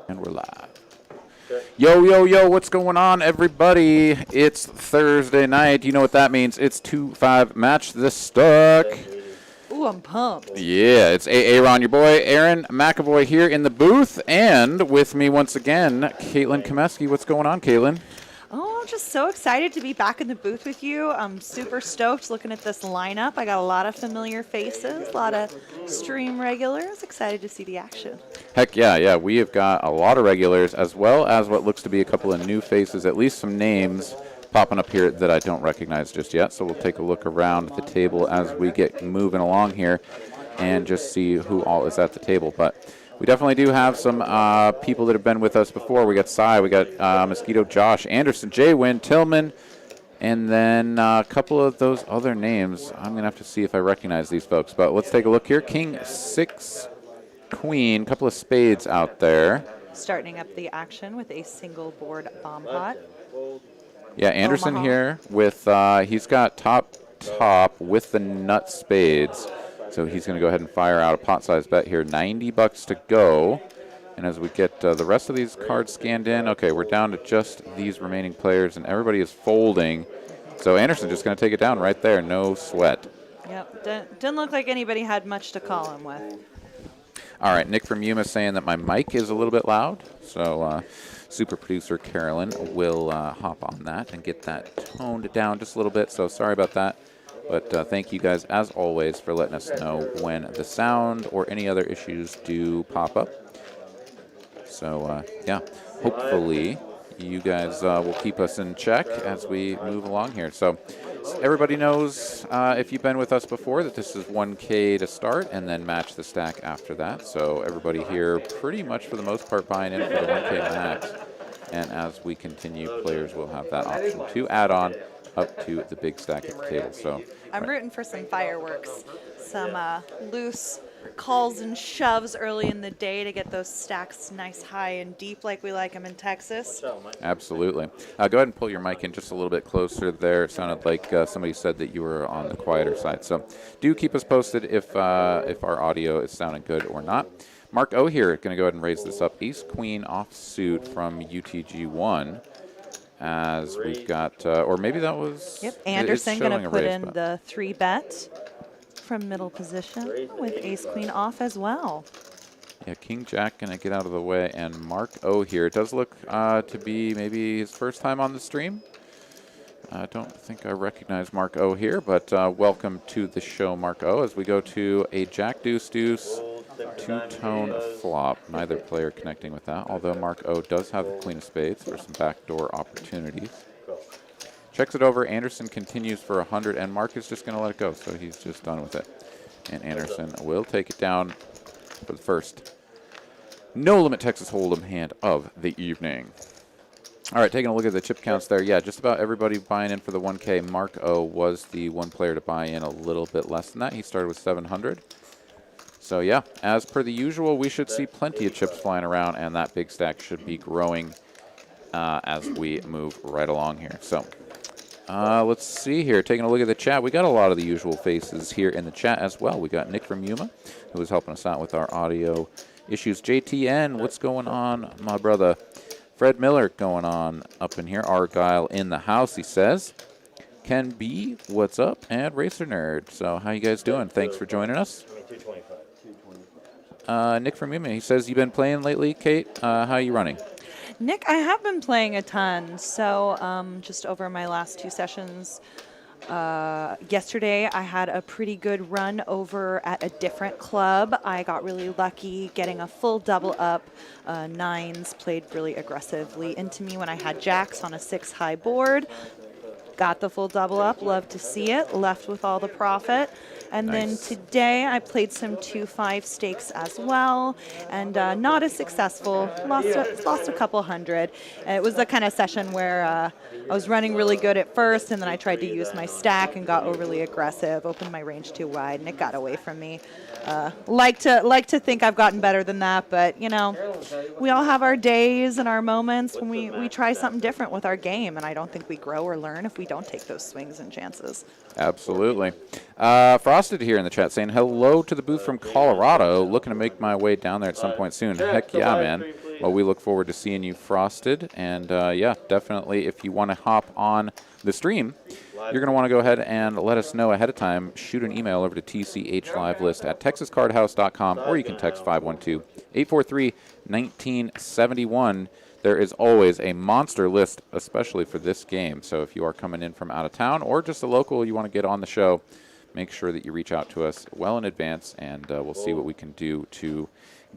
And we're live. Yo, yo, yo, what's going on, everybody? It's Thursday night. You know what that means. It's 2-5 Match the Stuck. Ooh, I'm pumped. Yeah, it's Aaron, your boy, Aaron McAvoy here in the booth. And with me once again, Caitlin Komeski. What's going on, Caitlin? Oh, I'm just so excited to be back in the booth with you. I'm super stoked looking at this lineup. I got a lot of familiar faces, a lot of stream regulars. Excited to see the action. Heck yeah. We have got a lot of regulars as well as what looks to be a couple of new faces, at least some names popping up here that I don't recognize just yet. So we'll take a look around the table as we get moving along here and just see who all is at the table. But we definitely do have some people that have been with us before. We got Cy, we got Mosquito Josh, Anderson, Jay Wynn, Tillman, and then a couple of those other names. I'm going to have to see if I recognize these folks. But let's take a look here. King, 6, Queen, couple of spades out there. Starting up the action with a single board bomb pot. Yeah, Anderson Omaha. here with, he's got top with the nut spades. So he's going to go ahead and fire out a pot-sized bet here. $90 to go. And as we get the rest of these cards scanned in, okay, we're down to just these remaining players, and everybody is folding. So Anderson just going to take it down right there. No sweat. Yep, didn't look like anybody had much to call him with. All right, Nick from Yuma saying that my mic is a little bit loud. So super producer Carolyn will hop on that and get that toned down just a little bit. So sorry about that. But thank you guys, as always, for letting us know when the sound or any other issues do pop up. So, yeah, hopefully you guys will keep us in check as we move along here. So everybody knows, if you've been with us before, that this is 1K to start and then match the stack after that. So everybody here pretty much for the most part buying in for the 1K max. And as we continue, players will have that option to add on up to the big stack at the table. So I'm rooting for some fireworks, some loose calls and shoves early in the day to get those stacks nice, high, and deep like we like them in Texas. Absolutely. Go ahead and pull your mic in just a little bit closer there. It sounded like somebody said that you were on the quieter side. So do keep us posted if our audio is sounding good or not. Mark O here, going to go ahead and raise this up. Ace Queen offsuit from UTG1. As we've got, or maybe that was... Yep, Anderson going to put in the 3-bet from middle position with ace-queen off as well. Yeah, King-Jack going to get out of the way, and Mark O here. It does look to be maybe his first time on the stream. I don't think I recognize Mark O here, but welcome to the show, Mark O, as we go to a Jack-Deuce-Deuce two-tone flop. Neither player connecting with that, although Mark O does have the Queen of Spades for some backdoor opportunities. Checks it over. Anderson continues for 100, and Mark is just going to let it go, so he's just done with it. And Anderson will take it down for the first no-limit Texas Hold'em hand of the evening. All right, taking a look at the chip counts there. Yeah, just about everybody buying in for the 1K. Mark O was the one player to buy in a little bit less than that. He started with 700. So, yeah, as per the usual, we should see plenty of chips flying around, and that big stack should be growing as we move right along here. So, let's see here. Taking a look at the chat, we got a lot of the usual faces here in the chat as well. We got Nick from Yuma, who is helping us out with our audio issues. JTN, what's going on, my brother? Fred Miller going on up in here. Argyle in the house, he says. Ken B, what's up? And Racer Nerd. So, how you guys doing? Thanks for joining us. Nick from Yuma, he says, you been playing lately, Kate? How are you running? Nick, I have been playing a ton. So just over my last 2 sessions, yesterday I had a pretty good run over at a different club. I got really lucky getting a full double up. 9s played really aggressively into me when I had jacks on a 6-high board. Got the full double up, love to see it, left with all the profit. And Nice. then today I played some 2-5 stakes as well, and not as successful, lost a couple hundred. And it was the kind of session where I was running really good at first, and then I tried to use my stack and got overly aggressive, opened my range too wide, and it got away from me. Like to think I've gotten better than that, but you know, we all have our days and our moments when we try something different with our game, and I don't think we grow or learn if we don't take those swings and chances. Absolutely. Frosted here in the chat saying hello to the booth from Colorado. Looking to make my way down there at some point soon. Heck yeah, man. Well, we look forward to seeing you frosted. And, yeah, definitely if you want to hop on the stream, you're going to want to go ahead and let us know ahead of time. Shoot an email over to tchlivelist@texascardhouse.com, or you can text 512-843-1971. There is always a monster list, especially for this game. So if you are coming in from out of town or just a local, you want to get on the show, make sure that you reach out to us well in advance, and we'll see what we can do to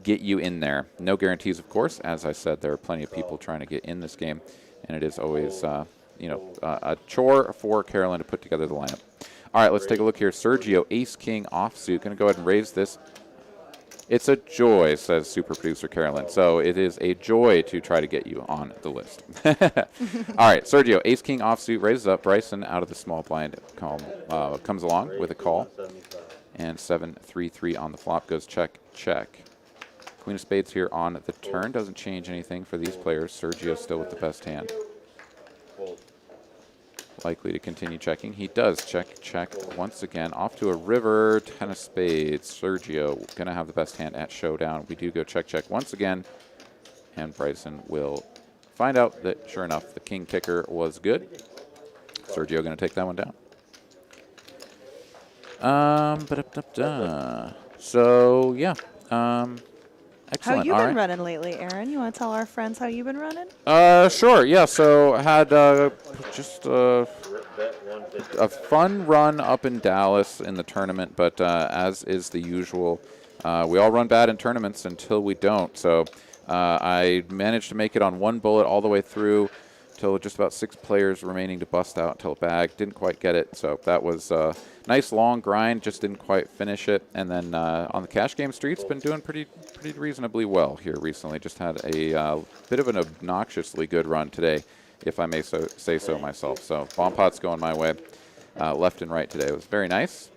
get you in there. No guarantees, of course. As I said, there are plenty of people trying to get in this game, and it is always a chore for Carolyn to put together the lineup. All right, let's take a look here. Sergio, ace-king offsuit. Going to go ahead and raise this. It's a joy, says super producer Carolyn. So it is a joy to try to get you on the list. All right, Sergio, ace-king offsuit, raises up. Bryson out of the small blind comes along with a call. And 7-3-3 on the flop goes check, check. Queen of spades here on the turn. Doesn't change anything for these players. Sergio still with the best hand. Likely to continue checking. He does check, check once again. Off to a river, 10 of spades. Sergio going to have the best hand at showdown. We do go check, check once again. And Bryson will find out that, sure enough, the king kicker was good. Sergio going to take that one down. So, yeah. Excellent. How you been running lately, Aaron? You want to tell our friends how you've been running? Sure. Yeah. So I had just a fun run up in Dallas in the tournament, but as is the usual, we all run bad in tournaments until we don't. So I managed to make it on one bullet all the way through till just about 6 players remaining to bust out until a bag. Didn't quite get it, so that was a nice long grind. Just didn't quite finish it. And then on the cash game streets, been doing pretty reasonably well here recently. Just had a bit of an obnoxiously good run today, if I may say so myself. So bomb pots going my way left and right today. It was very nice,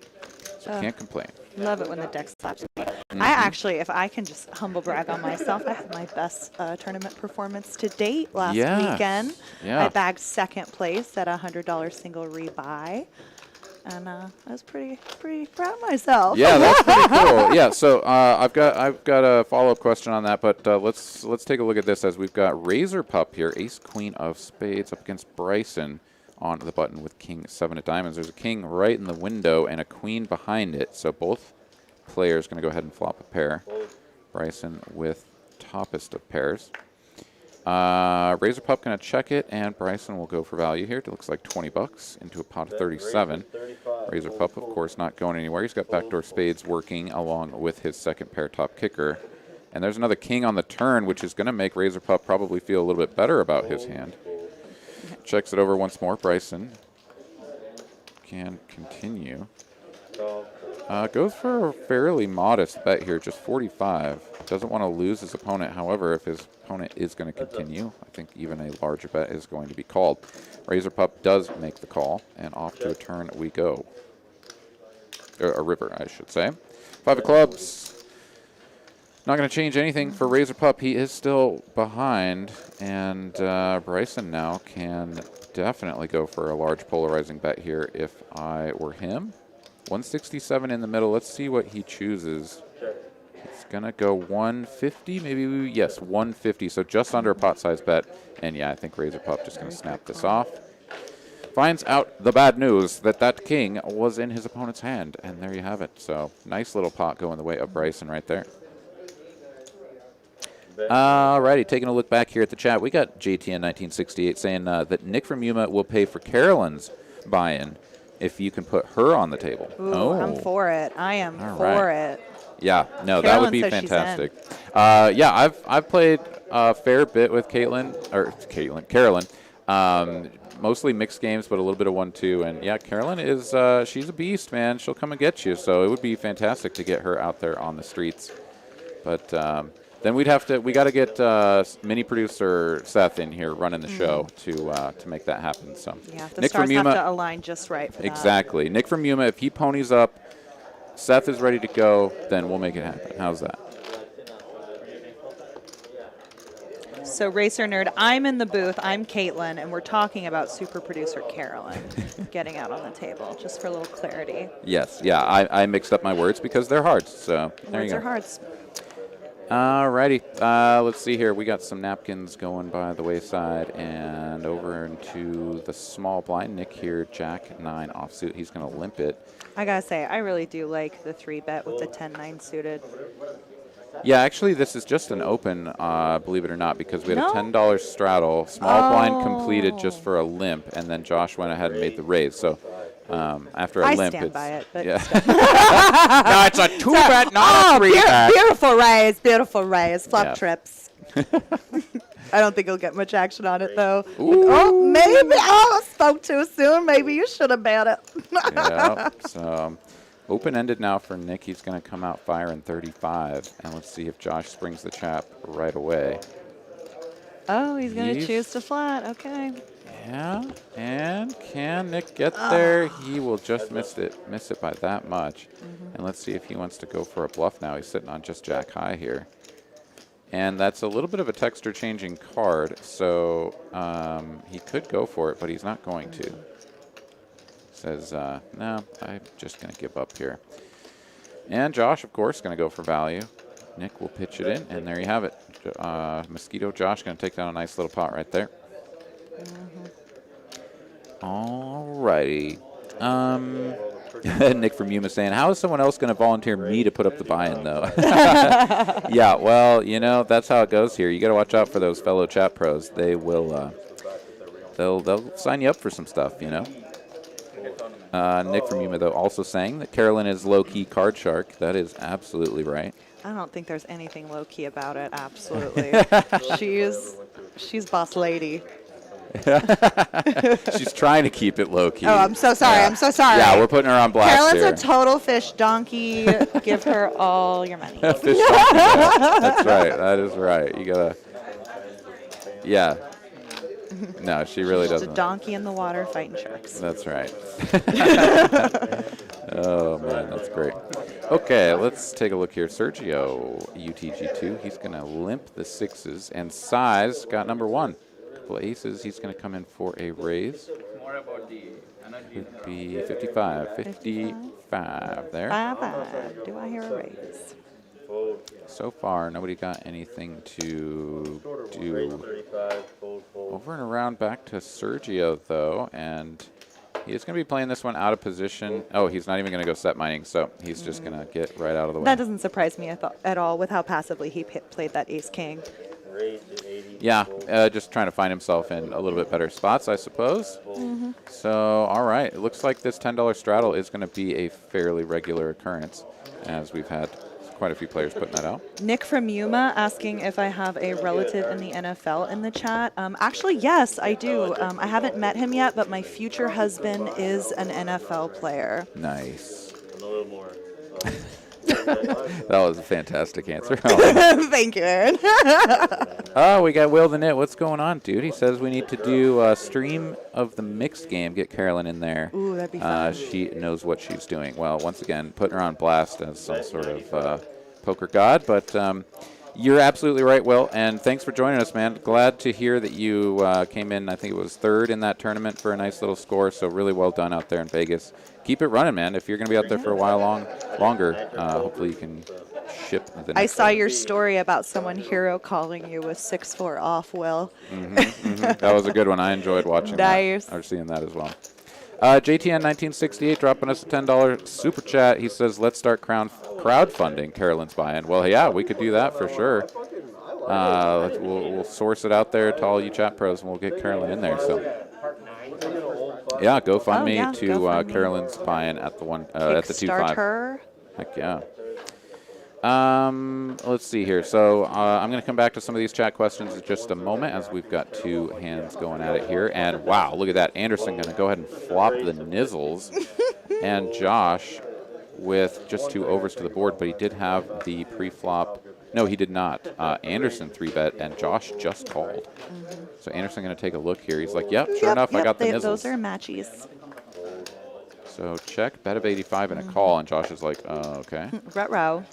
so can't complain. Love it when the deck slaps me. I actually, if I can just humble brag on myself, I had my best tournament performance to date last weekend. Yeah. I bagged second place at a $100 single rebuy. And I was pretty proud of myself. Yeah, that's pretty cool. Yeah, so I've got a follow-up question on that, but let's take a look at this as we've got Razor Pup here, ace queen of spades up against Bryson on the button with king 7 of diamonds. There's a king right in the window and a queen behind it, so both players going to go ahead and flop a pair. Bryson with toppest of pairs. Razor Pup going to check it, and Bryson will go for value here. It looks like 20 bucks into a pot of 37. Razor Pup, of course, not going anywhere. He's got backdoor spades working along with his second pair top kicker. And there's another king on the turn, which is going to make Razor Pup probably feel a little bit better about his hand. Checks it over once more. Bryson can continue. Goes for a fairly modest bet here, just 45. Doesn't want to lose his opponent. However, if his opponent is going to continue, I think even a larger bet is going to be called. Razor Pup does make the call, and off to a turn we go. A river, I should say. 5 of clubs. Not going to change anything for Razor Pup. He is still behind, and Bryson now can definitely go for a large polarizing bet here if I were him. 167 in the middle. Let's see what he chooses. It's going to go 150, maybe. Yes, 150. So just under a pot size bet. And yeah, I think Razor Pup just going to snap this off. Finds out the bad news that king was in his opponent's hand. And there you have it. So nice little pot going the way of Bryson right there. Alrighty, taking a look back here at the chat. We got JTN1968 saying that Nick from Yuma will pay for Carolyn's buy-in if you can put her on the table. Ooh, I'm for it. I am for it. Yeah, no, Carolyn that would be fantastic. Yeah, I've played a fair bit with Carolyn. Mostly mixed games, but a little bit of 1-2. And yeah, Carolyn is she's a beast, man. She'll come and get you. So it would be fantastic to get her out there on the streets. But then we got to get mini producer Seth in here running the show to make that happen. So yeah, the stars have to align just right for that. Exactly. Nick from Yuma, if he ponies up, Seth is ready to go, then we'll make it happen. How's that? So Racer Nerd, I'm in the booth. I'm Caitlin, and we're talking about super producer Carolyn getting out on the table, just for a little clarity. Yes. Yeah, I mixed up my words because they're hard. So there words you go. are hards. Alrighty, let's see here. We got some napkins going by the wayside and over into the small blind. Nick here, Jack 9 offsuit. He's going to limp it. I gotta say, I really do like the 3-bet with the 10-9 suited. Yeah, actually, this is just an open, believe it or not, because we had No? a $10 straddle. Small blind completed just for a limp, and then Josh went ahead and made the raise. So after a I limp, stand it's by it, but yeah. No, it's a 2-bet, not a 3-bet. Beautiful raise, flop Yeah. trips. I don't think he'll get much action on it though. Ooh. Oh, maybe. Oh, I spoke too soon. Maybe you should have bet it. Yeah, so open-ended now for Nick. He's going to come out firing 35, and let's see if Josh springs the chap right away. Oh, he's gonna He's- choose to flat. Okay. Yeah, and can Nick get there? He will just miss it by that much. And let's see if he wants to go for a bluff now. He's sitting on just jack high here. And that's a little bit of a texture changing card, so he could go for it, but he's not going to. Says, no, I'm just going to give up here. And Josh, of course, going to go for value. Nick will pitch it in, and there you have it. Mosquito Josh going to take down a nice little pot right there. All righty. Nick from Yuma saying, how is someone else going to volunteer me to put up the buy-in, though? Yeah, well, you know, that's how it goes here. You got to watch out for those fellow chat pros. They will, they'll sign you up for some stuff, you know. Nick from Yuma, though, also saying that Carolyn is low-key card shark. That is absolutely right. I don't think there's anything low key about it. Absolutely. she's boss lady. She's trying to keep it low-key. Oh, I'm so sorry. Yeah. I'm so sorry. Yeah, we're putting her on blast Carolyn's here. a total fish donkey. Give her all your money. Fish donkey, yeah. That's right. That is right. You gotta. Yeah. No, she really Just a doesn't. donkey in the water fighting sharks. That's right. Oh man, that's great. Okay, let's take a look here. Sergio, UTG2. He's gonna limp the sixes, and Size got number one. Couple aces. He's gonna come in for a raise. Would be 55. 55 there. 5-5. Do I hear a raise? So far, nobody got anything to do. Over and around back to Sergio, though, and he is going to be playing this one out of position. Oh, he's not even going to go set mining, so he's just going to get right out of the way. That doesn't surprise me at all with how passively he played that ace-king. Yeah, just trying to find himself in a little bit better spots, I suppose. So, all right, it looks like this $10 straddle is going to be a fairly regular occurrence, as we've had quite a few players putting that out. Nick from Yuma asking if I have a relative in the NFL in the chat. Actually, yes, I do. I haven't met him yet, but my future husband is an NFL player. Nice. That was a fantastic answer. Thank you, Aaron. Oh, we got Will the Knit. What's going on, dude? He says we need to do a stream of the mixed game. Get Carolyn in there. Ooh, that'd be fun. She knows what she's doing. Well, once again, putting her on blast as some sort of poker god. But you're absolutely right, Will. And thanks for joining us, man. Glad to hear that you came in, I think it was third in that tournament for a nice little score. So really well done out there in Vegas. Keep it running, man. If you're going to be out there for a while longer, hopefully you can ship the next I saw one. your story about someone hero calling you with 6-4 off, Will. That was a good one. I enjoyed watching Nice. that. Or seeing that as well. JTN1968 dropping us a $10 super chat. He says, let's start crowdfunding Carolyn's buy-in. Well, yeah, we could do that for sure. We'll source it out there to all you chat pros, and we'll get Carolyn in there. So, yeah, GoFundMe to GoFundMe. Carolyn's buy-in at the at the 2.5. Kickstarter. Heck yeah. Let's see here. So I'm going to come back to some of these chat questions in just a moment, as we've got two hands going at it here. And wow, look at that. Anderson going to go ahead and flop the nizzles. And Josh with just 2 overs to the board, but he did have the pre-flop. No, he did not. Anderson 3-bet, and Josh just called. So Anderson going to take a look here. He's like, yep, sure enough, I got the nizzles. Those are matchies. So check, bet of 85 and a call, and Josh is like, okay. Ruh-roh.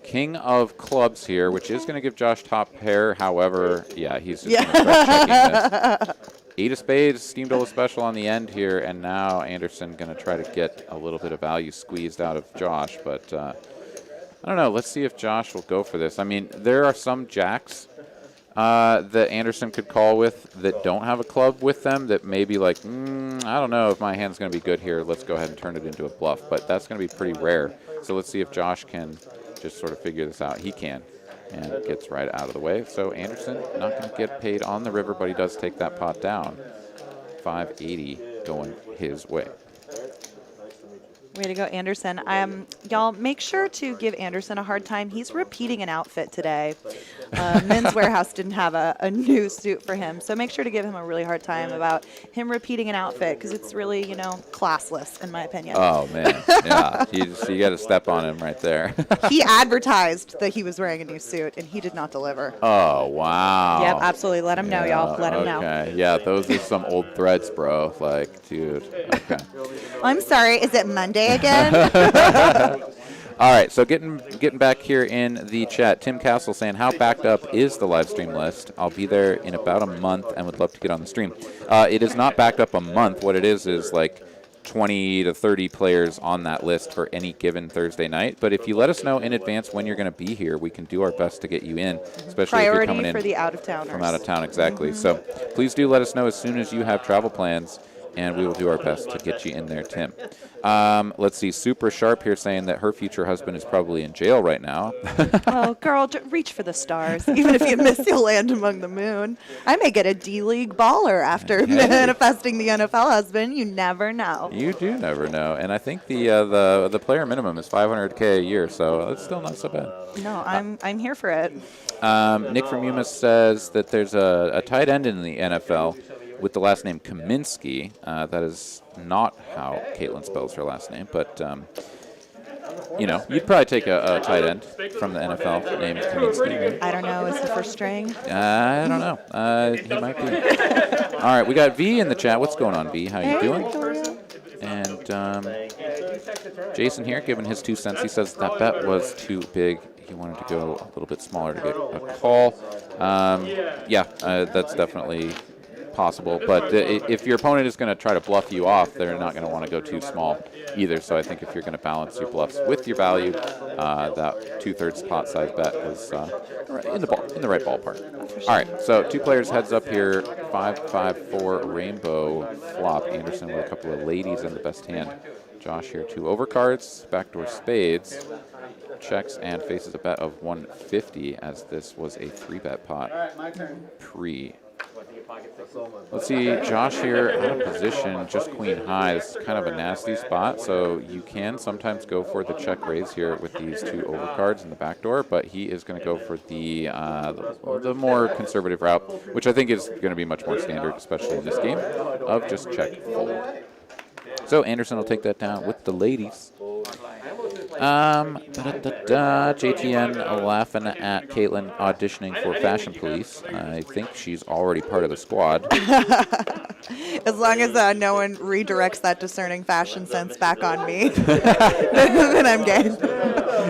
King of clubs here, which is going to give Josh top pair. However, yeah, he's just going to start checking this. 8 of spades, steamroller special on the end here, and now Anderson going to try to get a little bit of value squeezed out of Josh, but I don't know. Let's see if Josh will go for this. I mean, there are some jacks that Anderson could call with that don't have a club with them that may be like, I don't know if my hand's going to be good here. Let's go ahead and turn it into a bluff. But that's going to be pretty rare. So let's see if Josh can just sort of figure this out. He can, and gets right out of the way. So Anderson not going to get paid on the river, but he does take that pot down. 580 going his way. Way to go, Anderson. Y'all, make sure to give Anderson a hard time. He's repeating an outfit today. Men's Warehouse didn't have a new suit for him, so make sure to give him a really hard time about him repeating an outfit because it's really, classless, in my opinion. Oh, man. Yeah, you got to step on him right there. He advertised that he was wearing a new suit, and he did not deliver. Oh, wow. Yep, absolutely. Let him know, y'all. Let him know. Okay, yeah, those are some old threads, bro. Like, dude, okay. I'm sorry, is it Monday again? All right, so getting back here in the chat, Tim Castle saying, how backed up is the live stream list? I'll be there in about a month and would love to get on the stream. It is not backed up a month. What it is like 20 to 30 players on that list for any given Thursday night. But if you let us know in advance when you're going to be here, we can do our best to get you in, especially if you're coming in for the out-of-towners. From out of town, exactly. So please do let us know as soon as you have travel plans, and we will do our best to get you in there, Tim. Let's see, Super Sharp here saying that her future husband is probably in jail right now. Oh, girl, reach for the stars. Even if you miss, you'll land among the moon. I may get a D-League baller after manifesting the NFL husband. You never know. You do never know. And I think the player minimum is $500K a year, so it's still not so bad. No, I'm here for it. Nick from Umis says that there's a tight end in the NFL with the last name Kaminsky. That is not how Caitlin spells her last name, but you'd probably take a tight end from the NFL named Kaminsky. I don't know. Is he first string? I don't know. He might be. All right, we got V in the chat. What's going on, V? How you doing? And Jason here giving his 2 cents. He says that bet was too big. He wanted to go a little bit smaller to get a call. That's definitely possible, but if your opponent is going to try to bluff you off, they're not going to want to go too small either. So I think if you're going to balance your bluffs with your value, that 2/3 pot size bet is in the right ballpark. All right, so 2 players heads up here. 5-5-4 rainbow flop. Anderson with a couple of ladies in the best hand. Josh here 2 overcards, backdoor spades. Checks and faces a bet of 150 as this was a 3-bet pot pre. Let's see, Josh here out of position, just queen high. This is kind of a nasty spot, so you can sometimes go for the check raise here with these 2 overcards in the back door, but he is going to go for the more conservative route, which I think is going to be much more standard, especially in this game, of just check fold. So Anderson will take that down with the ladies. JTN laughing at Caitlin auditioning for Fashion Police. I think she's already part of the squad. As long as no one redirects that discerning fashion sense back on me, then I'm game.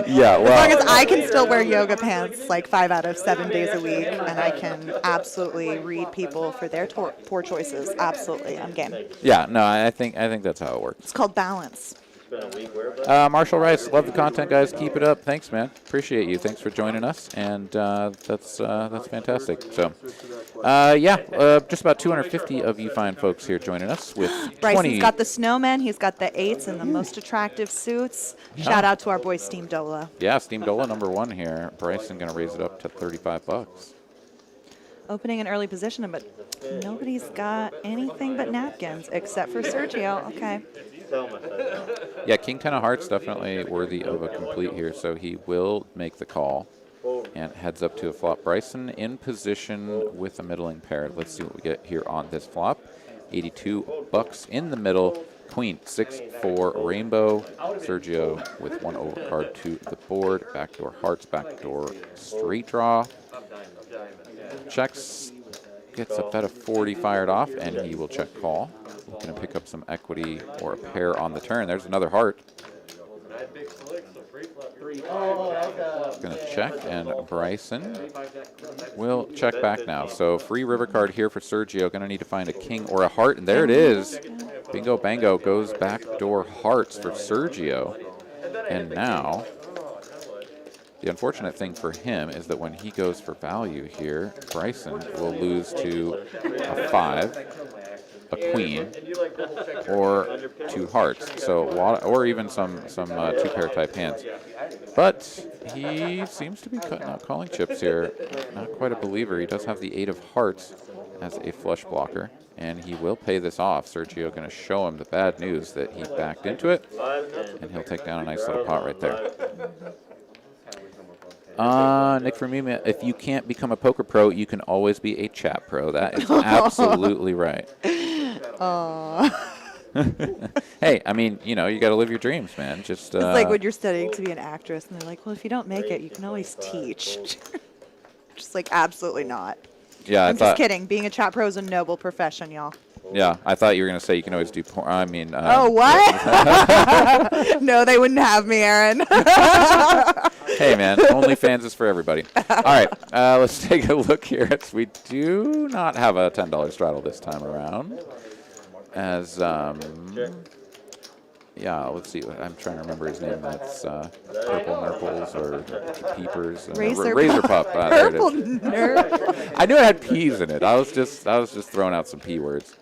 Yeah, well. As long as I can still wear yoga pants like 5 out of 7 days a week, and I can absolutely read people for their poor choices. Absolutely, I'm game. Yeah, no, I think that's how it works. It's called balance. Marshall Rice, love the content, guys. Keep it up. Thanks, man. Appreciate you. Thanks for joining us, and that's fantastic. So, just about 250 of you fine folks here joining us with 20. Bryson's got the snowman. He's got the 8s and the most attractive suits. Yeah. Shout out to our boy Steam Dola. Yeah, Steam Dola #1 here. Bryson going to raise it up to $35. Opening an early position, but nobody's got anything but napkins except for Sergio. Okay. Yeah, King 10 of Hearts definitely worthy of a complete here, so he will make the call and heads up to a flop. Bryson in position with a middling pair. Let's see what we get here on this flop. $82 in the middle. Queen 6-4 rainbow. Sergio with 1 overcard to the board. Backdoor hearts, backdoor straight draw. Checks, gets a bet of 40 fired off, and he will check call. Looking to pick up some equity or a pair on the turn. There's another heart. Going to check, and Bryson will check back now. So free river card here for Sergio. Going to need to find a king or a heart, and there it is. Bingo bango goes backdoor hearts for Sergio. And now The unfortunate thing for him is that when he goes for value here, Bryson will lose to a 5, a queen, or 2 hearts. So or even some 2-pair type hands. But he seems to be not calling chips here. Not quite a believer. He does have the 8 of hearts as a flush blocker, and he will pay this off. Sergio going to show him the bad news that he backed into it, and he'll take down a nice little pot right there. Nick from Mima, if you can't become a poker pro, you can always be a chat pro. That is absolutely right. Hey, I mean, you know, you got to live your dreams, man. Just it's like when you're studying to be an actress, and they're like, well, if you don't make it, you can always teach. Just like, absolutely not. Yeah, I'm just kidding. Being a chat pro is a noble profession, y'all. Yeah, I thought you were going to say you can always do porn. I mean... oh, what? No, they wouldn't have me, Aaron. Hey, man, OnlyFans is for everybody. All right, let's take a look here. We do not have a $10 straddle this time around. As, yeah, let's see. I'm trying to remember his name. That's Purple Nurples or Peepers. Razor Pup. Purple Nurp. I knew it had P's in it. I was just throwing out some P words.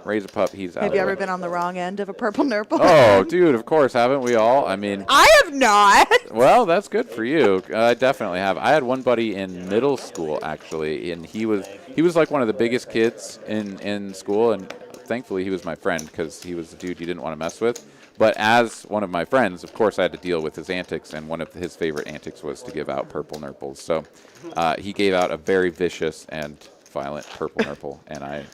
Razor Pup, he's out. Have you ever been on the wrong end of a Purple Nurple? Oh, dude, of course, haven't we all? I mean, I have not. Well, that's good for you. I definitely have. I had one buddy in middle school, actually, and he was like one of the biggest kids in school, and thankfully he was my friend because he was the dude you didn't want to mess with. But as one of my friends, of course, I had to deal with his antics, and one of his favorite antics was to give out purple nurples. So he gave out a very vicious and violent purple nurple, and I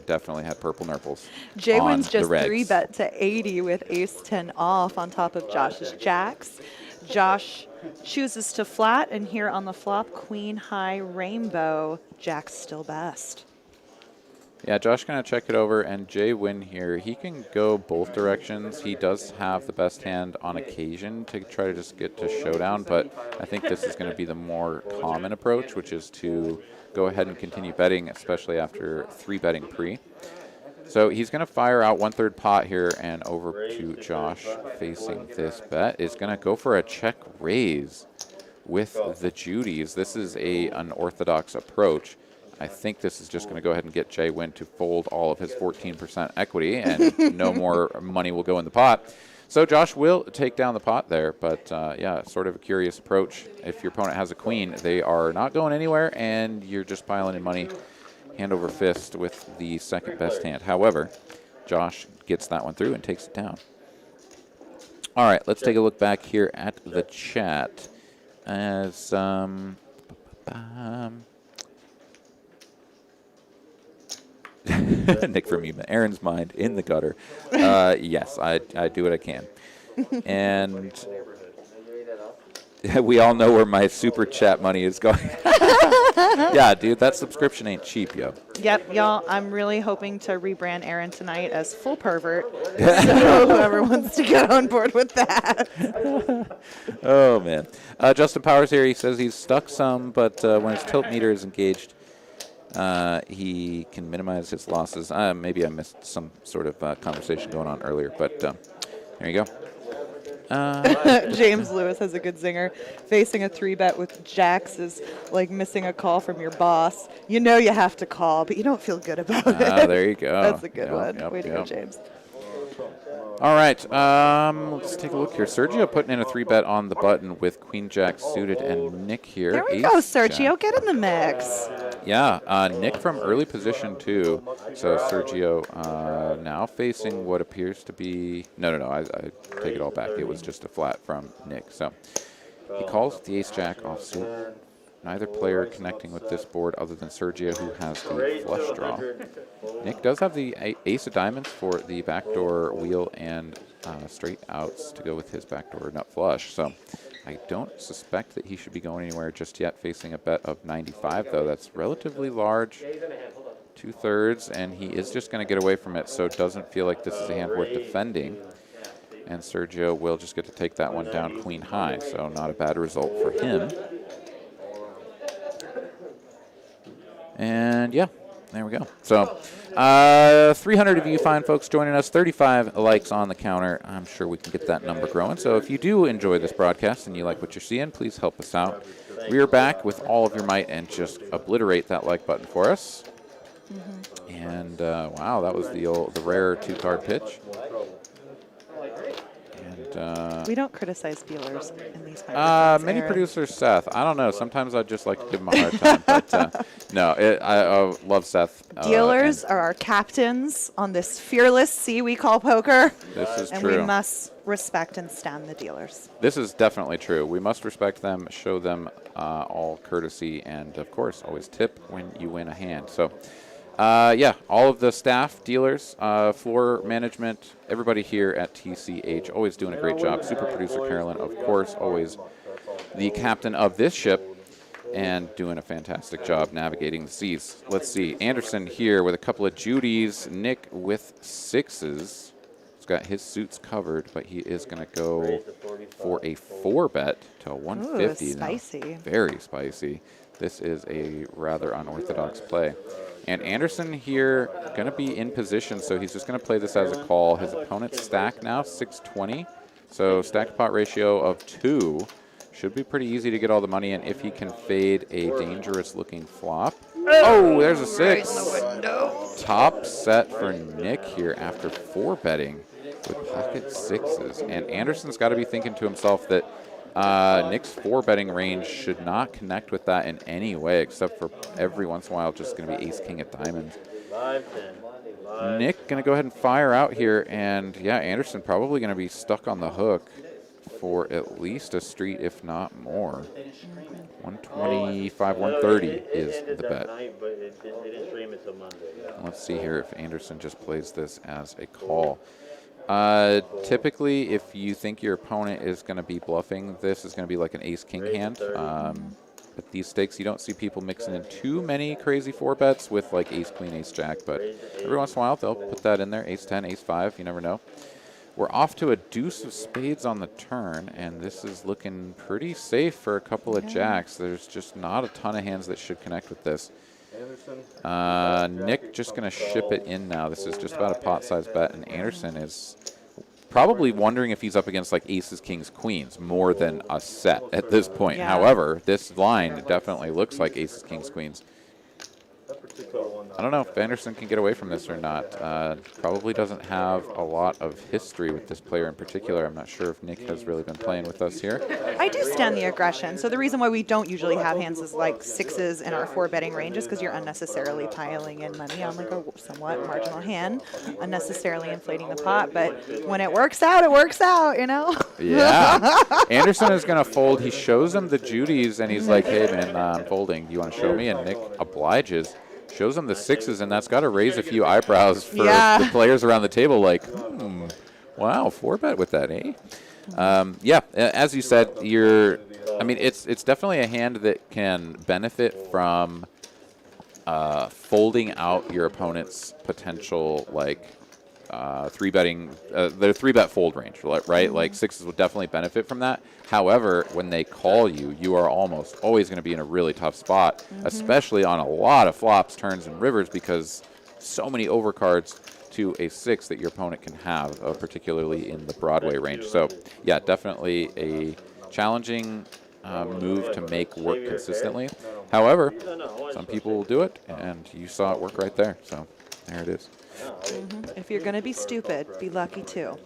definitely had purple nurples. Jay wins just 3-bet to 80 with ace-10 off on top of Josh's jacks. Josh chooses to flat, and here on the flop, queen high rainbow, jack's still best. Yeah, Josh going to check it over, and Jay win here. He can go both directions. He does have the best hand on occasion to try to just get to showdown, but I think this is going to be the more common approach, which is to go ahead and continue betting, especially after 3-betting pre. So he's going to fire out 1/3 pot here, and over to Josh facing this bet is going to go for a check raise with the Judies. This is a unorthodox approach. I think this is just going to go ahead and get Jay Wynn to fold all of his 14% equity, and no more money will go in the pot. So Josh will take down the pot there, but yeah, sort of a curious approach. If your opponent has a queen, they are not going anywhere, and you're just piling in money hand over fist with the second best hand. However, Josh gets that one through and takes it down. All right, let's take a look back here at the chat as Nick from Yuma, Aaron's mind in the gutter. Yes, I do what I can. And we all know where my super chat money is going. Yeah, dude, that subscription ain't cheap, yo. Yep, y'all, I'm really hoping to rebrand Aaron tonight as full pervert. So whoever wants to get on board with that. Oh, man. Justin Powers here, he says he's stuck some, but when his tilt meter is engaged, he can minimize his losses. Maybe I missed some sort of conversation going on earlier, but there you go. James Lewis has a good zinger. Facing a 3-bet with jacks is like missing a call from your boss. You know you have to call, but you don't feel good about it. There you go. That's a good one. Way to go, James. All right, let's take a look here. Sergio putting in a 3-bet on the button with Queen Jack suited, and Nick here. There we go, Sergio. Get in the mix. Yeah, Nick from early position too. So Sergio now facing what appears to be no. I take it all back. It was just a flat from Nick. So he calls the Ace Jack offsuit. Neither player connecting with this board other than Sergio, who has the flush draw. Nick does have the Ace of Diamonds for the backdoor wheel and straight outs to go with his backdoor nut flush. So I don't suspect that he should be going anywhere just yet, facing a bet of 95, though. That's relatively large, 2/3, and he is just going to get away from it, so it doesn't feel like this is a hand worth defending. And Sergio will just get to take that one down queen high, so not a bad result for him. And yeah, There we go. So 300 of you fine folks joining us, 35 likes on the counter. I'm sure we can get that number growing. So if you do enjoy this broadcast and you like what you're seeing, please help us out. We are back with all of your might and just obliterate that like button for us. And wow, that was the rare 2-card pitch. And we don't criticize dealers in these microphones. many Aaron. producers, Seth. I don't know. Sometimes I just like to give him a hard time. But no, I love Seth. Dealers are our captains on this fearless sea we call poker. This is and true. we must respect and stand the dealers. This is definitely true. We must respect them, show them all courtesy, and, of course, always tip when you win a hand. So, yeah, all of the staff, dealers, floor management, everybody here at TCH, always doing a great job. Super producer Carolyn, of course, always the captain of this ship and doing a fantastic job navigating the seas. Let's see. Anderson here with a couple of Judys. Nick with 6s. He's got his suits covered, but he is going to go for a 4-bet to a 150. Ooh, spicy. Now, very spicy. This is a rather unorthodox play. And Anderson here going to be in position, so he's just going to play this as a call. His opponent's stack now, 620. So stack pot ratio of 2. Should be pretty easy to get all the money in if he can fade a dangerous-looking flop. Oh, there's a 6. Top set for Nick here after 4-betting with pocket 6s. And Anderson's got to be thinking to himself that Nick's 4-betting range should not connect with that in any way, except for every once in a while just going to be ace-king of diamonds. Nick going to go ahead and fire out here, and yeah, Anderson probably going to be stuck on the hook for at least a street, if not more. 125, 130 is the bet. Let's see here if Anderson just plays this as a call. Typically, if you think your opponent is going to be bluffing, this is going to be like an ace-king hand. At these stakes, you don't see people mixing in too many crazy 4-bets with like ace-queen, ace-jack, but every once in a while, they'll put that in there. Ace-10, ace-5, you never know. We're off to a deuce of spades on the turn, and this is looking pretty safe for a couple of jacks. There's just not a ton of hands that should connect with this. Nick just going to ship it in now. This is just about a pot-sized bet, and Anderson is probably wondering if he's up against like aces, kings, queens more than a set at this point. Yeah. However, this line definitely looks like aces, kings, queens. I don't know if Anderson can get away from this or not. Probably doesn't have a lot of history with this player in particular. I'm not sure if Nick has really been playing with us here. I do stand the aggression. So the reason why we don't usually have hands is like 6s in our 4-betting range is because you're unnecessarily piling in money on like a somewhat marginal hand, unnecessarily inflating the pot. But when it works out, you know? Yeah. Anderson is going to fold. He shows him the Judys, and he's like, hey, man, I'm folding. Do you want to show me? And Nick obliges. Shows him the 6s, and that's got to raise a few eyebrows for the players around the table. Like, wow, 4-bet with that, eh? Yeah, as you said, it's definitely a hand that can benefit from folding out your opponent's potential, like, 3-betting, their 3-bet fold range, right? Like 6s would definitely benefit from that. However, when they call you, you are almost always going to be in a really tough spot, especially on a lot of flops, turns, and rivers, because so many overcards to a 6 that your opponent can have, particularly in the Broadway range. So, yeah, definitely a challenging move to make work consistently. However, some people will do it, and you saw it work right there. So, there it is. If you're going to be stupid, be lucky too.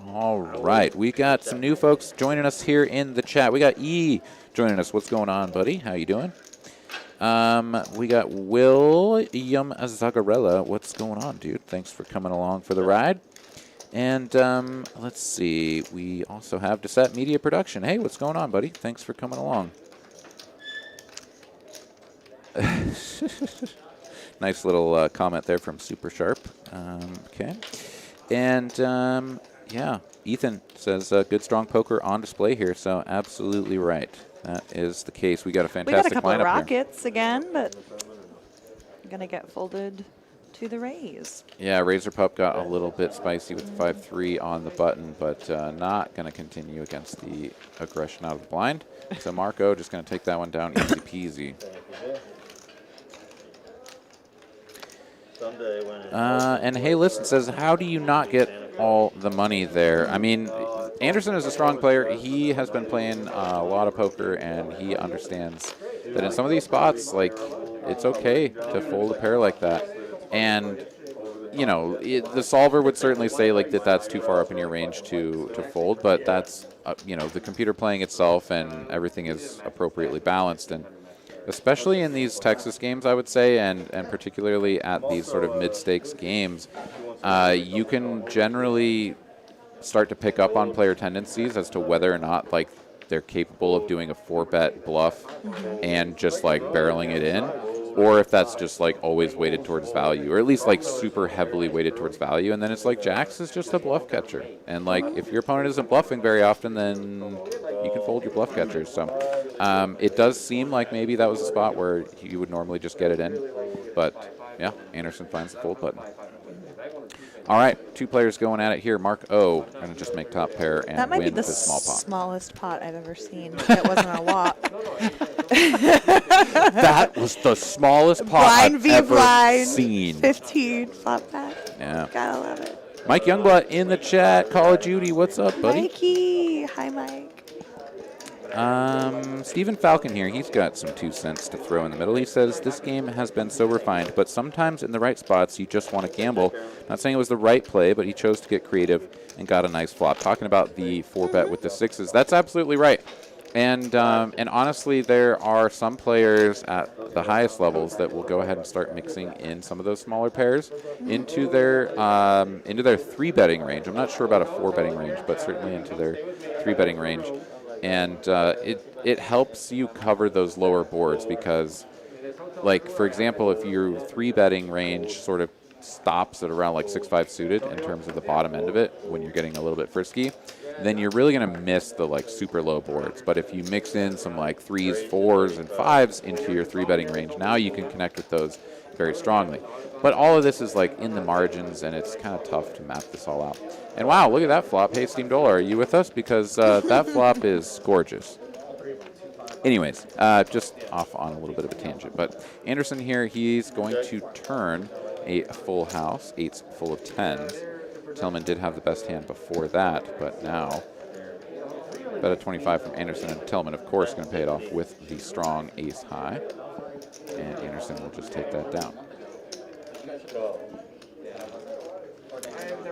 All right. We got some new folks joining us here in the chat. We got E joining us. What's going on, buddy? How you doing? We got William Zagarella. What's going on, dude? Thanks for coming along for the ride. And let's see. We also have Deset Media Production. Hey, what's going on, buddy? Thanks for coming along. Nice little comment there from Super Sharp. Okay. And, yeah, Ethan says good, strong poker on display here. So absolutely right. That is the case. We got a fantastic lineup. We got a couple of here. rockets again, but going to get folded to the raise. Yeah, Razor Pup got a little bit spicy with the 5-3 on the button, but not going to continue against the aggression out of the blind. So Marco just going to take that one down easy peasy. And Hey Listen says, how do you not get all the money there? I mean, Anderson is a strong player. He has been playing a lot of poker, and he understands that in some of these spots, like, it's okay to fold a pair like that. And you know, the solver would certainly say like that's too far up in your range to fold, but that's you know, the computer playing itself and everything is appropriately balanced, and especially in these Texas games, I would say, and particularly at these sort of mid-stakes games, you can generally start to pick up on player tendencies as to whether or not like they're capable of doing a 4-bet bluff and just like barreling it in, or if that's just like always weighted towards value, or at least like super heavily weighted towards value. And then it's like jacks is just a bluff catcher, and like if your opponent isn't bluffing very often, then you can fold your bluff catchers. So it does seem like maybe that was a spot where you would normally just get it in, but yeah, Anderson finds the fold button. All right, 2 players going at it here. Mark O going to just make top pair and that might win be the the small pot. smallest pot I've ever seen. It wasn't a lot. That was the smallest pot Blind I've v ever blind, seen. 15 flop back. Yeah. Gotta love it. Mike Youngblood in the chat. Call of Duty, what's up, buddy? Mikey. Hi, Mike. Stephen Falcon here. He's got some 2 cents to throw in the middle. He says, this game has been so refined, but sometimes in the right spots, you just want to gamble. Not saying it was the right play, but he chose to get creative and got a nice flop. Talking about the 4-bet with the 6s. That's absolutely right. And honestly, there are some players at the highest levels that will go ahead and start mixing in some of those smaller pairs into their 3-betting range. I'm not sure about a 4-betting range, but certainly into their 3-betting range. And it helps you cover those lower boards because, like, for example, if your 3-betting range sort of stops at around like 6-5 suited in terms of the bottom end of it when you're getting a little bit frisky, then you're really going to miss the like super low boards. But if you mix in some like 3s, 4s, and 5s into your 3-betting range, now you can connect with those very strongly. But all of this is like in the margins, and it's kind of tough to map this all out. And wow, look at that flop. Hey, Steam Dollar, are you with us? Because that flop is gorgeous. Anyways, just off on a little bit of a tangent. But Anderson here, he's going to turn a full house, 8s full of 10s. Tillman did have the best hand before that, but now bet a 25 from Anderson, and Tillman, of course, going to pay it off with the strong ace high. And Anderson will just take that down.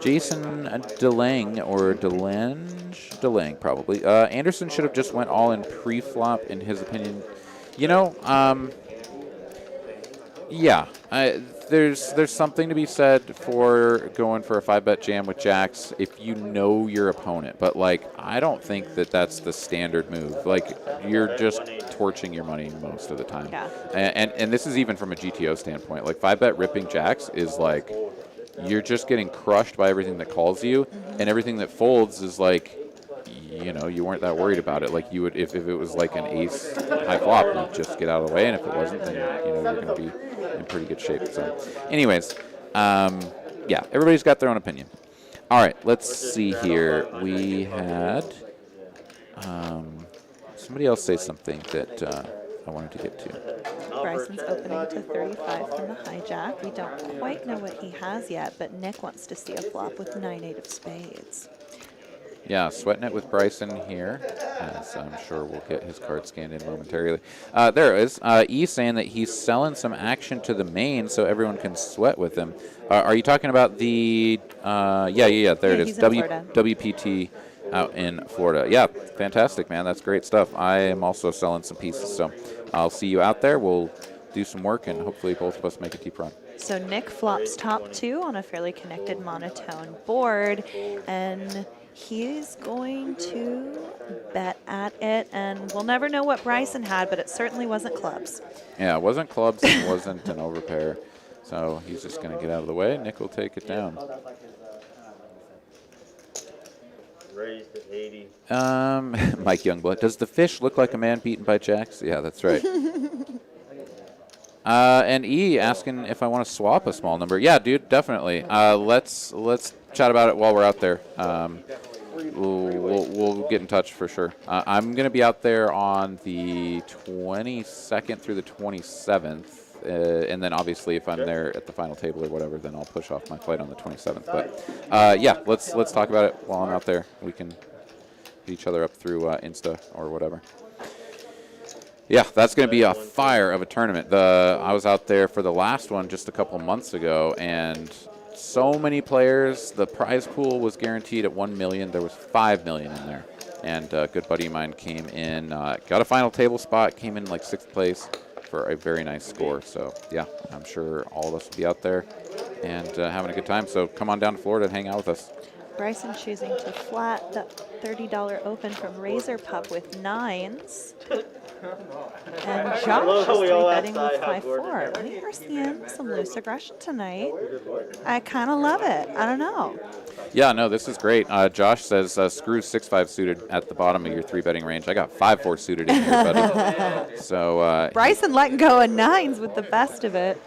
Jason DeLange, or DeLange probably. Anderson should have just went all in pre-flop, in his opinion. You know, yeah, there's something to be said for going for a 5-bet jam with jacks if you know your opponent. But, like, I don't think that that's the standard move. Like, you're just torching your money most of the time. Yeah. And this is even from a GTO standpoint. Like, 5-bet ripping jacks is like you're just getting crushed by everything that calls you, and everything that folds is like, you know, you weren't that worried about it. Like you would, if it was like an ace high flop, you'd just get out of the way, and if it wasn't, then you know you're going to be in pretty good shape. So, anyways, yeah, everybody's got their own opinion. All right, let's see here. We had somebody else say something that I wanted to get to. Bryson's opening to 35 from the hijack. We don't quite know what he has yet, but Nick wants to see a flop with 9-8 of spades. Yeah, sweating it with Bryson here, as I'm sure we'll get his card scanned in momentarily. There it is. E saying that he's selling some action to the main so everyone can sweat with him. Are you talking about the, yeah, there it is, WPT out in Florida. Yeah, fantastic, man. That's great stuff. I am also selling some pieces, so I'll see you out there. We'll do some work, and hopefully both of us make a deep run. So Nick flops top 2 on a fairly connected monotone board, and he's going to bet at it, and we'll never know what Bryson had, but it certainly wasn't clubs. Yeah, it wasn't clubs and it wasn't an overpair. So he's just going to get out of the way. Nick will take it down. Raised at 80. Mike Youngblood, does the fish look like a man beaten by jacks? Yeah, that's right. And E asking if I want to swap a small number. Yeah, dude, definitely. Let's chat about it while we're out there. we'll get in touch for sure. I'm going to be out there on the 22nd through the 27th. And then obviously if I'm there at the final table or whatever, then I'll push off my flight on the 27th. But yeah, let's talk about it while I'm out there. We can hit each other up through Insta or whatever. Yeah, that's going to be a fire of a tournament. I was out there for the last one just a couple months ago, and so many players. The prize pool was guaranteed at 1 million. There was 5 million in there. And a good buddy of mine came in, got a final table spot, came in like 6th place for a very nice score. So, yeah, I'm sure all of us will be out there and having a good time. So come on down to Florida and hang out with us. Bryson choosing to flat the $30 open from Razor Pup with 9s. And Josh is betting with 5-4. We are seeing some loose aggression tonight. I kind of love it. I don't know. Yeah, no, this is great. Josh says screw 6-5 suited at the bottom of your 3-betting range. I got 5-4 suited in here, buddy. So Bryson letting go of 9s with the best of it.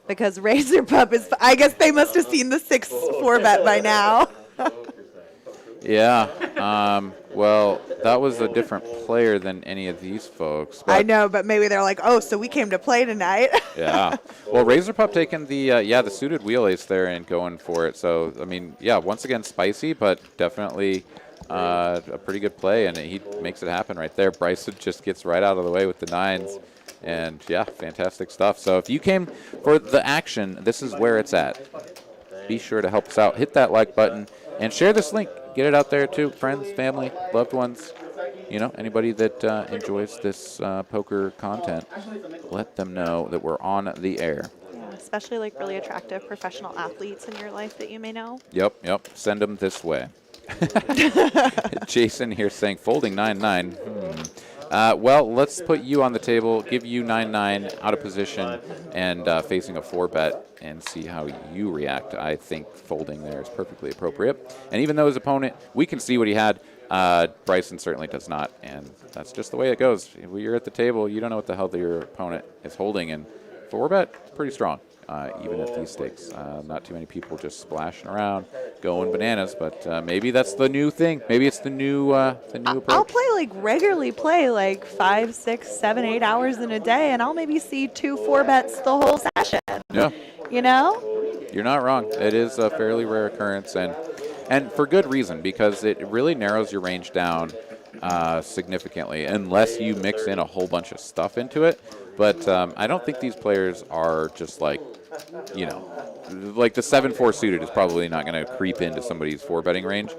Because Razor Pup is, I guess they must have seen the 6-4 bet by now. Yeah. Well, that was a different player than any of these folks. I know, but maybe they're like, oh, so we came to play tonight. Yeah. Well, Razor Pup taking the suited wheel ace there and going for it. So, I mean, yeah, once again, spicy, but definitely a pretty good play, and he makes it happen right there. Bryson just gets right out of the way with the 9s. And, yeah, fantastic stuff. So if you came for the action, this is where it's at. Be sure to help us out. Hit that like button and share this link. Get it out there to friends, family, loved ones, you know, anybody that enjoys this poker content. Let them know that we're on the air. Yeah, especially like really attractive professional athletes in your life that you may know. Yep. Send them this way. Jason here saying folding 9-9. Well, let's put you on the table, give you 9-9 out of position, and facing a 4-bet and see how you react. I think folding there is perfectly appropriate. And even though his opponent, we can see what he had, Bryson certainly does not. And that's just the way it goes. When you're at the table, you don't know what the hell your opponent is holding. And 4-bet, pretty strong. Even at these stakes. Not too many people just splashing around, going bananas, but maybe that's the new thing. Maybe it's the new approach. I'll regularly play like 5, 6, 7, 8 hours in a day, and I'll maybe see 2 4-bets the whole session. Yeah. You know? You're not wrong. It is a fairly rare occurrence, and for good reason, because it really narrows your range down significantly, unless you mix in a whole bunch of stuff into it. But I don't think these players are just like, you know, like the 7-4 suited is probably not going to creep into somebody's 4-betting range.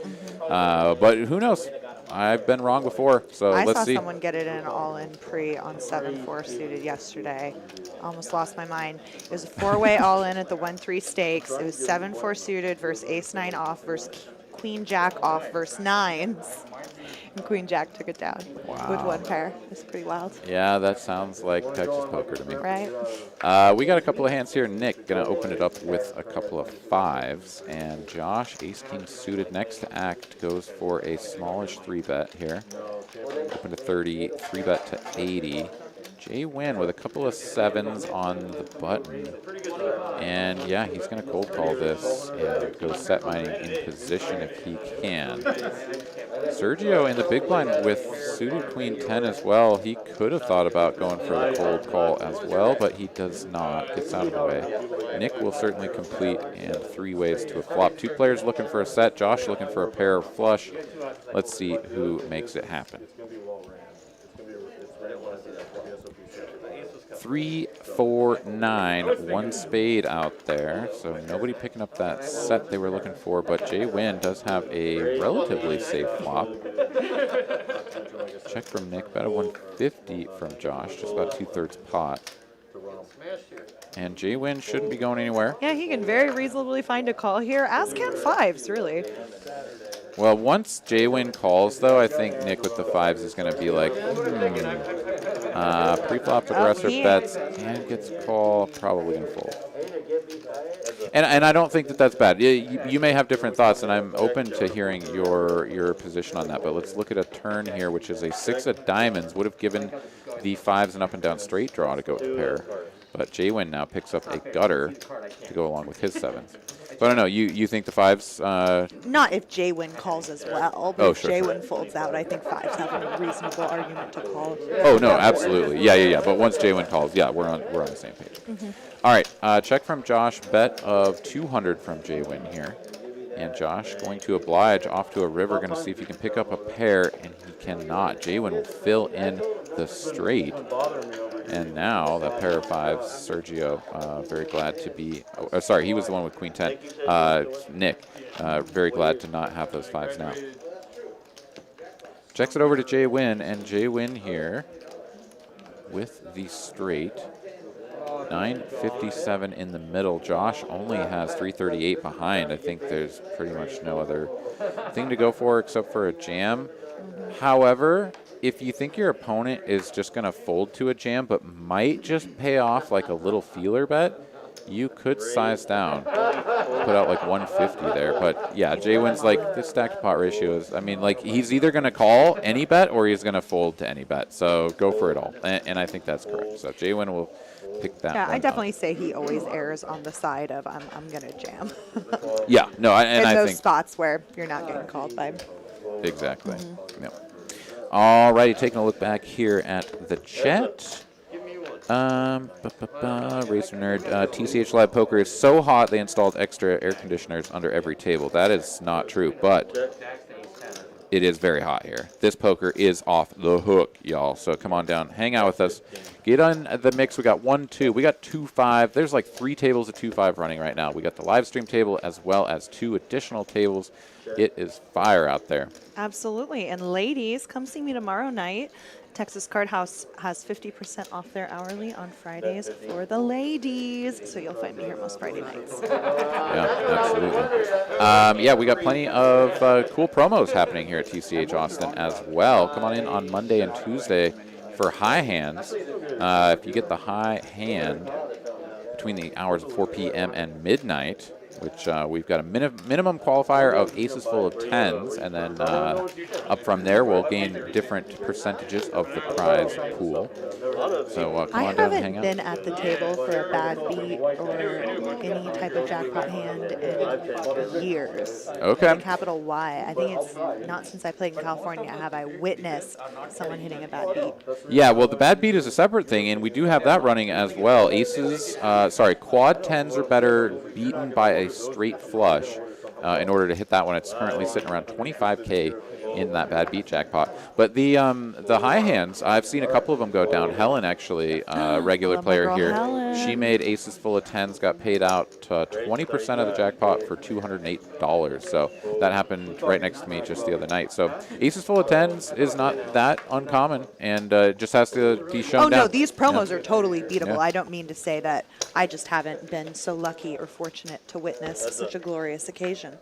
But who knows? I've been wrong before, so let's see. I saw someone get it in all-in pre on 7-4 suited yesterday. Almost lost my mind. It was a 4-way all-in at the 1-3 stakes. It was 7-4 suited versus ace-9 off versus queen-jack off versus 9s. And Queen Jack took it down with 1 pair. It's pretty wild. Yeah, that sounds like Texas poker to me. Right. We got a couple of hands here. Nick going to open it up with a couple of 5s. And Josh, ace-king suited next to act, goes for a smallish 3-bet here. Open to 30, 3-bet to 80. Jay Wynn with a couple of 7s on the button. And, yeah, he's going to cold call this and go set mining in position if he can. Sergio in the big blind with suited queen 10 as well. He could have thought about going for the cold call as well, but he does not. Gets out of the way. Nick will certainly complete, and 3 ways to a flop. 2 players looking for a set. Josh looking for a pair of flush. Let's see who makes it happen. 3, 4, 9, 1 spade out there. So nobody picking up that set they were looking for, but Jay Wynn does have a relatively safe flop. Check from Nick, bet a 150 from Josh, just about 2/3 pot. And Jay Wynn shouldn't be going anywhere. Yeah, he can very reasonably find a call here, as can 5s, really. Well, once Jay Wynn calls, though, I think Nick with the 5s is going to be like, pre-flop aggressor bets and gets a call, probably going to fold. And I don't think that that's bad. You may have different thoughts, and I'm open to hearing your position on that. But let's look at a turn here, which is a 6 of diamonds. Would have given the 5s an up and down straight draw to go to pair. But Jay Wynn now picks up a gutter to go along with his 7s. But I don't know. You think the 5s? Not if J-Win calls as well, but Oh, if sure, J-Win folds out, I think 5s have a reasonable argument to call. Oh no, absolutely. Yeah. But once Jalen calls, yeah, we're on the same page. All right. Check from Josh. Bet of 200 from J-Win here. And Josh going to oblige off to a river, going to see if he can pick up a pair, and he cannot. J-Win will fill in the straight. And now that pair of 5s, Sergio, very glad to be, sorry, he was the one with Queen 10. Nick, very glad to not have those 5s now. Checks it over to J-Win, and J-Win here with the straight. 957 in the middle. Josh only has 338 behind. I think there's pretty much no other thing to go for except for a jam. However, if you think your opponent is just going to fold to a jam but might just pay off like a little feeler bet, you could size down, put out like 150 there. But yeah, J-Win's like, the stacked pot ratio is, I mean, like he's either going to call any bet or he's going to fold to any bet. So go for it all. And I think that's correct. So J-Win will pick that. Yeah, one I definitely up. say he always errs on the side of I'm going to jam. Yeah, no, and In I those think spots where you're not getting called by. exactly. Yep. All righty, taking a look back here at the chat. Racer Nerd, TCH Live Poker is so hot they installed extra air conditioners under every table. That is not true, but it is very hot here. This poker is off the hook, y'all. So come on down, hang out with us. Get on the mix. We got 1, 2. We got 2, 5. There's like 3 tables of 2, 5 running right now. We got the live stream table as well as 2 additional tables. It is fire out there. Absolutely. And ladies, come see me tomorrow night. Texas Card House has 50% off their hourly on Fridays for the ladies. So you'll find me here most Friday nights. Yeah, absolutely. Yeah, we got plenty of cool promos happening here at TCH Austin as well. Come on in on Monday and Tuesday for high hands. If you get the high hand between the hours of 4 p.m. and midnight, which we've got a minimum qualifier of aces full of 10s, and then up from there we'll gain different percentages of the prize pool. So come I on down and hang haven't out. been at the table for a bad beat or any type of jackpot hand in years. Okay. Like capital Y. I think it's not since I played in California have I witnessed someone hitting a bad beat. Yeah, well, the bad beat is a separate thing, and we do have that running as well. Aces, quad 10s or better beaten by a straight flush in order to hit that one. It's currently sitting around 25K in that bad beat jackpot. But the high hands, I've seen a couple of them go down. Helen, actually, regular Love my player girl here, Helen. she made aces full of 10s, got paid out 20% of the jackpot for $208. So that happened right next to me just the other night. So aces full of 10s is not that uncommon, and just has to be shown down. No, these promos are totally beatable. Yeah. I don't mean to say that I just haven't been so lucky or fortunate to witness such a glorious occasion.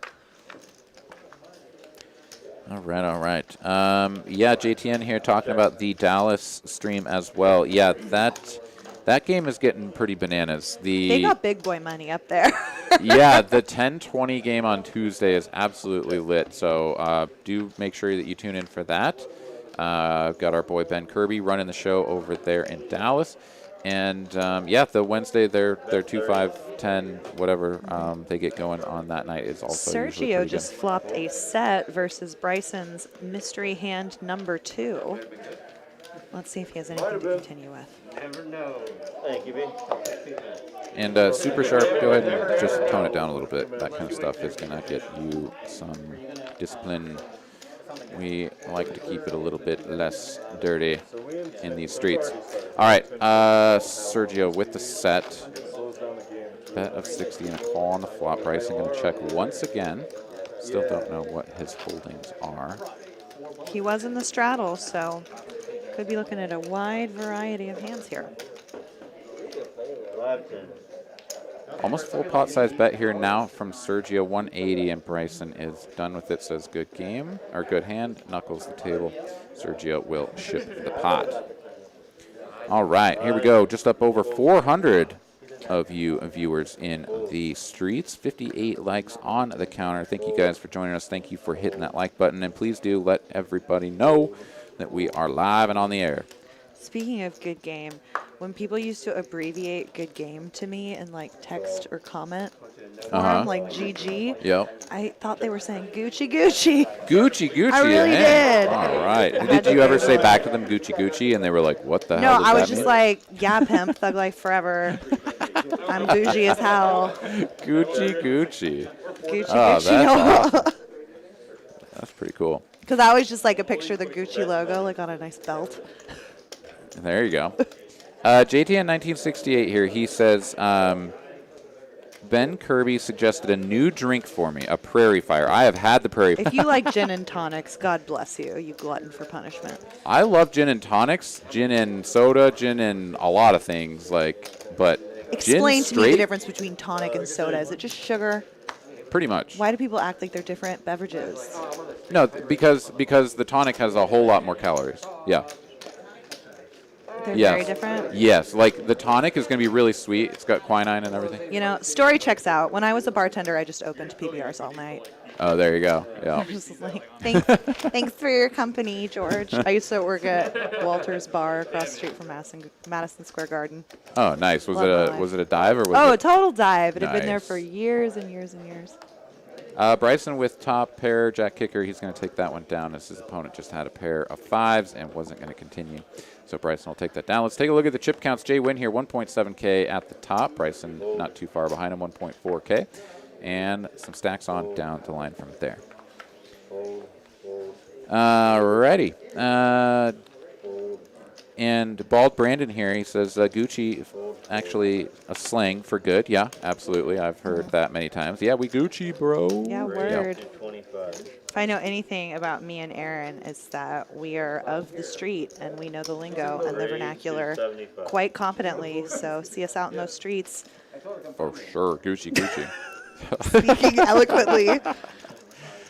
All right. Yeah, JTN here talking about the Dallas stream as well. Yeah, that game is getting pretty bananas. They got big boy money up there. Yeah, the 10-20 game on Tuesday is absolutely lit. So do make sure that you tune in for that. Got our boy Ben Kirby running the show over there in Dallas. And, yeah, the Wednesday, their 2, 5, 10, whatever they get going on that night is also usually Sergio pretty just good. flopped a set versus Bryson's mystery hand number 2. Let's see if he has anything to continue with. Never know. Thank you, B. And Super Sharp, go ahead and just tone it down a little bit. That kind of stuff is going to get you some discipline. We like to keep it a little bit less dirty in these streets. All right, Sergio with the set. Bet of 60 and a call on the flop. Bryson going to check once again. Still don't know what his holdings are. He was in the straddle, so could be looking at a wide variety of hands here. 5-10. Almost full pot size bet here now from Sergio, 180, and Bryson is done with it. Says good game, or good hand, knuckles the table. Sergio will ship the pot. All right, here we go. Just up over 400 of you viewers in the streets. 58 likes on the counter. Thank you guys for joining us. Thank you for hitting that like button, and please do let everybody know that we are live and on the air. Speaking of good game, when people used to abbreviate good game to me in like text or comment form, like GG, Yep. I thought they were saying Gucci Gucci. Gucci. I really hey. did. All right. I had Did to you ever Google say it. back to them Gucci, and they were like, "What the No, hell does I that was just mean?" like, yeah, pimp, thug life forever. I'm bougie as hell. Gucci. Gucci Oh, Gucci. that's awesome. That's pretty cool. Because I always just like a picture of the Gucci logo, like on a nice belt. There you go. JTN 1968 here. He says, Ben Kirby suggested a new drink for me, a Prairie Fire. I have had the Prairie Fire. If you like gin and tonics, God bless you, you glutton for punishment. I love gin and tonics, gin and soda, gin and a lot of things. But Explain gin to me straight, the difference between tonic and soda. Is it just sugar? pretty much. Why do people act like they're different beverages? No, because the tonic has a whole lot more calories. Yeah. They're Yes. very different. Yes, like the tonic is going to be really sweet. It's got quinine and everything. You know, story checks out. When I was a bartender, I just opened PBRs all night. Oh, there you go. Yeah. Just like, thanks for your company, George. I used to work at Walter's Bar across the street from Madison Square Garden. Oh, nice. Was Love my it a dive or was Oh, a it? total dive. It had been there Nice. for years and years and years. Bryson with top pair, jack kicker. He's going to take that one down as his opponent just had a pair of fives and wasn't going to continue. So Bryson will take that down. Let's take a look at the chip counts. Jay Wynn here, 1.7K at the top. Bryson not too far behind him, 1.4K. And some stacks on down the line from there. Alrighty. And Bald Brandon here, he says Gucci, actually a slang for good. Yeah, absolutely. I've heard that many times. Yeah, we Gucci, bro. Yeah, word. 25. If I know anything about me and Aaron, it's that we are of the street and we know the lingo and the vernacular quite competently. So see us out in those streets For sure, Gucci. speaking eloquently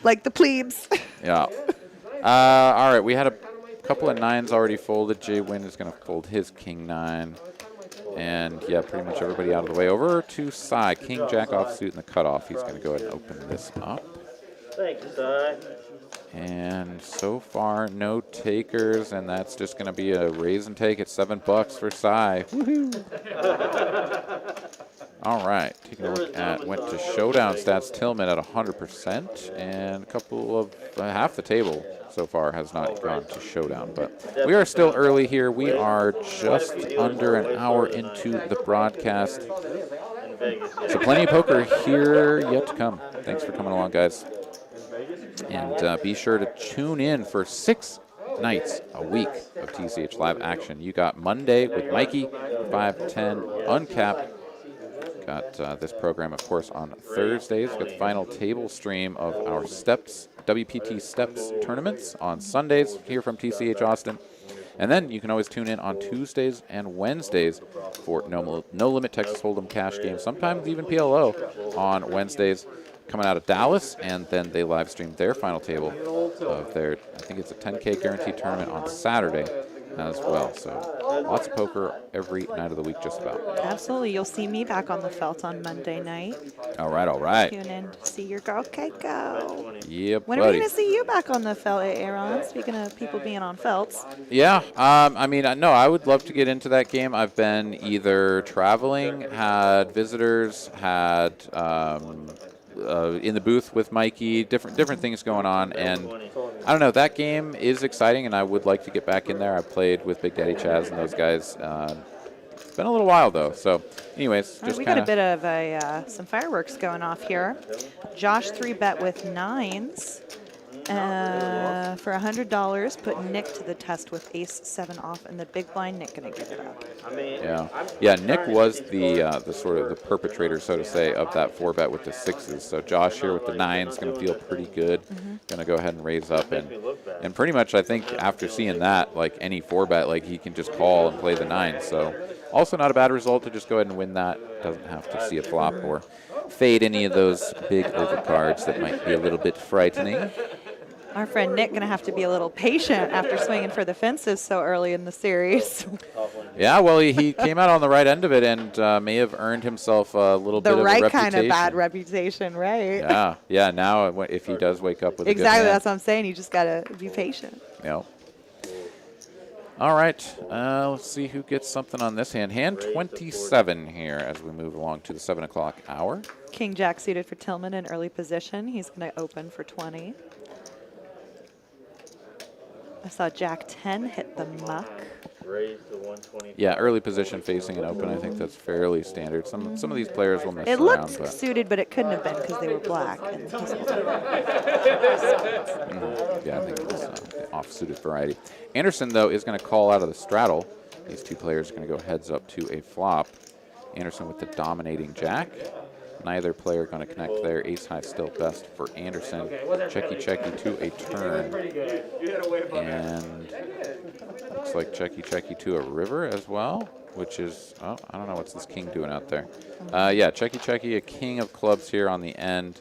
like the plebes. Yeah. All right, we had a couple of nines already folded. Jay Wynn is going to fold his king nine. And, yeah, pretty much everybody out of the way. Over to Cy. King, jack offsuit, and the cutoff. He's going to go ahead and open this up. Thanks, Si. And so far, no takers, and that's just going to be a raise and take at $7 for Cy. Woohoo! All right, taking a look at went to showdown stats. Tillman at 100%, and a couple of half the table so far has not gone to showdown. But we are still early here. We are just under an hour into the broadcast, In Vegas. so plenty of poker here yet to come. Thanks for coming along, guys. And be sure to tune in for 6 nights a week of TCH live action. You got Monday with Mikey, 5:10 uncapped. Got this program, of course, on Thursdays. Got the final table stream of our Steps, WPT Steps tournaments on Sundays here from TCH Austin. And then you can always tune in on Tuesdays and Wednesdays for No Limit Texas Hold'em cash games, sometimes even PLO on Wednesdays coming out of Dallas, and then they live stream their final table of their, I think it's a 10K guaranteed tournament on Saturday as well. So lots of poker every night of the week, just about. Absolutely. You'll see me back on the felt on Monday night. All right. Tune in to see your girl Keiko. Yeah, When are we buddy. going to see you back on the felt, Aaron? Speaking of people being on felts. Yeah, I mean, no, I would love to get into that game. I've been either traveling, had visitors, had in the booth with Mikey, different things going on, and I don't know. That game is exciting, and I would like to get back in there. I played with Big Daddy Chaz and those guys. It's been a little while though. So, anyways, All right, just we got kind a bit of some fireworks going off here. Josh 3-bet with nines for $100. Put Nick to the test with ace 7 off, and the big blind. Nick gonna give it up. I mean, yeah. Nick was the sort of the perpetrator, so to say, of that 4-bet with the sixes. So Josh here with the nines going to feel pretty good. Going to go ahead and raise up, and pretty much I think after seeing that, like any 4-bet, like he can just call and play the nines. So also not a bad result to just go ahead and win that. Doesn't have to see a flop or fade any of those big overcards that might be a little bit frightening. Our friend Nick gonna have to be a little patient after swinging for the fences so early in the series. Yeah, well, he came out on the right end of it and may have earned himself a little bit The of a right reputation. kind of bad reputation, right? Yeah. Now, if he does wake up with Exactly, a good that's what I'm saying. You just gotta be patient. Yep. All right, let's see who gets something on this hand. Hand 27 here as we move along to the 7 o'clock hour. King Jack suited for Tillman in early position. He's going to open for 20. I saw Jack 10 hit the muck. Raise to 120. Yeah, early position facing an open. I think that's fairly standard. Some of these players will mess It around, looked but suited, but it couldn't have been because they were black. And he's yeah, I think it was the off-suited variety. Anderson, though, is going to call out of the straddle. These two players are going to go heads up to a flop. Anderson with the dominating jack. Neither player going to connect there. Ace high still best for Anderson. Checky to a turn. And looks like checky to a river as well, which is, oh, I don't know what's this king doing out there. Yeah, checky, a king of clubs here on the end.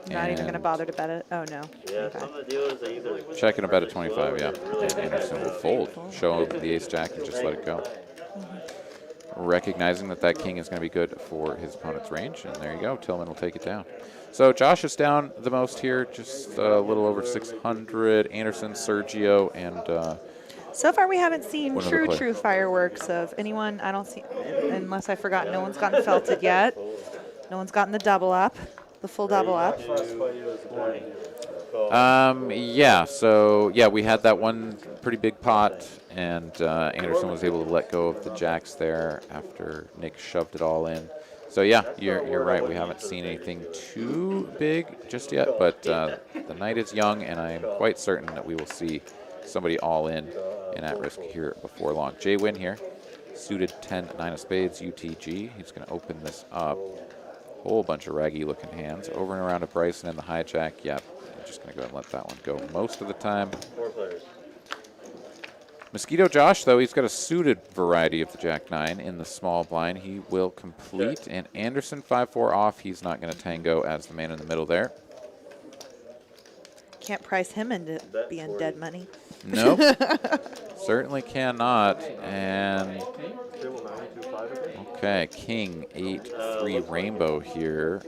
not even going to bother to bet it. Oh, no. Yeah, Okay. some of the dealers, they either Checking a bet at 25, yeah. And Anderson will fold. Show him the ace jack and just let it go. Recognizing that that king is going to be good for his opponent's range. And there you go. Tillman will take it down. So Josh is down the most here, just a little over 600. Anderson, Sergio, and So far, we haven't seen One other true player. fireworks of anyone. I don't see, unless I forgot, no one's gotten felted yet. No one's gotten the double up, the full double up. yeah, so yeah, we had that one pretty big pot, and Anderson was able to let go of the jacks there after Nick shoved it all in. So yeah, you're right. We haven't seen anything too big just yet, but the night is young, and I am quite certain that we will see somebody all in and at risk here before long. Jay Wynn here, suited 10, 9 of spades, UTG. He's going to open this up. Whole bunch of raggy looking hands. Over and around to Bryson and the hijack. Yep, I'm just going to go ahead and let that one go most of the time. 4 players. Mosquito Josh, though, he's got a suited variety of the Jack-9 in the small blind. He will complete. And Anderson 5-4 off. He's not going to tango as the man in the middle there. Can't price him into being dead money. Nope. Certainly cannot. And okay, King 8-3 rainbow here.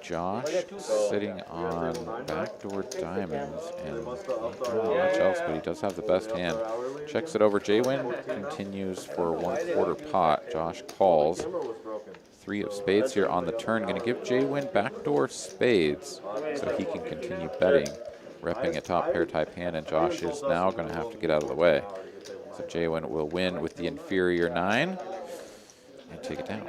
Josh sitting on backdoor diamonds and not much else, but he does have the best hand. Checks it over. Jaywin continues for a 1/4 pot. Josh calls. 3 of spades here on the turn. Going to give Jaywin backdoor spades so he can continue betting. Repping a top pair type hand, and Josh is now going to have to get out of the way. So Jaywin will win with the inferior 9 and take it down.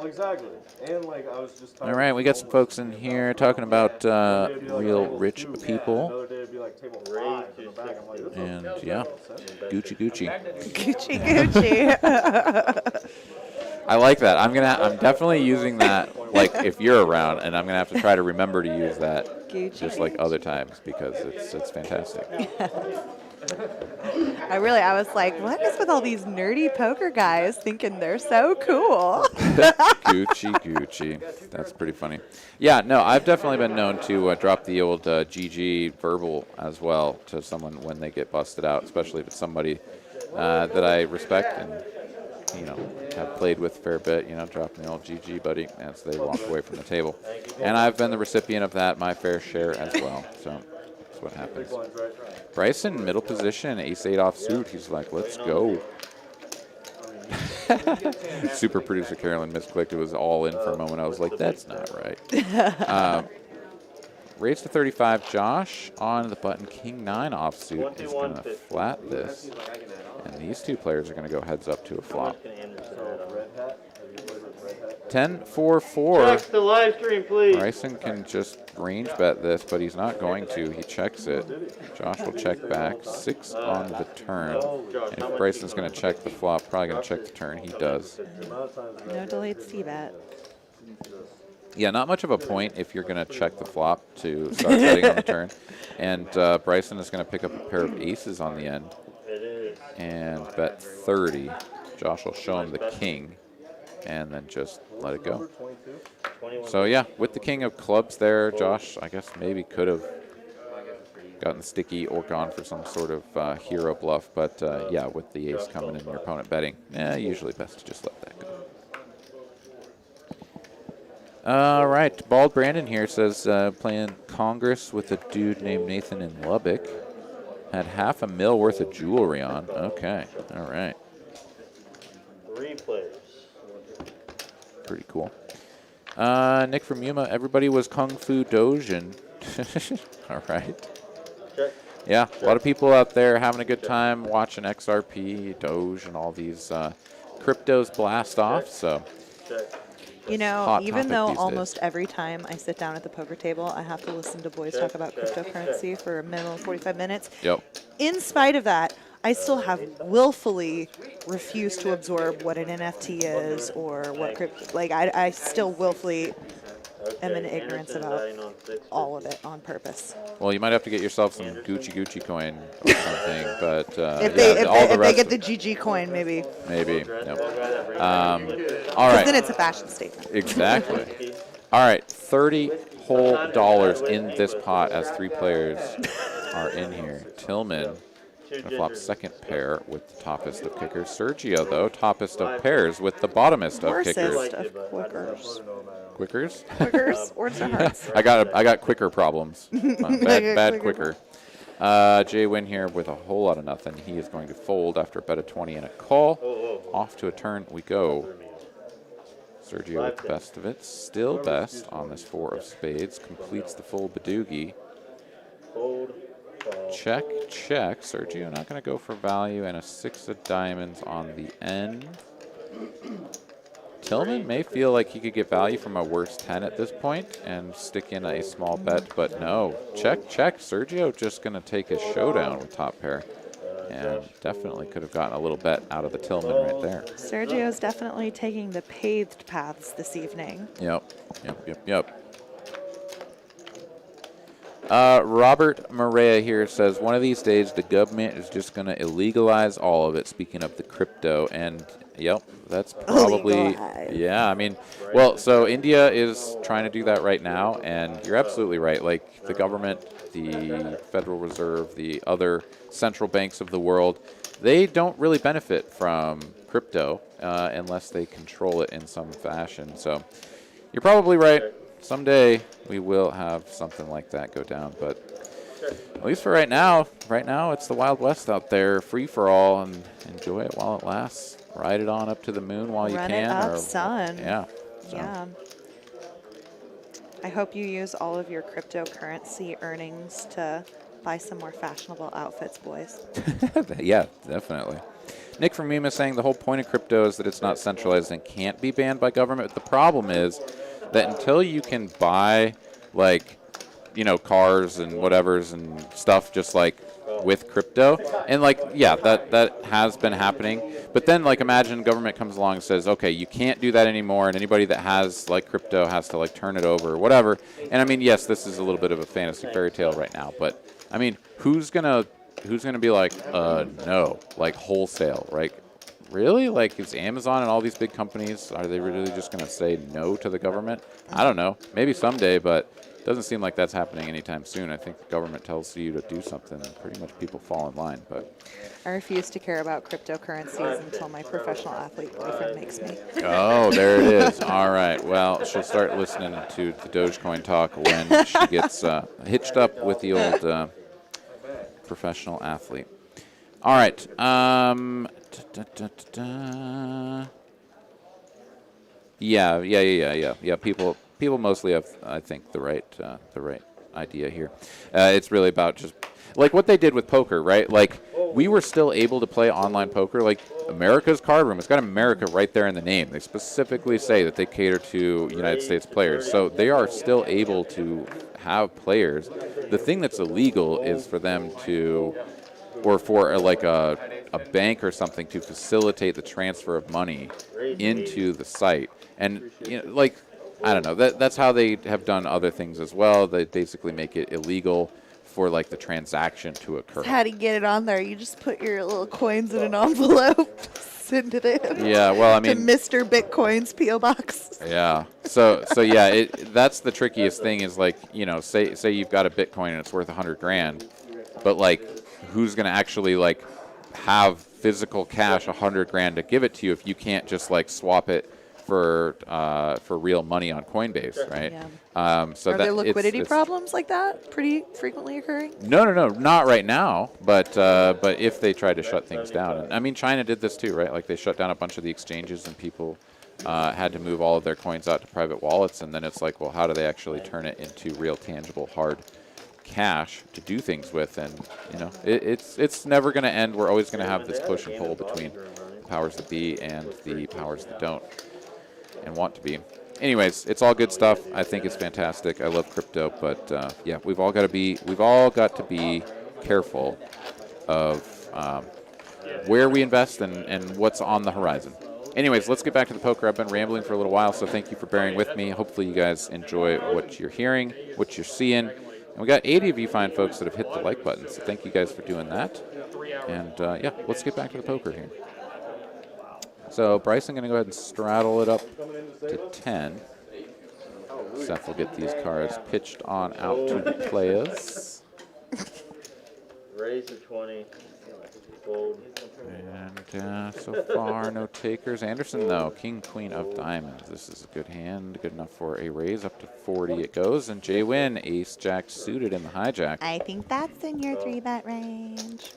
Exactly. And like I was just All right, we got some folks in here talking about real rich people. another day it'd be like table 5 in the back. I'm like, this And yeah, Gucci. Gucci, Gucci. I like that. I'm definitely using that like if you're around, and I'm gonna have to try to remember to use that Gucci. just like other times because it's fantastic. I was like, what is with all these nerdy poker guys thinking they're so cool? Gucci. That's pretty funny. Yeah, no, I've definitely been known to drop the old GG verbal as well to someone when they get busted out, especially if it's somebody that I respect and have played with a fair bit. Dropping the old GG buddy as they walk away from the table. And I've been the recipient of that, my fair share as well. So that's what happens. Bryson, middle position, ace-8 offsuit. He's like, let's go. Super producer Carolyn misclicked. It was all in for a moment. I was like, that's not right. Raise to 35. Josh on the button. King 9 offsuit is going to flat this. And these two players are going to go heads up to a flop. 10-4-4. Check the live stream, please. Bryson can just range bet this, but he's not going to. He checks it. Josh will check back. 6 on the turn. And if Bryson's going to check the flop, probably going to check the turn. He does. No delayed C-bet. Yeah, not much of a point if you're going to check the flop to start betting on the turn. And Bryson is going to pick up a pair of aces on the end and bet 30. Josh will show him the king and then just let it go. So yeah, with the king of clubs there, Josh, I guess maybe could have gotten sticky or gone for some sort of hero bluff. But yeah, with the ace coming in your opponent betting, usually best to just let that go. All right, Bald Brandon here says playing Congress with a dude named Nathan in Lubbock. Had $500,000 worth of jewelry on. Okay. All right. 3 players. Pretty cool. Nick from Yuma, everybody was Kung Fu Dojin. All right. Check. Yeah, a lot of people out there having a good time watching XRP, Doge, and all these cryptos blast off. So, Check. You know, Hot even topic though these days. almost every time I sit down at the poker table, I have to listen to boys talk about cryptocurrency for a minimum of 45 minutes. yep. In spite of that, I still have willfully refused to absorb what an NFT is or what crypto. Like, I still willfully am in ignorance Anderson about dying on 6. all of it on purpose. Well, you might have to get yourself some Gucci coin or something, but If yeah, they, all the if they rest get of the GG coin, maybe. maybe. Dress Yep. ball guy that brings All Because then right. it's a fashion statement. Exactly. All right. 30 whole dollars in this pot as 3 players are in here. Tillman gonna flop second pair with the toppest of kickers. Sergio, though, toppest of pairs with the bottomest of kickers. Worsest of quickers. Quickers? Quickers or to hearts. I got quicker problems. Bad quicker. Jay Wynn here with a whole lot of nothing. He is going to fold after a bet of 20 and a call. Off to a turn we go. Sergio with the best of it. Still best on this 4 of spades. Completes the full Badoogie. Fold. Call. Check, check. Sergio not going to go for value, and a 6 of diamonds on the end. Tillman may feel like he could get value from a worse 10 at this point and stick in a small bet, but no. Check, check. Sergio just going to take a showdown with top pair, and definitely could have gotten a little bet out of the Tillman right there. Sergio's definitely taking the paved paths this evening. Yep. Robert Maria here says, one of these days the government is just going to illegalize all of it, speaking of the crypto. And, yep, that's probably, Illegalize. yeah, I mean, well, so India is trying to do that right now, and you're absolutely right. Like, the government, the Federal Reserve, the other central banks of the world, they don't really benefit from crypto unless they control it in some fashion. So you're probably right. Someday we will have something like that go down, but at least for right now it's the Wild West out there, free for all, and enjoy it while it lasts. Ride it on up to the moon while you Run can. it up, son. Yeah. So, Yeah. I hope you use all of your cryptocurrency earnings to buy some more fashionable outfits, boys. yeah, definitely. Nick from Mima saying the whole point of crypto is that it's not centralized and can't be banned by government. The problem is that until you can buy, like, you know, cars and whatevers and stuff just like with crypto, and like, yeah, that has been happening. But then, like, imagine government comes along and says, okay, you can't do that anymore, and anybody that has like crypto has to like turn it over or whatever. And I mean, yes, this is a little bit of a fantasy fairy tale right now, but I mean, who's gonna be like, no, like wholesale, right? Really? Like, is Amazon and all these big companies, are they really just going to say no to the government? I don't know. Maybe someday, but it doesn't seem like that's happening anytime soon. I think the government tells you to do something, and pretty much people fall in line. But I refuse to care about cryptocurrencies until my professional athlete boyfriend makes me. oh, there it is. All right. Well, she'll start listening to the Dogecoin talk when she gets hitched up with the old professional athlete. All right. Yeah. People mostly have, I think, the right idea here. It's really about just like what they did with poker, right? Like, we were still able to play online poker. Like, America's Card Room, it's got America right there in the name. They specifically say that they cater to United States players, so they are still able to have players. The thing that's illegal is for them to, or for like a bank or something to facilitate the transfer of money into the site. And, you know, like, I don't know, that's how they have done other things as well. They basically make it illegal for like the transaction to occur. How do you get it on there? You just put your little coins in an envelope, send it in. Yeah, well, I mean, to Mr. Bitcoin's P.O. Box. yeah. So yeah, that's the trickiest thing is, like, you know, say you've got a Bitcoin and it's worth $100,000, but like, who's going to actually like have physical cash $100,000 to give it to you if you can't just like swap it for real money on Coinbase, right? Yeah. So Are that there liquidity it's problems like that pretty frequently occurring? No, not right now. But if they tried to shut things down, and I mean, China did this too, right? Like they shut down a bunch of the exchanges, and people had to move all of their coins out to private wallets, and then it's like, well, how do they actually turn it into real, tangible, hard cash to do things with? And you know, it's never going to end. We're always going to have this push and pull between the powers that be and the powers that don't and want to be. Anyways, it's all good stuff. I think it's fantastic. I love crypto, but yeah, we've all got to be careful of where we invest and what's on the horizon. Anyways, let's get back to the poker. I've been rambling for a little while, so thank you for bearing with me. Hopefully you guys enjoy what you're hearing, what you're seeing. And we got 80 of you fine folks that have hit the like button, so thank you guys for doing that. And yeah, let's get back to the poker here. So Bryce, I'm going to go ahead and straddle it up to 10. Seth will get these cards pitched on out to the players. Raise to 20. Fold. And so far, no takers. Anderson, though, king, queen of diamonds. This is a good hand, good enough for a raise. Up to 40 it goes. And Jay Win, ace, jack suited in the hijack. I think that's in your 3-bet range.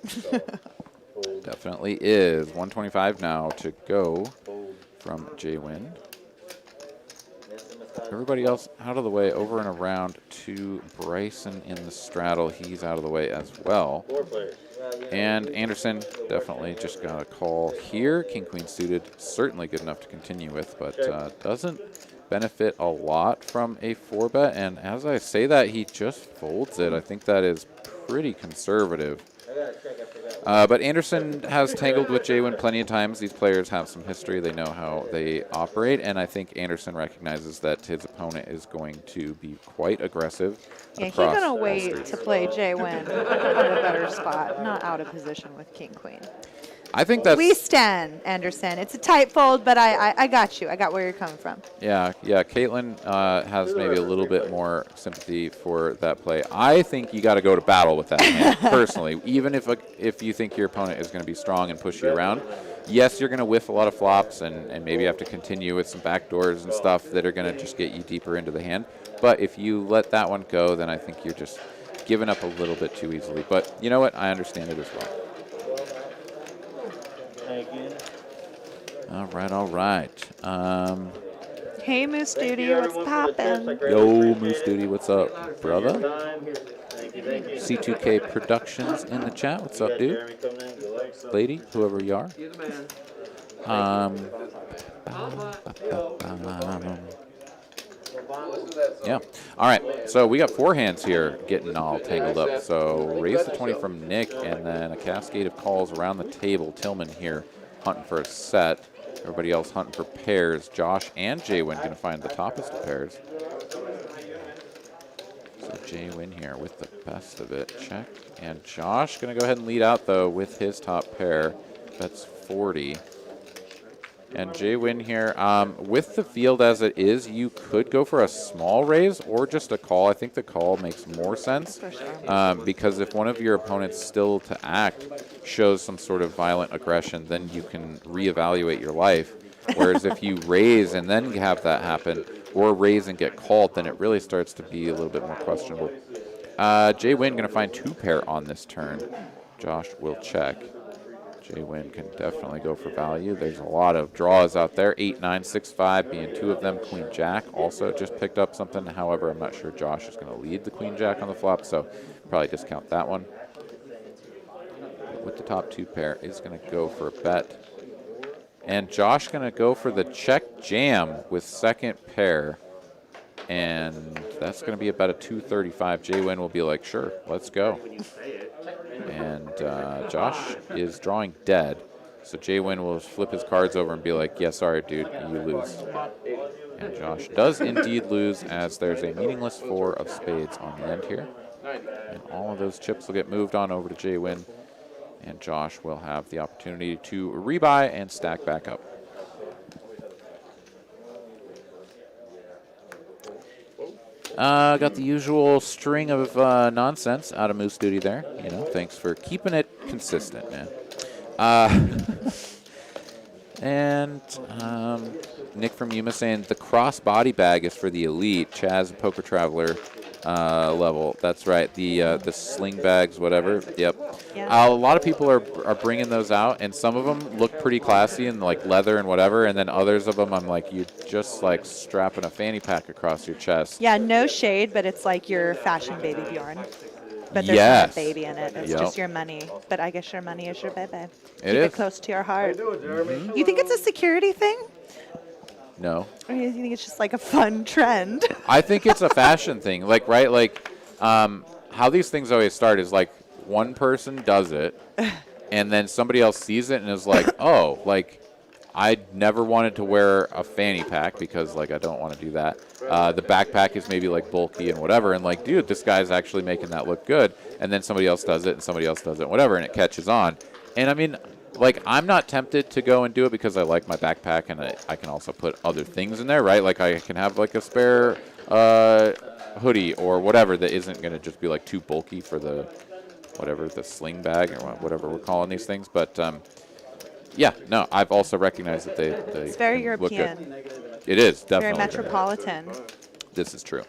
Definitely is. 125 now to go from Jay Win. Everybody else out of the way, over and around to Bryson in the straddle. He's out of the way as well. 4 players. And Anderson definitely just got a call here. King, queen suited, certainly good enough to continue with, but doesn't benefit a lot from a 4-bet. And as I say that, he just folds it. I think that is pretty conservative. But Anderson has tangled with Jay Win plenty of times. These players have some history. They know how they operate. And I think Anderson recognizes that his opponent is going to be quite aggressive. Yeah, he's going to wait to play Jay Win on a better spot, not out of position with King Queen. I think that's... We stand, Anderson. It's a tight fold, but I got you. I got where you're coming from. Yeah. Caitlin has maybe a little bit more sympathy for that play. I think you got to go to battle with that hand, personally. Even if you think your opponent is going to be strong and push you around, yes, you're going to whiff a lot of flops and maybe have to continue with some backdoors and stuff that are going to just get you deeper into the hand. But if you let that one go, then I think you're just giving up a little bit too easily. But you know what? I understand it as well. All right. Hey, Moose Duty, what's poppin'? Yo, Moose Duty, what's up, brother? Thank you. C2K Productions in the chat. What's up, dude? Jeremy coming in. Good luck. Lady, whoever you are. Yeah. All right. So we got 4 hands here getting all tangled up. So raise the 20 from Nick, and then a cascade of calls around the table. Tillman here hunting for a set. Everybody else hunting for pairs. Josh and Jay Win going to find the toppest of pairs. So Jay Win here with the best of it. Check. And Josh going to go ahead and lead out, though, with his top pair. That's 40. And Jay Win here. With the field as it is, you could go for a small raise or just a call. I think the call makes more sense because if one of your opponents still to act shows some sort of violent aggression, then you can reevaluate your life. Whereas if you raise and then have that happen, or raise and get called, then it really starts to be a little bit more questionable. Jay Win going to find 2 pair on this turn. Josh will check. Jay Win can definitely go for value. There's a lot of draws out there. 8, 9, 6, 5 being 2 of them. Queen Jack also just picked up something. However, I'm not sure Josh is going to lead the Queen Jack on the flop, so probably discount that one. But with the top 2 pair is going to go for a bet. And Josh going to go for the check jam with second pair. And that's going to be about a 235. Jay Win will be like, sure, let's go. And Josh is drawing dead. So Jay Win will flip his cards over and be like, yeah, sorry, dude, you lose. And Josh does indeed lose, as there's a meaningless 4 of spades on the end here. And all of those chips will get moved on over to Jay Win. And Josh will have the opportunity to rebuy and stack back up. Got the usual string of nonsense out of Moose Duty there. You know, thanks for keeping it consistent, man. And Nick from Yuma saying the cross body bag is for the elite. Chaz, Poker Traveler level. That's right. The sling bags, whatever. Yep. Yeah. A lot of people are bringing those out, and some of them look pretty classy and like leather and whatever. And then others of them, I'm like, you just like strapping a fanny pack across your chest. Yeah, no shade, but it's like your fashion baby Bjorn. But there's Yes. not a baby in it. It's Yep. just your money. But I guess your money is your baby. Keep is. it close to your heart. You think it's a security thing? No. Or you think it's just like a fun trend? I think it's a fashion thing. Like, right? Like, how these things always start is like one person does it, and then somebody else sees it and is like, oh, like, I never wanted to wear a fanny pack because, like, I don't want to do that. The backpack is maybe, like, bulky and whatever. And, like, dude, this guy's actually making that look good. And then somebody else does it and somebody else does it, whatever, and it catches on. And, I mean, like, I'm not tempted to go and do it because I like my backpack and I can also put other things in there, right? Like, I can have, like, a spare hoodie or whatever that isn't going to just be, like, too bulky for the, whatever, the sling bag or whatever we're calling these things. But, yeah, no, I've also recognized that they It's very can look European. good. It is, Very definitely. metropolitan. This is true.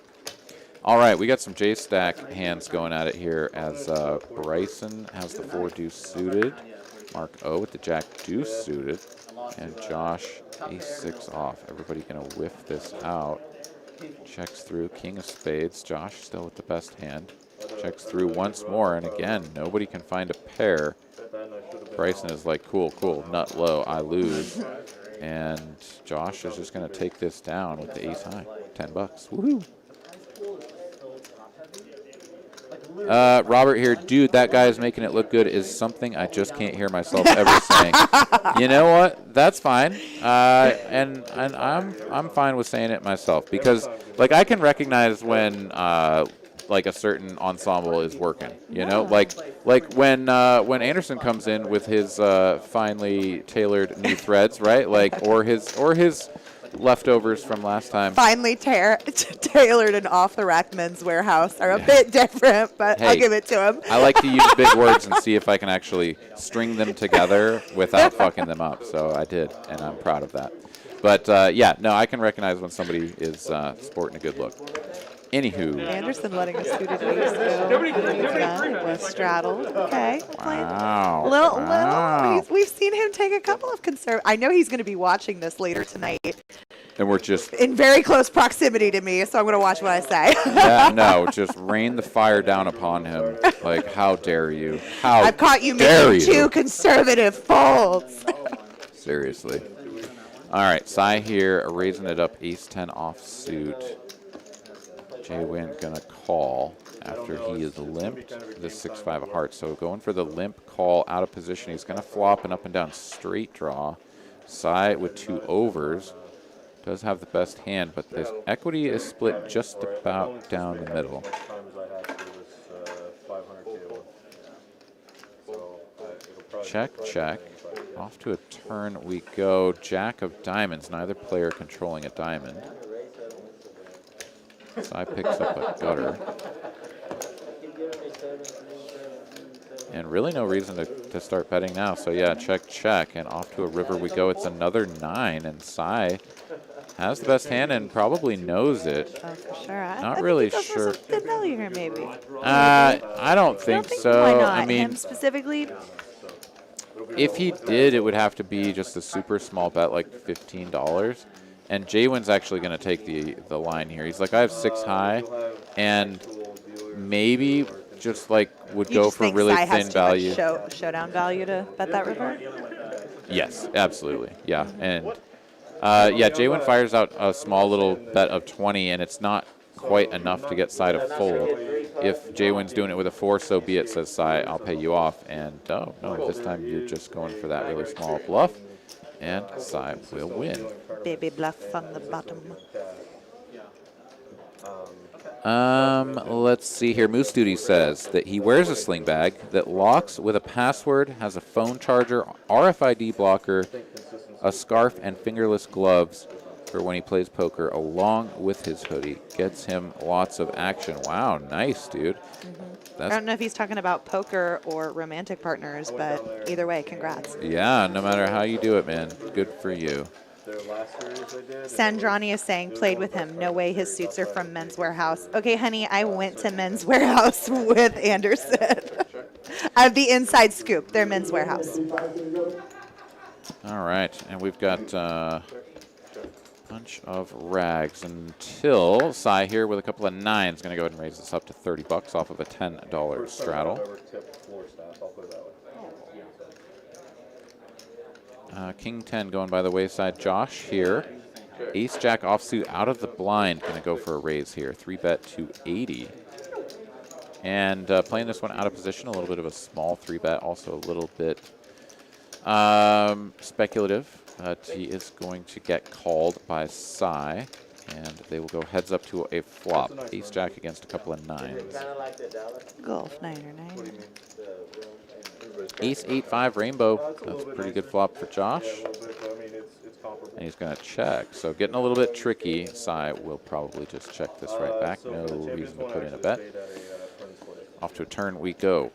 All right, we got some J-Stack hands going at it here as Bryson has the 4 deuce suited, Mark O with the Jack deuce suited, and Josh Ace-6 off. Everybody going to whiff this out. Checks through King of Spades. Josh still with the best hand. Checks through once more, and again, nobody can find a pair. Bryson is like, cool, cool, nut low, I lose. And Josh is just going to take this down with the ace high. $10. Woohoo. Robert here, dude, that guy is making it look good is something I just can't hear myself ever saying. You know what? That's fine. And I'm fine with saying it myself because, like, I can recognize when like a certain ensemble is working, you know, like when Anderson comes in with his finely tailored new threads, right? Like or his leftovers from last time. Finely tailored and off the rack men's warehouse are a bit different, but I'll Hey, give it to him. I like to use big words and see if I can actually string them together without fucking them up. So I did, and I'm proud of that. But yeah, no, I can recognize when somebody is sporting a good look. Anywho. Anderson letting a suited ace go. Was straddled. Okay. Wow. Little. We've seen him take a couple of I know he's going to be watching this later tonight And we're just, in very close proximity to me, so I'm going to watch what I say. yeah, no, just rain the fire down upon him. Like, how dare you? How I've caught you dare making you? 2 conservative folds. Seriously. All right, Cy here, raising it up, ace-10 offsuit. Jay Wynn gonna call after he is limped the 6-5 of hearts. So going for the limp call out of position. He's gonna flop an up and down straight draw. Cy with 2 overs. Does have the best hand, but this equity is split just about down the middle. Check, check. Off to a turn we go. Jack of diamonds, neither player controlling a diamond. Cy picks up a gutter. And really no reason to start betting now. So yeah, check, check, and off to a river we go. It's another 9, and Cy has the best hand and probably knows it. Oh, for sure. Not really think sure. Good value here, maybe. I don't think so. Why not? I mean, Him specifically. if he did, it would have to be just a super small bet, like $15. And Jaywin's actually going to take the line here. He's like, I have 6 high, and maybe just like would You go just for think really Cy has thin too much value. showdown value to bet that river. Yes, absolutely. Yeah, and yeah, Jaywin fires out a small little bet of 20, and it's not quite enough to get Cy to fold. If Jaywin's doing it with a 4, so be it, says Cy, I'll pay you off. And oh, no, this time you're just going for that really small bluff, and Cy will win. Baby bluff on the bottom. Let's see here. Moose Duty says that he wears a sling bag that locks with a password, has a phone charger, RFID blocker, a scarf, and fingerless gloves. for when he plays poker along with his hoodie. Gets him lots of action. Wow, nice, dude. I don't know if he's talking about poker or romantic partners, but either way, congrats. Yeah, no matter how you do it, man. Good for you. Their last series they did. Sandrani is saying, played with him. No way his suits are from Men's Warehouse. Okay, honey, I went to Men's Warehouse with Anderson. I have the inside scoop. They're Men's Warehouse. All right, and we've got a bunch of rags until Cy here with a couple of nines. Going to go ahead and raise this up to 30 bucks off of a $10 straddle. King 10 going by the wayside. Josh here. Ace Jack offsuit out of the blind. Going to go for a raise here. 3-bet to 80. And playing this one out of position, a little bit of a small 3-bet, also a little bit speculative. He is going to get called by Cy, and they will go heads up to a flop. Ace Jack against a couple of nines. Golf, 9 or 9. Ace 8-5 rainbow. That's a pretty good flop for Josh. And he's going to check. So getting a little bit tricky. Cy will probably just check this right back. No reason to put in a bet. Off to a turn we go.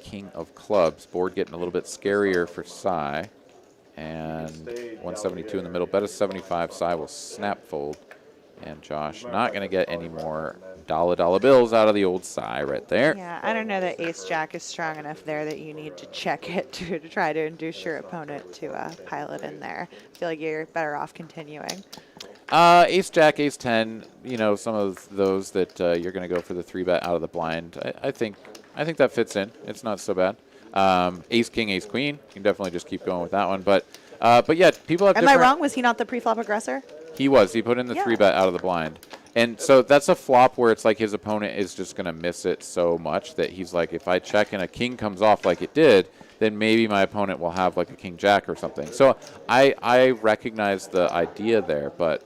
King of clubs. Board getting a little bit scarier for Cy. And 172 in the middle. Bet a 75. Cy will snap fold. And Josh not going to get any more dollar bills out of the old Cy right there. Yeah, I don't know that Ace Jack is strong enough there that you need to check it to try to induce your opponent to pile it in there. I feel like you're better off continuing. Ace Jack, Ace 10, you know, some of those that you're going to go for the 3-bet out of the blind. I think that fits in. It's not so bad. Ace King, Ace Queen. You can definitely just keep going with that one. But yeah, people have Am I wrong? Was he not the pre-flop aggressor? He was. He put in the 3-bet out of the blind. And so that's a flop where it's like his opponent is just going to miss it so much that he's like, if I check and a king comes off like it did, then maybe my opponent will have like a king jack or something. So I recognize the idea there, but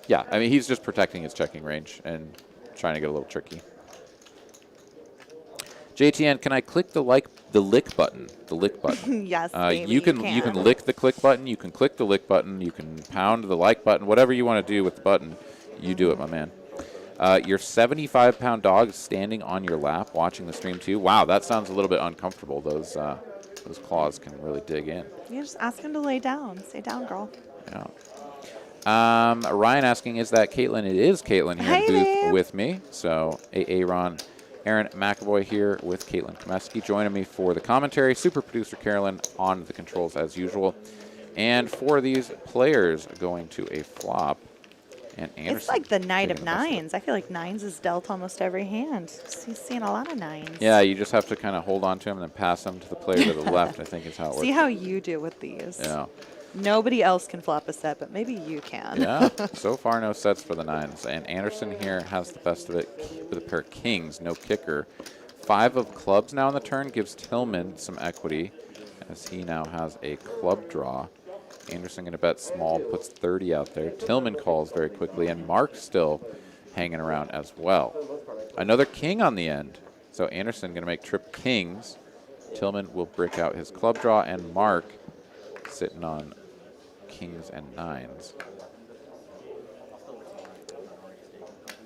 yeah, I mean, he's just protecting his checking range and trying to get a little tricky. JTN, can I click the lick button? The lick button. Yes, baby, you can lick the click button. You can click the lick button. You can pound the like button. Whatever you want to do with the button, you do it, my man. Your 75-pound dog is standing on your lap watching the stream too. Wow, that sounds a little bit uncomfortable. Those claws can really dig in. You just ask him to lay down. Stay down, girl. Yeah. Ryan asking, is that Caitlin? It is Caitlin here in the booth with me. So, Aaron. Aaron McAvoy here with Caitlin Komeski joining me for the commentary. Super producer Carolyn on the controls as usual. And for these players going to a flop. And Anderson, it's like the night of nines. I feel like nines is dealt almost every hand. He's seeing a lot of nines. Yeah, you just have to kind of hold on to him and then pass them to the player to the left, I think is how it works. See how you do with these. Yeah. Nobody else can flop a set, but maybe you can. Yeah, so far no sets for the nines. And Anderson here has the best of it with a pair of kings, no kicker. 5 of clubs now on the turn gives Tillman some equity as he now has a club draw. Anderson going to bet small, puts 30 out there. Tillman calls very quickly, and Mark's still hanging around as well. Another king on the end. So Anderson going to make trip kings. Tillman will brick out his club draw, and Mark sitting on kings and nines.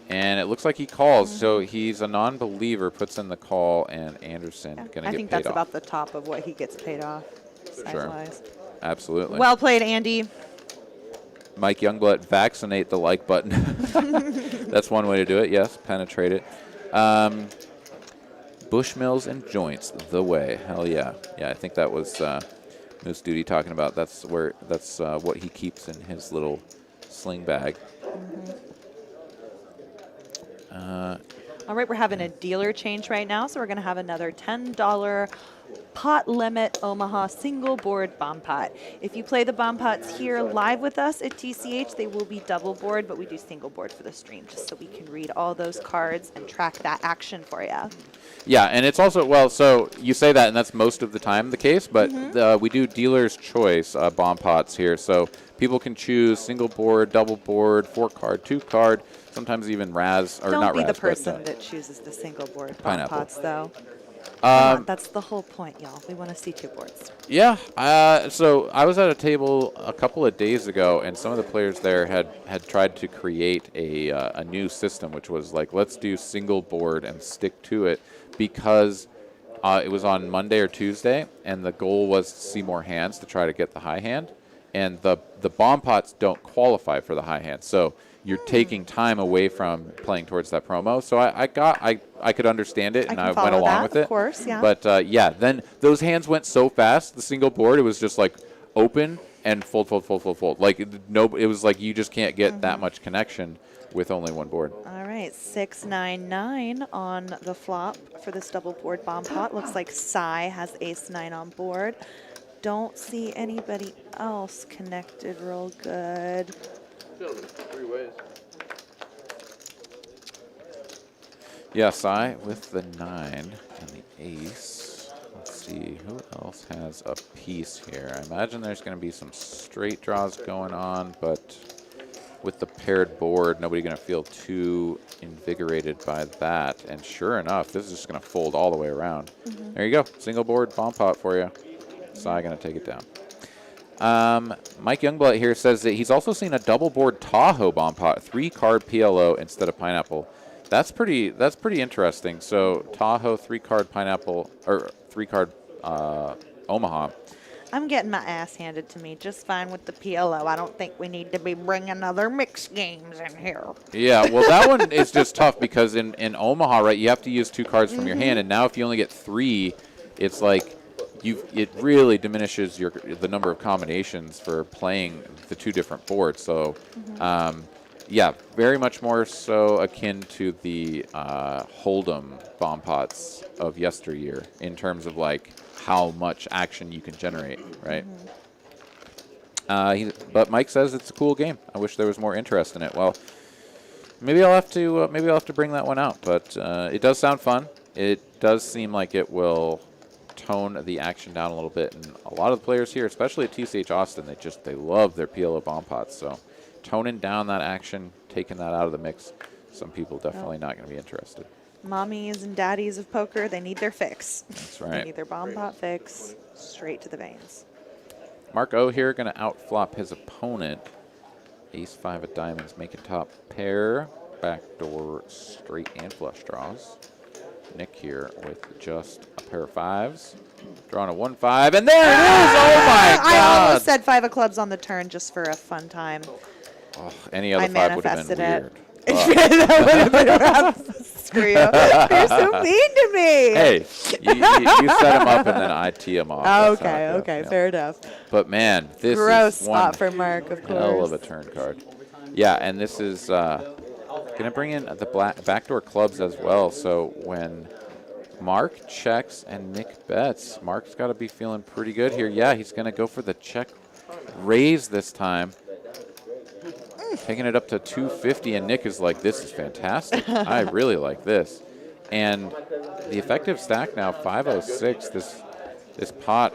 And it looks like he calls, so he's a non-believer, puts in the call, and Anderson going to get paid off. I think that's about the top of what he gets paid off, size-wise. Sure. Absolutely. Well played, Andy. Mike Youngblood, vaccinate the like button. That's one way to do it, yes, penetrate it. Bushmills and joints, the way. Hell yeah. Yeah, I think that was Moose Duty talking about. That's what he keeps in his little sling bag. All right, we're having a dealer change right now, so we're going to have another $10 pot limit Omaha single board bomb pot. If you play the bomb pots here live with us at TCH, they will be double board, but we do single board for the stream just so we can read all those cards and track that action for you. Yeah, and it's also, well, so you say that, and that's most of the time the case, but we do dealer's choice bomb pots here, so people can choose single board, double board, 4-card, 2-card, sometimes even Raz, or Don't not be Raz, the person but, that chooses the single board bomb Pineapple. pots, though. Come on, that's the whole point, y'all. We want to see 2 boards. Yeah. So I was at a table a couple of days ago, and some of the players there had tried to create a new system, which was like, let's do single board and stick to it, because it was on Monday or Tuesday, and the goal was to see more hands to try to get the high hand, and the bomb pots don't qualify for the high hand, so you're taking time away from playing towards that promo. So I could understand it, and I went along with it. Of course, yeah. But yeah, then those hands went so fast. The single board, it was just like open and fold, fold, fold, fold, fold. Like it was like you just can't get that much connection with only one board. All right, 699 on the flop for this double board bomb pot. Looks like Sai has ace-9 on board. Don't see anybody else connected real good. 3 ways. Yeah, Sai with the 9 and the ace. Let's see, who else has a piece here? I imagine there's going to be some straight draws going on, but with the paired board, nobody's going to feel too invigorated by that. And sure enough, this is just going to fold all the way around. There you go, single board bomb pot for you. Sai going to take it down. Mike Youngblood here says that he's also seen a double board Tahoe bomb pot, 3-card PLO instead of pineapple. That's pretty interesting. So Tahoe, 3-card pineapple, or 3-card Omaha. I'm getting my ass handed to me just fine with the PLO. I don't think we need to be bringing other mixed games in here. Yeah, well, that one is just tough because in Omaha, right, you have to use 2 cards from your hand, and now if you only get 3, it's like it really diminishes the number of combinations for playing the 2 different boards. So, yeah, very much more so akin to the Hold'em bomb pots of yesteryear in terms of like how much action you can generate, right? But Mike says it's a cool game. I wish there was more interest in it. Well, maybe I'll have to bring that one out. But it does sound fun. It does seem like it will tone the action down a little bit, and a lot of the players here, especially at TCH Austin, they love their PLO bomb pots. So toning down that action, taking that out of the mix, some people definitely not going to be interested. Mommies and daddies of poker, they need their fix. That's right. They need their bomb pot fix straight to the veins. Mark O here going to outflop his opponent. Ace-5 of diamonds, making top pair, backdoor straight and flush draws. Nick here with just a pair of 5s. Drawing a 1-5, and there it is! Oh my God! I almost said 5 of clubs on the turn just for a fun time. Oh, any other 5 would have been weird. That would have been rough. Screw you. You're so mean to me. Hey, you set him up and then I tee him off. That's how I feel. Yeah. Fair enough. But man, this Gross is one spot for Mark, of course. hell of a turn card. Yeah, and this is going to bring in the backdoor clubs as well. So when Mark checks and Nick bets, Mark's got to be feeling pretty good here. Yeah, he's going to go for the check raise this time. Taking it up to 250, and Nick is like, this is fantastic. I really like this. And the effective stack now, 506. This pot,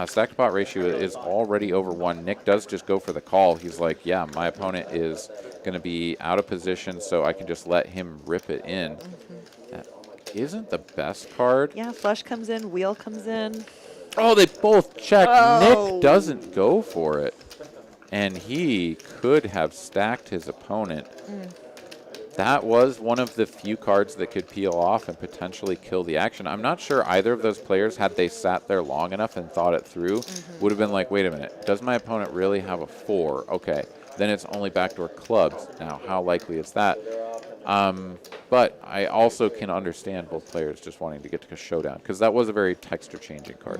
stack to pot ratio is already over 1. Nick does just go for the call. He's like, yeah, my opponent is going to be out of position, so I can just let him rip it in. That isn't the best card. Yeah, flush comes in, wheel comes in. Oh, they both check. Oh. Nick doesn't go for it. And he could have stacked his opponent. That was one of the few cards that could peel off and potentially kill the action. I'm not sure either of those players, had they sat there long enough and thought it through, would have been like, wait a minute, does my opponent really have a 4? Okay, then it's only backdoor clubs. Now, how likely is that? But I also can understand both players just wanting to get to a showdown, because that was a very texture-changing card.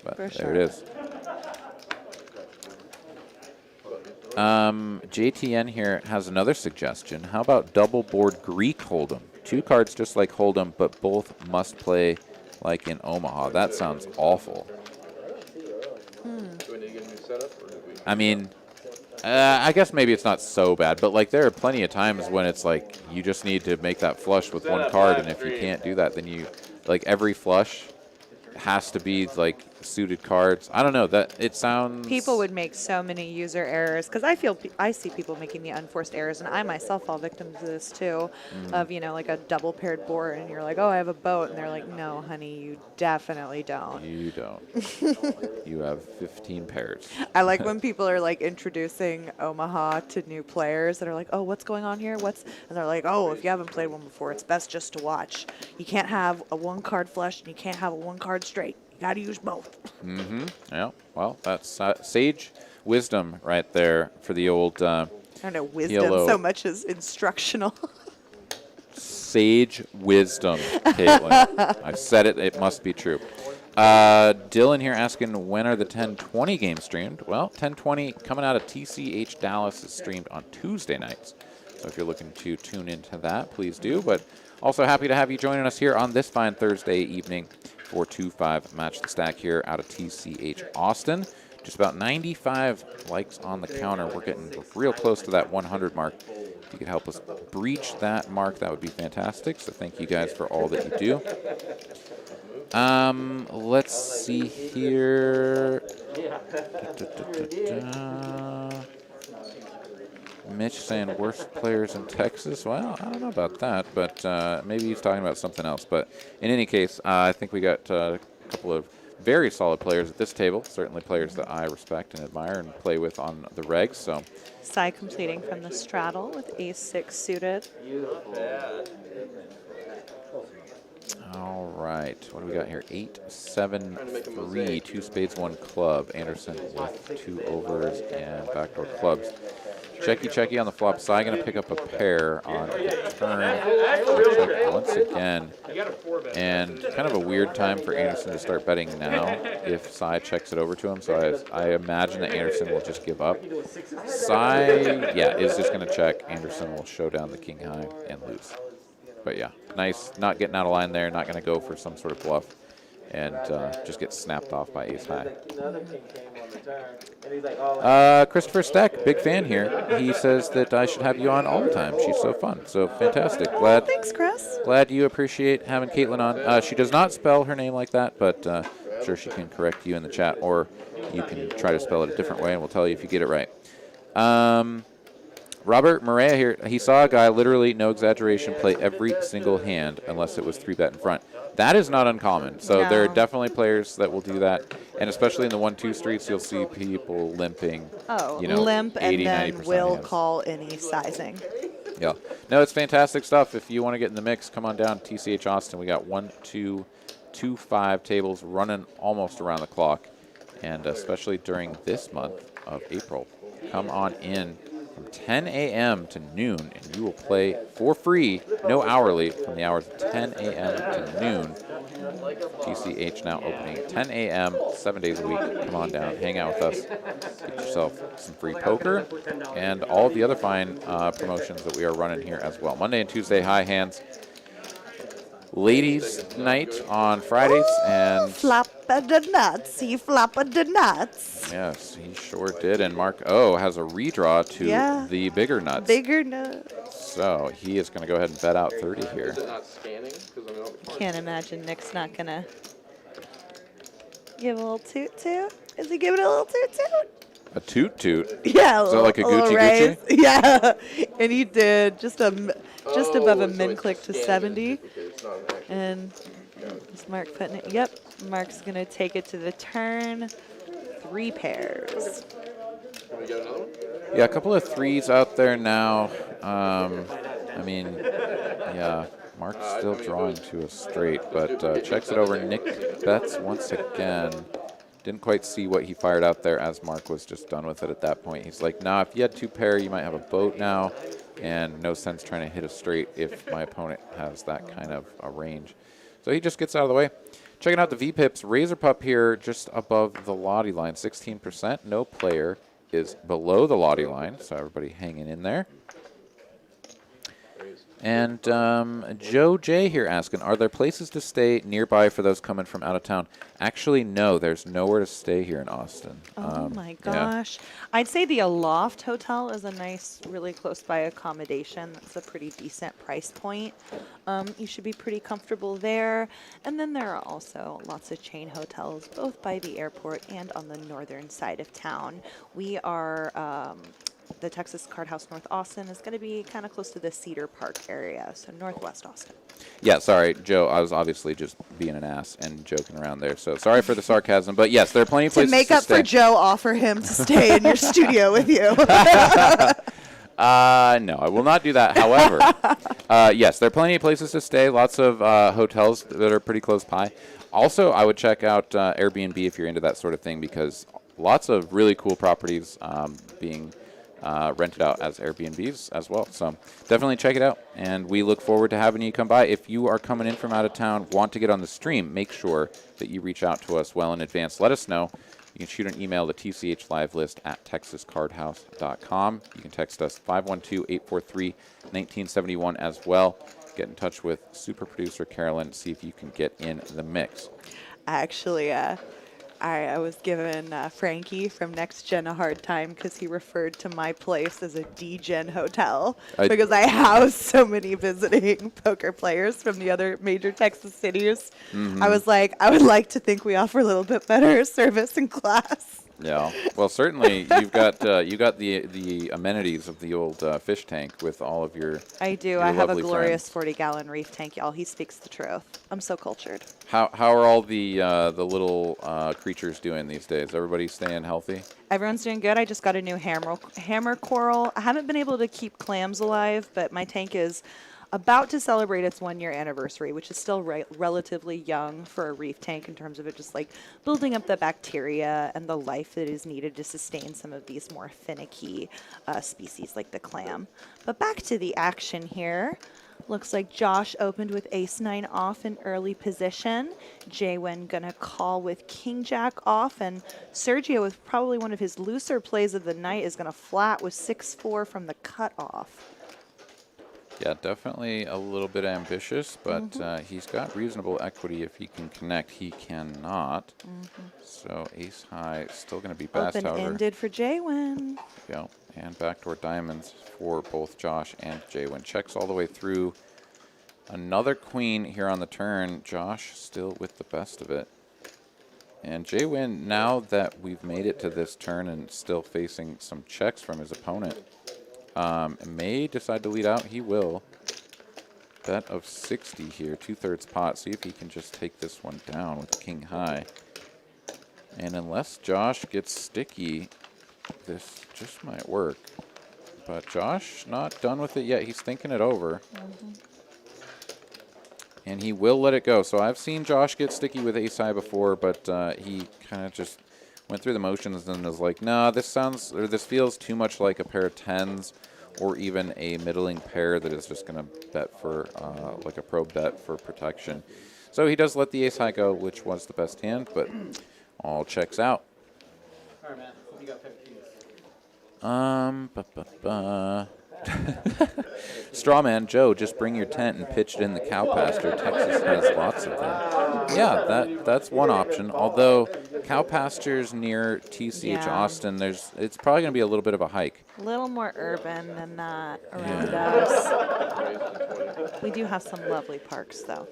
But For there sure. it is. JTN here has another suggestion. How about double board Greek Hold'em? 2 cards just like Hold'em, but both must play like in Omaha. That sounds awful. Do we need to get a new setup, or do we? I mean, I guess maybe it's not so bad, but like there are plenty of times when it's like you just need to make that flush with 1 card, and if you can't do that, then you, like every flush has to be like suited cards. I don't know. That it sounds. People would make so many user errors because I see people making the unforced errors, and I myself fall victim to this too, of like a double paired board, and you're like, oh, I have a boat, and they're like, no, honey, you definitely don't. You don't. You have 15 pairs. I like when people are like introducing Omaha to new players that are like, oh, what's going on here? And they're like, oh, if you haven't played one before, it's best just to watch. You can't have a one card flush and you can't have a one card straight. You got to use both. Mm-hmm. Yeah. Well, that's sage wisdom right there for the old. I don't know, wisdom Yellow. so much as instructional. Sage wisdom, Caitlin. I've said it. It must be true. Dylan here asking, when are the 1020 games streamed? Well, 1020 coming out of TCH Dallas is streamed on Tuesday nights. So if you're looking to tune into that, please do. But also happy to have you joining us here on this fine Thursday evening for 2-5 Match the Stack here out of TCH Austin. Just about 95 likes on the counter. We're getting real close to that 100 mark. If you could help us breach that mark, that would be fantastic. So thank you guys for all that you do. Let's see here. Mitch saying worst players in Texas. Well, I don't know about that, but maybe he's talking about something else. But in any case, I think we got a couple of very solid players at this table. Certainly players that I respect and admire and play with on the regs. So, Sai completing from the straddle with ace-6 suited. all right, what do we got here? 8-7-3, 2 spades, 1 club. Anderson with 2 overs and backdoor clubs. Checky on the flop. Sai going to pick up a pair on the turn. Check once again. And kind of a weird time for Anderson to start betting now if Sai checks it over to him. So I imagine that Anderson will just give up. Sai, yeah, is just going to check. Anderson will show down the king high and lose. But yeah, nice. Not getting out of line there. Not going to go for some sort of bluff. And just get snapped off by ace high. Christopher Steck, big fan here. He says that I should have you on all the time. She's so fun. So fantastic. Thanks, Chris. Glad you appreciate having Caitlin on. She does not spell her name like that, but I'm sure she can correct you in the chat, or you can try to spell it a different way, and we'll tell you if you get it right. Robert Maria here, he saw a guy literally, no exaggeration, play every single hand unless it was 3-bet in front. That is not uncommon. So there are definitely players that will do that. And especially in the 1-2 streets, you'll see people limping. Oh, 80, limp and then 90% will hands. call any sizing. Yeah. No, it's fantastic stuff. If you want to get in the mix, come on down to TCH Austin. We got 1, 2, 2, 5 tables running almost around the clock. And especially during this month of April, come on in from 10 a.m. to noon, and you will play for free, no hourly, from the hours of 10 a.m. to noon. TCH now opening 10 a.m. 7 days a week. Come on down, hang out with us, get yourself some free poker, and all the other fine promotions that we are running here as well. Monday and Tuesday, high hands. Ladies' night on Fridays, and Flop the nuts. He flopped the nuts. yes, he sure did. And Mark O has a redraw to the bigger nuts. Bigger nuts. So he is going to go ahead and bet out 30 here. Is it not scanning? Can't imagine Nick's not going to give a little toot-toot. Is he giving a little toot-toot? A toot-toot? Yeah. Is that like a little Gucci raise. Gucci? Yeah. And he did just above a min click to 70. And is Mark putting it? Yep. Mark's going to take it to the turn. 3 pairs. Can we get another one? Yeah, a couple of threes out there now. I mean, yeah, Mark's still drawing to a straight, but checks it over. Nick bets once again. Didn't quite see what he fired out there as Mark was just done with it at that point. He's like, nah, if you had 2 pair, you might have a boat now, and no sense trying to hit a straight if my opponent has that kind of a range. So he just gets out of the way. Checking out the VPIPs, Razor Pup here just above the Lottie line, 16%. No player is below the Lottie line, so everybody hanging in there. And Joe J here asking, are there places to stay nearby for those coming from out of town? Actually, no. There's nowhere to stay here in Austin. Oh my yeah. gosh. I'd say the Aloft Hotel is a nice, really close by accommodation. That's a pretty decent price point. You should be pretty comfortable there. And then there are also lots of chain hotels, both by the airport and on the northern side of town. We are the Texas Card House North Austin is going to be kind of close to the Cedar Park area, so northwest Austin. Yeah, sorry, Joe. I was obviously just being an ass and joking around there. So sorry for the sarcasm. But yes, there are plenty of places to make up stay. for Joe, offer him to stay in your studio with you. No, I will not do that. However, yes, there are plenty of places to stay. Lots of hotels that are pretty close by. Also, I would check out Airbnb if you're into that sort of thing, because lots of really cool properties being rented out as Airbnbs as well. So definitely check it out, and we look forward to having you come by. If you are coming in from out of town, want to get on the stream, make sure that you reach out to us well in advance. Let us know. You can shoot an email to tchlivelist@texascardhouse.com. You can text us 512-843-1971 as well. Get in touch with super producer Carolyn, see if you can get in the mix. Actually, I was giving Frankie from Next Gen a hard time because he referred to my place as a D-Gen hotel because I house so many visiting poker players from the other major Texas cities. I was like, I would like to think we offer a little bit better service and class. Yeah, well, certainly you've got the amenities of the old fish tank with all of your. I do. your I have a lovely glorious friends. 40-gallon reef tank, y'all. He speaks the truth. I'm so cultured. How are all the little creatures doing these days? Everybody staying healthy? Everyone's doing good. I just got a new hammer coral. I haven't been able to keep clams alive, but my tank is about to celebrate its 1-year anniversary, which is still relatively young for a reef tank in terms of it just like building up the bacteria and the life that is needed to sustain some of these more finicky species like the clam. But back to the action here. Looks like Josh opened with ace-9 off in early position. Jaywin gonna call with king-jack off, and Sergio, with probably one of his looser plays of the night, is gonna flat with 6-4 from the cutoff. Yeah, definitely a little bit ambitious, but he's got reasonable equity if he can connect. He cannot. So ace high still going to be best. Open-ended for Jaywin. Yeah, and backdoor diamonds for both Josh and Jaywin. Checks all the way through. Another queen here on the turn. Josh still with the best of it. And Jaywin, now that we've made it to this turn and still facing some checks from his opponent, may decide to lead out. He will. Bet of 60 here, 2/3 pot. See if he can just take this one down with king high. And unless Josh gets sticky, this just might work. But Josh not done with it yet. He's thinking it over. And he will let it go. So I've seen Josh get sticky with ace high before, but he kind of just went through the motions and was like, nah, this feels too much like a pair of tens or even a middling pair that is just going to bet for, like a pro bet for protection. So he does let the ace high go, which was the best hand, but all checks out. All right, man. You got 15. Strawman Joe, just bring your tent and pitch it in the cow pasture. Texas has lots of them. Yeah, that's one option. Although cow pastures near TCH Austin, it's probably going to be a little bit of a hike. A little more urban than that around us. We do have some lovely parks, though.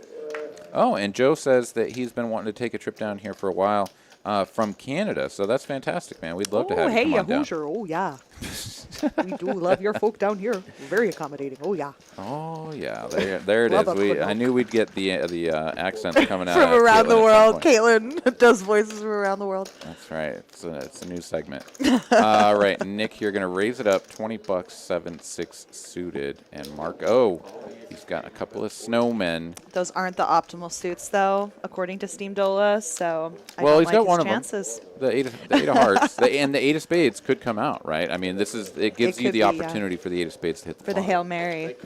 Oh, and Joe says that he's been wanting to take a trip down here for a while from Canada. So that's fantastic, man. We'd love to have you come on down. Hoosier. Oh, yeah. We do love your folk down here. Very accommodating. Oh, yeah. Oh, yeah. There it Love is. I knew we'd get the accent coming out From of around Caitlin the at some world. point. Caitlin does voices from around the world. That's right. It's a new segment. All right, Nick, you're going to raise it up. 20 bucks, 7-6 suited. And Mark O, he's got a couple of snowmen. Those aren't the optimal suits, though, according to Steam Dola. So I Well, don't he's like got his one chances. of them. The eight of hearts. And the eight of spades could come out, right? I mean, it gives you could the be, opportunity for the eight of spades to hit the For the flop. Hail Mary.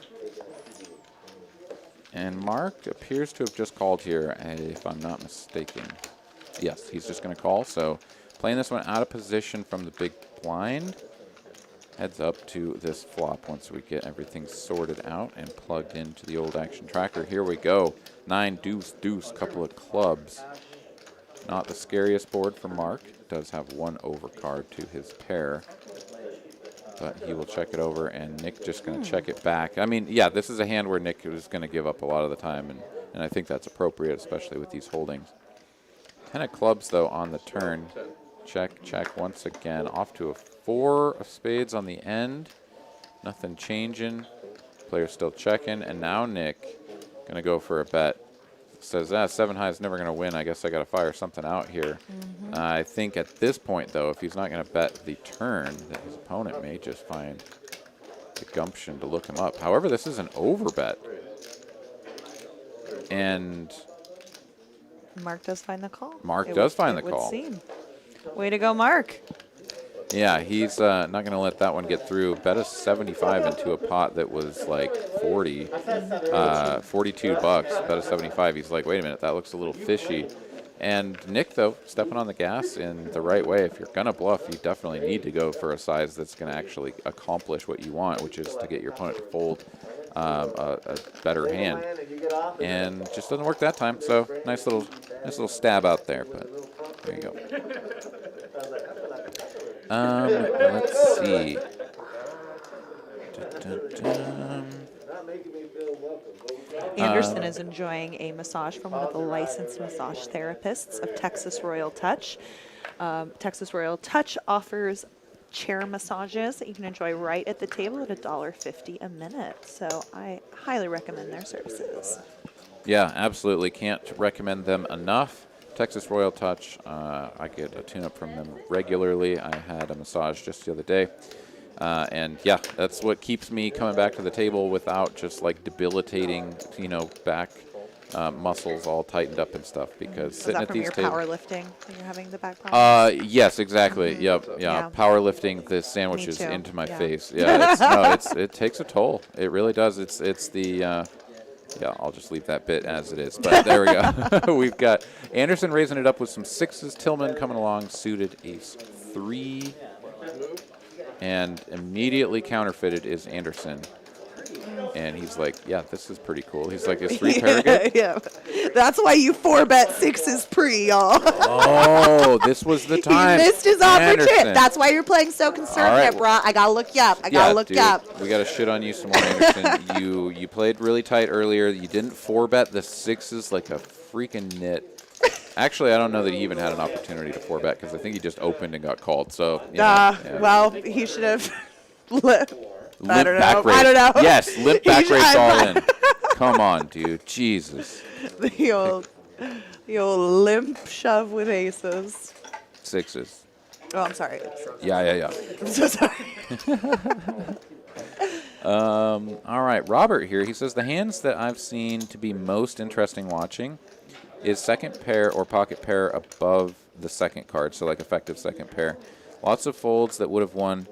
And Mark appears to have just called here, if I'm not mistaken. Yes, he's just going to call. So playing this one out of position from the big blind. heads up to this flop once we get everything sorted out and plugged into the old action tracker. Here we go. 9, deuce, deuce, couple of clubs. Not the scariest board for Mark. Does have one overcard to his pair. But he will check it over, and Nick just going to check it back. I mean, yeah, this is a hand where Nick is going to give up a lot of the time, and I think that's appropriate, especially with these holdings. 10 of clubs, though, on the turn. Check, check once again. Off to a 4 of spades on the end. Nothing changing. Player still checking, and now Nick going to go for a bet. Says, 7 high is never going to win. I guess I got to fire something out here. I think at this point, though, if he's not going to bet the turn, that his opponent may just find the gumption to look him up. However, this is an overbet. And Mark does find the call. Mark does find the call. Seem. Way to go, Mark. Yeah, he's not going to let that one get through. Bet a 75 into a pot that was like 40, 42 bucks. Bet a 75. He's like, wait a minute, that looks a little fishy. And Nick, though, stepping on the gas in the right way. If you're going to bluff, you definitely need to go for a size that's going to actually accomplish what you want, which is to get your opponent to fold a better hand. And just doesn't work that time. So nice little stab out there. But there you go. Let's see. Anderson is enjoying a massage from one of the licensed massage therapists of Texas Royal Touch. Texas Royal Touch offers chair massages that you can enjoy right at the table at $1.50 a minute. So I highly recommend their services. Yeah, absolutely. Can't recommend them enough. Texas Royal Touch, I get a tune-up from them regularly. I had a massage just the other day. And yeah, that's what keeps me coming back to the table without just like debilitating, back muscles all tightened up and stuff. Because sitting at these tables. Powerlifting when you're having the back problem? Yes, exactly. Yep. Yeah. Powerlifting the sandwiches into my face. Yeah. It takes a toll. It really does. It's the. Yeah, I'll just leave that bit as it is. But there we go. We've got Anderson raising it up with some 6s. Tillman coming along, suited ace 3. And immediately counterfeited is Anderson. And he's like, yeah, this is pretty cool. He's like, is 3 pair good? Yeah. That's why you 4-bet 6s pre, y'all. Oh, this was the time. He missed his opportunity. That's why you're playing so conservative, bro. I got to look you up. I got to look you up. We got to shit on you some more, Anderson. You played really tight earlier. You didn't 4-bet the 6s like a freaking nit. Actually, I don't know that he even had an opportunity to 4-bet because I think he just opened and got called. So, well, he should have I don't know. Yes, limp back race all in. Come on, dude. Jesus. The old limp shove with aces. 6s. Oh, I'm sorry. Yeah. I'm so sorry. All right, Robert here. He says the hands that I've seen to be most interesting watching is second pair or pocket pair above the second card, so like effective second pair. Lots of folds that would have won,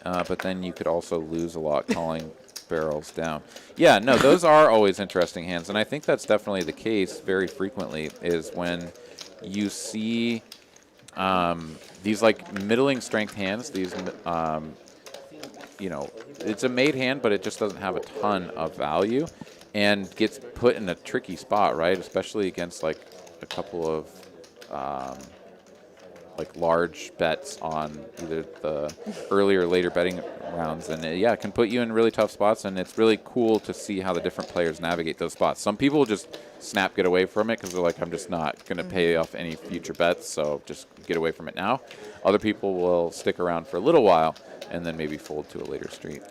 but then you could also lose a lot calling barrels down. Yeah, no, those are always interesting hands, and I think that's definitely the case very frequently is when you see these like middling strength hands, these, it's a made hand, but it just doesn't have a ton of value and gets put in a tricky spot, right? Especially against like a couple of like large bets on either the early or later betting rounds. And it can put you in really tough spots, and it's really cool to see how the different players navigate those spots. Some people just get away from it because they're like, I'm just not going to pay off any future bets, so just get away from it now. Other people will stick around for a little while and then maybe fold to a later street.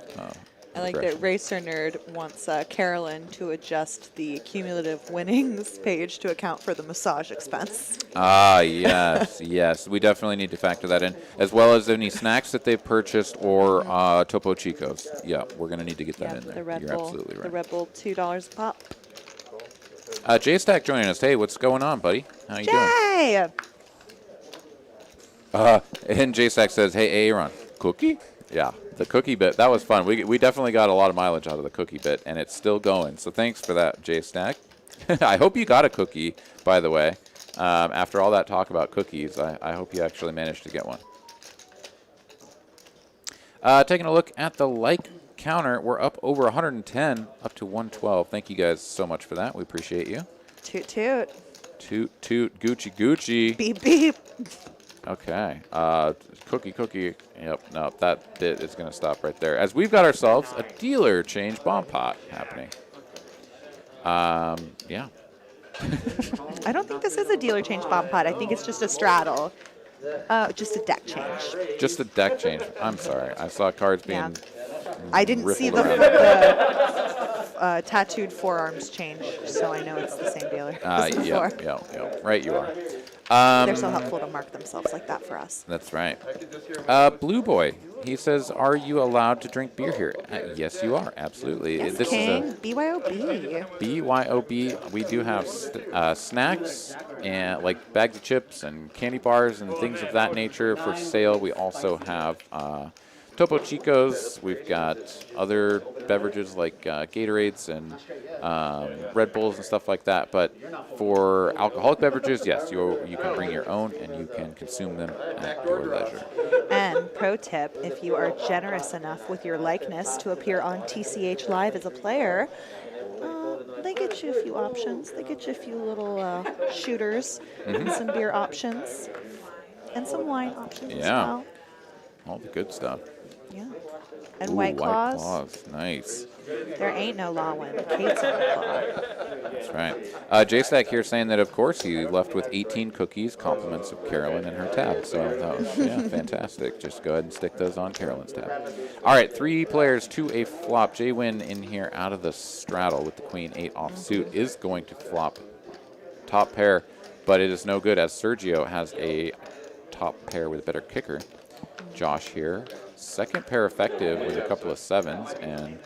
I like that Racer Nerd wants Carolyn to adjust the cumulative winnings page to account for the massage expense. Yes. We definitely need to factor that in, as well as any snacks that they've purchased or Topo Chicos. Yeah, we're going to need to get that in there. You're absolutely right. The Red Bull, $2 a pop. J-Stack joining us. Hey, what's going on, buddy? How you doing? And J-Stack says, hey, Aaron, cookie? Yeah, the cookie bit, that was fun. We definitely got a lot of mileage out of the cookie bit, and it's still going. So thanks for that, J-Stack. I hope you got a cookie, by the way. After all that talk about cookies, I hope you actually managed to get one. Taking a look at the like counter, we're up over 110, up to 112. Thank you guys so much for that. We appreciate you. Toot toot. Toot toot, Gucci Gucci. Beep beep. Okay. Cookie. Yep, no, that bit is going to stop right there. As we've got ourselves a dealer change bomb pot happening. Yeah. I don't think this is a dealer change bomb pot. I think it's just a straddle. Just a deck change. Just a deck change. I'm sorry. I saw cards being. Yeah. I didn't see riffled the tattooed forearms change, so I know it's the same dealer as before. Yeah. Right, you are. They're so helpful to mark themselves like that for us. That's right. Blue Boy, he says, "Are you allowed to drink beer here?" Yes, you are. Absolutely. Yes, This King. is a BYOB. BYOB. We do have snacks and like bags of chips and candy bars and things of that nature for sale. We also have Topo Chicos. We've got other beverages like Gatorades and Red Bulls and stuff like that. But for alcoholic beverages, yes, you can bring your own and you can consume them at your leisure. And pro tip, if you are generous enough with your likeness to appear on TCH Live as a player, they get you a few options. They get you a few little shooters and some beer options and some wine options as Yeah. well. All the good stuff. Yeah. And Ooh, White Claws. Nice. There ain't no law when Kate's on the claw. That's right. J-Stack here saying that, of course, he left with 18 cookies, compliments of Carolyn and her tab. So, that was, yeah, fantastic. Just go ahead and stick those on Carolyn's tab. All right, 3 players to a flop. J-Win in here out of the straddle with the queen 8 off suit is going to flop top pair, but it is no good as Sergio has a top pair with a better kicker. Josh here, second pair effective with a couple of 7s, and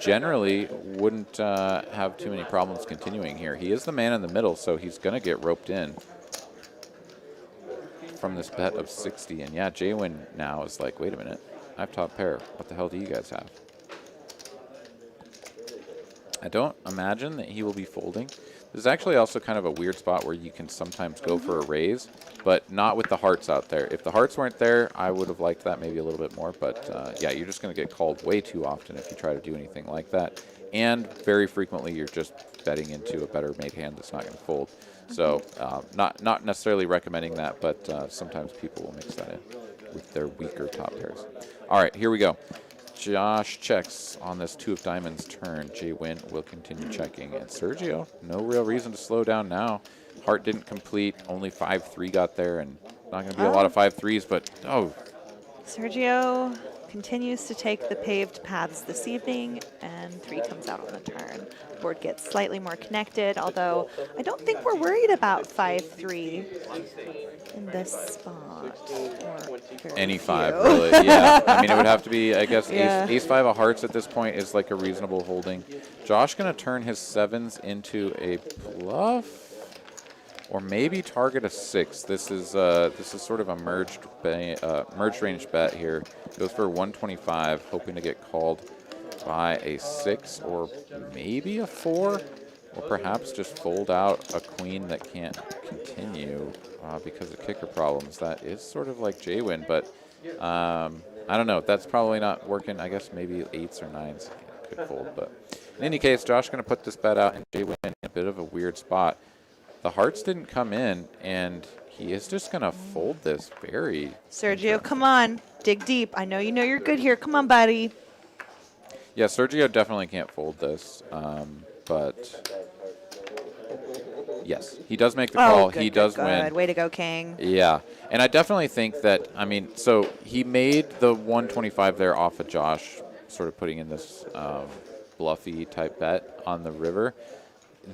generally wouldn't have too many problems continuing here. He is the man in the middle, so he's going to get roped in from this bet of 60. And yeah, J-Win now is like, wait a minute, I have top pair. What the hell do you guys have? I don't imagine that he will be folding. This is actually also kind of a weird spot where you can sometimes go for a raise, but not with the hearts out there. If the hearts weren't there, I would have liked that maybe a little bit more. But yeah, you're just going to get called way too often if you try to do anything like that. And very frequently, you're just betting into a better made hand that's not going to fold. So not necessarily recommending that, but sometimes people will mix that in with their weaker top pairs. All right, here we go. Josh checks on this 2 of diamonds turn. J-Win will continue checking. And Sergio, no real reason to slow down now. Heart didn't complete. Only 5-3 got there, and not going to be a lot of 5-3s, but Sergio continues to take the paved paths this evening, and 3 comes out on the turn. Board gets slightly more connected, although I don't think we're worried about 5-3 in this spot. Or any 5, few. really. Yeah, I mean, it would have to be, I guess, Yeah. ace-5 of hearts at this point is like a reasonable holding. Josh going to turn his 7s into a bluff, or maybe target a 6. This is sort of a merged range bet here. Goes for 125, hoping to get called by a 6 or maybe a 4, or perhaps just fold out a queen that can't continue because of kicker problems. That is sort of like J-Win, but I don't know. That's probably not working. I guess maybe 8s or 9s could fold. But in any case, Josh going to put this bet out, and J-Win in a bit of a weird spot. The hearts didn't come in, and he is just going to fold this very... Sergio, come on. Dig deep. I know you're good here. Come on, buddy. Yeah, Sergio definitely can't fold this, but yes, he does make the call. Good, He good, does good. win. Way to go, King. Yeah, and I definitely think that, I mean, so he made the 125 there off of Josh, sort of putting in this bluffy type bet on the river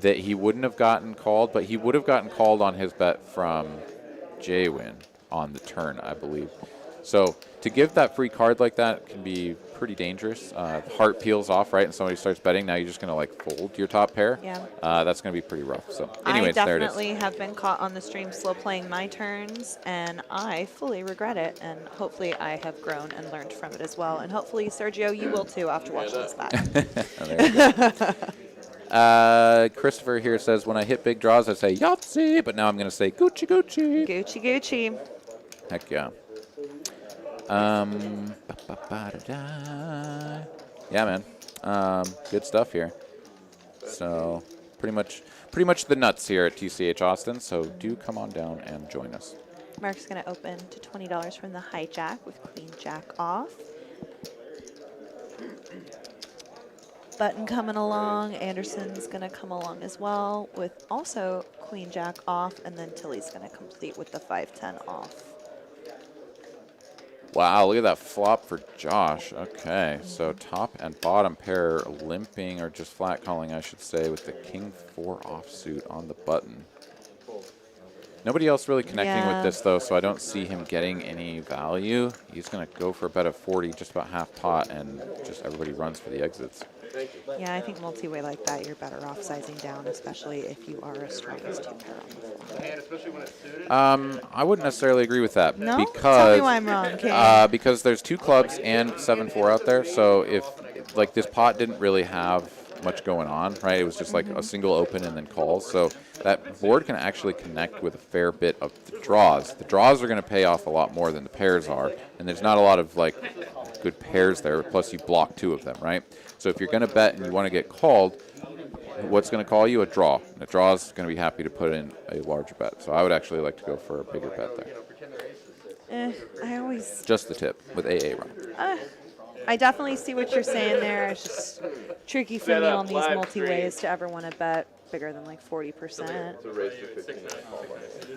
that he wouldn't have gotten called, but he would have gotten called on his bet from J-Win on the turn, I believe. So to give that free card like that can be pretty dangerous. Heart peels off, right, and somebody starts betting. Now you're just going to like fold your top pair. Yeah. That's going to be pretty rough. So anyways, I there it is. definitely have been caught on the stream slow playing my turns, and I fully regret it. And hopefully I have grown and learned from it as well. And hopefully, Sergio, you will too after watching this back. Oh, there you go. Christopher here says, when I hit big draws, I say Yahtzee, but now I'm going to say Gucci Gucci. Gucci, Gucci. Heck yeah. Yeah, man. Good stuff here. So pretty much the nuts here at TCH Austin. So do come on down and join us. Mark's going to open to $20 from the hijack with queen jack off. Button coming along. Anderson's going to come along as well with also queen jack off, and then Tilly's going to complete with the 5-10 off. Wow, look at that flop for Josh. Okay, so top and bottom pair limping, or just flat calling, I should say, with the king 4 offsuit on the button. Nobody else really connecting with this, though, so I don't see him getting any value. He's going to go for a bet of 40, just about half pot, and just everybody runs for the exits. Yeah, I think multi-way like that, you're better off sizing down, especially if you are as strong as 2 pair on the floor. And especially when it's suited. I wouldn't necessarily agree with that. No? Because, Tell me why I'm wrong, Kate. because there's 2 clubs and 7-4 out there, so if, like, this pot didn't really have much going on, right? It was just like a single open and then calls, so that board can actually connect with a fair bit of the draws. The draws are going to pay off a lot more than the pairs are, and there's not a lot of, like, good pairs there, plus you block 2 of them, right? So if you're going to bet and you want to get called, what's going to call you? A draw. And a draw is going to be happy to put in a larger bet. So I would actually like to go for a bigger bet there. I always... Just the tip with AA run. I definitely see what you're saying there. It's just tricky for me on these multi-ways to ever want to bet bigger than like 40%. It's a raise to 59.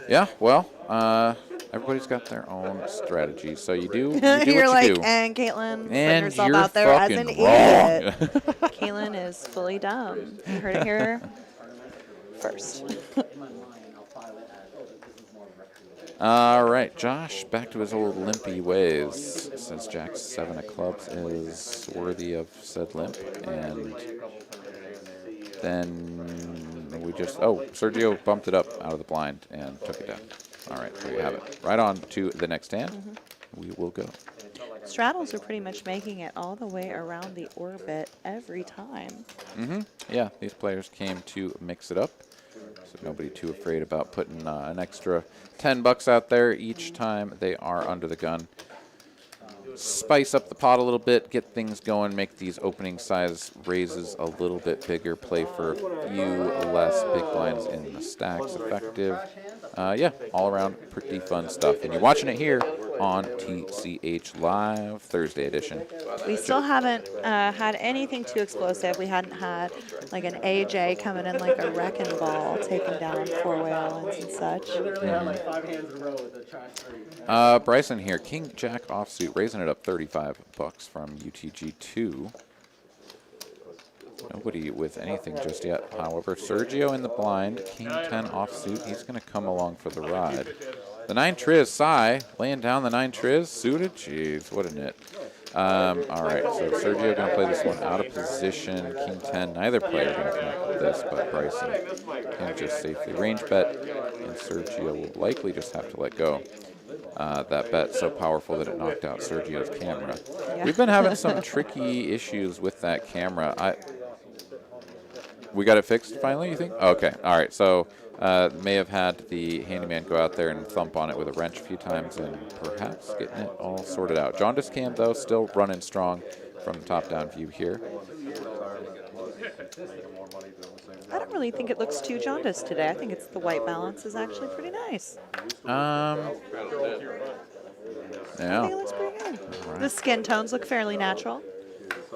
Yeah, well, everybody's got their own strategy. So you do You're what you like, do. and Caitlin putting And herself you're out there as fucking an wrong. idiot. Caitlin is fully dumb. You heard it here first. All right, Josh, back to his old limpy ways. Since Jack 7 of clubs is worthy of said limp, and then we just Sergio bumped it up out of the blind and took it down. All right, there you have it. Right on to the next hand. We will go. Straddles are pretty much making it all the way around the orbit every time. Yeah, these players came to mix it up. So nobody too afraid about putting an extra $10 out there each time they are under the gun. Spice up the pot a little bit, get things going, make these opening size raises a little bit bigger, play for a few less big blinds in the stacks, effective. Yeah, all around pretty fun stuff. And you're watching it here on TCH Live Thursday edition. We still haven't had anything too explosive. We hadn't had like an AJ coming in like a wrecking ball, taking down 4-way islands and such. Literally had like 5 hands in a row with the trash 3. Bryson here, King Jack offsuit, raising it up $35 from UTG2. Nobody with anything just yet. However, Sergio in the blind, King 10 offsuit. He's going to come along for the ride. The 9 Triz, Sai, laying down the 9 Triz, suited. Jeez, what a nit. All right, so Sergio going to play this one out of position. King 10, neither player going to connect with this, but Bryson can just safely range bet, and Sergio will likely just have to let go. That bet so powerful that it knocked out Sergio's camera. Yeah. We've been having some tricky issues with that camera. We got it fixed finally, you think? Okay, all right. So may have had the handyman go out there and thump on it with a wrench a few times and perhaps getting it all sorted out. Jaundice cam, though, still running strong from the top-down view here. I don't really think it looks too jaundiced today. I think it's the white balance is actually pretty nice. I think Yeah. it looks pretty good. The skin tones look fairly natural.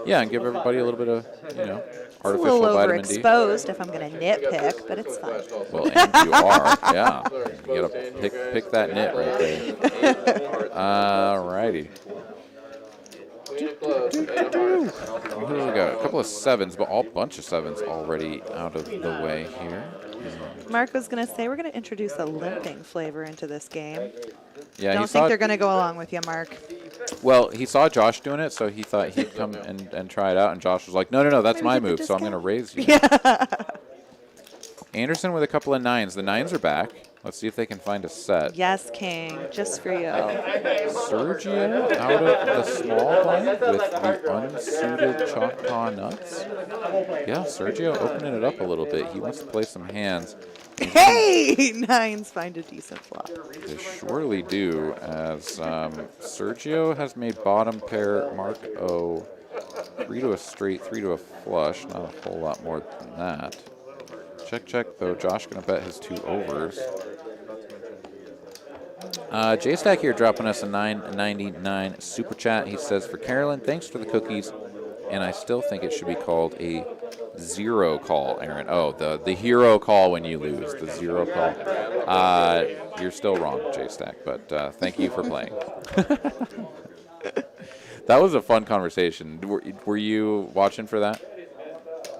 Yeah, and give everybody a little bit of, you know, It's a artificial little vitamin D. overexposed if I'm going to nitpick, but it's fine. Well, and you are, yeah. You gotta pick that nit right there. All righty. What do we got? A couple of 7s, but a bunch of 7s already out of the way here. Mark was going to say we're going to introduce a limping flavor into this game. Yeah, Don't he think saw. they're going to go along with you, Mark. Well, he saw Josh doing it, so he thought he'd come and try it out. And Josh was like, "No, that's Maybe my get the move, so I'm going to discount." raise you." Yeah. Anderson with a couple of 9s. The 9s are back. Let's see if they can find a set. Yes, King, just for you. Sergio out of the small blind with the unsuited Choctaw nuts. Yeah, Sergio opening it up a little bit. He wants to play some hands. Hey, nines find a decent flop. They surely do, as Sergio has made bottom pair, Mark O, 3 to a straight, 3 to a flush. Not a whole lot more than that. Check, check, though. Josh going to bet his 2 overs. J-Stack here dropping us a $9.99 super chat. He says, for Carolyn, thanks for the cookies, and I still think it should be called a zero call, Aaron. Oh, the hero call when you lose, the zero call. You're still wrong, J-Stack, but thank you for playing. That was a fun conversation. Were you watching for that?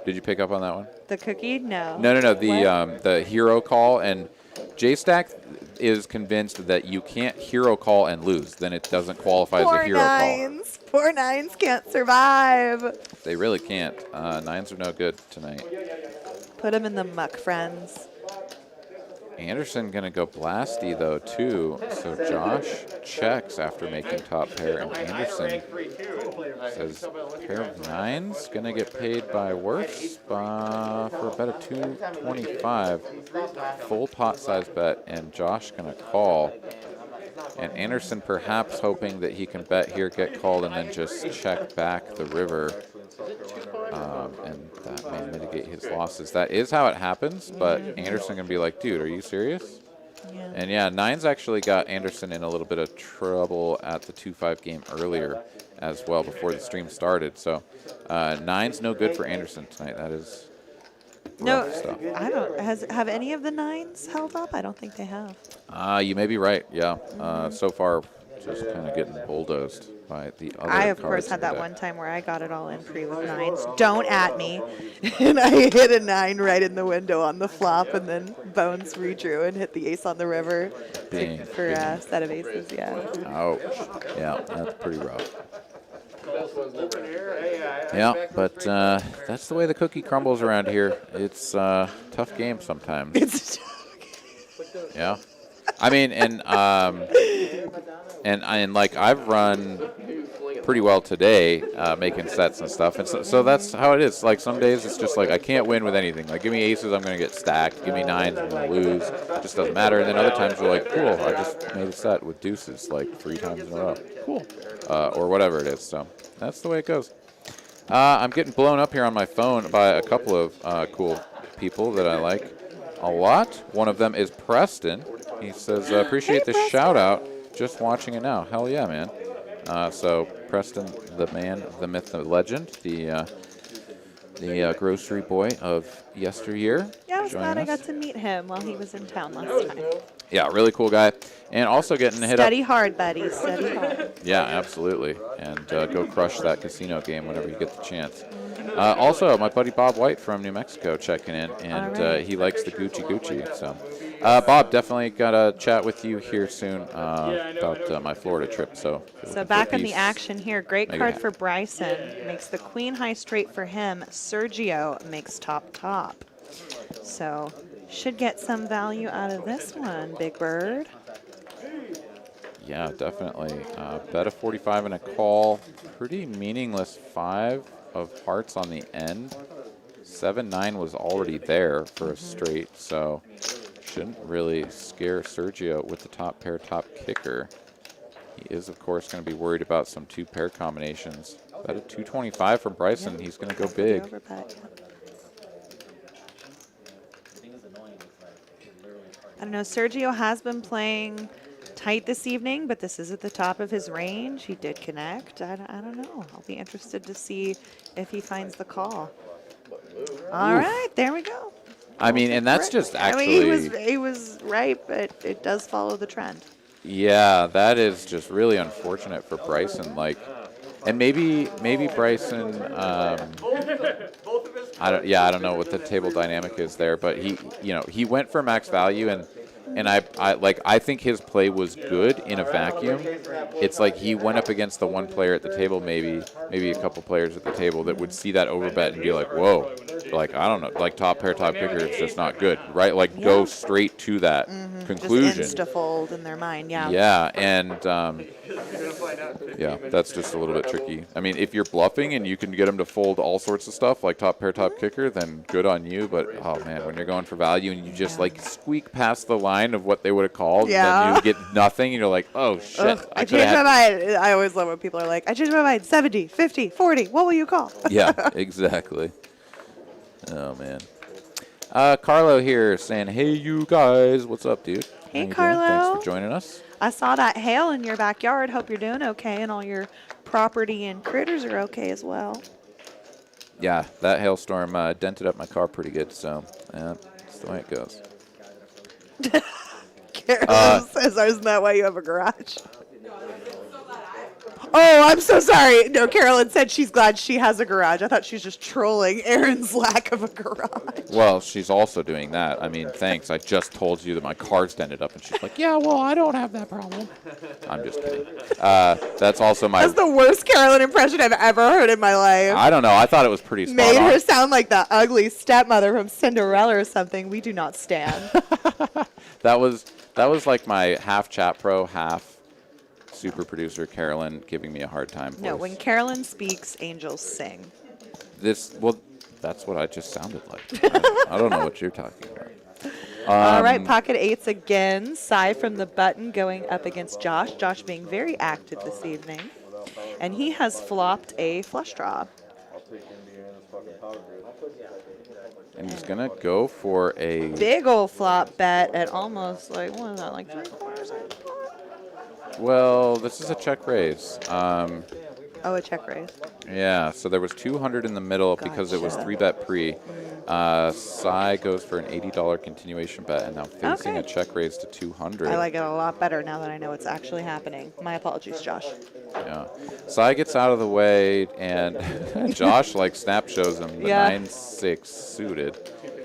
Did you pick up on that one? The cookie? No. No. The hero call, and J-Stack is convinced that you can't hero call and lose. Then it doesn't qualify as a hero call. Poor nines can't survive. They really can't. Nines are no good tonight. Put them in the muck, friends. Anderson going to go blasty, though, too. So Josh checks after making top pair, and Anderson says pair of nines. Going to get paid by worse for about a 225. Full pot size bet, and Josh going to call. And Anderson perhaps hoping that he can bet here, get called, and then just check back the river. And that may mitigate his losses. That is how it happens, but Anderson going to be like, dude, are you serious? Yeah. And yeah, nines actually got Anderson in a little bit of trouble at the 2-5 game earlier as well before the stream started. So nines no good for Anderson tonight. That is rough stuff. I don't. Have any of the nines held up? I don't think they have. You may be right, yeah. So far, just kind of getting bulldozed by the other I, of course, cards had in that the one deck. time where I got it all in pre with nines. Don't at me. And I hit a 9 right in the window on the flop, and then Bones redrew and hit the ace on the river Bing, for bing. a set of aces, yeah. Ouch. Yeah, that's pretty rough. Yeah, but that's the way the cookie crumbles around here. It's a tough game sometimes. It's Yeah. I mean, and like I've run pretty well today, making sets and stuff, and so that's how it is. Like some days it's just like I can't win with anything. Like give me aces, I'm gonna get stacked. Give me nines, I'm gonna lose. It just doesn't matter. And then other times you're like, cool, I just made a set with deuces like 3 times in a row. Cool, or whatever it is. So that's the way it goes. I'm getting blown up here on my phone by a couple of cool people that I like a lot. One of them is Preston. He says, appreciate the shout out. Just watching it now. Hell yeah, man. So Preston, the man, the myth, the legend, the grocery boy of yesteryear. Yeah, I was glad I joining us. got to meet him while he was in town last time. Yeah, really cool guy. And also getting hit Study up. hard, buddy. Study hard. Yeah, absolutely. And go crush that casino game whenever you get the chance. Also, my buddy Bob White from New Mexico checking in, and right. he likes the Gucci. So, Bob, definitely got to chat with you here soon about my Florida trip. So Back in the action here. Great Make it card happen. for Bryson. Makes the queen high straight for him. Sergio makes top. So should get some value out of this one, Big Bird. Yeah, definitely. Bet a 45 and a call. Pretty meaningless 5 of hearts on the end. 7-9 was already there for a straight, so shouldn't really scare Sergio with the top pair, top kicker. He is, of course, going to be worried about some 2-pair combinations. Bet a 225 for Bryson. He's going to go big. Overbet. I don't know. Sergio has been playing tight this evening, but this is at the top of his range. He did connect. I don't know. I'll be interested to see if he finds the call. All right, there we go. I mean, and that's just actually... I mean, he was right, but it does follow the trend. Yeah, that is just really unfortunate for Bryson. Like, and maybe Bryson. I don't know what the table dynamic is there, but he went for max value, and And I think his play was good in a vacuum. It's like he went up against the one player at the table, maybe a couple players at the table that would see that overbet and be like, whoa, like, I don't know, like top pair, top kicker, it's just not good, right? Like go straight to that conclusion. Just insta-fold in their mind, yeah. Yeah, and yeah, that's just a little bit tricky. I mean, if you're bluffing and you can get them to fold all sorts of stuff like top pair, top kicker, then good on you. But oh man, when you're going for value and you just like squeak past the line of what they would have called, then you get nothing, and you're like, oh shit. Ugh, I changed my mind. I always love when people are like, I changed my mind. 70, 50, 40. What will you call? Yeah, exactly. Oh man. Carlo here saying, hey you guys, what's up, dude? Hey, How you Carlo. doing? Thanks for joining us. I saw that hail in your backyard. Hope you're doing okay, and all your property and critters are okay as well. Yeah, that hailstorm dented up my car pretty good, so yeah, that's the way it goes. Carolyn says, isn't that why you have a garage? Oh, I'm so sorry. No, Carolyn said she's glad she has a garage. I thought she was just trolling Aaron's lack of a garage. Well, she's also doing that. I mean, thanks. I just told you that my car's dented up, and she's like, yeah, well, I don't have that problem. I'm just kidding. That's also my... That's the worst Carolyn impression I've ever heard in my life. I don't know. I thought it was pretty spot Made on. her sound like the ugly stepmother from Cinderella or something. We do not stand. That was like my half chat pro, half super producer Carolyn giving me a hard time. No, voice. when Carolyn speaks, angels sing. Well, that's what I just sounded like. I don't know what you're talking about. All right, pocket eights again. Cy from the button going up against Josh. Josh being very active this evening. And he has flopped a flush draw. And he's going to go for a... Big old flop bet at almost like, what is that, like 3/4? Well, this is a check raise. Oh, a check raise. Yeah, so there was 200 in the middle because it was Gotcha. 3-bet pre. Cy goes for an $80 continuation bet and now facing a check raise to 200. I like it a lot better now that I know it's actually happening. My apologies, Josh. Yeah. Cy gets out of the way and Josh like snap shows him the 9-6 suited.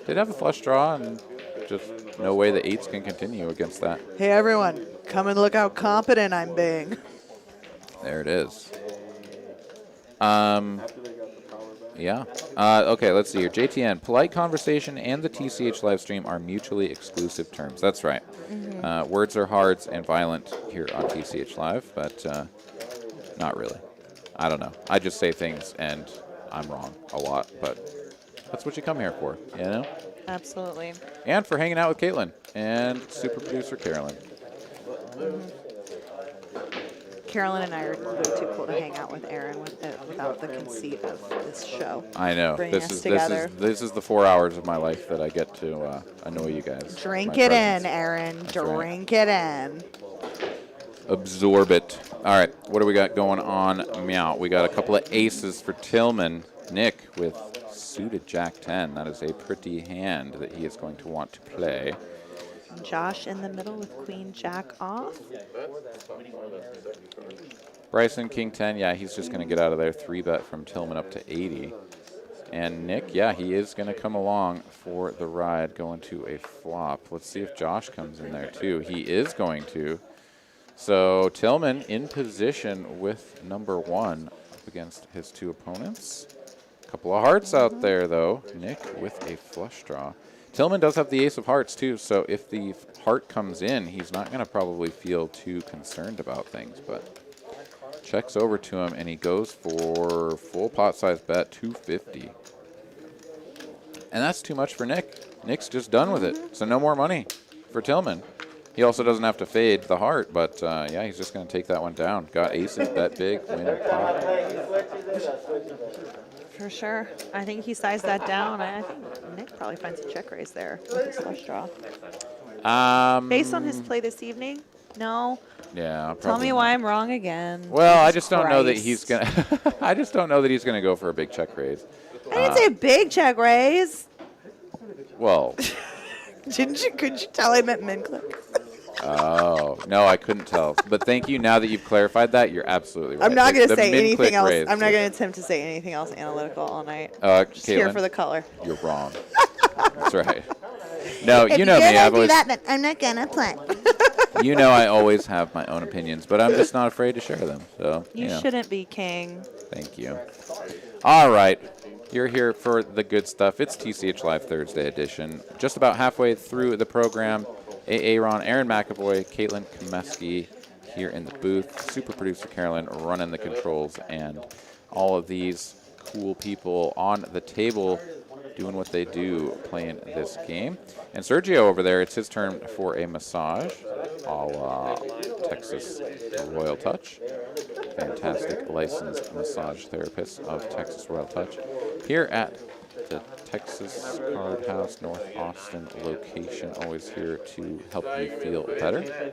Did have a flush draw and just no way the eights can continue against that. Hey, everyone, come and look how competent I'm being. There it is. Yeah. Okay, let's see here. JTN, polite conversation and the TCH live stream are mutually exclusive terms. That's right. Words are hard and violent here on TCH Live, but not really. I don't know. I just say things and I'm wrong a lot, but that's what you come here for, you know? Absolutely. And for hanging out with Caitlin and super producer Carolyn. Carolyn and I are way too cool to hang out with Aaron without the conceit of this show. I know. Bringing This us is together. this is the 4 hours of my life that I get to annoy you guys. Drink My it presence. in, Aaron. That's right. Drink it in. Absorb it. All right, what do we got going on? Meow. We got a couple of aces for Tillman. Nick with suited Jack 10. That is a pretty hand that he is going to want to play. Josh in the middle with Queen Jack off. Bryson, King 10. Yeah, he's just going to get out of there. 3-bet from Tillman up to 80. And Nick, yeah, he is going to come along for the ride, going to a flop. Let's see if Josh comes in there, too. He is going to. So Tillman in position with number 1 up against his 2 opponents. Couple of hearts out there, though. Nick with a flush draw. Tillman does have the ace of hearts, too, so if the heart comes in, he's not going to probably feel too concerned about things, but checks over to him, and he goes for full pot size bet, 250. And that's too much for Nick. Nick's just done with it, so no more money for Tillman. He also doesn't have to fade the heart, but yeah, he's just going to take that one down. Got aces, bet big, win pot. For sure. I think he sized that down. I think Nick probably finds a check raise there with his flush draw. Based on his play this evening, no. Yeah. Tell me why I'm wrong again. Well, I Jesus just don't know that Christ. he's gonna. I just don't know that he's gonna go for a big check raise. I didn't say a big check raise. Well. Couldn't you tell I meant min click? Oh no, I couldn't tell. But thank you. Now that you've clarified that, you're absolutely right. I'm not going to The say min-click anything else. raise I'm not was- going to attempt to say anything else analytical all night. Just Caitlin, here for the color. You're wrong. That's right. No, you know me. I've always, then I'm not gonna play. you know, I always have my own opinions, but I'm just not afraid to share them. So You know. shouldn't be, King. Thank you. All right. You're here for the good stuff. It's TCH Live Thursday edition. Just about halfway through the program. Aaron, Aaron McAvoy, Caitlin Komeski here in the booth. Super producer Carolyn running the controls, and all of these cool people on the table doing what they do, playing this game. And Sergio over there, it's his turn for a massage, a la Texas Royal Touch. Fantastic licensed massage therapist of Texas Royal Touch here at the Texas Card House, North Austin location. Always here to help you feel better.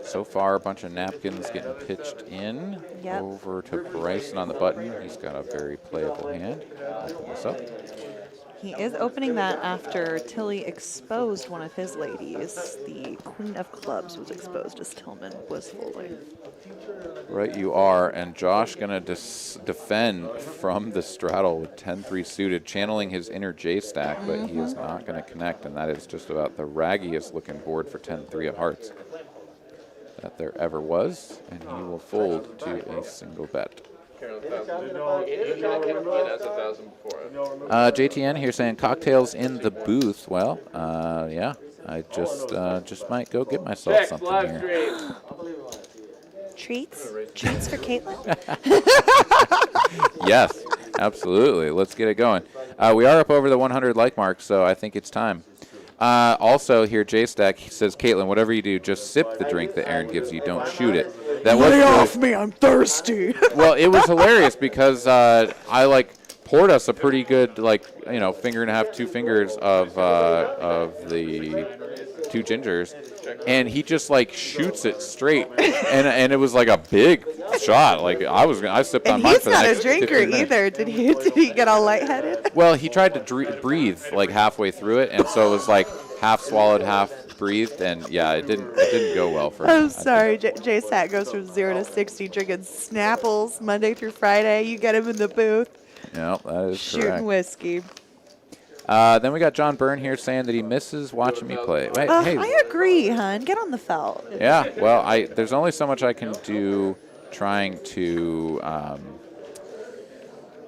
So far, a bunch of napkins getting pitched in. Yep. Over to Bryson on the button. He's got a very playable hand. Open this up. He is opening that after Tilly exposed one of his ladies. The Queen of Clubs was exposed as Tillman was folding. Right you are, and Josh going to defend from the straddle with 10-3 suited, channeling his inner J stack, but he is not going to connect, and that is just about the raggiest looking board for 10-3 of hearts that there ever was, and he will fold to a single bet. JTN here saying cocktails in the booth. Well, yeah, I just might go get myself something here. Treats for Caitlin. Yes, absolutely. Let's get it going. We are up over the 100 like mark, so I think it's time. Also here, J-Stack, he says, Caitlin, whatever you do, just sip the drink that Aaron gives you. Don't shoot it. That was Lay really, off me, I'm thirsty. well, it was hilarious because I poured us a pretty good finger and a half, 2 fingers of the 2 gingers, and he just shoots it straight, and it was like a big shot. I sipped on And mine he's for the not a next drinker 15 minutes. either. Did he get all lightheaded? Well, he tried to breathe halfway through it, and so it was half swallowed, half breathed, and yeah, it didn't go well for him. I'm sorry, J-Sat goes from 0 to 60 drinking Snapples Monday through Friday. You get him in the booth. No, that is shooting correct. whiskey. Then we got John Byrne here saying that he misses watching me play. Wait, hey. I agree, hon. Get on the felt. Yeah, well, there's only so much I can do trying to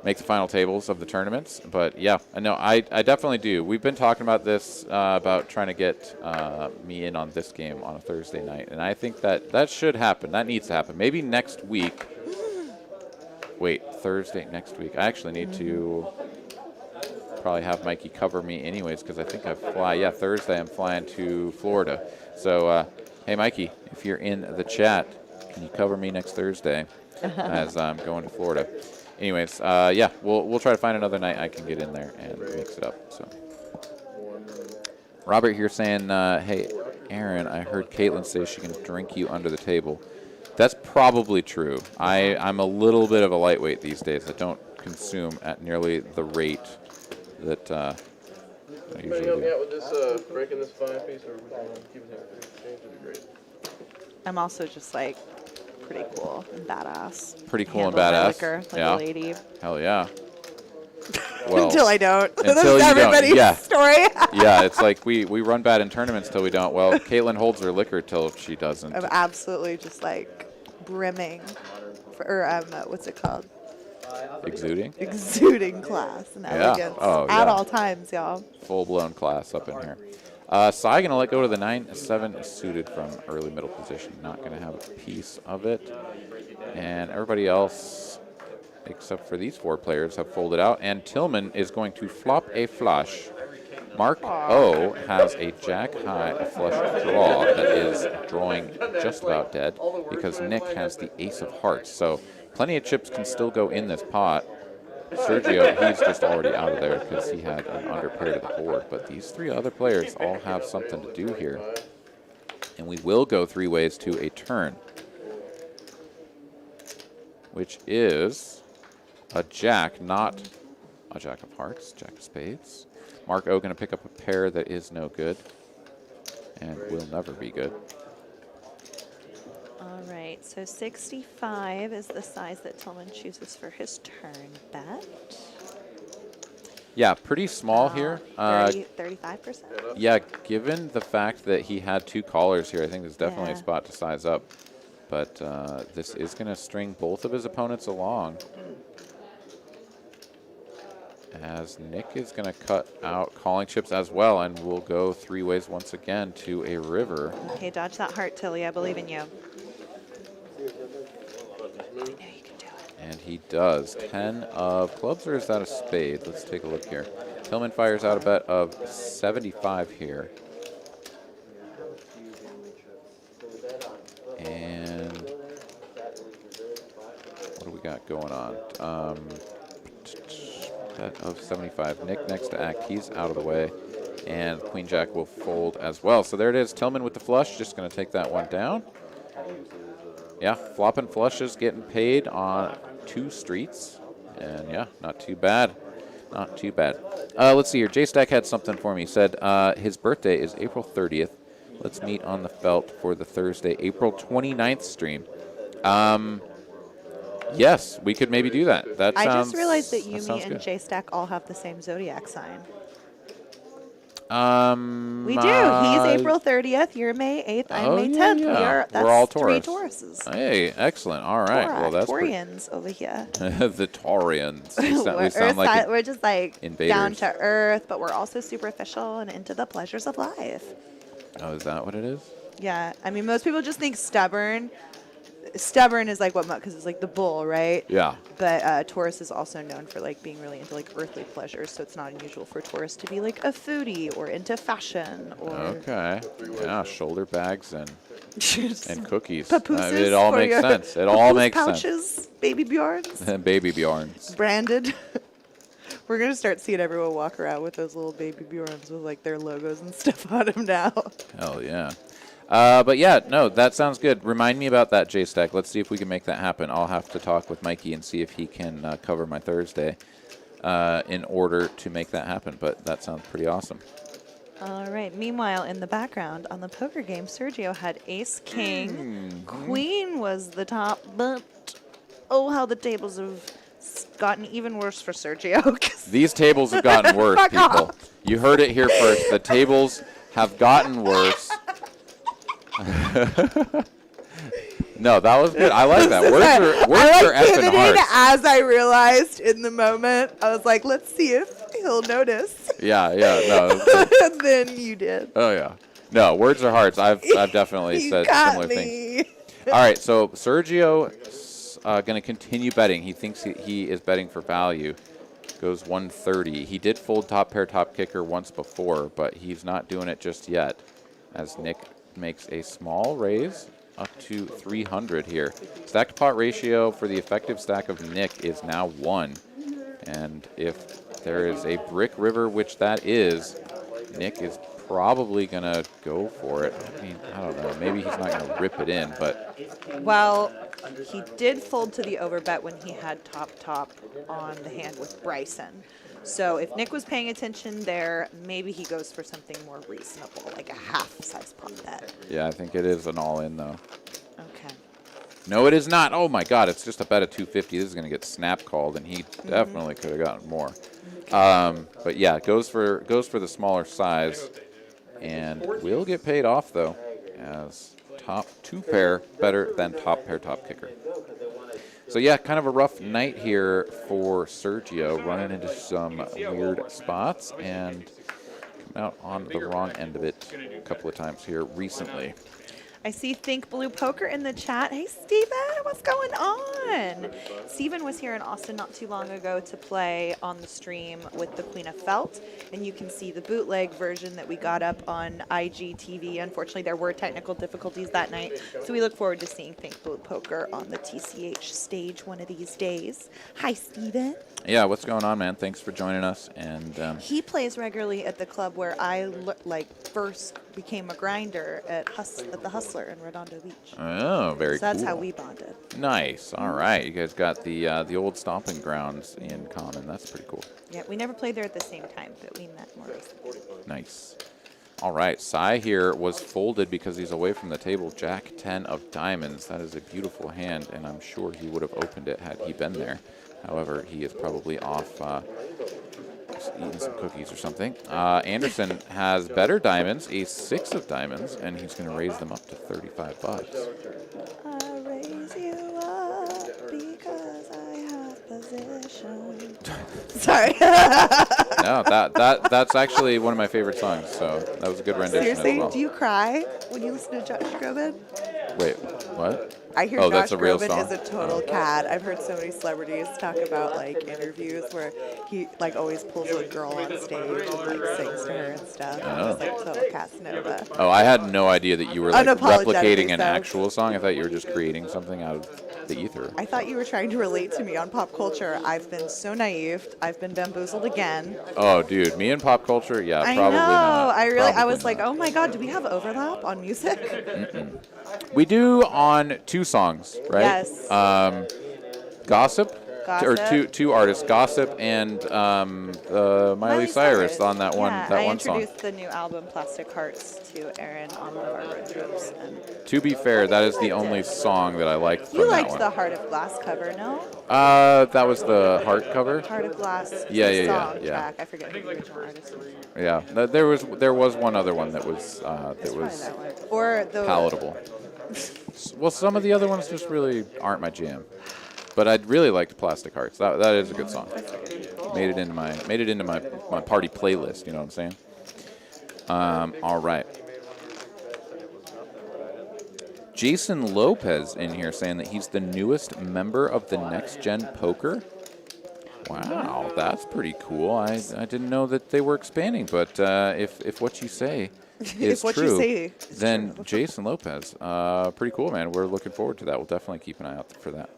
make the final tables of the tournaments. But, yeah, no, I definitely do. We've been talking about this, about trying to get me in on this game on a Thursday night. And I think that should happen. That needs to happen. Maybe next week. Wait, Thursday next week. I actually need to probably have Mikey cover me anyways because I think I fly. Yeah, Thursday I'm flying to Florida. So, hey, Mikey, if you're in the chat, can you cover me next Thursday as I'm going to Florida? Anyways, yeah, we'll try to find another night I can get in there and mix it up. So, Robert here saying, hey, Aaron, I heard Caitlin say she can drink you under the table. That's probably true. I'm a little bit of a lightweight these days. I don't consume at nearly the rate that I usually Help me do. out with this, breaking this 5-piece, or keeping him exchange would be great. I'm also just pretty cool and badass. Pretty cool and Handle my badass. liquor like Yeah. a lady. Hell yeah. Well, Until I don't. until That's you don't, everybody's yeah. story. Yeah, it's like we run bad in tournaments till we don't. Well, Caitlin holds her liquor till she doesn't. I'm absolutely just brimming, what's it called? Exuding. Exuding class and Yeah. elegance Oh, at yeah. all times, y'all. Full-blown class up in here. Sai going to let go to the 9-7 suited from early middle position. Not going to have a piece of it. And everybody else, except for these 4 players, have folded out. And Tillman is going to flop a flush. Mark O has a jack-high flush draw that is drawing just about dead because Nick has the ace of hearts. So plenty of chips can still go in this pot. Sergio, he's just already out of there because he had an under pair to the board. But these 3 other players all have something to do here. And we will go 3 ways to a turn, which is a jack, not a jack of hearts, jack of spades. Mark O going to pick up a pair that is no good and will never be good. All right, so 65 is the size that Tillman chooses for his turn bet. Yeah, pretty small here. 35%. Yeah, given the fact that he had 2 callers here, I think there's definitely a Yeah. spot to size up. But this is going to string both of his opponents along. As Nick is going to cut out calling chips as well, and we'll go 3 ways once again to a river. Okay, dodge that heart, Tilly. I believe in you. And he does. 10 of clubs, or is that a spade? Let's take a look here. Tillman fires out a bet of 75 here. And what do we got going on? Bet of 75. Nick next to act. He's out of the way. And Queen Jack will fold as well. So there it is. Tillman with the flush. Just going to take that one down. Yeah, flopping flushes getting paid on 2 streets. And yeah, not too bad. Not too bad. Let's see here. J-Stack had something for me. He said his birthday is April 30th. Let's meet on the felt for the Thursday, April 29th stream. Yes, we could maybe do that. I just realized that sounds Yumi and good. J-Stack all have the same zodiac sign. We We do. He's April 30th. You're May 8th. I'm May 10th. Yeah. That's We're all 3 Taurus. Tauruses. Hey, excellent. All right. Well, that's pretty. Taurians over here. The Taurians. We sound like We're just like invaders. down to earth, but we're also superficial and into the pleasures of life. Oh, is that what it is? Yeah. I mean, most people just think stubborn. Stubborn is like what, because it's like the bull, right? Yeah. But Taurus is also known for like being really into like earthly pleasures, so it's not unusual for Taurus to be like a foodie or into fashion or Okay. Yeah, shoulder bags and cookies. papooses It all for makes your sense. It all papoose makes pouches, baby Bjorns, sense. Baby Bjorns. branded. We're gonna start seeing everyone walk around with those little baby Bjorns with like their logos and stuff on them now. Hell yeah. But yeah, no, that sounds good. Remind me about that, J-Stack. Let's see if we can make that happen. I'll have to talk with Mikey and see if he can cover my Thursday in order to make that happen. But that sounds pretty awesome. All right. Meanwhile, in the background on the poker game, Sergio had ace king. Queen was the top, but oh, how the tables have gotten even worse for Sergio. 'Cause These tables have gotten worse, Fuck people. off. You heard it here first. The tables have gotten worse. No, that was good. I like that. Words are effing pivoting hard. as I realized in the moment. I was like, let's see if he'll notice. Yeah, no. it was good. And then you did. Oh yeah. No, words are hard. I've definitely You said got similar me. things. All right, so Sergio going to continue betting. He thinks he is betting for value. Goes 130. He did fold top pair, top kicker once before, but he's not doing it just yet. As Nick makes a small raise up to 300 here. Stack to pot ratio for the effective stack of Nick is now 1. And if there is a brick river, which that is, Nick is probably going to go for it. I mean, I don't know. Maybe he's not going to rip it in, but Well, he did fold to the overbet when he had top on the hand with Bryson. So if Nick was paying attention there, maybe he goes for something more reasonable, like a half-size pot bet. yeah, I think it is an all-in, though. Okay. No, it is not. Oh, my God. It's just a bet of 250. This is going to get snap called, and he definitely could have gotten more. But, yeah, goes for the smaller size, and will get paid off, though, as top 2 pair better than top pair, top kicker. So, yeah, kind of a rough night here for Sergio, running into some weird spots and coming out on the wrong end of it a couple of times here recently. I see Think Blue Poker in the chat. Hey, Steven, what's going on? Steven was here in Austin not too long ago to play on the stream with the Queen of Felt, and you can see the bootleg version that we got up on IGTV. Unfortunately, there were technical difficulties that night, so we look forward to seeing Think Blue Poker on the TCH stage one of these days. Hi, Steven. Yeah, what's going on, man? Thanks for joining us. And He plays regularly at the club where I first became a grinder at the Hustler in Redondo Beach. oh, very So that's cool. how we bonded. Nice. All right, you guys got the old stomping grounds in common. That's pretty cool. Yeah, we never played there at the same time, but we met more recently. Nice. All right, Sai here was folded because he's away from the table. Jack 10 of diamonds. That is a beautiful hand, and I'm sure he would have opened it had he been there. However, he is probably off eating some cookies or something. Anderson has better diamonds, a 6 of diamonds, and he's going to raise them up to 35 bucks. I raise you up because I have position. Sorry. No, that's actually one of my favorite songs, so that was a good rendition Seriously, as well. do you cry when you listen to Josh Groban? Wait, what? I hear Oh, Josh that's a real Groban song? is a total cad. I've heard so many celebrities talk about like interviews where he like always pulls a girl on stage and like sings to her and stuff. Oh. It's like total Casanova. Oh, I had no idea that you were like Unapologetically replicating an so. actual song. I thought you were just creating something out of the ether. I thought you were trying to relate to me on pop culture. I've been so naive. I've been bamboozled again. Oh, dude, me and pop culture, yeah, I probably know. not. I Probably was like, not. oh my God, do we have overlap on music? We do on 2 songs, right? Yes. Gossip, or Gossip. two artists, Gossip and Miley Cyrus on that one Yeah, that I one song. introduced the new album Plastic Hearts to Aaron on one of our road trips. And To be fair, that is the only song that I liked from you that liked one. the Heart of Glass cover, no? That was the Heart cover. Heart of Glass Yeah, song yeah. track. I forget who the original artist was. Yeah, there was one other one that was Or the palatable. Well, some of the other ones just really aren't my jam. But I'd really liked Plastic Hearts. That is a good song. Made it into my party playlist. You know what I'm saying? All right. Jason Lopez in here saying that he's the newest member of the Next Gen Poker. Wow, that's pretty cool. I didn't know that they were expanding, but if what you say is what you true, say is then Jason Lopez, pretty cool, man. We're looking forward to that. We'll definitely keep an eye out for that.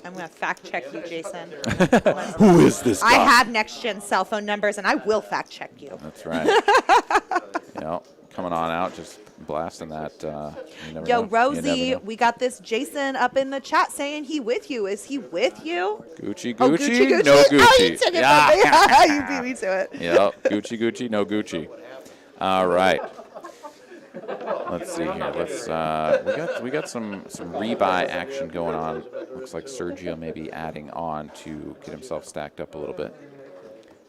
I'm going to fact check you, Jason. Who is this guy? I have next gen cell phone numbers, and I will fact check you. That's right. Coming on out, just blasting that. You never Yo, know. You Rosie, never know. we got this Jason up in the chat saying he with you. Is he with you? Gucci, Oh, Gucci, Gucci. no Gucci. Oh, you took it from me. You beat me to it. Yep, Gucci, Gucci, no Gucci. All right. Let's see here. We got some rebuy action going on. Looks like Sergio may be adding on to get himself stacked up a little bit.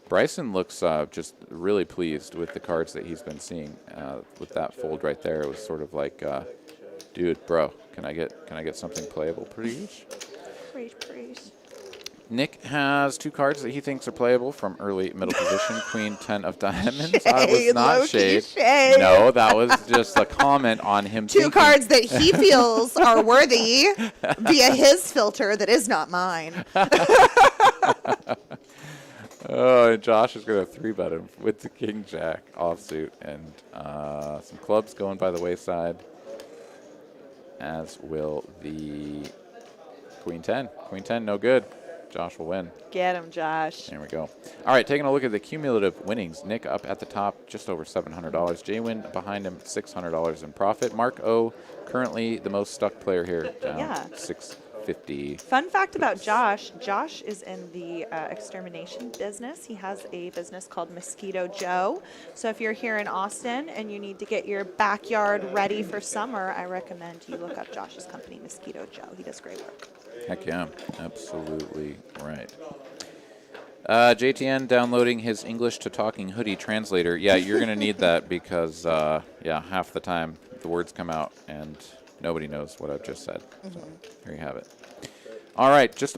Bryson looks just really pleased with the cards that he's been seeing. With that fold right there, it was sort of like, dude, bro, can I get something playable, please? Preach. Nick has 2 cards that he thinks are playable from early middle position. Queen 10 of diamonds. I was not low-key shade. shade. No, that was just a comment on him. 2 thinking- cards that he feels are worthy via his filter that is not mine. Oh, and Josh is going to 3-bet him with the King Jack offsuit and some clubs going by the wayside, as will the Queen 10. Queen 10, no good. Josh will win. Get him, Josh. There we go. All right, taking a look at the cumulative winnings. Nick up at the top, just over $700. Jay-Win behind him, $600 in profit. Mark O, currently the most stuck player here, down Yeah. $650. Fun fact about Josh. Josh is in the extermination business. He has a business called Mosquito Joe. So if you're here in Austin and you need to get your backyard ready for summer, I recommend you look up Josh's company, Mosquito Joe. He does great work. Heck yeah, absolutely right. JTN downloading his English to talking hoodie translator. Yeah, you're going to need that because, half the time the words come out and nobody knows what I've just said. So here you have it. All right, just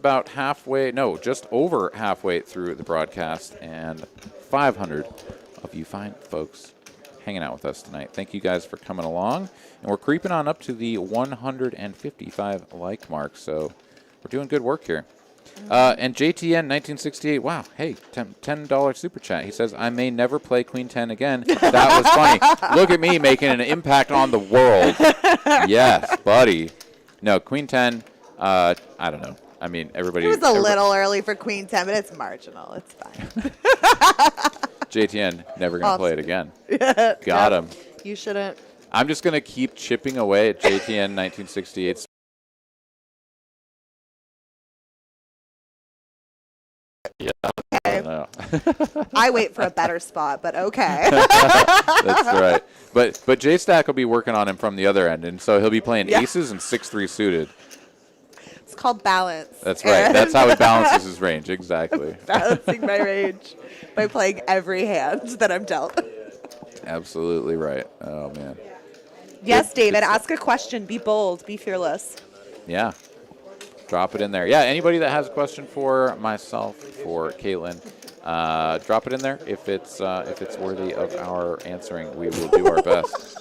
over halfway through the broadcast, and 500 of you fine folks hanging out with us tonight. Thank you guys for coming along. And we're creeping on up to the 155 like mark, so we're doing good work here. And JTN 1968, wow, hey, $10 super chat. He says, I may never play Queen 10 again. That was funny. Look at me making an impact on the world. Yes, buddy. No, Queen 10, I don't know. I mean, everybody. It was a little early for Queen 10, but it's marginal. It's fine. JTN, never going to play it again. Got Yep. him. You shouldn't. I'm just going to keep chipping away at JTN 1968. Yeah, I don't know. I wait for a better spot, but okay. That's right. But J-Stack will be working on him from the other end, and so he'll be playing aces and 6-3 suited. It's called balance. That's right. That's how he balances his range. Exactly. Balancing my range by playing every hand that I'm dealt. Absolutely right. Oh, man. Yes, Good- David, good stuff. ask a question. Be bold. Be fearless. Yeah. Drop it in there. Yeah, anybody that has a question for myself, for Caitlin, drop it in there. If it's worthy of our answering, we will do our best.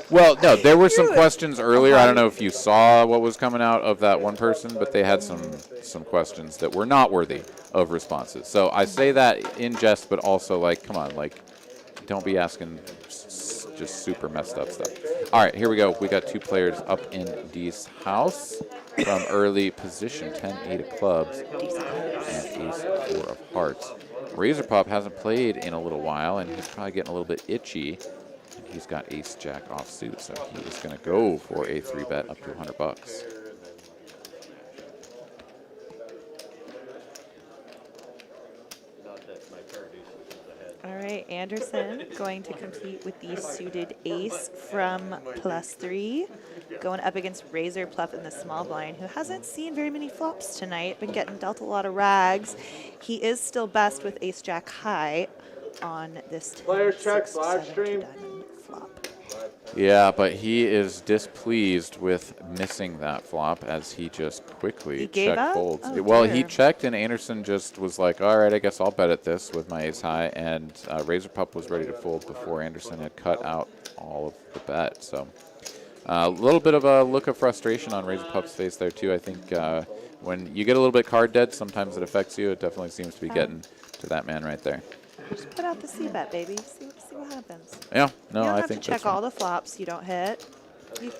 Well, no, there were some questions earlier. I don't know if you saw what was coming out of that one person, but they had some questions that were not worthy of responses. So I say that in jest, but also like, come on, like, don't be asking just super messed up stuff. All right, here we go. We got 2 players up in D's house from early position, 10-8 of clubs and ace-4 of hearts. Razor Pup hasn't played in a little while, and he's probably getting a little bit itchy. And he's got ace-jack offsuit, so he is going to go for a 3-bet up to $100. All right, Anderson going to compete with the suited ace from +3, going up against Razor Pluff in the small blind, who hasn't seen very many flops tonight, been getting dealt a lot of rags. He is still best with ace-jack high on this Player check, 6 live 7 stream. diamond flop. Yeah, but he is displeased with missing that flop as he just quickly He gave check up? folds. Oh, Well, he dear. checked, and Anderson just was like, all right, I guess I'll bet at this with my ace high. And Razor Pup was ready to fold before Anderson had cut out all of the bet. So a little bit of a look of frustration on Razor Pup's face there, too. I think when you get a little bit card dead, sometimes it affects you. It definitely seems to be getting to that man right there. Just put out the C-bet, baby. See what happens. Yeah, no, You don't I have think to check that's all the flops you don't hit.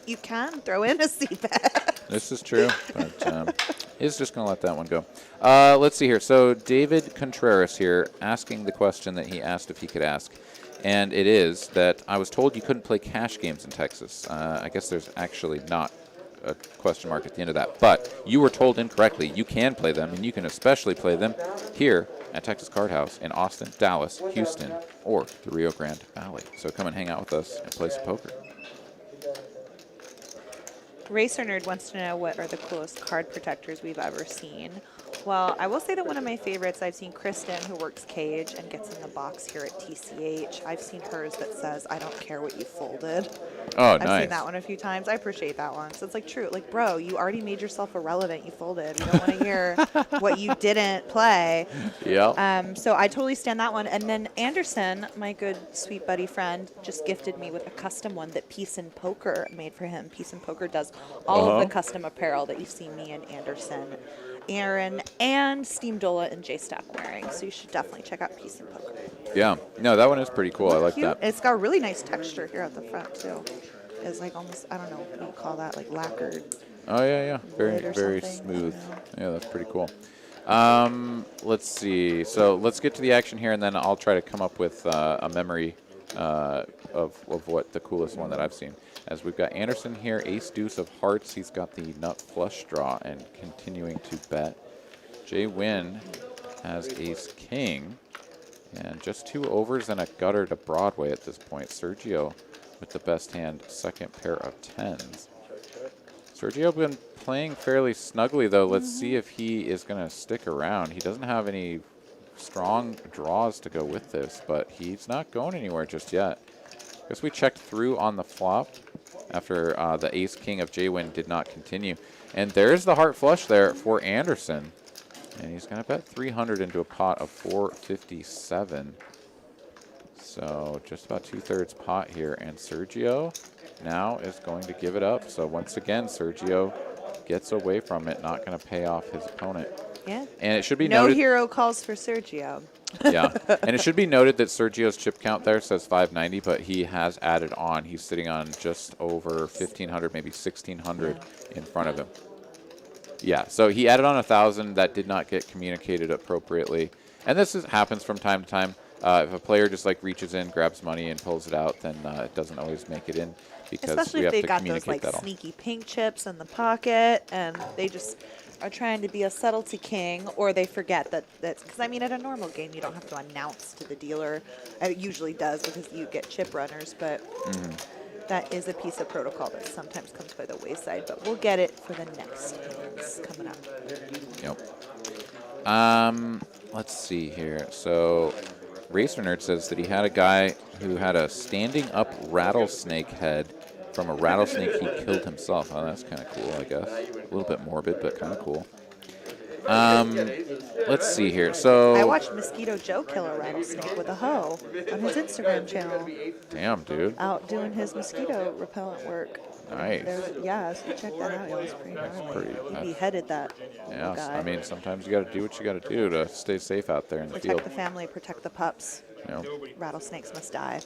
You can throw in a C-bet. This is true, but he's just going to let that one go. Let's see here. So David Contreras here asking the question that he asked if he could ask, and it is that I was told you couldn't play cash games in Texas. I guess there's actually not a question mark at the end of that, but you were told incorrectly. You can play them, and you can especially play them here at Texas Card House in Austin, Dallas, Houston, or the Rio Grande Valley. So come and hang out with us and play some poker. Racer Nerd wants to know what are the coolest card protectors we've ever seen. Well, I will say that one of my favorites, I've seen Kristen, who works Cage and gets in the box here at TCH. I've seen hers that says, I don't care what you folded. Oh, I've nice. seen that one a few times. I appreciate that one. So it's like true. Like, bro, you already made yourself irrelevant. You folded. We don't want to hear what you didn't play. Yeah. So I totally stand that one. And then Anderson, my good sweet buddy friend, just gifted me with a custom one that Peace and Poker made for him. Peace and Poker does all of the custom apparel that you see me and Anderson, Aaron, and Steam Dola and J-Stack wearing. So you should definitely check out Peace and Poker. Yeah. No, that one is pretty cool. I like Cute. that. It's got a really nice texture here at the front too. It's like almost, I don't know what you call that, like lacquered. Oh, yeah. Very, Wood or very something. smooth. I don't know. Yeah, that's pretty cool. Let's see. So let's get to the action here, and then I'll try to come up with a memory of what the coolest one that I've seen. As we've got Anderson here, ace deuce of hearts. He's got the nut flush draw and continuing to bet. Jay Wynn has ace king, and just 2 overs and a gutter to Broadway at this point. Sergio with the best hand, second pair of tens. Sergio been playing fairly snugly, though. Let's see if he is going to stick around. He doesn't have any strong draws to go with this, but he's not going anywhere just yet. Guess we checked through on the flop after the ace-king of J-Win did not continue. And there's the heart flush there for Anderson. And he's going to bet 300 into a pot of 457. So just about 2/3 pot here. And Sergio now is going to give it up. So once again, Sergio gets away from it, not going to pay off his opponent. Yeah. And it should be No noted. hero calls for Sergio. Yeah, and it should be noted that Sergio's chip count there says 590, but he has added on. He's sitting on just over 1,500, maybe 1,600 in front of him. Yeah, so he added on 1,000. That did not get communicated appropriately. And this happens from time to time. If a player just like reaches in, grabs money, and pulls it out, then it doesn't always make it in because Especially we if have they to got those communicate like that all. sneaky pink chips in the pocket and they just are trying to be a subtlety king, or they forget that's because I mean at a normal game you don't have to announce to the dealer. It usually does because you get chip runners, but that is a piece of protocol that sometimes comes by the wayside, but we'll get it for the next hands coming up. Yep. Let's see here. So, Racer Nerd says that he had a guy who had a standing up rattlesnake head from a rattlesnake he killed himself. Oh, that's kind of cool, I guess. A little bit morbid, but kind of cool. Let's see here. So I watched Mosquito Joe kill a rattlesnake with a hoe on his Instagram channel. Damn, dude. Out doing his mosquito repellent work. Nice. Yeah, so check that out. It was pretty gnarly. He beheaded that Yeah, guy. I mean, sometimes you got to do what you got to do to stay safe out there in the Protect field. the family, protect the pups. You know. Rattlesnakes must die.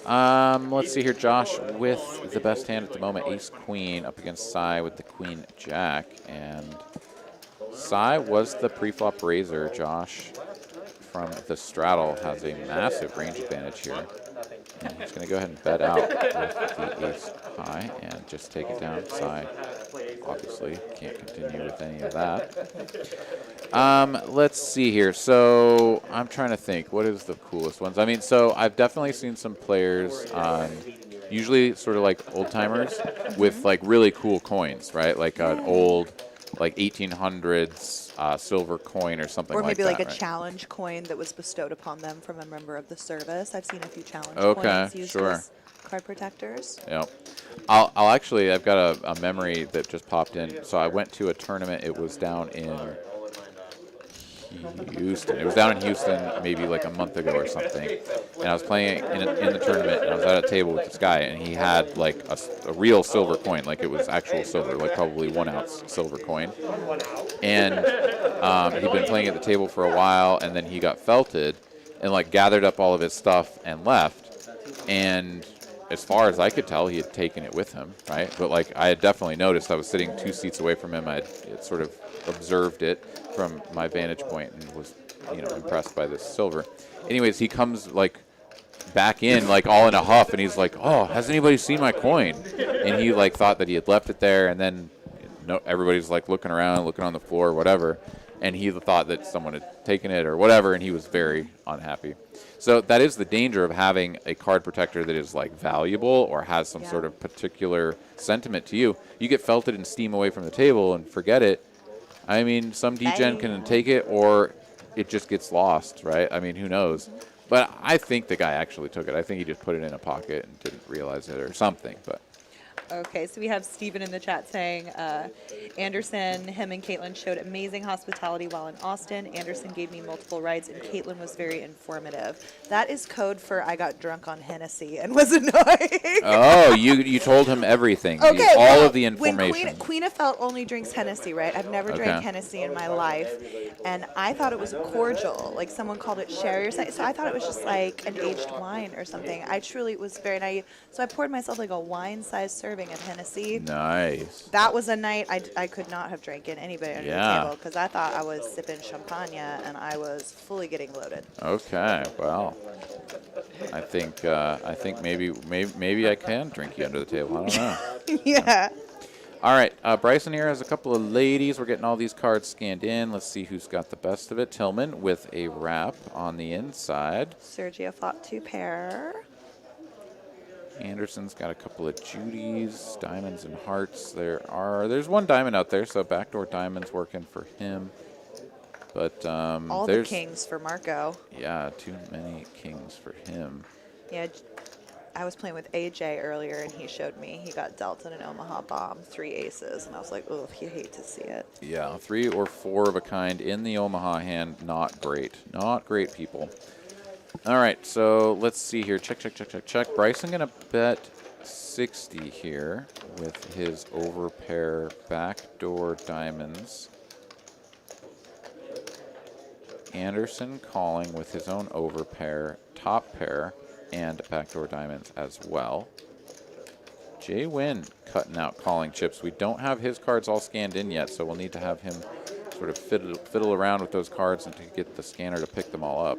Let's see here. Josh with the best hand at the moment, Ace Queen, up against Cy with the Queen Jack, and Cy was the pre-flop raiser. Josh from the straddle has a massive range advantage here. And he's going to go ahead and bet out with the ace high and just take it down. Cy obviously can't continue with any of that. Let's see here. So I'm trying to think. What is the coolest ones? I mean, so I've definitely seen some players, usually sort of like old timers, with like really cool coins, right? Like an old, like 1800s silver coin or something like that. Or maybe like a right? challenge coin that was bestowed upon them from a member of the service. I've seen a few challenge Okay, coins used sure. as card protectors. Yep. I'll actually, I've got a memory that just popped in. So I went to a tournament. It was down in Houston. It was down in Houston maybe like a month ago or something. And I was playing in the tournament, and I was at a table with this guy, and he had like a real silver coin, like it was actual silver, like probably 1 ounce silver coin. And he'd been playing at the table for a while, and then he got felted and like gathered up all of his stuff and left. And as far as I could tell, he had taken it with him, right? But like I had definitely noticed, I was sitting 2 seats away from him. I had sort of observed it from my vantage point and was, impressed by this silver. Anyways, he comes like back in like all in a huff, and he's like, "Oh, has anybody seen my coin?" And he like thought that he had left it there, and then everybody's like looking around, looking on the floor, whatever, and he thought that someone had taken it or whatever, and he was very unhappy. So that is the danger of having a card protector that is like valuable or has some sort of particular sentiment to you. You get felted and steam away from the table and forget it. I mean, some degen can take it, or it just gets lost, right? I mean, who knows? But I think the guy actually took it. I think he just put it in a pocket and didn't realize it or something. But Okay, so we have Steven in the chat saying, Anderson, him and Caitlin showed amazing hospitality while in Austin. Anderson gave me multiple rides, and Caitlin was very informative. That is code for I got drunk on Hennessy and was annoying. Oh, you told him everything. Okay, all of the information. When Queen of Felt only drinks Hennessy, right? I've never drank Hennessy in my life, and I thought it was cordial. Like someone called it sherry or something, so I thought it was just like an aged wine or something. I truly was very naive. So I poured myself like a wine-sized serving of Hennessy. Nice. That was a night I could not have drank in anybody under the table because I thought I was sipping champagne and I was fully getting loaded. Okay, well, I think maybe I can drink you under the table. I don't know. Yeah. All right, Bryson here has a couple of ladies. We're getting all these cards scanned in. Let's see who's got the best of it. Tillman with a wrap on the inside. Sergio fought 2 pair. Anderson's got a couple of Judys, diamonds and hearts. There's 1 diamond out there, so backdoor diamonds working for him. But All the kings for Marco. Yeah, too many kings for him. Yeah, I was playing with AJ earlier, and he showed me he got dealt in an Omaha bomb, 3 aces, and I was like, oh, you hate to see it. Yeah, 3 or 4 of a kind in the Omaha hand. Not great. Not great, people. All right, so let's see here. Check. Bryson going to bet 60 here with his overpair backdoor diamonds. Anderson calling with his own overpair, top pair, and backdoor diamonds as well. Jay Wynn cutting out calling chips. We don't have his cards all scanned in yet, so we'll need to have him sort of fiddle around with those cards and to get the scanner to pick them all up.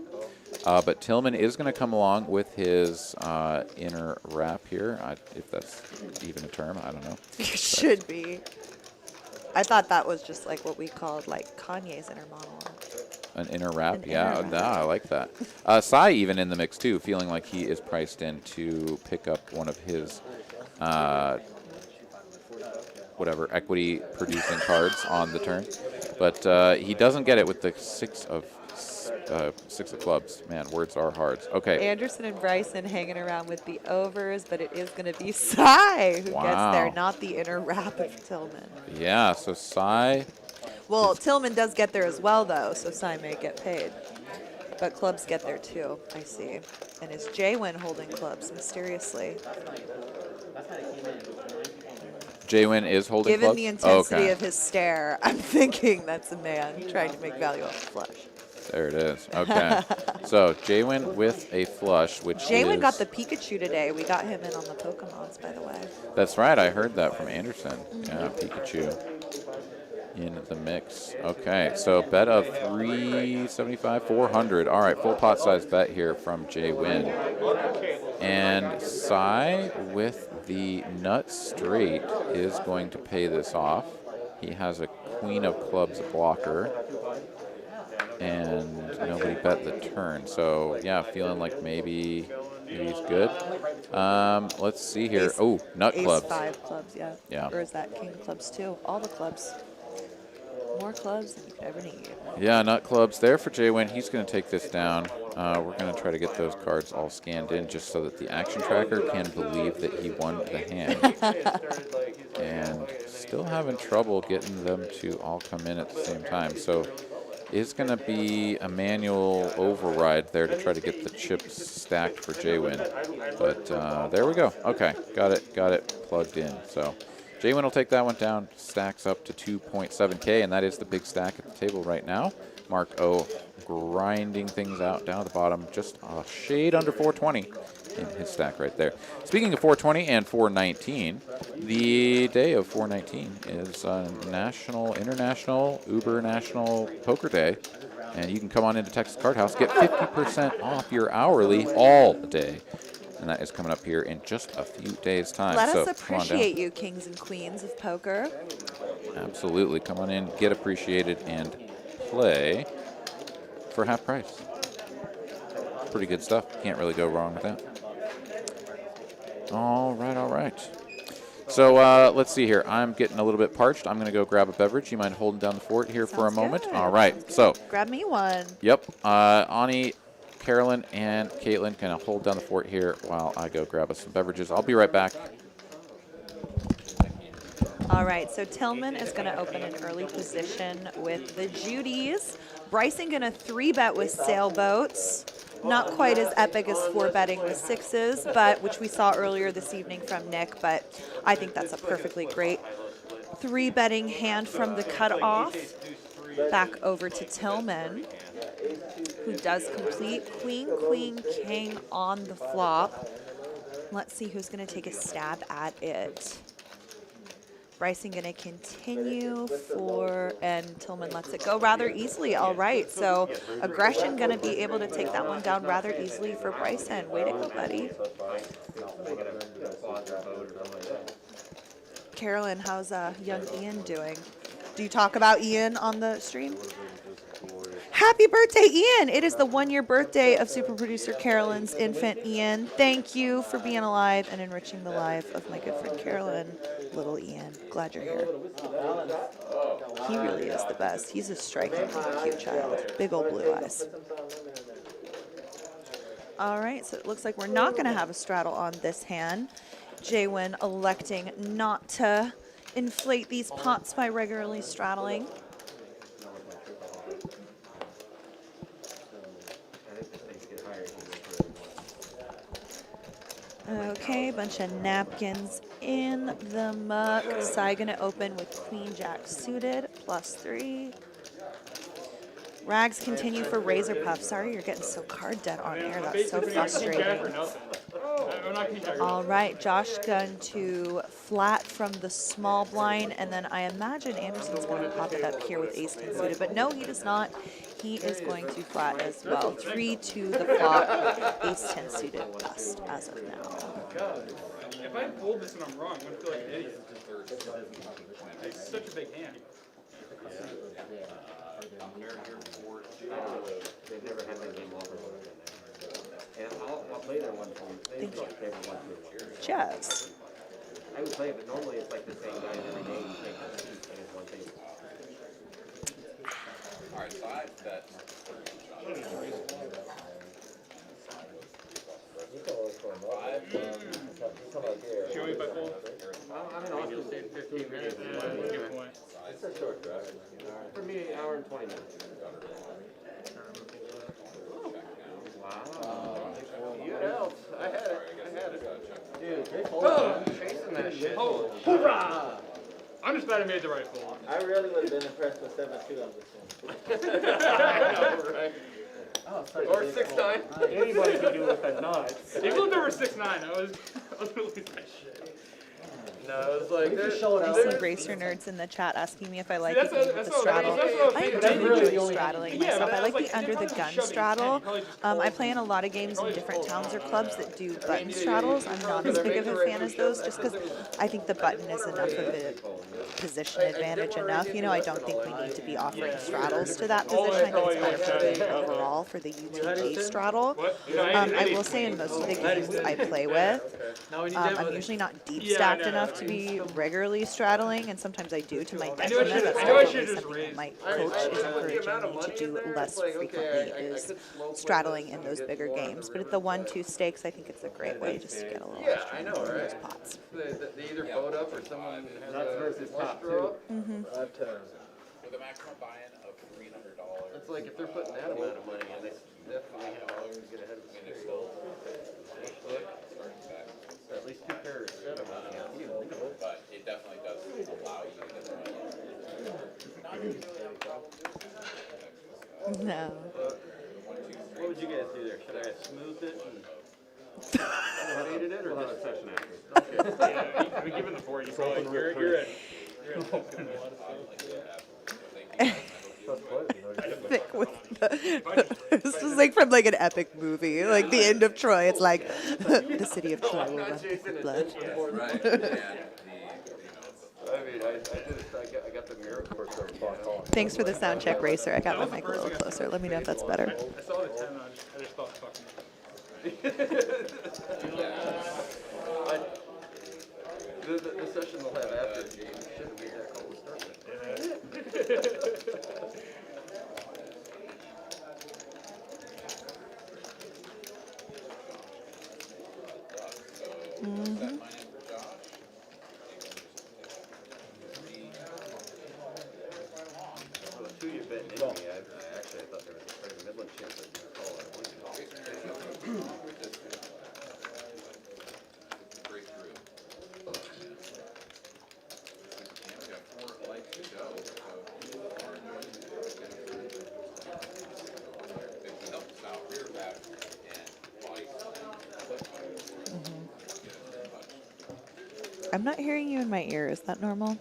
But Tillman is going to come along with his inner wrap here, if that's even a term. I don't know. It should be. I thought that was just like what we called like Kanye's inner monologue. An inner wrap, An yeah, inner nah, wrap. I like that. Sai even in the mix too, feeling like he is priced in to pick up one of his whatever equity producing cards on the turn, but he doesn't get it with the six of clubs. Man, words are hard. Okay, Anderson and Bryson hanging around with the overs, but it is going to be Sai who gets there, Wow. not the inner wrap of Tillman. yeah. So Sai, Well, Tillman does get there as well, though, so Sai may get paid. But clubs get there, too, I see. And is Jaywin holding clubs mysteriously? Jaywin is holding Given clubs. the intensity Okay, of his stare, I'm thinking that's a man trying to make value off the flush. there it is. Okay, so Jaywin with a flush, which Jaywin is got the Pikachu today. We got him in on the Pokemons, by the way. That's right. I heard that from Anderson. Yeah, Pikachu in the mix. Okay, so bet of 375, 400. All right, full pot size bet here from Jay Wynn. And Sai with the nut straight is going to pay this off. He has a queen of clubs blocker. And nobody bet the turn. So, yeah, feeling like maybe he's good. Let's see here. Ace- Oh, nut Ace clubs. 5 clubs, yeah. Yeah. Or is that king clubs too? All the clubs. More clubs than you could ever need. Yeah, nut clubs there for Jaywin. He's going to take this down. We're going to try to get those cards all scanned in just so that the action tracker can believe that he won the hand. And still having trouble getting them to all come in at the same time. So is going to be a manual override there to try to get the chips stacked for Jaywin. But there we go. Okay, got it plugged in. So Jaywin will take that one down, stacks up to 2.7K, and that is the big stack at the table right now. Mark O grinding things out down at the bottom, just a shade under 420 in his stack right there. Speaking of 420 and 419, the day of 419 is International Uber National Poker Day, and you can come on into Texas Card House, get 50% off your hourly all day. And that is coming up here in just a few days' time. Let so us appreciate you, kings and queens of poker. Absolutely. Come on in, get appreciated, and play for half price. Pretty good stuff. Can't really go wrong with that. All right. So let's see here. I'm getting a little bit parched. I'm going to go grab a beverage. You mind holding down the fort here for a Sounds moment? good. All right. So, Grab me one. yep. Ani, Carolyn, and Caitlin can hold down the fort here while I go grab us some beverages. I'll be right back. All right, so Tillman is going to open an early position with the Judies. Bryson going to 3-bet with sailboats. Not quite as epic as 4-betting with sixes, but which we saw earlier this evening from Nick, but I think that's a perfectly great 3-betting hand from the cutoff. Back over to Tillman, who does complete queen, queen, king on the flop. Let's see who's going to take a stab at it. Bryson going to continue and Tillman lets it go rather easily. All right, so aggression going to be able to take that one down rather easily for Bryson. Way to go, buddy. Carolyn, how's young Ian doing? Do you talk about Ian on the stream? Happy birthday, Ian! It is the 1-year birthday of super producer Carolyn's infant, Ian. Thank you for being alive and enriching the life of my good friend Carolyn, little Ian. Glad you're here. He really is the best. He's a strikingly cute child. Big old blue eyes. All right, so it looks like we're not going to have a straddle on this hand. Jaywin electing not to inflate these pots by regularly straddling. Okay, bunch of napkins in the muck. Sai gonna open with Queen Jack suited, +3. Rags continue for Razor Puff. Sorry you're getting so card dead on air. That's so frustrating. All right, Josh gun to flat from the small blind, and then I imagine Anderson's going to pop it up here with Ace 10 suited, but no, he does not. He is going to flat as well. 3 to the flop, Ace 10 suited bust as of now. If I fold this and I'm wrong, I'm going to feel like an idiot. It's such a big hand. Thank you. Jazz. I would play it, but normally it's like the same guys every day. You can't just keep playing one thing. All right, so I bet. Should we bet fold? I'm in Austin, 15 minutes. Good point. It's a short drive. For me, an hour and 20 minutes. Wow. You helped. I had it. Dude, they folded. Chasing that shit. Oh, Hoorah! I'm just glad I made the right fold. I really would have been impressed with 7-2 on this one. Right? Oh, Or 6-9. Anybody can do with a nut. Even if there were 6-9, I was gonna lose that shit. No, it was like, I see racer nerds in the chat asking me if I like that's the game what- with the that's what I straddle. mean, that's what I I'm do thinking. really the enjoy only straddling Yeah, myself. but I I like was the like, under if the you're gun shoving straddle. 10, probably just I fold. play in a lot of games in different towns or clubs that do button straddles. I'm not as big of a fan as those just because I think the button is enough of a position advantage enough. You know, I don't think we need to be offering straddles to that position. I think it's better for the game overall for the UTG straddle. What? I will say in most of the games I play with, I'm usually not deep stacked enough to be regularly straddling, and sometimes I do to my detriment. That's definitely something that my coach is encouraging me to do less frequently is straddling in those bigger games. But at the 1-2 stakes, I think it's a great way just to get a little extra I know, in those right? pots. They either vote up or someone has Nuts a versus top draw. two. With a maximum buy-in of $300. It's like if they're putting that amount of money in, they definitely have to get ahead of the at least 2 pairs set of money. But it definitely does allow you to get the money. No. What would you guys do there? Should I have smoothed it and rated it, or just session after? Yeah, I mean, given the 4, you probably, you're in. Thick with the, this is like from like an epic movie, like the end of Troy. It's like the city of Troy will run thick with blood. I got the miracle. Thanks for the sound check, Racer. I got my mic a little closer. Let me know if that's better. I saw the 10, I just thought, fuck me. The session they'll have after the game should have made that call to start with. Well, the 2 you bet into me, I actually thought there was a pretty Midland chance I'd get a call. I wanted to. I'm not hearing you in my ear. Is that normal?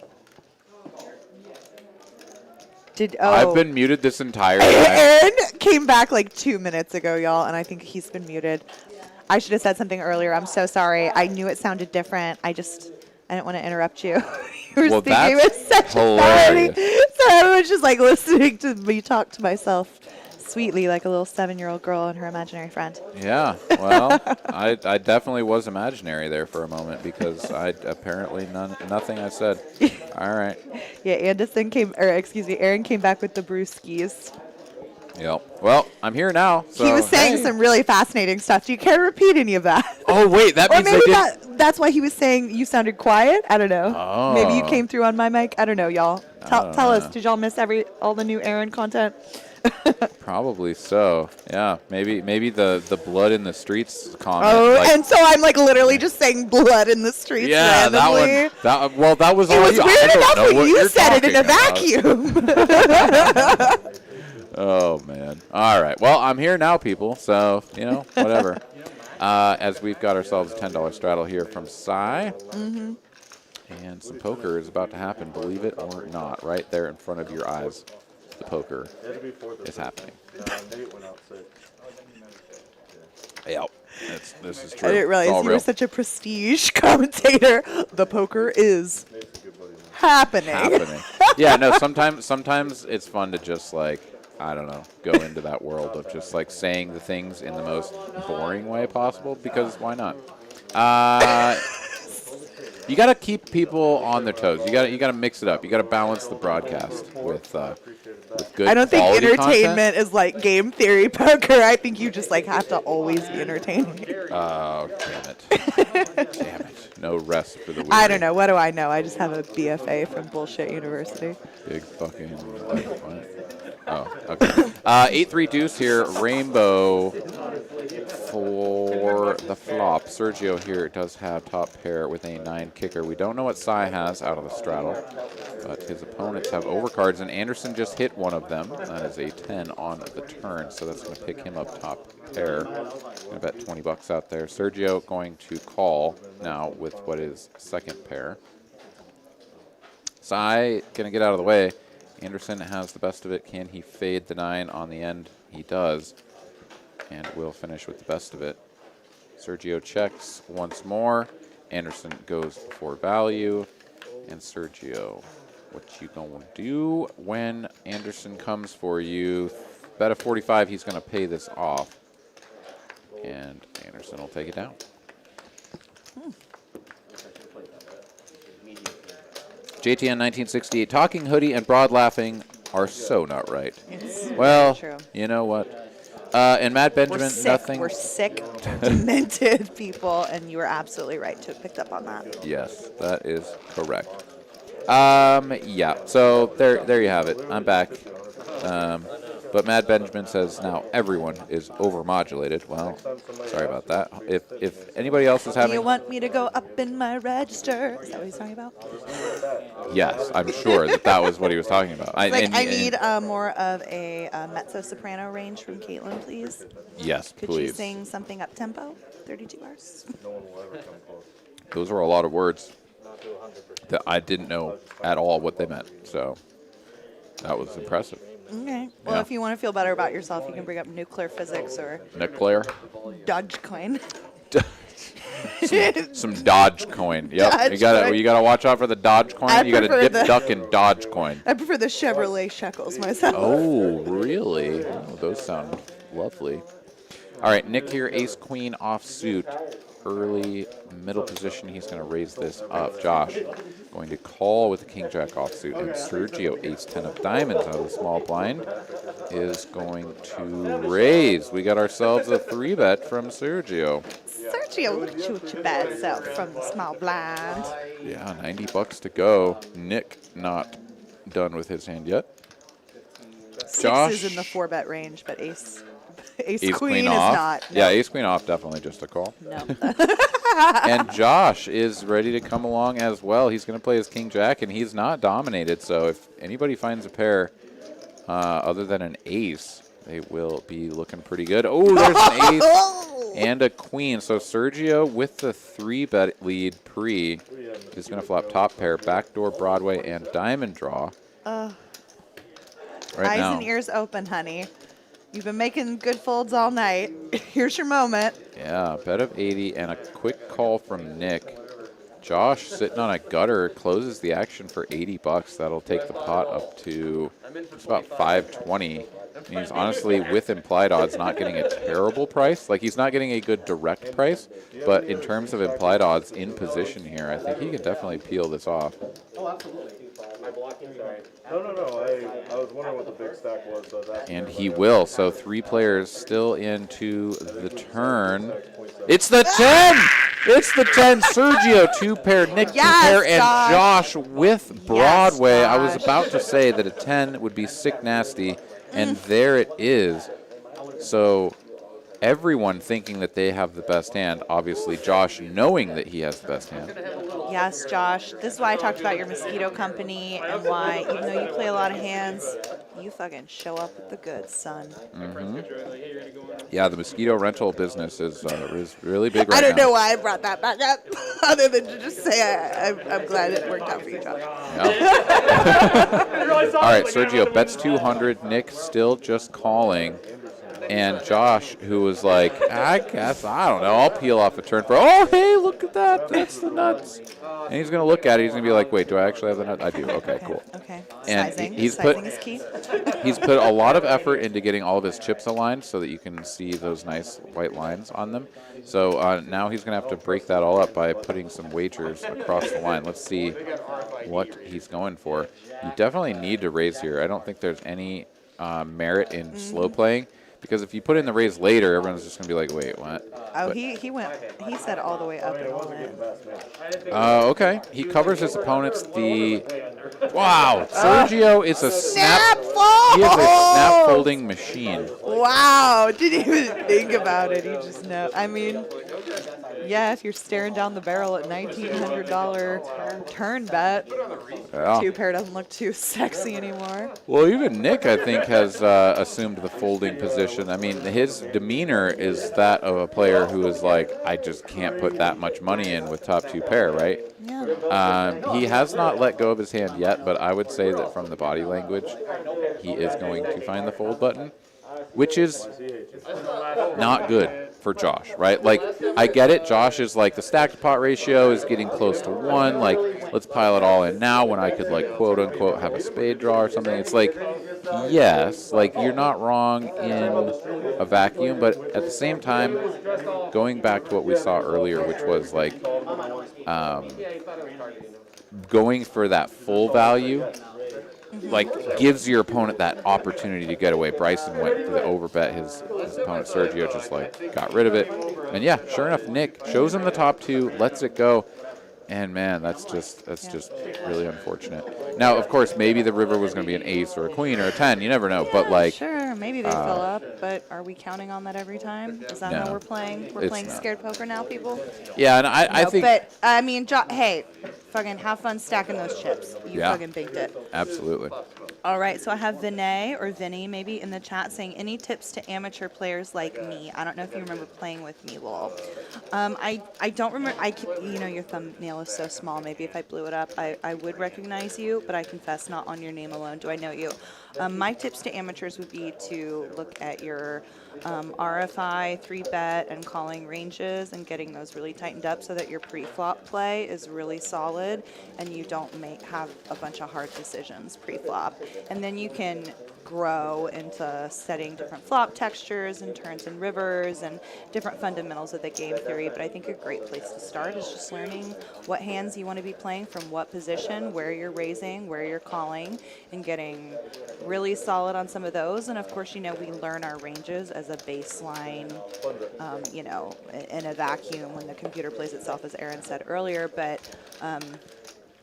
I've been muted this entire time. Aaron came back like 2 minutes ago, y'all, and I think he's been muted. I should have said something earlier. I'm so sorry. I knew it sounded different. I didn't want to interrupt you. You were Well, speaking with such hilarious. authority. So I was just like listening to me talk to myself sweetly like a little 7-year-old girl and her imaginary friend. Yeah, well, I definitely was imaginary there for a moment because I apparently nothing I said. All right. Yeah, Aaron came back with the brewskis. Yep. Well, I'm here now. So, He was saying hey. some really fascinating stuff. Do you care to repeat any of that? Oh wait, that Or means I maybe didn't. that's why he was saying you sounded quiet. I don't know. Oh. Maybe you came through on my mic. I don't know, y'all. Tell us. know. Did y'all miss all the new Aaron content? Probably so. Yeah. Maybe the blood in the streets comment. Oh, like, and so I'm like literally just saying blood in the streets yeah, randomly. that was It all was you. weird I don't enough know when what you you're said it in a talking about. vacuum. Oh man. All right. Well, I'm here now, people. So whatever. As we've got ourselves a $10 straddle here from Cy. Mm-hmm. And some poker is about to happen, believe it or not, right there in front of your eyes. The poker is happening. Nate went out sick. Yep. This is true. I didn't It's realize all you real. were such a prestige commentator. The poker is happening. Happening. Yeah, no, sometimes it's fun to just like I don't know, go into that world of just like saying the things in the most boring way possible, because why not? You got to keep people on their toes. You got to mix it up. You got to balance the broadcast with good I don't think quality entertainment content. is like game theory poker. I think you just like have to always be entertaining. Oh, damn it. Damn it. No rest for the weary. I don't know. What do I know? I just have a BFA from bullshit university. Big fucking. What? Oh, okay. 8-3 deuce here. Rainbow for the flop. Sergio here does have top pair with a 9 kicker. We don't know what Sai has out of the straddle, but his opponents have overcards, and Anderson just hit one of them. That is a 10 on the turn, so that's going to pick him up top pair. Going to bet $20 out there. Sergio going to call now with what is second pair. Sai going to get out of the way. Anderson has the best of it. Can he fade the 9 on the end? He does. And will finish with the best of it. Sergio checks once more. Anderson goes for value. And Sergio, what you gonna do when Anderson comes for you? Bet a 45, he's gonna pay this off. And Anderson will take it down. JTN 1968, talking hoodie and broad laughing are so not right. It's Well, true. you know what? And Matt Benjamin, We're sick. nothing. We're sick, demented people, and you were absolutely right to have picked up on that. Yes, that is correct. Yeah, so there you have it. I'm back. But Mad Benjamin says now everyone is overmodulated. Well, sorry about that. If anybody else is Do having, you want me to go up in my register? Is that what he's talking about? yes, I'm sure that was what he was talking about. I need more of a mezzo-soprano range from Caitlin, please. Yes, Could please. you sing something up-tempo? 32 bars. Those were a lot of words that I didn't know at all what they meant. So that was impressive. Okay. Well, Yeah. if you want to feel better about yourself, you can bring up nuclear physics or Nuclear. Dogecoin. Some Dogecoin. Yep. Dogecoin. You gotta watch out for the Dogecoin. I You gotta prefer dip, the- duck, and Dogecoin. I prefer the Chevrolet shekels myself. Oh, really? Oh, those sound lovely. All right, Nick here, ace queen offsuit, early middle position. He's going to raise this up. Josh going to call with the king jack offsuit, and Sergio, ace 10 of diamonds out of the small blind, is going to raise. We got ourselves a 3-bet from Sergio. Sergio, look at you with your bad self from the small blind. Yeah, $90 to go. Nick not done with his hand yet. Josh. 6 is in the 4-bet range, but ace Ace queen is off. not. Yeah, ace queen off, definitely just a call. No. And Josh is ready to come along as well. He's going to play his king jack, and he's not dominated. So if anybody finds a pair other than an ace, they will be looking pretty good. Oh, there's an ace and a queen. So Sergio with the 3-bet lead pre is going to flop top pair, backdoor Broadway, and diamond draw. Right Eyes now. and ears open, honey. You've been making good folds all night. Here's your moment. Yeah, bet of 80 and a quick call from Nick. Josh sitting on a gutter closes the action for $80. That'll take the pot up to just about 520. And he's honestly, with implied odds, not getting a terrible price. Like, he's not getting a good direct price, but in terms of implied odds in position here, I think he can definitely peel this off. Oh, absolutely. Am I blocking? Sorry. No. I was wondering what the big stack was. So that's And he will. So 3 players still into the turn. It's the 10! It's the 10. Sergio, 2-pair. Nick, 2-pair. And Josh with Broadway. Yes, I was Josh. about to say that a 10 would be sick nasty. And there it is. So everyone thinking that they have the best hand. Obviously, Josh knowing that he has the best hand. Yes, Josh. This is why I talked about your mosquito company and why, even though you play a lot of hands, you fucking show up with the goods, son. Yeah, the mosquito rental business is really big right now. I don't know why I brought that back up, other than to just say I'm glad it worked out for you, Josh. Yeah. All right, Sergio bets 200. Nick still just calling. And Josh, who was like, I guess, I don't know, I'll peel off a turn for, oh, hey, look at that, that's the nuts. And he's going to look at it, he's going to be like, wait, do I actually have the nuts? I do, okay, cool. Okay. And Sizing. he's Sizing is key. He's put a lot of effort into getting all of his chips aligned so that you can see those nice white lines on them. So now he's going to have to break that all up by putting some wagers across the line. Let's see what he's going for. You definitely need to raise here. I don't think there's any merit in slow playing, because if you put in the raise later, everyone's just going to be like, wait, what? Oh, he said all the way up and went. Okay. He covers his opponent's wow. Sergio is a snap. He is a snap folding machine. Wow, didn't even think about it. He just know. I mean, yeah, if you're staring down the barrel at $1,900 turn bet, Yeah. two pair doesn't look too sexy anymore. Well, even Nick, I think, has assumed the folding position. I mean, his demeanor is that of a player who is like, I just can't put that much money in with top two pair, right? Yeah. He has not let go of his hand yet, but I would say that from the body language, he is going to find the fold button, which is not good for Josh, right? Like, I get it. Josh is like, the stacked pot ratio is getting close to 1. Like, let's pile it all in now when I could, like, quote unquote, have a spade draw or something. It's like, yes, like, you're not wrong in a vacuum, but at the same time, going back to what we saw earlier, which was like going for that full value, like, gives your opponent that opportunity to get away. Bryson went for the overbet. His opponent Sergio just like got rid of it. And yeah, sure enough, Nick shows him the top two, lets it go. And man, that's just really unfortunate. Now, of course, maybe the river was going to be an ace or a queen or a 10. You never know. But like, Sure, maybe they fill up, but are we counting on that every time? Is that No, how we're playing? We're it's playing not. scared poker now, people? yeah, and I No, think but I mean, hey, fucking have fun stacking those chips. You Yeah. fucking banked it. absolutely. All right, so I have Vinay or Vinny maybe in the chat saying, any tips to amateur players like me? I don't know if you remember playing with me, lol. I don't remember. You know, your thumbnail is so small. Maybe if I blew it up, I would recognize you, but I confess not on your name alone do I know you. My tips to amateurs would be to look at your RFI, 3-bet, and calling ranges and getting those really tightened up so that your pre-flop play is really solid and you don't have a bunch of hard decisions pre-flop. And then you can grow into setting different flop textures and turns and rivers and different fundamentals of the game theory. But I think a great place to start is just learning what hands you want to be playing from what position, where you're raising, where you're calling, and getting really solid on some of those. And of course, you know, we learn our ranges as a baseline, you know, in a vacuum when the computer plays itself, as Aaron said earlier. But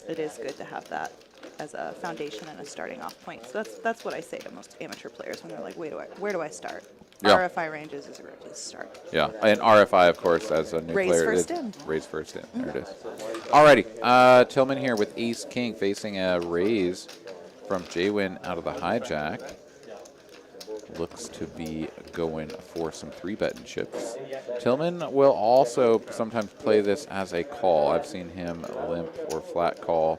it is good to have that as a foundation and a starting off point. So that's what I say to most amateur players when they're like, where do I start? Yeah. RFI ranges is a great place to start. Yeah, and RFI, of course, as a new Raise player. first in. Raise first in. There it is. Alrighty, Tillman here with Ace King facing a raise from Jaywin out of the hijack. Looks to be going for some 3-bet chips. Tillman will also sometimes play this as a call. I've seen him limp or flat call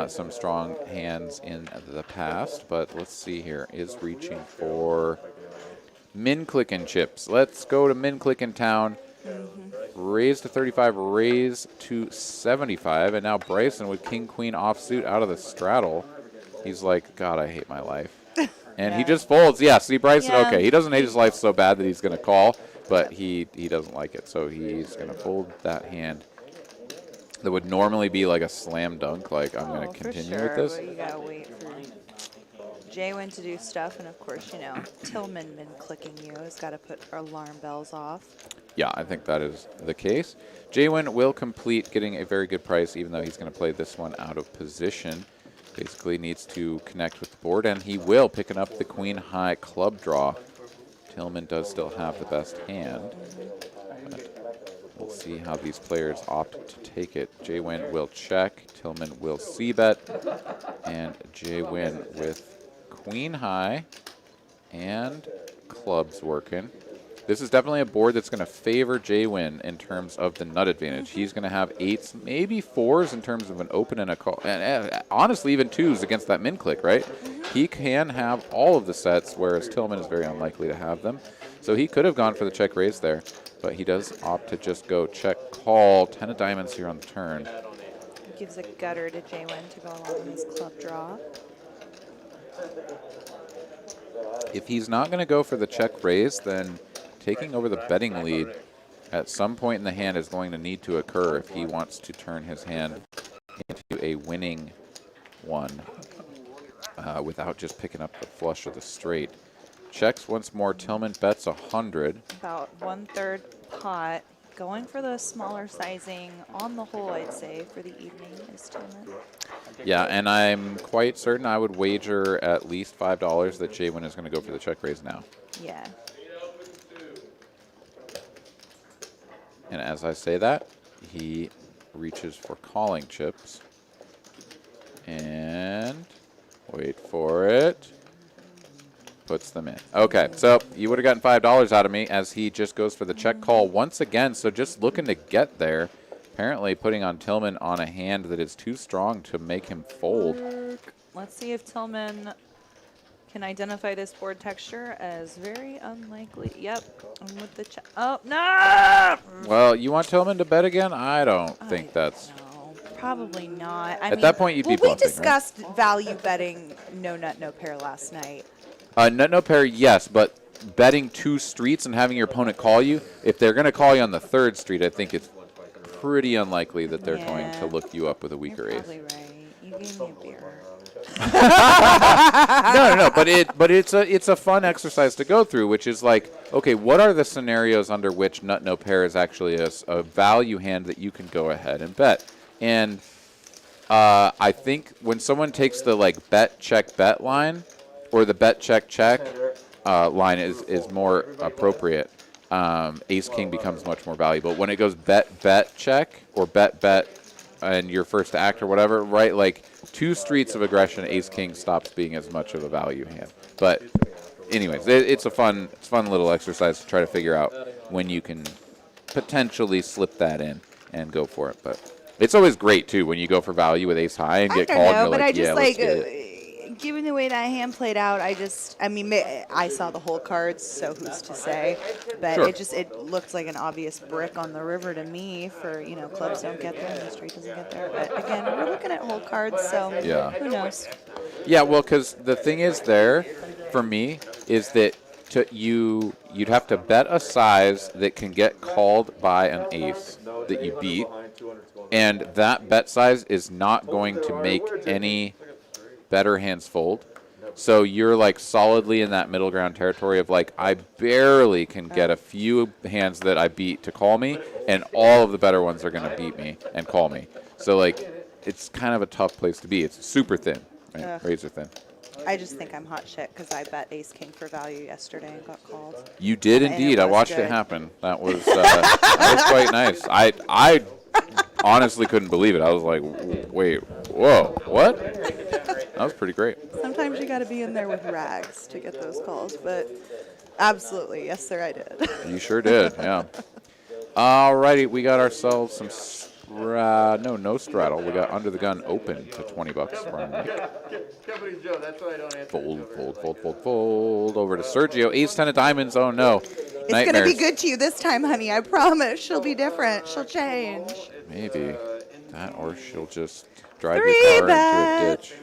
some strong hands in the past, but let's see here. Is reaching for min clicking chips. Let's go to min clicking town. Raise to 35, raise to 75, and now Bryson with king queen offsuit out of the straddle. He's like, God, I hate my life. And he just folds. Yeah, see, Bryson, Yeah. okay, he doesn't hate his life so bad that he's going to call, but he doesn't like it, so he's going to fold that hand. That would normally be like a slam dunk, like I'm going to continue with this. But you gotta wait for Jaywin to do stuff, and of course, you know, Tillman clicking you has got to put alarm bells off. Yeah, I think that is the case. Jaywin will complete getting a very good price, even though he's going to play this one out of position. Basically needs to connect with the board, and he will, picking up the queen high club draw. Tillman does still have the best hand. But we'll see how these players opt to take it. Jaywin will check. Tillman will c-bet. And Jaywin with queen high and clubs working. This is definitely a board that's going to favor Jaywin in terms of the nut advantage. He's going to have 8s, maybe 4s in terms of an open and a call. And honestly, even 2s against that min click, right? He can have all of the sets, whereas Tillman is very unlikely to have them. So he could have gone for the check raise there, but he does opt to just go check call. 10 of diamonds here on the turn. Gives a gutter to Jaywin to go along with his club draw. If he's not going to go for the check raise, then taking over the betting lead at some point in the hand is going to need to occur if he wants to turn his hand into a winning one without just picking up the flush or the straight. Checks once more. Tillman bets 100. About 1/3 pot. Going for the smaller sizing on the whole, I'd say, for the evening is Tillman. Yeah, and I'm quite certain I would wager at least $5 that Jaywin is going to go for the check raise now. Yeah. And as I say that, he reaches for calling chips. And wait for it. Puts them in. Okay, so you would have gotten $5 out of me as he just goes for the check call once again. So just looking to get there. Apparently putting on Tillman on a hand that is too strong to make him fold. Let's see if Tillman can identify this board texture as very unlikely. Yep, I'm with the check. Oh, no! Well, you want Tillman to bet again? I don't think that's... No, probably not. I At that point, you'd be well, we bluffing, right? discussed value betting no nut, no pair last night. Nut no pair, yes, but betting 2 streets and having your opponent call you, if they're going to call you on the 3rd street, I think it's pretty unlikely that they're going to look you up with a weaker You're ace. probably right. You gave me a beer. No, but it's a fun exercise to go through, which is like, okay, what are the scenarios under which nut no pair is actually a value hand that you can go ahead and bet? And I think when someone takes the like bet check bet line, or the bet check check line is more appropriate. Ace king becomes much more valuable when it goes bet bet check or bet bet and your first act or whatever, right? Like 2 streets of aggression, ace king stops being as much of a value hand. But anyways, it's a fun little exercise to try to figure out when you can potentially slip that in and go for it. But it's always great too when you go for value with ace high and get called. And you're like, yeah, let's get it. Given the way that hand played out, I mean, I saw the whole cards, so who's to say? But Sure. it looked like an obvious brick on the river to me for, clubs don't get there and the straight doesn't get there. But again, we're looking at whole cards, so Yeah. who knows? Yeah, well, because the thing is there, for me, is that you'd have to bet a size that can get called by an ace that you beat, and that bet size is not going to make any better hands fold. So you're like solidly in that middle ground territory of like, I barely can get a few hands that I beat to call me, and all of the better ones are going to beat me and call me. So like, it's kind of a tough place to be. It's super thin, right? Razor thin. I just think I'm hot shit because I bet ace king for value yesterday and got called. You did And indeed. it I was watched good. it happen. That was that was quite nice. I honestly couldn't believe it. I was like, wait, whoa, what? That was pretty great. Sometimes you got to be in there with rags to get those calls, but absolutely, yes, sir, I did. You sure did, yeah. Alrighty, we got ourselves some no straddle. We got under the gun open to $20 from Nick. Company's Joe, that's why I don't answer. Fold over to Sergio. Ace 10 of diamonds. Oh no. It's going to be good to you this time, honey. I promise. She'll be different. She'll change. Maybe that, or she'll just drive Three your car bet. into a ditch.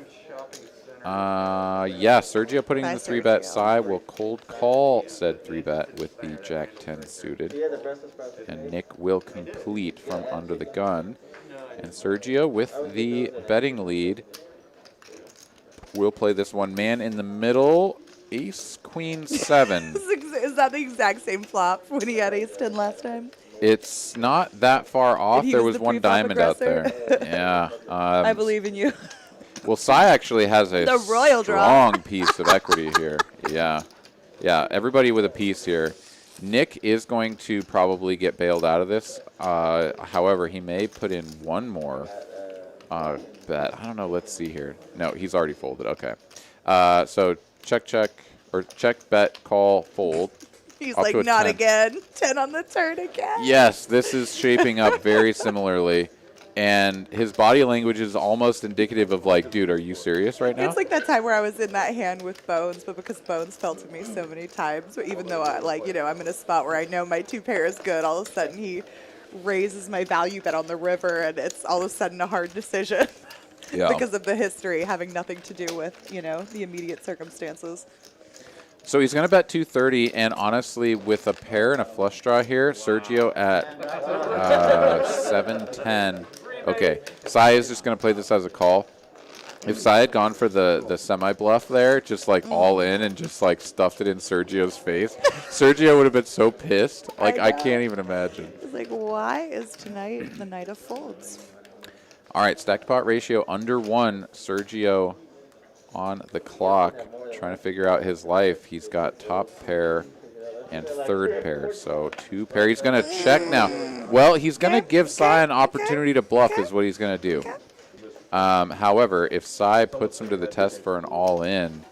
Yeah, Sergio putting in the 3-bet side will cold call said 3-bet with the Jack 10 suited. And Nick will complete from under the gun. And Sergio with the betting lead will play this one. Man in the middle, ace, queen, 7. Is that the exact same flop when he had ace 10 last time? It's not that far off. he There was was the one pre-flop diamond out there. aggressor? Yeah. I believe in you. Well, Cy actually has a The royal draw. strong piece of equity here. Yeah. Yeah, everybody with a piece here. Nick is going to probably get bailed out of this. However, he may put in one more bet. I don't know. Let's see here. No, he's already folded. Okay. So check, or check, bet, call, fold. He's Up like, to a not 10. again. 10 on the turn again. Yes, this is shaping up very similarly. And his body language is almost indicative of like, dude, are you serious right now? It's like that time where I was in that hand with Bones, but because Bones fell to me so many times, but even though I'm in a spot where I know my 2-pair is good, all of a sudden he raises my value bet on the river, and it's all of a sudden a hard decision Yeah. because of the history having nothing to do with, the immediate circumstances. So he's going to bet 230, and honestly, with a pair and a flush draw here, Sergio at 710. Okay, Sai is just going to play this as a call. If Sai had gone for the semi-bluff there, just like all in and just like stuffed it in Sergio's face, Sergio would have been so pissed. Like, I can't even imagine. It's like, why is tonight the night of folds? All right, stacked pot ratio under 1. Sergio on the clock, trying to figure out his life. He's got top pair and third pair, so 2 pair. He's going to check now. Well, he's going to give Sai an opportunity to bluff is what he's going to do. However, if Sai puts him to the test for an all-in,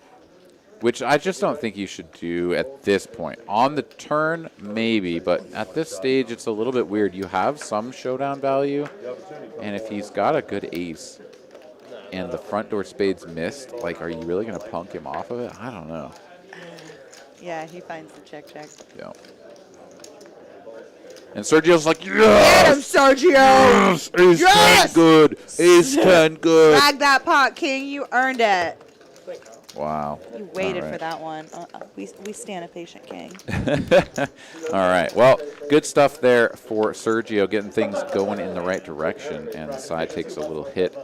which I just don't think you should do at this point. On the turn, maybe, but at this stage, it's a little bit weird. You have some showdown value, and if he's got a good ace and the front door spade's missed, like, are you really going to punk him off of it? I don't know. Yeah, he finds the check. Yeah. And Sergio's like, Get him, yes! Sergio! Yes! Ace 10 good! Ace 10 good! Drag that pot, King. You earned it. Wow. You waited All right. for that one. We stand a patient king. All right. Well, good stuff there for Sergio, getting things going in the right direction. And Sai takes a little hit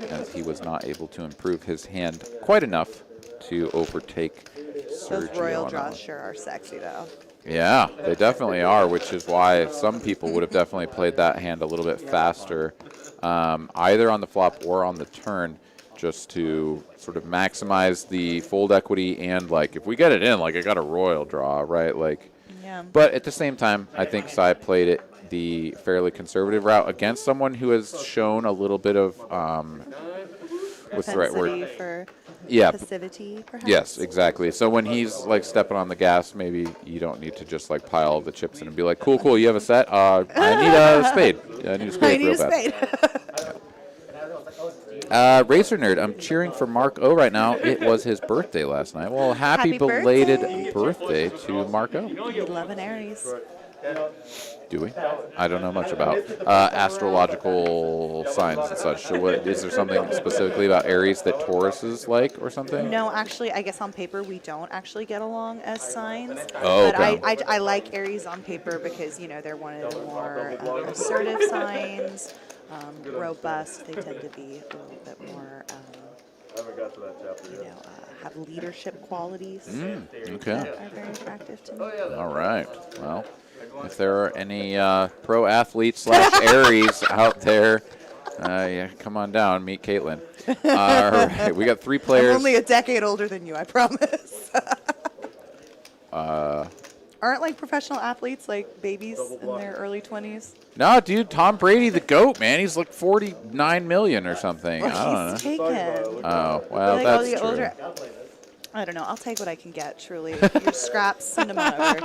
as he was not able to improve his hand quite enough to overtake Those Sergio. royal on that draws one. sure are sexy, though. Yeah, they definitely are, which is why some people would have definitely played that hand a little bit faster, either on the flop or on the turn, just to sort of maximize the fold equity and, like, if we get it in, like, I got a royal draw, right? Like, Yeah. but at the same time, I think Sai played it the fairly conservative route against someone who has shown a little bit of, what's the right word? Propensity for Yeah. passivity, perhaps? Yes, exactly. So when he's like stepping on the gas, maybe you don't need to just like pile the chips in and be like, cool, cool, you have a set? I need a spade. I need a spade real bad. Racer Nerd, I'm cheering for Mark O right now. It was his birthday last night. Well, happy Happy belated birthday to Mark O. We love an Aries. Do we? I don't know much about astrological signs and such. So what, is there something specifically about Aries that Taurus is like or something? No, actually, I guess on paper we don't actually get along as signs. Oh, but okay. I like Aries on paper because, they're one of the more assertive signs, robust. They tend to be a little bit more, I haven't got to that chapter yet. have leadership qualities Okay. that are very attractive to me. All right. Well, if there are any pro athletes / Aries out there, yeah, come on down, meet Caitlin. All right, we got 3 players. I'm only a decade older than you, I promise. Aren't like professional athletes like babies in their early 20s? No, dude, Tom Brady, the GOAT, man. He's like 49 million or something. I don't know. He's taken. Oh, well, Like, all that's the true. older- I don't know. I'll take what I can get, truly. Your scraps, send them over.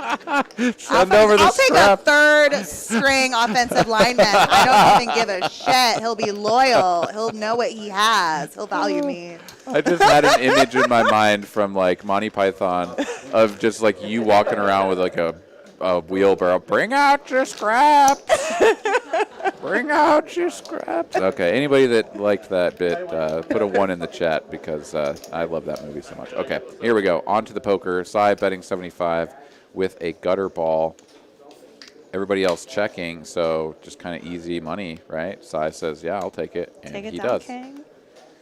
Send over the I'll take scrap. a third string offensive lineman. I don't even give a shit. He'll be loyal. He'll know what he has. He'll value me. I just had an image in my mind from like Monty Python of just like you walking around with like a wheelbarrow. Bring out your scraps. Bring out your scraps. Okay, anybody that liked that bit, put a 1 in the chat because I love that movie so much. Okay, here we go. On to the poker. Sai betting 75 with a gutter ball. Everybody else checking, so just kind of easy money, right? Sai says, yeah, I'll take it, and Take it he down, does. King.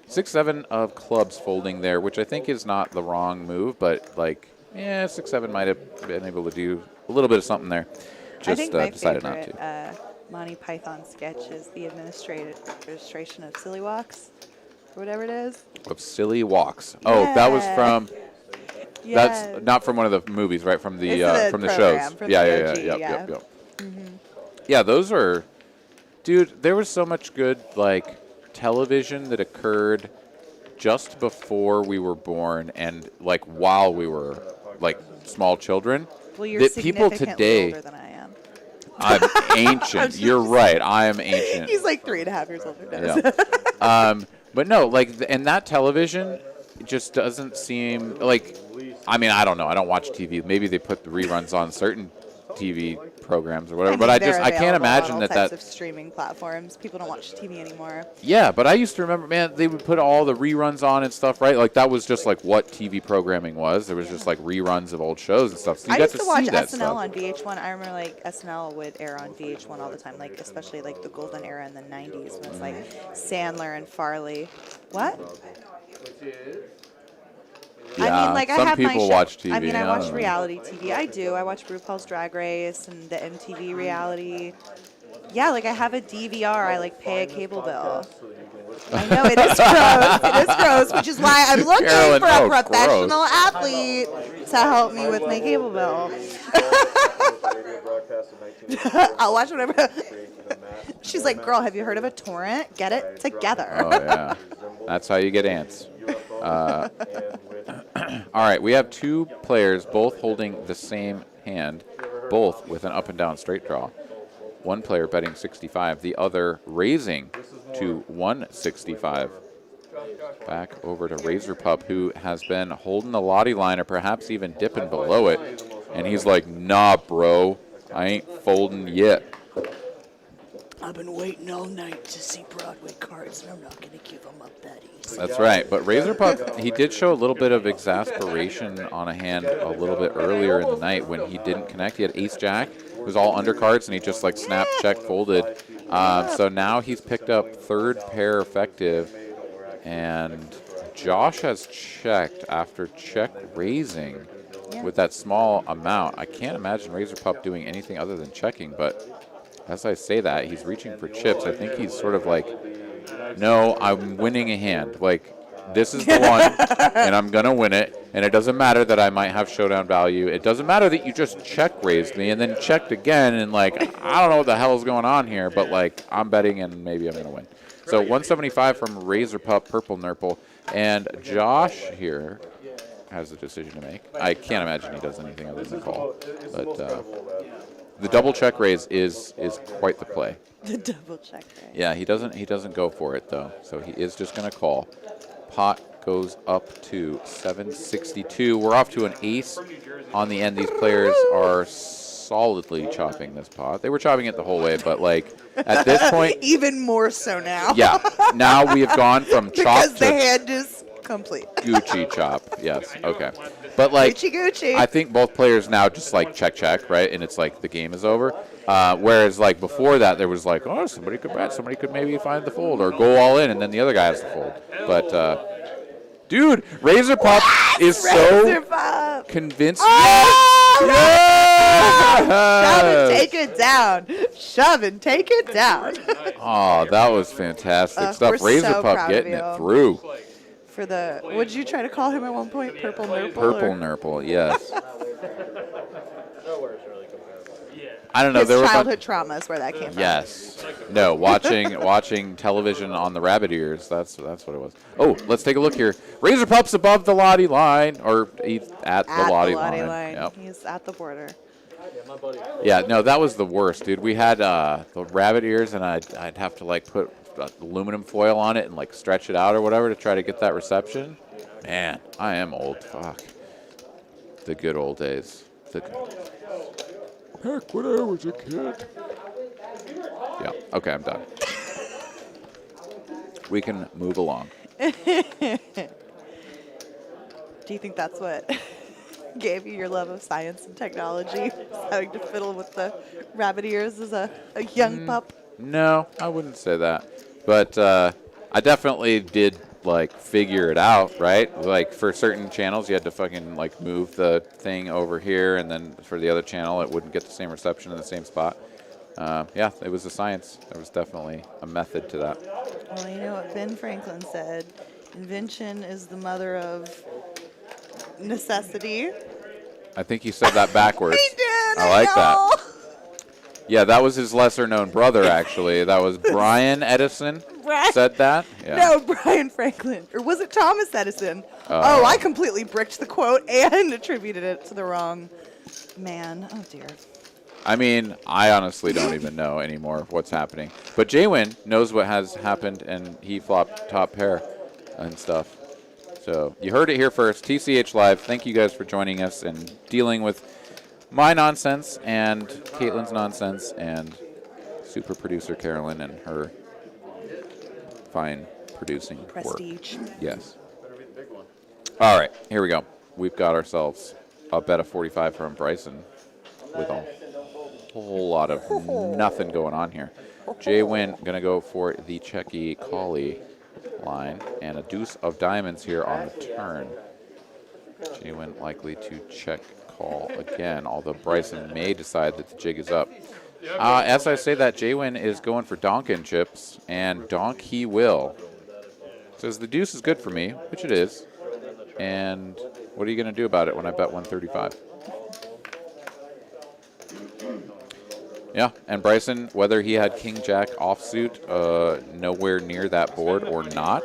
6-7 of clubs folding there, which I think is not the wrong move, but like, yeah, 6-7 might have been able to do a little bit of something there. Just I think my decided favorite not to. Monty Python sketch is the administration of Silly Walks, or whatever it is. Of Silly Walks. Oh, that was Yeah. from. Yes. That's not from one of the movies, right? From the It's from the program, shows. from Yeah, the yeah, OG, yeah, yep, yeah. yep. Yeah, those are, dude. There was so much good like television that occurred just before we were born, and like while we were like small children. Well, you're that people significantly today. older than I am. I'm ancient. You're right. I am ancient. He's like 3.5 years older than Yeah. us. But no, like, and that television just doesn't seem like. I mean, I don't know. I don't watch TV. Maybe they put the reruns on certain TV programs or whatever. But I can't imagine that types of streaming platforms. People don't watch TV anymore. Yeah, but I used to remember, man, they would put all the reruns on and stuff, right? Like that was just like what TV programming was. There was just like reruns of old shows and stuff. So you I got used to to see watch that SNL stuff. on VH1. I remember like SNL would air on VH1 all the time, like especially like the golden era in the 90s when it's like Sandler and Farley. What? Yeah, I mean, like some I have my people show. watch TV. I mean, I don't watch know. reality TV. I do. I watch RuPaul's Drag Race and the MTV reality. Yeah, like I have a DVR. I like pay a cable bill. I know it is gross. It is gross, which is why I'm looking Carolyn, for a oh, professional gross. athlete to help me with my cable bill. I'll watch whatever. She's like, girl, have you heard of a torrent? Get it together. Oh yeah, that's how you get ants. All right, we have two players both holding the same hand, both with an up and down straight draw. One player betting 65, the other raising to 165. Back over to Razor Pup, who has been holding the Lottie line or perhaps even dipping below it. And he's like, nah, bro, I ain't folding yet. I've been waiting all night to see Broadway cards, and I'm not going to give them up that easy. That's right. But Razor Pup, he did show a little bit of exasperation on a hand a little bit earlier in the night when he didn't connect. He had ace-jack. It was all undercards, and he just like snapped, check, folded. So now he's picked up third pair effective, and Josh has checked after check raising with that small amount. I can't imagine Razor Pup doing anything other than checking, but as I say that, he's reaching for chips. I think he's sort of like, no, I'm winning a hand. Like, this is the one, and I'm going to win it. And it doesn't matter that I might have showdown value. It doesn't matter that you just check raised me and then checked again. And, like, I don't know what the hell is going on here, but, like, I'm betting and maybe I'm going to win. So 175 from Razor Pup, Purple Nurple. And Josh here has a decision to make. I can't imagine he does anything other than call. But the double check raise is quite the play. The double check raise. Yeah, he doesn't go for it though. So he is just going to call. Pot goes up to 762. We're off to an ace on the end. These players are solidly chopping this pot. They were chopping it the whole way, but like at this point, even more so now. yeah. Now we have gone from chop because the to hand is complete. Gucci chop. Yes. Okay. But like, Gucci. I think both players now just like check, right? And it's like the game is over. Whereas like before that, there was like, oh, somebody could bet, somebody could maybe find the fold or go all in, and then the other guy has to fold. But dude, Razor Pup is so convinced. Oh! Yes! Shove and take it down. Shove and take it down. Oh, that was fantastic stuff. We're Razor so Pup proud getting of you. it through. For the, what did you try to call him at one point? Purple Nurple? Purple or? Nurple, yes. Nowhere's really comparable. I don't know. His There were a bunch- childhood trauma is where that came from. Yes. No, watching television on the rabbit ears. That's what it was. Oh, let's take a look here. Razor Pup's above the Lottie line, or he's at the Lottie line. Yep. He's at the border. Yeah, no, that was the worst, dude. We had the rabbit ears, and I'd have to like put aluminum foil on it and like stretch it out or whatever to try to get that reception. Man, I am old. Fuck. The good old days. Heck, when I was a kid. Yeah, okay, I'm done. We can move along. Do you think that's what gave you your love of science and technology? Having to fiddle with the rabbit ears as a young pup? No, I wouldn't say that. But I definitely did like figure it out, right? Like for certain channels you had to fucking like move the thing over here, and then for the other channel it wouldn't get the same reception in the same spot. Yeah, it was a science. There was definitely a method to that. Well, you know what Ben Franklin said, invention is the mother of necessity. I think he said that backwards. He did. I like know. that. Yeah, that was his lesser-known brother, actually. That was Brian Edison said that. Yeah. No, Brian Franklin. Or was it Thomas Edison? Oh, I completely bricked the quote and attributed it to the wrong man. Oh, dear. I mean, I honestly don't even know anymore what's happening. But Jaywin knows what has happened, and he flopped top pair and stuff. So you heard it here first. TCH Live, thank you guys for joining us and dealing with my nonsense and Caitlin's nonsense and super producer Carolyn and her fine producing Prestige. work. Yes. All right, here we go. We've got ourselves a bet of 45 from Bryson with a whole lot of nothing going on here. Jaywin going to go for the checky collie line and a deuce of diamonds here on the turn. Jaywin likely to check call again, although Bryson may decide that the jig is up. As I say that, Jaywin is going for donkin chips, and donk he will. Says the deuce is good for me, which it is. And what are you going to do about it when I bet 135? Yeah, and Bryson, whether he had King Jack offsuit nowhere near that board or not,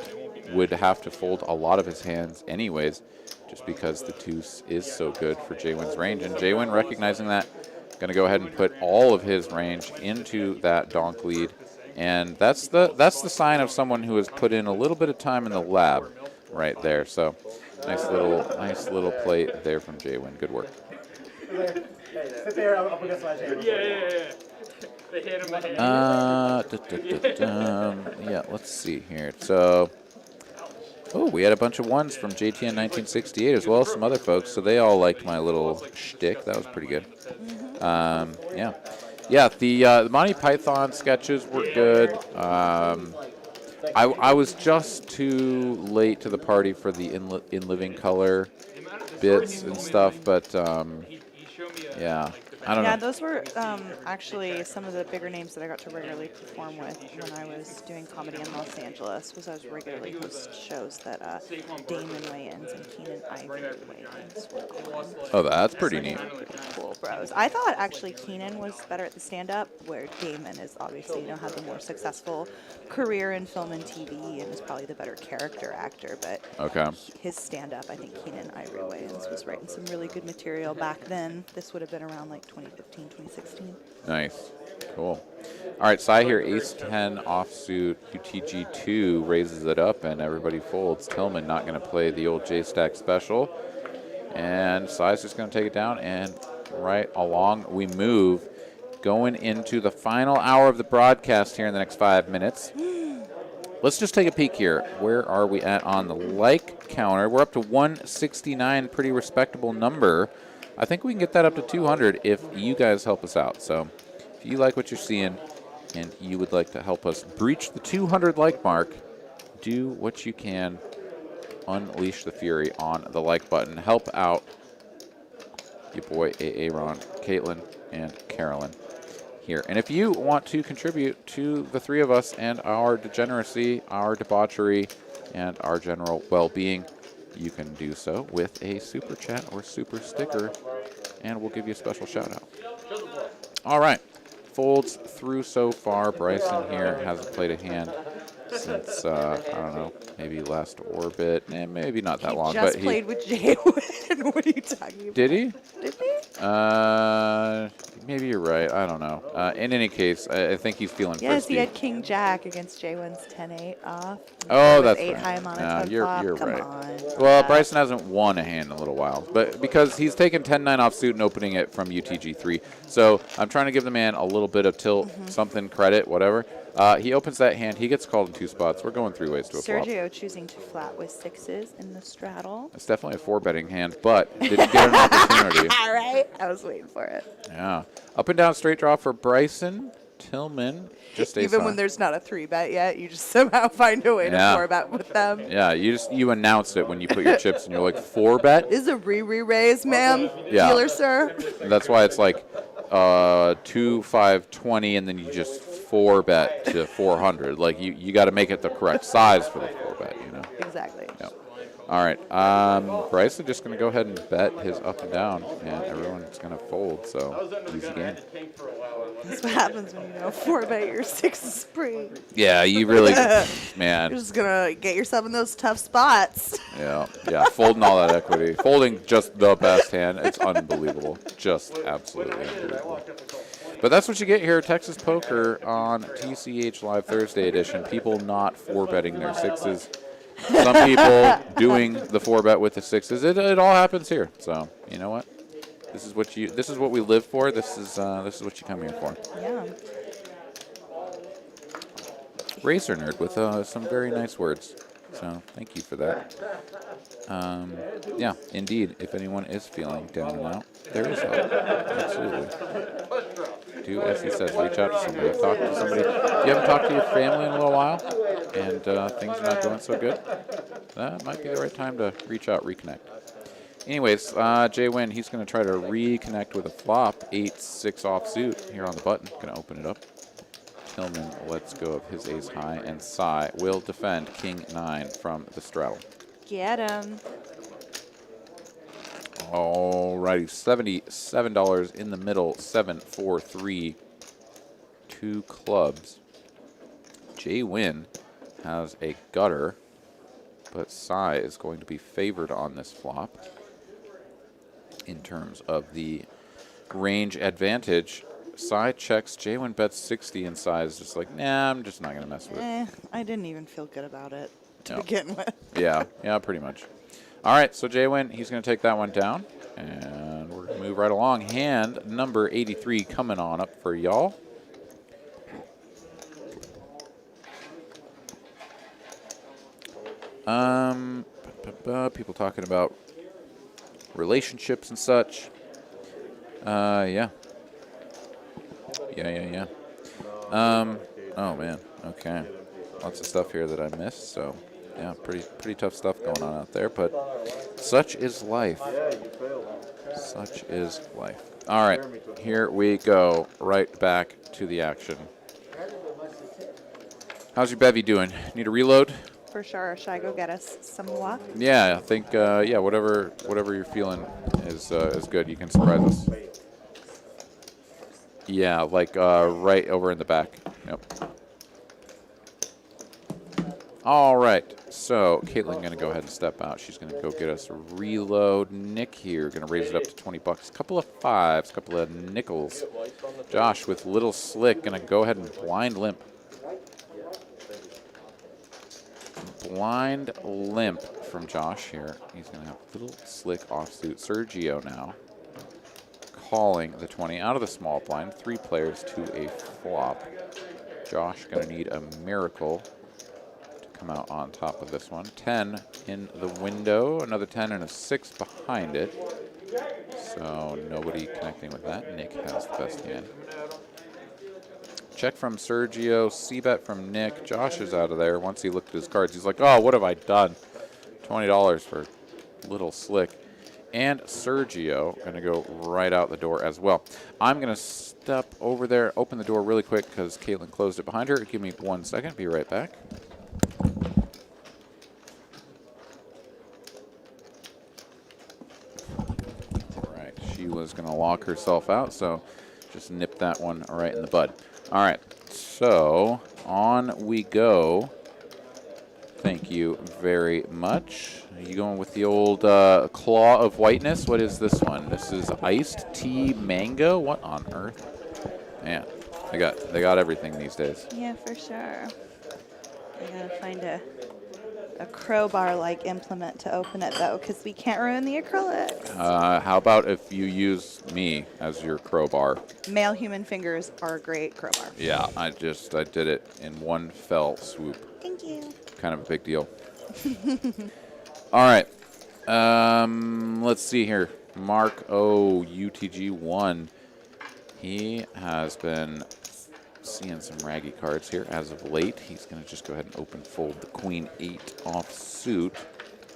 would have to fold a lot of his hands anyways, just because the deuce is so good for Jaywin's range. And Jaywin, recognizing that, going to go ahead and put all of his range into that donk lead. And that's the sign of someone who has put in a little bit of time in the lab right there. So nice little play there from Jaywin. Good work. Sit there up against my table. Yeah. They hit him. Yeah, let's see here. So, we had a bunch of ones from JTN 1968 as well as some other folks. So they all liked my little shtick. That was pretty good. Yeah. The Monty Python sketches were good. I was just too late to the party for the in living color bits and stuff, but yeah. I don't know. Yeah, those were actually some of the bigger names that I got to regularly perform with when I was doing comedy in Los Angeles. I was regularly host shows that Damon Wayans and Keenan Ivory Wayans were on. Oh, that's pretty neat. Pretty cool bros. I thought actually Keenan was better at the stand-up, where Damon is obviously had the more successful career in film and TV and is probably the better character actor. But Okay. his stand-up, I think Keenan Ivory Wayans was writing some really good material back then. This would have been around like 2015, 2016. Nice. Cool. All right, Cy here, ace-10 offsuit, UTG2 raises it up, and everybody folds. Tillman not going to play the old J-Stack special. And Cy's just going to take it down, and right along we move, going into the final hour of the broadcast here in the next 5 minutes. Let's just take a peek here. Where are we at on the like counter? We're up to 169, pretty respectable number. I think we can get that up to 200 if you guys help us out. So if you like what you're seeing and you would like to help us breach the 200 like mark, do what you can. Unleash the fury on the like button. Help out your boy Aaron, Caitlin, and Carolyn here. And if you want to contribute to the three of us and our degeneracy, our debauchery, and our general well-being, you can do so with a super chat or super sticker, and we'll give you a special shout out. All right, folds through so far. Bryson here hasn't played a hand since, I don't know, maybe last orbit. Maybe not that long. Just but played with Jaywin. What are you talking about? Did he? Did he? Maybe you're right. I don't know. In any case, I think he's feeling Yes, frisky. he had King Jack against Jaywin's 10-8 off. Oh, With that's 8 right. high monotone No, you're flop. right. Come on. Well, Bryson hasn't won a hand in a little while, but because he's taken 10-9 offsuit and opening it from UTG3. So I'm trying to give the man a little bit of tilt, something, credit, whatever. He opens that hand. He gets called in 2 spots. We're going 3 ways to a flop. Sergio choosing to flat with 6s in the straddle. It's definitely a 4-betting hand, but didn't get an opportunity. All right. I was waiting for it. Yeah. Up and down straight draw for Bryson. Tillman just ace Even high. when there's not a 3-bet yet, you just somehow find a way to 4-bet with them. Yeah, you announced it when you put your chips and you're like 4-bet. This is a re-raise, ma'am. Yeah. Dealer, sir. That's why it's like 2, 5, 20, and then you just 4-bet to 400. Like you got to make it the correct size for the 4-bet, you know. Exactly. Yep. All right. Bryson just going to go ahead and bet his up and down, and everyone's going to fold. I So was under the easy gun. I game. had to tank for a while. And That's what happens when you know 4-bet your 6 spree. Yeah, you really, You're man. just gonna get yourself in those tough spots. Yeah, folding all that equity, folding just the best hand. It's unbelievable, just absolutely unbelievable. But that's what you get here at Texas Poker on TCH Live Thursday edition. People not 4-betting their 6s. Some people doing the 4-bet with the 6s. It all happens here. So you know what? This is what we live for. This is what you come here for. Yeah. Racer Nerd with some very nice words. So thank you for that. Yeah, indeed. If anyone is feeling down and out, there is help. Absolutely. Do as he says. Reach out to somebody. Talk to somebody. If you haven't talked to your family in a little while, and things are not going so good, that might be the right time to reach out, reconnect. Anyways, Jay Wynn, he's going to try to reconnect with a flop. 8-6 offsuit here on the button. Going to open it up. Tillman lets go of his ace high, and Cy will defend king 9 from the straddle. Get him. Alrighty, $77 in the middle, 7-4-3, 2 clubs. Jay Wynn has a gutter, but Cy is going to be favored on this flop in terms of the range advantage. Cy checks, Jay Wynn bets 60, and Cy is just like, nah, I'm just not going to mess with it. I didn't even feel good about it to No. begin with. Yeah, pretty much. All right, so Jay Wynn, he's going to take that one down, and we're going to move right along. Hand number 83 coming on up for y'all. People talking about relationships and such. Yeah. Oh man. Okay. Lots of stuff here that I missed. So, yeah, pretty tough stuff going on out there. But such is life. Such is life. All right, here we go. Right back to the action. How's your bevy doing? Need a reload? For sure. Should I go get us some luck? Yeah, I think whatever you're feeling is good. You can surprise us. Yeah, like right over in the back. Yep. All right. So Caitlin going to go ahead and step out. She's going to go get us a reload. Nick here going to raise it up to 20 bucks. Couple of fives, couple of nickels. Josh with little slick going to go ahead and blind limp. Blind limp from Josh here. He's going to have little slick offsuit. Sergio now calling the 20 out of the small blind. 3 players to a flop. Josh going to need a miracle to come out on top of this one. 10 in the window. Another 10 and a 6 behind it. So nobody connecting with that. Nick has the best hand. Check from Sergio, C-bet from Nick. Josh is out of there. Once he looked at his cards, he's like, oh, what have I done? $20 for little slick. And Sergio going to go right out the door as well. I'm going to step over there, open the door really quick because Caitlin closed it behind her. Give me 1 second. Be right back. All right. She was going to lock herself out, so just nip that one right in the bud. All right, so on we go. Thank you very much. Are you going with the old claw of whiteness? What is this one? This is iced tea mango. What on earth? Man, they got everything these days. Yeah, for sure. I gotta find a crowbar-like implement to open it though, because we can't ruin the acrylics. How about if you use me as your crowbar? Male human fingers are a great crowbar. Yeah, I did it in one fell swoop. Thank you. Kind of a big deal. All right. Let's see here. Mark O, UTG1. He has been seeing some raggy cards here as of late. He's going to just go ahead and open fold the Queen 8 off suit.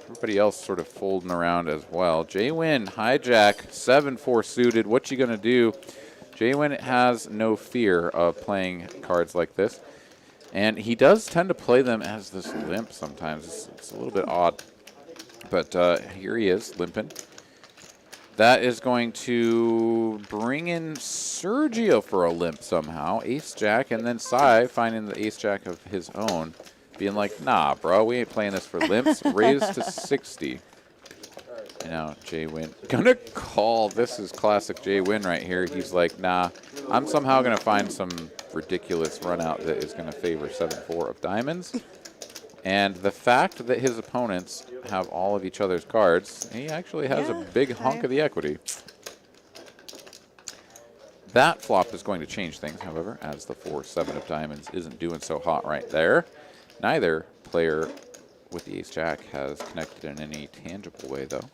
Everybody else sort of folding around as well. Jay Wynn, hijack, 7-4 suited. What you going to do? Jay Wynn has no fear of playing cards like this. And he does tend to play them as this limp sometimes. It's a little bit odd. But here he is, limping. That is going to bring in Sergio for a limp somehow. Ace-Jack, and then Sai finding the Ace-Jack of his own. Being like, nah, bro, we ain't playing this for limps. Raise to 60. You know, Jay Win. Gonna call. This is classic Jay Win right here. He's like, nah, I'm somehow going to find some ridiculous run out that is going to favor 7-4 of diamonds. And the fact that his opponents have all of each other's cards, he actually has a big hunk of the equity. That flop is going to change things, however, as the 4-7 of diamonds isn't doing so hot right there. Neither player with the ace-jack has connected in any tangible way, though.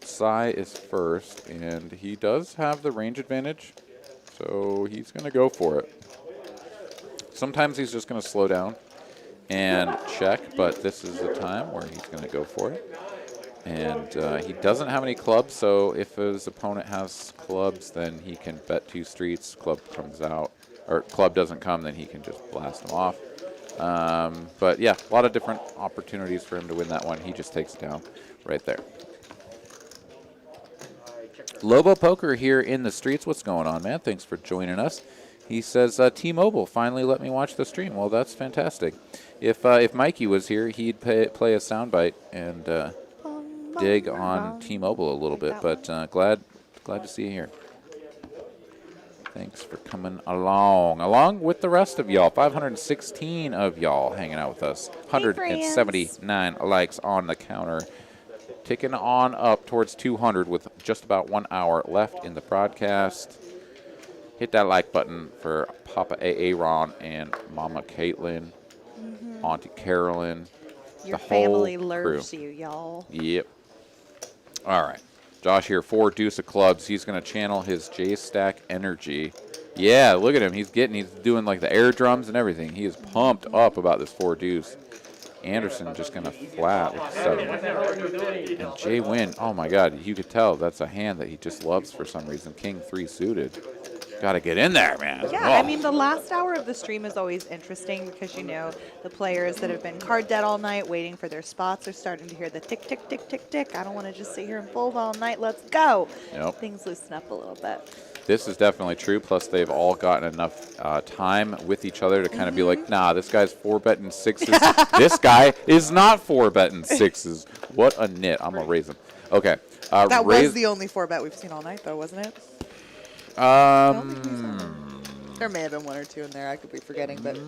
Sai is first, and he does have the range advantage, so he's going to go for it. Sometimes he's just going to slow down and check, but this is the time where he's going to go for it. And he doesn't have any clubs, so if his opponent has clubs, then he can bet 2 streets. Club comes out, or club doesn't come, then he can just blast him off. But yeah, a lot of different opportunities for him to win that one. He just takes it down right there. Lobo Poker here in the streets. What's going on, man? Thanks for joining us. He says, T-Mobile finally let me watch the stream. Well, that's fantastic. If Mikey was here, he'd play a soundbite and dig on T-Mobile a little bit. But glad to see you here. Thanks for coming along with the rest of y'all. 516 of y'all hanging out with us. 179 likes on the counter. Ticking on up towards 200 with just about 1 hour left in the broadcast. Hit that like button for Papa Aaron and Mama Caitlin, Auntie Carolyn, Your the whole family crew. loves you, y'all. Yep. All right. Josh here, 4 deuce of clubs. He's going to channel his J-Stack energy. Yeah, look at him. He's doing like the air drums and everything. He is pumped up about this 4 deuce. Anderson just going to flat with 7. And Jay Win, oh my God, you could tell that's a hand that he just loves for some reason. King 3 suited. Got to get in there, man. Yeah, I mean, the last hour of the stream is always interesting because, you know, the players that have been card dead all night waiting for their spots are starting to hear the tick, tick, tick, tick, tick. I don't want to just sit here and fold all night. Let's go. Yep. Things loosen up a little bit. This is definitely true. Plus, they've all gotten enough time with each other to kind of be like, nah, this guy's 4-betting 6s. This guy is not 4-betting 6s. What a nit. I'm going to raise him. Okay. That was the only 4-bet we've seen all night, though, wasn't it? There may have been 1 or 2 in there. I could be forgetting, but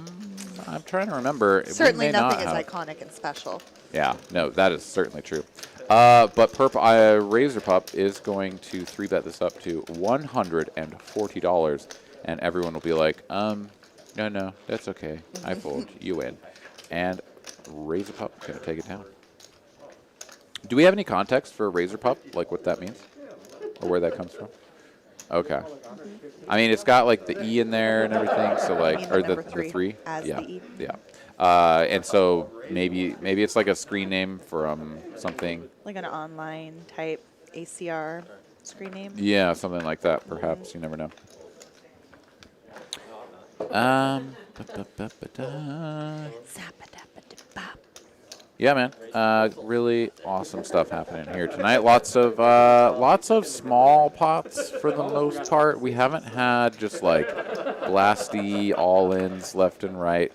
I'm trying to remember. certainly We may nothing not is have. ation and special. Yeah, no, that is certainly true. But Razor Pup is going to 3-bet this up to $140, and everyone will be like, no, that's okay. I fold. You win. And Razor Pup is going to take it down. Do we have any context for Razor Pup, like what that means or where that comes from? Okay. I mean, it's got like the E in there and everything, so like, or the 3. As yeah, the E. yeah. And so maybe it's like a screen name from something. Like an online type ACR screen name. Yeah, something like that. Perhaps you never know. Yeah, man. Really awesome stuff happening here tonight. Lots of small pots for the most part. We haven't had just like blasty all-ins left and right.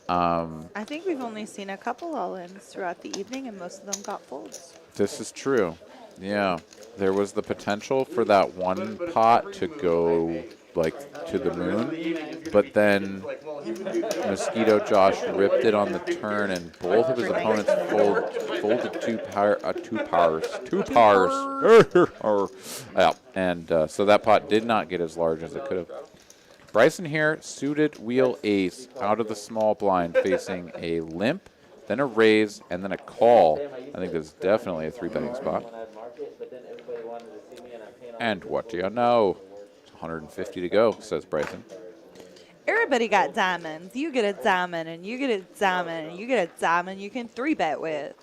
I think we've only seen a couple all-ins throughout the evening, and most of them got folds. This is true. Yeah. There was the potential for that one pot to go like to the moon, but then Mosquito Josh ripped it on the turn, and both of his opponents folded two pars. Yeah, and so that pot did not get as large as it could have. Bryson here, suited wheel ace out of the small blind, facing a limp, then a raise, and then a call. I think that's definitely a 3-betting spot. And what do you know? 150 to go, says Bryson. Everybody got diamonds. You get a diamond, and you get a diamond, and you get a diamond you can 3-bet with.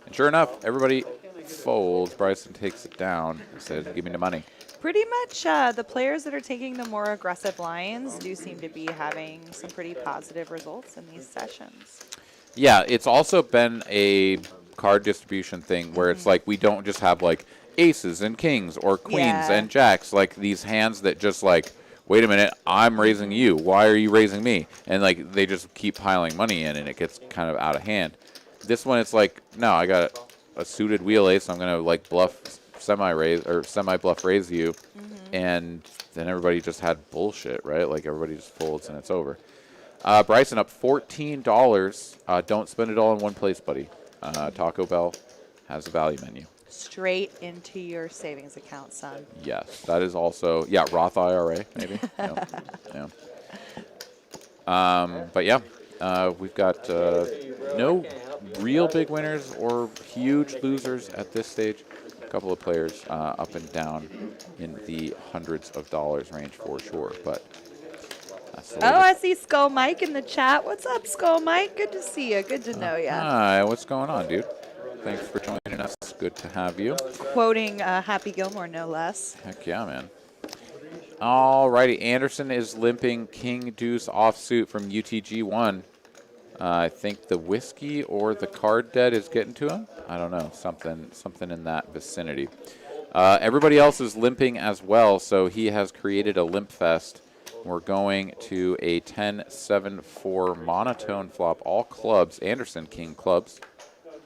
And sure enough, everybody folds. Bryson takes it down and says, give me the money. Pretty much the players that are taking the more aggressive lines do seem to be having some pretty positive results in these sessions. Yeah, it's also been a card distribution thing where it's like we don't just have like aces and kings or queens Yeah. and jacks, like these hands that just like, wait a minute, I'm raising you. Why are you raising me? And like they just keep piling money in and it gets kind of out of hand. This one, it's like, no, I got a suited wheel ace. I'm going to like bluff semi-raise or semi-bluff raise you. And then everybody just had bullshit, right? Like everybody just folds and it's over. Bryson up $14. Don't spend it all in one place, buddy. Taco Bell has a value menu. Straight into your savings account, son. Yes, that is also, yeah, Roth IRA, maybe. Yeah. But yeah, we've got no real big winners or huge losers at this stage. A couple of players up and down in the hundreds of dollars range for sure. But that's the Oh, I see Skull Mike in the chat. What's up, Skull Mike? Good to see you. Good to know you. Hi, what's going on, dude? Thanks for joining us. Good to have you. Quoting Happy Gilmore, no less. Heck yeah, man. Alrighty, Anderson is limping King Deuce offsuit from UTG1. I think the whiskey or the card dead is getting to him. I don't know, something in that vicinity. Everybody else is limping as well, so he has created a limp fest. We're going to a 10-7-4 monotone flop, all clubs. Anderson, king clubs.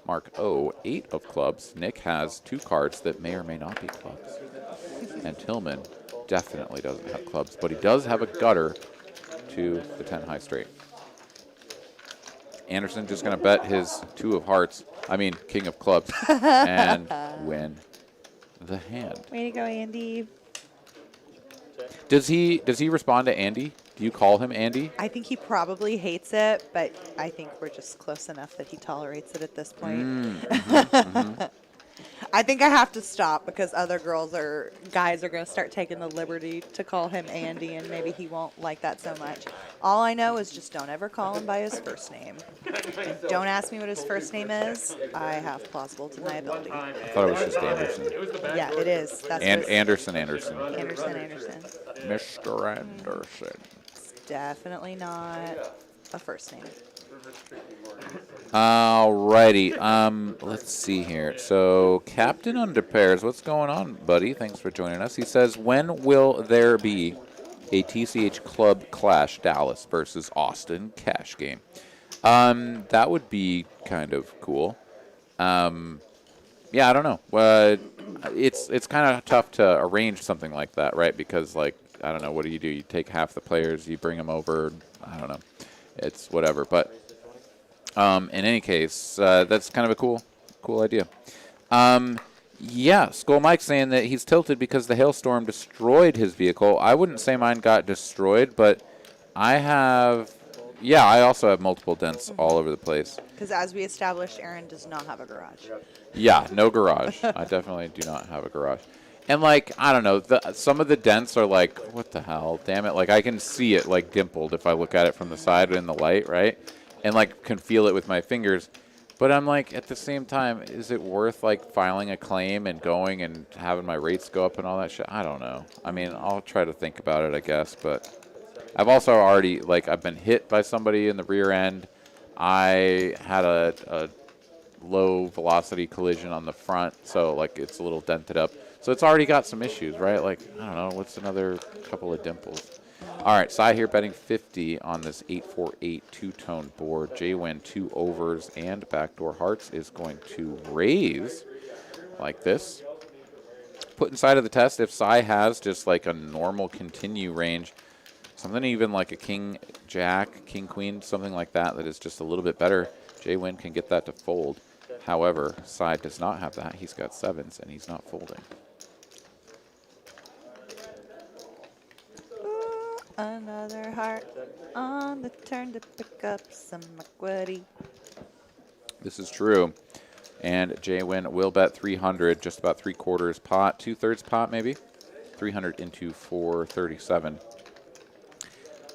Mark O, 8 of clubs. Nick has 2 cards that may or may not be clubs. And Tillman definitely doesn't have clubs, but he does have a gutter to the 10 high straight. Anderson just going to bet his 2 of hearts, king of clubs, and win the hand. Way to go, Andy. Does he respond to Andy? Do you call him Andy? I think he probably hates it, but I think we're just close enough that he tolerates it at this point. I think I have to stop because other guys are going to start taking the liberty to call him Andy, and maybe he won't like that so much. All I know is just don't ever call him by his first name. And don't ask me what his first name is. I have plausible deniability. I thought it was just Anderson. Yeah, it is. That's And what Anderson. Anderson. Mr. Anderson. It's definitely not a first name. Alrighty. Let's see here. So, Captain Under Pairs, what's going on, buddy? Thanks for joining us. He says, when will there be a TCH Club Clash Dallas versus Austin cash game? That would be kind of cool. Yeah, I don't know. It's kind of tough to arrange something like that, right? Because, like, I don't know, what do? You take half the players, you bring them over. I don't know. It's whatever. But in any case, that's kind of a cool idea. Yeah, Skull Mike's saying that he's tilted because the hailstorm destroyed his vehicle. I wouldn't say mine got destroyed, but I also have multiple dents all over the place. Because as we established, Aaron does not have a garage. Yeah, no garage. I definitely do not have a garage. And, like, I don't know, some of the dents are like, what the hell? Damn it. Like, I can see it, like, dimpled if I look at it from the side in the light, right? And, like, can feel it with my fingers. But I'm like, at the same time, is it worth, like, filing a claim and going and having my rates go up and all that shit? I don't know. I mean, I'll try to think about it, I guess. But I've also already, like, I've been hit by somebody in the rear end. I had a low velocity collision on the front, so, like, it's a little dented up. So it's already got some issues, right? Like, I don't know, what's another couple of dimples? All right, Cy here betting 50 on this 848 two-tone board. J-Win 2 overs and backdoor hearts is going to raise like this. Put inside of the test, if Cy has just like a normal continue range, something even like a king, jack, king, queen, something like that that is just a little bit better, J-Win can get that to fold. However, Cy does not have that. He's got 7s and he's not folding. Another heart on the turn to pick up some equity. This is true. And J-Win will bet 300, just about 3/4 pot, 2/3 pot maybe. 300 into 437.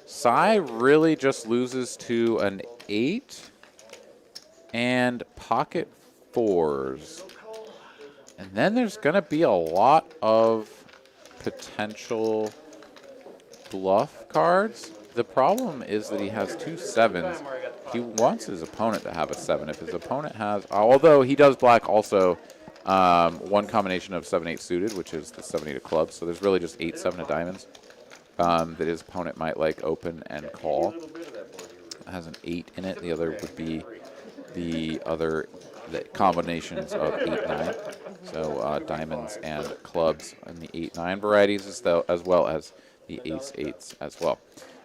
Cy really just loses to an 8 and pocket 4s. And then there's going to be a lot of potential bluff cards. The problem is that he has 2 sevens. He wants his opponent to have a 7. If his opponent has, although he does black also one combination of 7-8 suited, which is the 7-8 of clubs. So there's really just 8-7 of diamonds that his opponent might like open and call. It has an 8 in it. The other would be the combinations of 8-9. So diamonds and clubs and the 8-9 varieties as well as the ace-8s as well.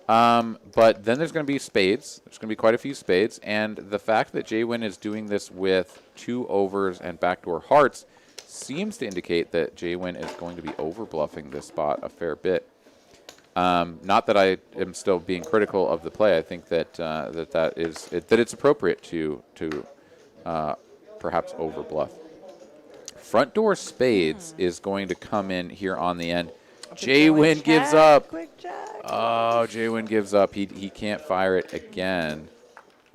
But then there's going to be spades. There's going to be quite a few spades. And the fact that Jwin is doing this with 2 overs and backdoor hearts seems to indicate that Jwin is going to be over-bluffing this spot a fair bit. Not that I am still being critical of the play. I think that that it's appropriate to perhaps over-bluff. Front door spades is going to come in here on the end. Jwin gives up. Quick check. Oh, Jwin gives up. He can't fire it again.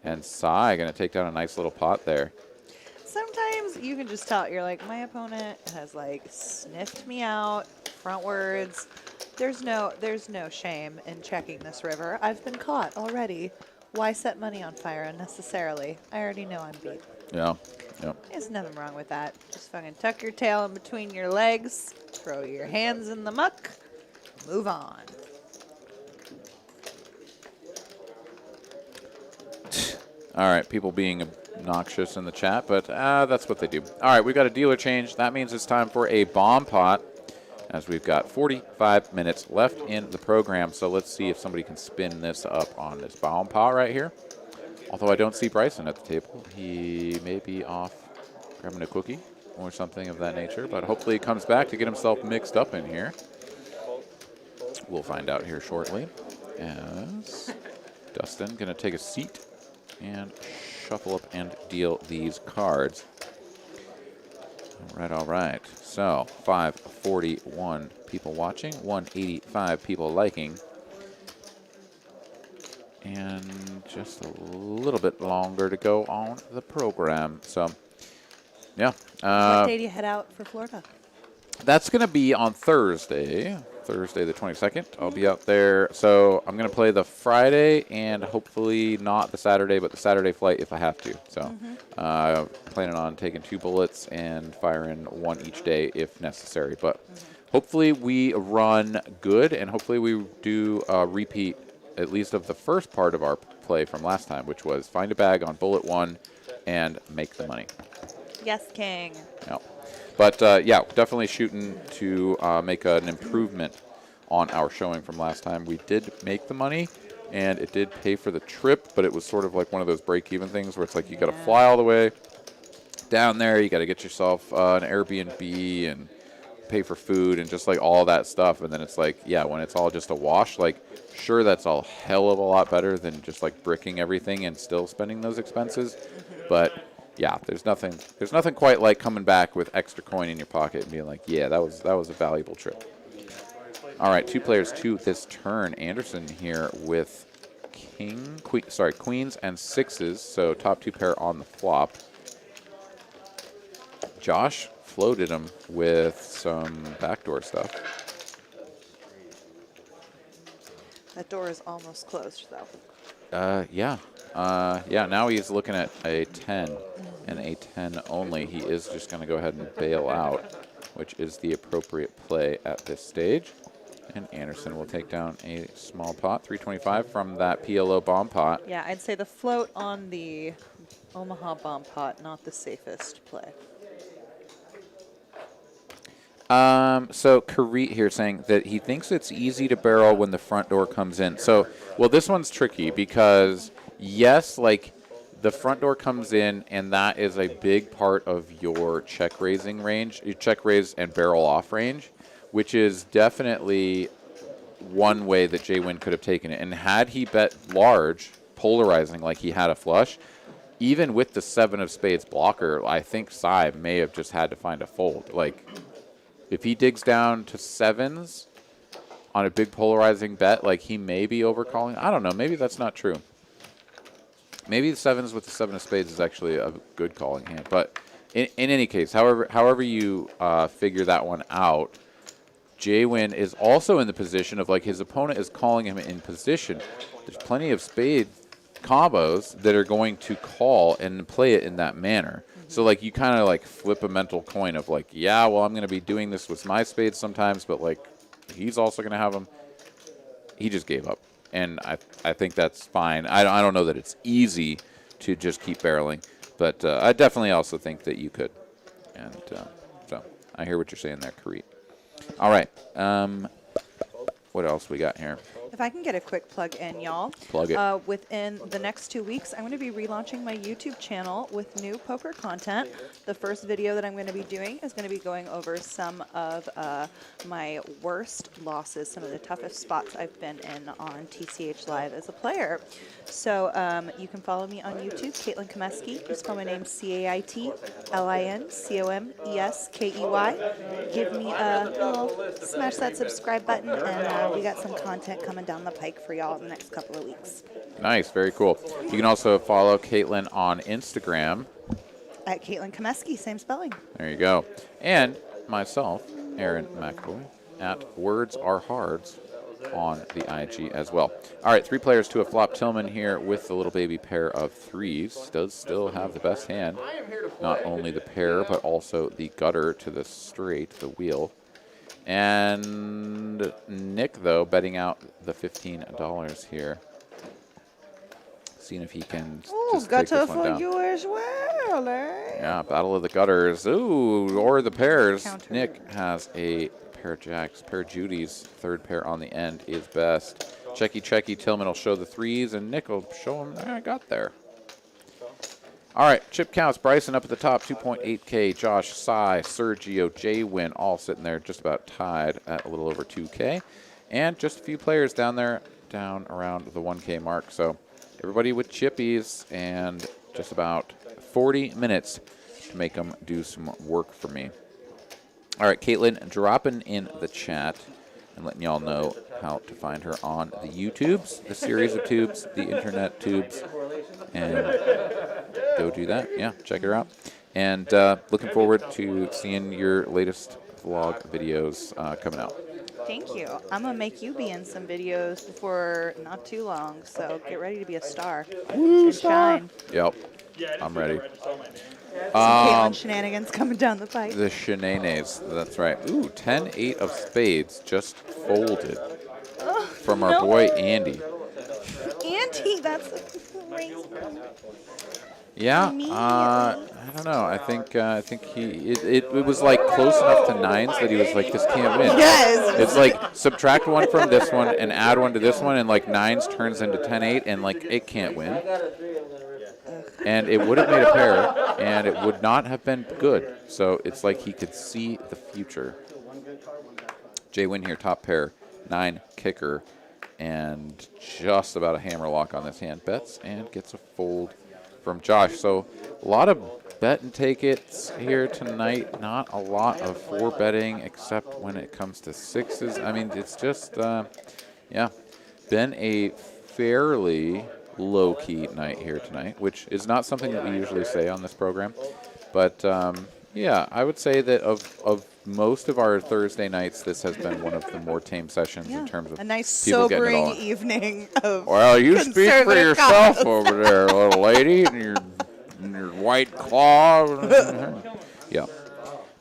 And Sai going to take down a nice little pot there. Sometimes you can just tell. You're like, my opponent has like sniffed me out frontwards. There's no shame in checking this river. I've been caught already. Why set money on fire unnecessarily? I already know I'm beat. Yeah. Yeah. There's nothing wrong with that. Just fucking tuck your tail in between your legs, throw your hands in the muck, move on. All right, people being obnoxious in the chat, but that's what they do. All right, we've got a dealer change. That means it's time for a bomb pot, as we've got 45 minutes left in the program. So let's see if somebody can spin this up on this bomb pot right here. Although I don't see Bryson at the table. He may be off grabbing a cookie or something of that nature, but hopefully he comes back to get himself mixed up in here. We'll find out here shortly. As Dustin going to take a seat and shuffle up and deal these cards. All right. So 541 people watching, 185 people liking. And just a little bit longer to go on the program. So, yeah. What day do you head out for Florida? That's going to be on Thursday the 22nd. I'll be out there. So I'm going to play the Friday and hopefully not the Saturday, but the Saturday flight if I have to. So planning on taking 2 bullets and firing 1 each day if necessary. But hopefully we run good and hopefully we do repeat at least of the first part of our play from last time, which was find a bag on bullet 1 and make the money. Yes, King. Yeah. But, yeah, definitely shooting to make an improvement on our showing from last time. We did make the money, and it did pay for the trip, but it was sort of like one of those break-even things where it's like you got to fly all the way down there. You got to get yourself an Airbnb and pay for food and just like all that stuff. And then it's like, yeah, when it's all just a wash, like, sure, that's a hell of a lot better than just like bricking everything and still spending those expenses. But yeah, there's nothing quite like coming back with extra coin in your pocket and being like, yeah, that was a valuable trip. All right, 2 players to this turn. Anderson here with queens and 6s, so top 2 pair on the flop. Josh floated him with some backdoor stuff. That door is almost closed, though. Yeah. Yeah, now he's looking at a 10 and a 10 only. He is just going to go ahead and bail out, which is the appropriate play at this stage. And Anderson will take down a small pot, 325 from that PLO bomb pot. Yeah, I'd say the float on the Omaha bomb pot, not the safest play. So Kareet here saying that he thinks it's easy to barrel when the front door comes in. So, well, this one's tricky because, yes, like the front door comes in and that is a big part of your check raising range, your check raise and barrel off range, which is definitely one way that Jwin could have taken it. And had he bet large, polarizing like he had a flush, even with the 7 of spades blocker, I think Sai may have just had to find a fold. Like, if he digs down to 7s on a big polarizing bet, like he may be overcalling. I don't know. Maybe that's not true. Maybe the 7s with the 7 of spades is actually a good calling hand. But in any case, however you figure that one out, Jaywin is also in the position of like his opponent is calling him in position. There's plenty of spade combos that are going to call and play it in that manner. So like you kind of like flip a mental coin of like, yeah, well, I'm going to be doing this with my spades sometimes, but like he's also going to have them. He just gave up, and I think that's fine. I don't know that it's easy to just keep barreling, but I definitely also think that you could. And so I hear what you're saying there, Kareet. All right. What else we got here? If I can get a quick plug in, y'all. Plug it. Within the next 2 weeks, I'm going to be relaunching my YouTube channel with new poker content. The first video that I'm going to be doing is going to be going over some of my worst losses, some of the toughest spots I've been in on TCH Live as a player. So you can follow me on YouTube, Caitlin Komeski. You spell my name CAITLINCOMESKEY. Give me a little smash that subscribe button, and we got some content coming down the pike for y'all in the next couple of weeks. Nice, very cool. You can also follow Caitlin on Instagram. At Caitlin Komeski, same spelling. There you go. And myself, Aaron McAvoy, at Words Are Hards on the IG as well. All right, 3 players to a flop. Tillman here with the little baby pair of 3s. Does still have the best hand. Not only the pair, but also the gutter to the straight, the wheel. And Nick, though, betting out the $15 here. Seeing if he can just take this one down. You as well, eh? Yeah, battle of the gutters. Ooh, or the pairs. Counter. Nick has a pair of jacks. Pair of Judy's. Third pair on the end is best. Checky, checky. Tillman will show the 3s, and Nick will show him. I got there. All right, chip counts. Bryson up at the top, 2.8K. Josh, Cy, Sergio, Jaywin, all sitting there just about tied at a little over 2K. And just a few players down there, down around the 1K mark. So everybody with chippies, and just about 40 minutes to make them do some work for me. All right, Caitlin, dropping in the chat and letting y'all know how to find her on the YouTubes, the series of tubes, the internet tubes, and go do that. Yeah, check her out. And looking forward to seeing your latest vlog videos coming out. Thank you. I'm going to make you be in some videos before not too long, so get ready to be a star. And shine. Yep, Yeah, I just I'm put ready. the register on my name. Some Caitlin shenanigans coming down the pipe. The shenanigans, that's right. Ooh, 10-8 of spades just folded from our boy Andy. Auntie, that's crazy. Yeah, I don't know. I think it was like close enough to 9s that he was like, this can't win. Yes. It's like subtract 1 from this one and add 1 to this one, and like 9s turns into 10-8, and like it can't win. And it would have made a pair, and it would not have been good. So it's like he could see the future. Jaywin here, top pair, 9 kicker, and just about a hammer lock on this hand. Bets and gets a fold from Josh. So a lot of bet and take it's here tonight. Not a lot of 4 betting except when it comes to 6s. I mean, it's just, yeah, been a fairly low-key night here tonight, which is not something that we usually say on this program. But, yeah, I would say that of most of our Thursday nights, this has been one of the more tame sessions in terms of a nice people getting it sobering all. evening of Well, you speak for conservative yourself cause. over there, little lady, and your white claw. Yeah.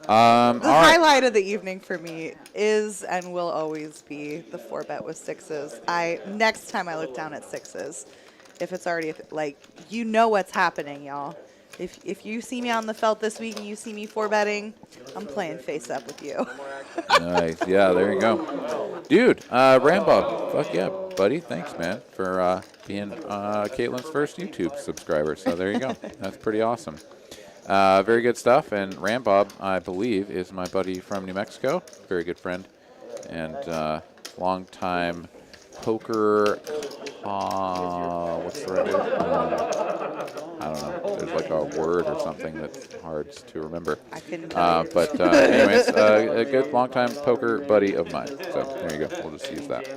The All right. highlight of the evening for me is and will always be the 4-bet with 6s. Next time I look down at 6s, if it's already, like, you know what's happening, y'all. If you see me on the felt this week and you see me 4-betting, I'm playing face up with you. Nice. Yeah, there you go. Dude, Rambo, fuck yeah, buddy. Thanks, man, for being Caitlin's first YouTube subscriber. So there you go. That's pretty awesome. Very good stuff. And Rambob, I believe, is my buddy from New Mexico. Very good friend. And long-time poker, what's the right word? I don't know. There's like a word or something that's hard to remember. I couldn't tell you. But anyways, a good long-time poker buddy of mine. So there you go. We'll just use that.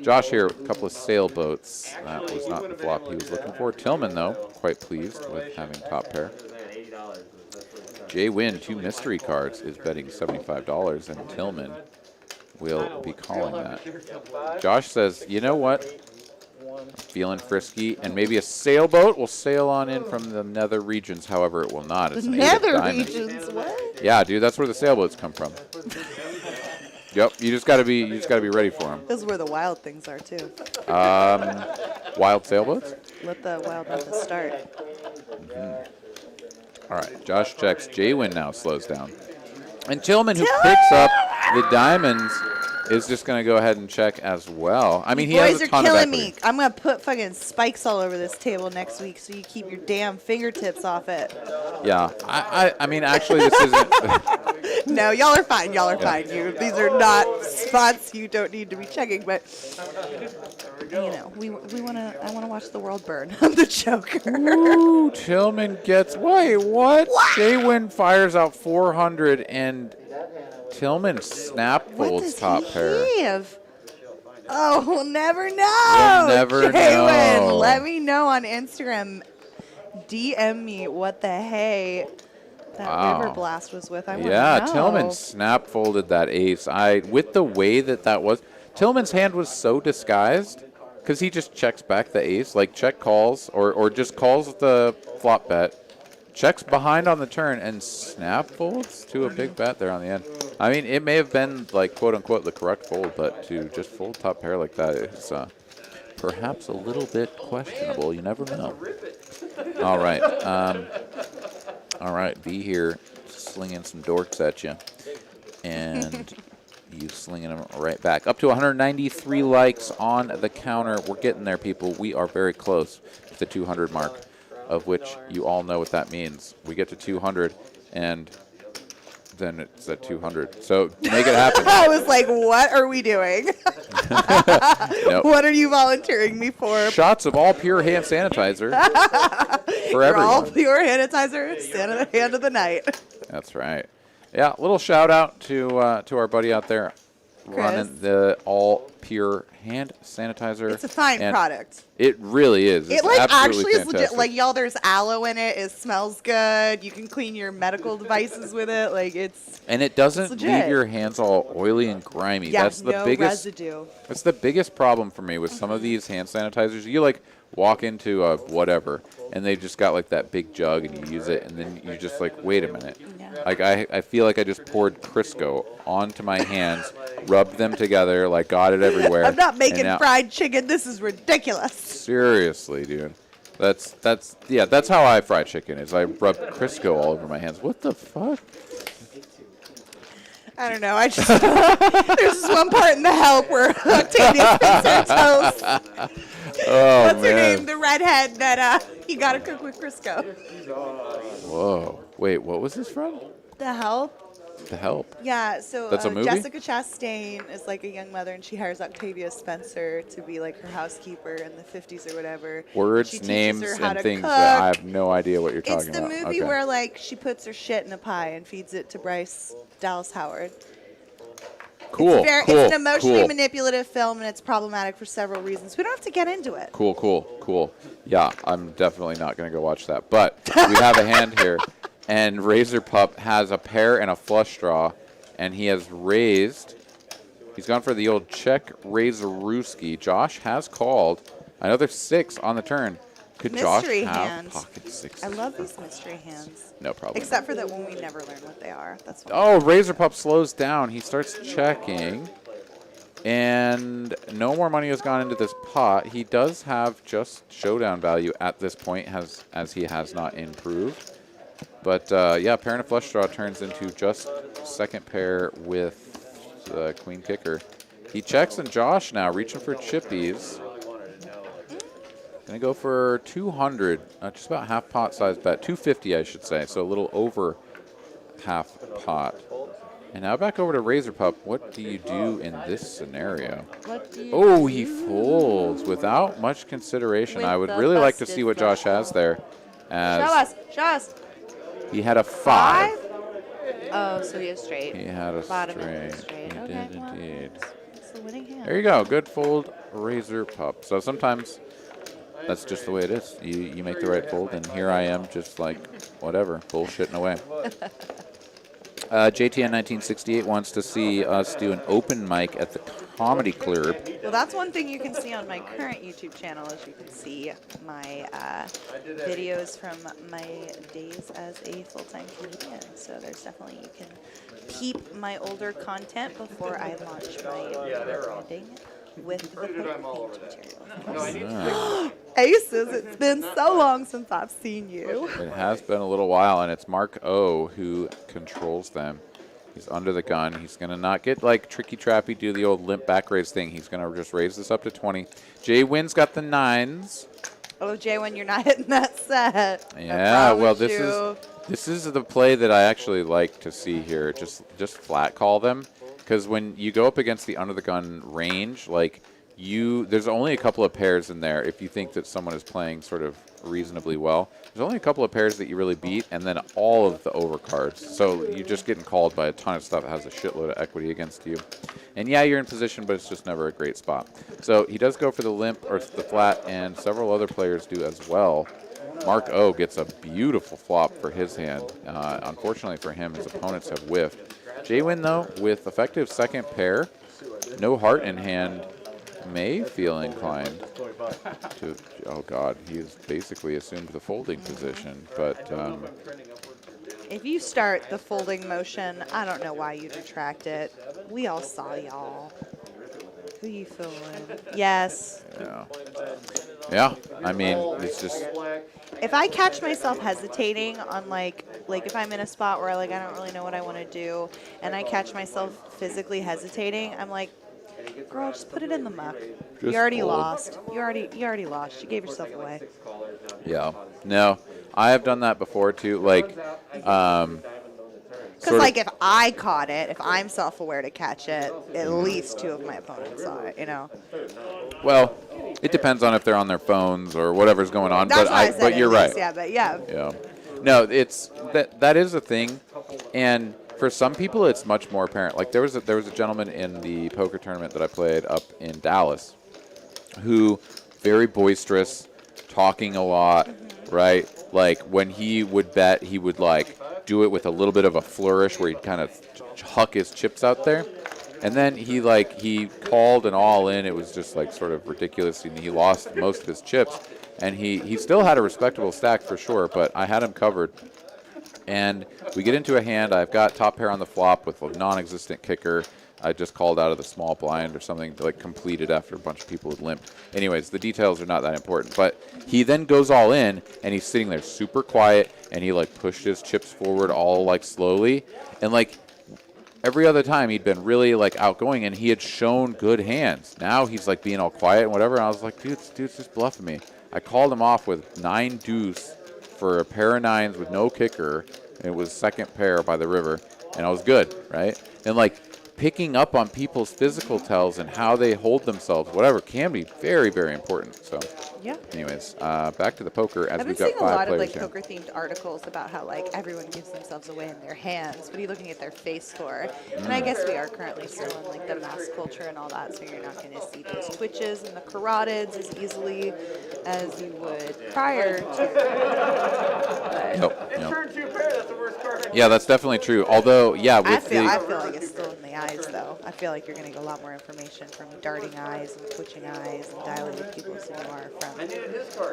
Josh here, a couple of sailboats. That was not the flop he was looking for. Tillman, though, quite pleased with having top pair. Jaywin, 2 mystery cards, is betting $75, and Tillman will be calling that. Josh says, you know what? I'm feeling frisky, and maybe a sailboat will sail on in from the nether regions. However, it will not. It's an 8 of Nether diamonds. regions, what? Yeah, dude, that's where the sailboats come from. Yep, you just gotta be ready for them. This is where the wild things are, too. Wild sailboats. Let the wild ones start. All right, Josh checks. Jaywin now slows down, and Tillman, who picks up the diamonds, is just going to go ahead and check as well. I mean, he has Boys a are ton of killing equity. me. I'm going to put fucking spikes all over this table next week so you keep your damn fingertips off it. Yeah, I mean, actually, this isn't. No, y'all are fine. Y'all are fine. These are not spots you don't need to be checking, but you know, I want to watch the world burn. I'm the Joker. Ooh, Tillman gets. Wait, what? Jaywin fires out 400, and Tillman snap What folds does top pair. he have? Oh, we'll never know. We'll never Jaywin, know. let me know on Instagram. DM me what the hey that Wow. river blast was with. I want Yeah, to know. Tillman snap folded that ace. With the way that was, Tillman's hand was so disguised because he just checks back the ace, like check calls or just calls the flop bet, checks behind on the turn and snap folds to a big bet there on the end. I mean, it may have been like quote unquote the correct fold, but to just fold top pair like that is perhaps a little bit questionable. You never know. All right. All right, B here slinging some dorks at you. And you slinging them right back. Up to 193 likes on the counter. We're getting there, people. We are very close to the 200 mark, of which you all know what that means. We get to 200, and then it's at 200. So make it happen. I was like, what are we doing? Nope. What are you volunteering me for? Shots of all pure hand sanitizer for You're all everyone. pure sanitizer, stand at the hand of the night. That's right. Yeah, little shout out to our buddy out there running the all pure hand sanitizer. It's a fine And product. It really is. It It's like absolutely actually is legit. fantastic. Like y'all, there's aloe in it. It smells good. You can clean your medical devices with it. Like it's And it doesn't It's leave legit. your hands all oily and grimy. yeah, That's the no biggest. residue. That's the biggest problem for me with some of these hand sanitizers. You like walk into a whatever, and they just got like that big jug, and you use it, and then you just like, wait a minute. Yeah. Like I feel like I just poured Crisco onto my hands, rubbed them together, like got it everywhere. I'm not and making now- fried chicken. This is ridiculous. Seriously, dude. That's how I fry chicken. Is I rub Crisco all over my hands. What the fuck? I don't know. I just there's this one part in The Help where Octavia spins her toast. Oh What's her man. name? The redhead that you got to cook with Crisco. Whoa. Wait, what was this from? The Help. The Help. Yeah, so That's a movie? Jessica Chastain is like a young mother, and she hires Octavia Spencer to be like her housekeeper in the 50s or whatever. She Words, teaches names, her how and to things cook. that I have no idea what you're It's talking the about. movie Okay. where like she puts her shit in a pie and feeds it to Bryce Dallas Howard. Cool. It's cool. an emotionally cool. manipulative film, and it's problematic for several reasons. We don't have to get into it. Cool. Yeah, I'm definitely not going to go watch that. But we have a hand here, and Razor Pup has a pair and a flush draw, and he has raised. He's gone for the old check Razorooski. Josh has called another 6 on the turn. Could Mystery Josh have hand. pocket 6? I love these mystery hands. No problem. Except for that one we never learn what they are. That's what Oh, Razor Pup slows down. He starts checking. And no more money has gone into this pot. He does have just showdown value at this point, as he has not improved. But, yeah, pair and a flush draw turns into just second pair with the queen kicker. He checks, and Josh now reaching for chippies. Going to go for 200, just about half pot size bet. 250, I should say, so a little over half pot. And now back over to Razor Pup. What do you do in this scenario? Oh, he folds without much consideration. With I would the really like to busted see what Josh has there. Show As us. he had a 5. Oh, so he has straight. He had a Bottom straight. end straight. He Okay, did well, indeed. It's the winning hand. There you go. Good fold, Razor Pup. So sometimes that's just the way it is. You make the right fold, and here I am just like, whatever, bullshitting away. JTN 1968 wants to see us do an open mic at the Comedy Club. Well, that's one thing you can see on my current YouTube channel is you can see my videos from my days as a full-time comedian. So there's definitely, you can peep my older content before I launch my branding with the paint material. Aces, it's been so long since I've seen you. It has been a little while, and it's Mark O who controls them. He's under the gun. He's going to not get like tricky trappy, do the old limp back raise thing. He's going to just raise this up to 20. Jay Wynn's got the 9s. Oh, Jay, when you're not hitting that set. Yeah, well, this is the play that I actually like to see here. Just flat call them, because when you go up against the under the gun range, like there's only a couple of pairs in there. If you think that someone is playing sort of reasonably well, there's only a couple of pairs that you really beat, and then all of the overcards. So you're just getting called by a ton of stuff that has a shitload of equity against you. And yeah, you're in position, but it's just never a great spot. So he does go for the limp or the flat, and several other players do as well. Mark O gets a beautiful flop for his hand. Unfortunately for him, his opponents have whiffed. Jay Wynn, though, with effective second pair, no heart in hand, may feel inclined to, oh God, he's basically assumed the folding position, but if you start the folding motion, I don't know why you'd retract it. We all saw y'all. Who you feeling? Yes. Yeah, I mean, it's just, if I catch myself hesitating on like if I'm in a spot where I don't really know what I want to do, and I catch myself physically hesitating, I'm like, girl, just put it in the muck. You already lost. You already lost. You gave yourself away. yeah. No, I have done that before too. Like, because like if I caught it, if I'm self-aware to catch it, at least two of my opponents saw it. You know. Well, it depends on if they're on their phones or whatever's going on. That's what I said, but you're right. Yeah, but yeah. Yeah. No, it's that is a thing, and for some people, it's much more apparent. Like there was a gentleman in the poker tournament that I played up in Dallas, who very boisterous, talking a lot, right? Like when he would bet, he would like do it with a little bit of a flourish where he'd kind of huck his chips out there, and then he called an all in. It was just like sort of ridiculous, and he lost most of his chips, and he still had a respectable stack for sure, but I had him covered. And we get into a hand. I've got top pair on the flop with a non-existent kicker. I just called out of the small blind or something to like complete it after a bunch of people had limped. Anyways, the details are not that important. But he then goes all in, and he's sitting there super quiet, and he like pushed his chips forward all like slowly. And like every other time he'd been really like outgoing, and he had shown good hands. Now he's like being all quiet and whatever. And I was like, dude's just bluffing me. I called him off with 9 deuce for a pair of 9s with no kicker. It was second pair by the river, and I was good, right? And like picking up on people's physical tells and how they hold themselves, whatever, can be very, very important. So, yeah. Anyways, back to the poker as I've been we've got seeing a 5 lot of players like poker-themed articles about how like everyone gives themselves away in their hands. What are you looking at their face for? And I guess we are currently still in like the mass culture and all that, so you're not going to see those twitches and the carotids as easily as you would prior to. Nope. Turn 2 pair, that's the worst card. Yeah, that's definitely true. Although, yeah, I with feel like it's still in the eyes, though. I feel like you're going to get a lot more information from darting eyes and twitching eyes and dilated pupils than you are from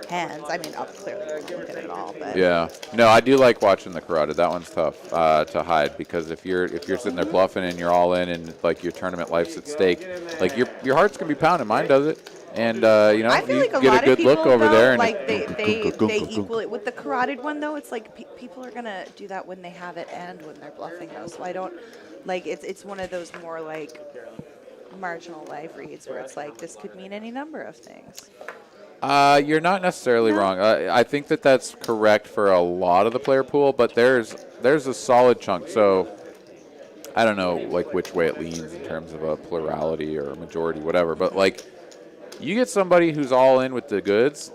hands. I mean, clearly you won't look at it all, but yeah, no, I do like watching the carotid. That one's tough to hide, because if you're sitting there bluffing and you're all in and like your tournament life's at stake, like your heart's gonna be pounding. Mine does it. And you know, I feel you like a get lot a good of people, look over though, there, and like they equal it with the carotid one, though. It's like people are gonna do that when they have it and when they're bluffing, though. So I don't like it's one of those more like marginal life reads where it's like this could mean any number of things. You're not necessarily wrong. I think that's correct for a lot of the player pool, but there's a solid chunk. So I don't know like which way it leans in terms of a plurality or a majority, whatever. But like you get somebody who's all in with the goods.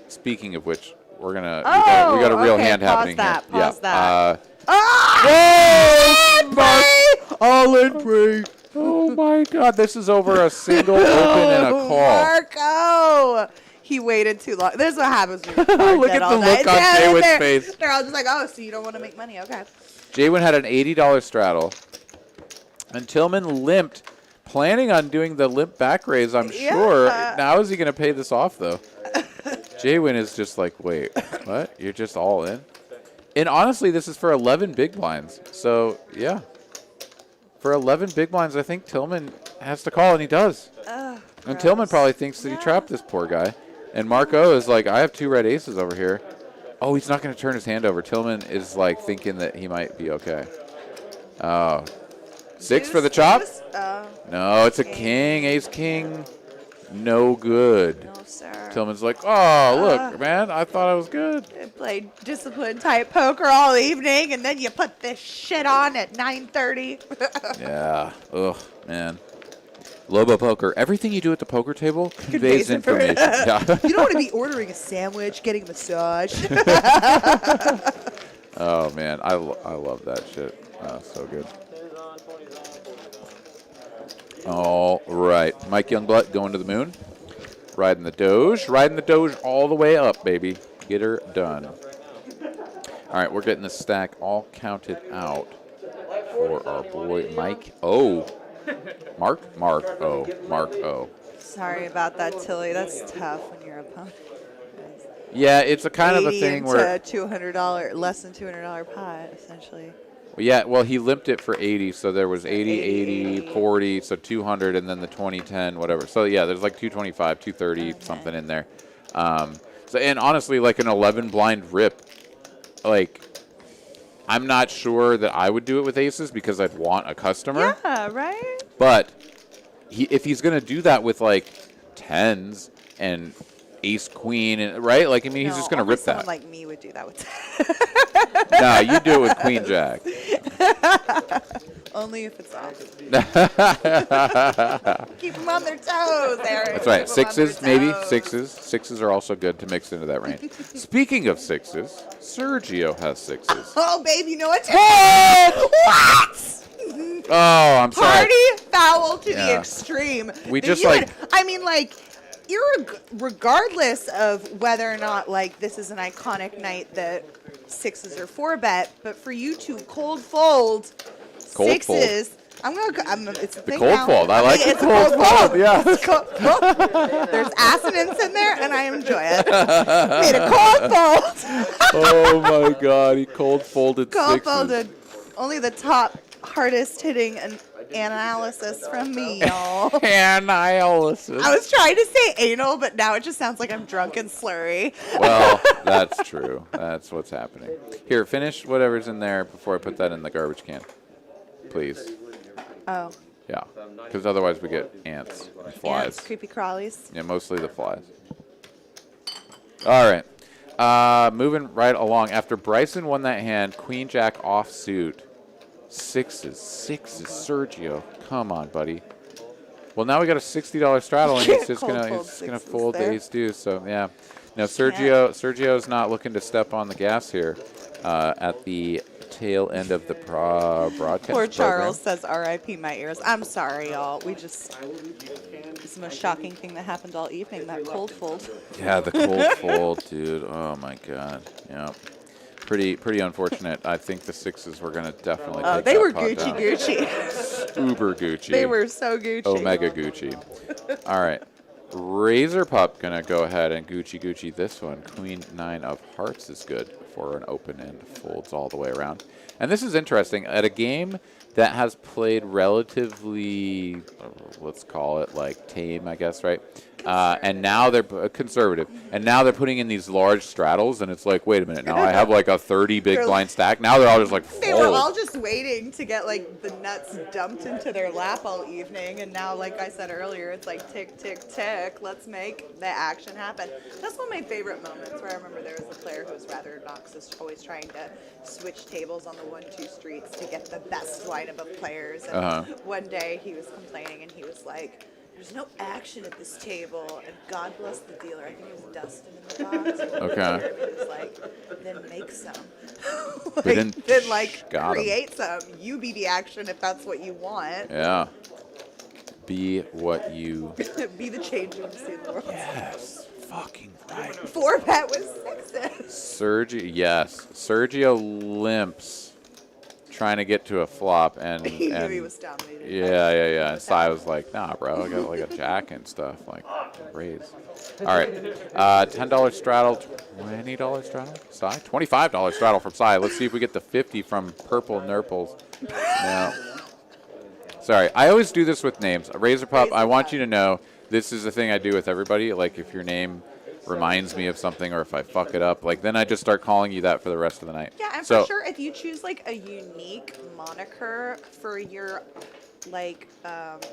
Speaking of which, we got a real hand happening here. Pause that. Whoa! All in pre. Oh my God! This is over a single open and a call. Marco! He waited too long. This is what happens when you Look at the look on Jaywood's face. They're all just like, oh, so you don't want to make money. Okay. Jaywin had an $80 straddle. And Tillman limped, planning on doing the limp back raise, I'm sure. Now is he going to pay this off, though? Jaywin is just like, wait, what? You're just all in? And honestly, this is for 11 big blinds. So, yeah. For 11 big blinds, I think Tillman has to call, and he does. And Tillman probably thinks that he trapped this poor guy. And Marco is like, I have 2 red aces over here. Oh, he's not going to turn his hand over. Tillman is like thinking that he might be okay. Oh. 6 for the chop? No, it's a king. Ace king. No good. No, sir. Tillman's like, oh, look, man, I thought I was good. I played disciplined type poker all evening, and then you put this shit on at 9:30. Yeah. Ugh, man. Lobo Poker. Everything you do at the poker table conveys information. Yeah. You don't want to be ordering a sandwich, getting a massage. Oh, man. I love that shit. So good. All right. Mike Youngblood going to the moon. Riding the Doge. Riding the Doge all the way up, baby. Get her done. All right. We're getting the stack all counted out for our boy Mike O. Mark O. Sorry about that, Tilly. That's tough when your opponent Yeah, it's a kind of a thing where $200, less than $200 pot, essentially. Yeah, well, he limped it for 80, so there was 80, 40, so 200, and then the 20, 10, whatever. So, yeah, there's like 225, 230, something in there. So, and honestly, like an 11 blind rip, like, I'm not sure that I would do it with aces because I'd want a customer. Yeah, right? But if he's going to do that with, like, tens and ace queen, and right? Like, I mean, he's just going to rip that. Someone like me would do that with Nah, you do it with queen jack. Only if it's off. Keep them on their toes, Eric. That's right. Keep 'em on Sixes, their maybe. toes. Sixes are also good to mix into that range. Speaking of sixes, Sergio has sixes. Oh, babe, you know what? What? Oh, I'm sorry. Party foul to the Yeah. extreme. We That just, you like- I mean, like, regardless of whether or not, like, this is an iconic night that sixes are 4-bet, but for you to cold fold Cold fold. sixes, it's a The thing cold now. fold. I like the it's a cold fold. Yeah. It's cold fold. There's assonance in there, and I enjoy it. Made a cold fold. Oh my God, he cold folded Cold sixes. folded. Only the top hardest hitting analysis from me, y'all. Analysis. I was trying to say anal, but now it just sounds like I'm drunk and slurry. Well, that's true. That's what's happening. Here, finish whatever's in there before I put that in the garbage can, please. Oh. Yeah, because otherwise we get ants and flies. Ants, creepy crawlies. Yeah, mostly the flies. All right. Moving right along. After Bryson won that hand, Queen Jack offsuit. Sixes. Sergio. Come on, buddy. Well, now we got a $60 straddle, and he's just gonna fold the ace deuce. So yeah. No, Sergio's not looking to step on the gas here at the tail end of the broadcast. Poor program. Charles says R.I.P. my ears. I'm sorry, y'all. It's the most shocking thing that happened all evening, that cold fold. Yeah, the cold fold, dude. Oh my God. Yeah. Pretty unfortunate. I think the sixes were going to definitely take They that were pot down. Gucci. Uber Gucci. They were so Gucci. Omega Gucci. All right. Razor Pup going to go ahead and Gucci this one. Queen 9 of hearts is good for an open end. Folds all the way around. And this is interesting. At a game that has played relatively, let's call it like tame, I guess, right? And now they're conservative. And now they're putting in these large straddles, and it's like, wait a minute, now I have like a 30 big blind stack. Now they're all just like They were fold. all just waiting to get like the nuts dumped into their lap all evening, and now, like I said earlier, it's like tick, tick, tick. Let's make the action happen. That's one of my favorite moments, where I remember there was a player who was rather obnoxious, always trying to switch tables on the 1-2 streets to get the best lineup of players. And one day he was complaining, and he was like, "There's no action at this table," and God bless the dealer. I think it was Dustin in the box. Okay. He was like, "Then make some." We didn't then like got 'em. create some. You be the action if that's what you want. Yeah. Be what you... Be the change you want to see in the world. Yes. Fucking right. 4-bet with sixes. Sergio limps. trying to get to a flop, and He knew and he was down. But he didn't yeah. And Sai was like, nah, bro, I got like a jack and stuff, like raise. All right, $10 straddle, $20 straddle, Sai, $25 straddle from Sai. Let's see if we get the 50 from Purple Nurples. No. Sorry, I always do this with names. Razor Pup, I want you to know this is the thing I do with everybody. Like if your name reminds me of something or if I fuck it up, like then I just start calling you that for the rest of the night. Yeah, and So- for sure, if you choose like a unique moniker for your like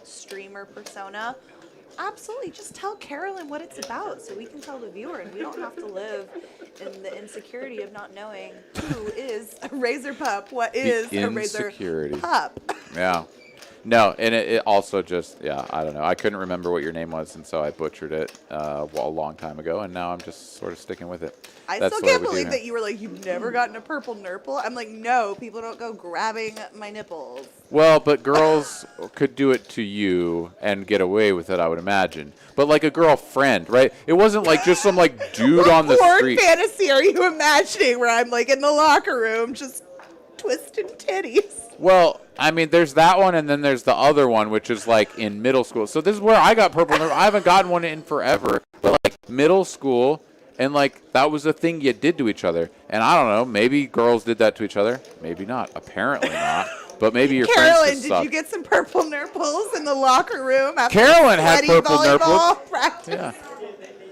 streamer persona, absolutely just tell Carolyn what it's about so we can tell the viewer and we don't have to live in the insecurity of not knowing who is a Razor Pup, what is a Razor insecurity. Pup. Yeah. No, and it also just, yeah, I don't know. I couldn't remember what your name was, and so I butchered it a long time ago, and now I'm just sort of sticking with it. I That's still the way can't we do believe here. that you were like, you've never gotten a purple nurple. I'm like, no, people don't go grabbing my nipples. Well, but girls could do it to you and get away with it, I would imagine. But like a girlfriend, right? It wasn't like just some like dude What on the porn street. fantasy are you imagining where I'm like in the locker room just twisting titties? Well, I mean, there's that one, and then there's the other one, which is like in middle school. So this is where I got purple nurple. I haven't gotten one in forever, but like middle school, and like that was a thing you did to each other. And I don't know, maybe girls did that to each other, maybe not. Apparently not. But maybe your friends Carolyn, just did suck. you get some purple nurples in the locker room after Carolyn had sweaty purple volleyball nurples. practice? Yeah.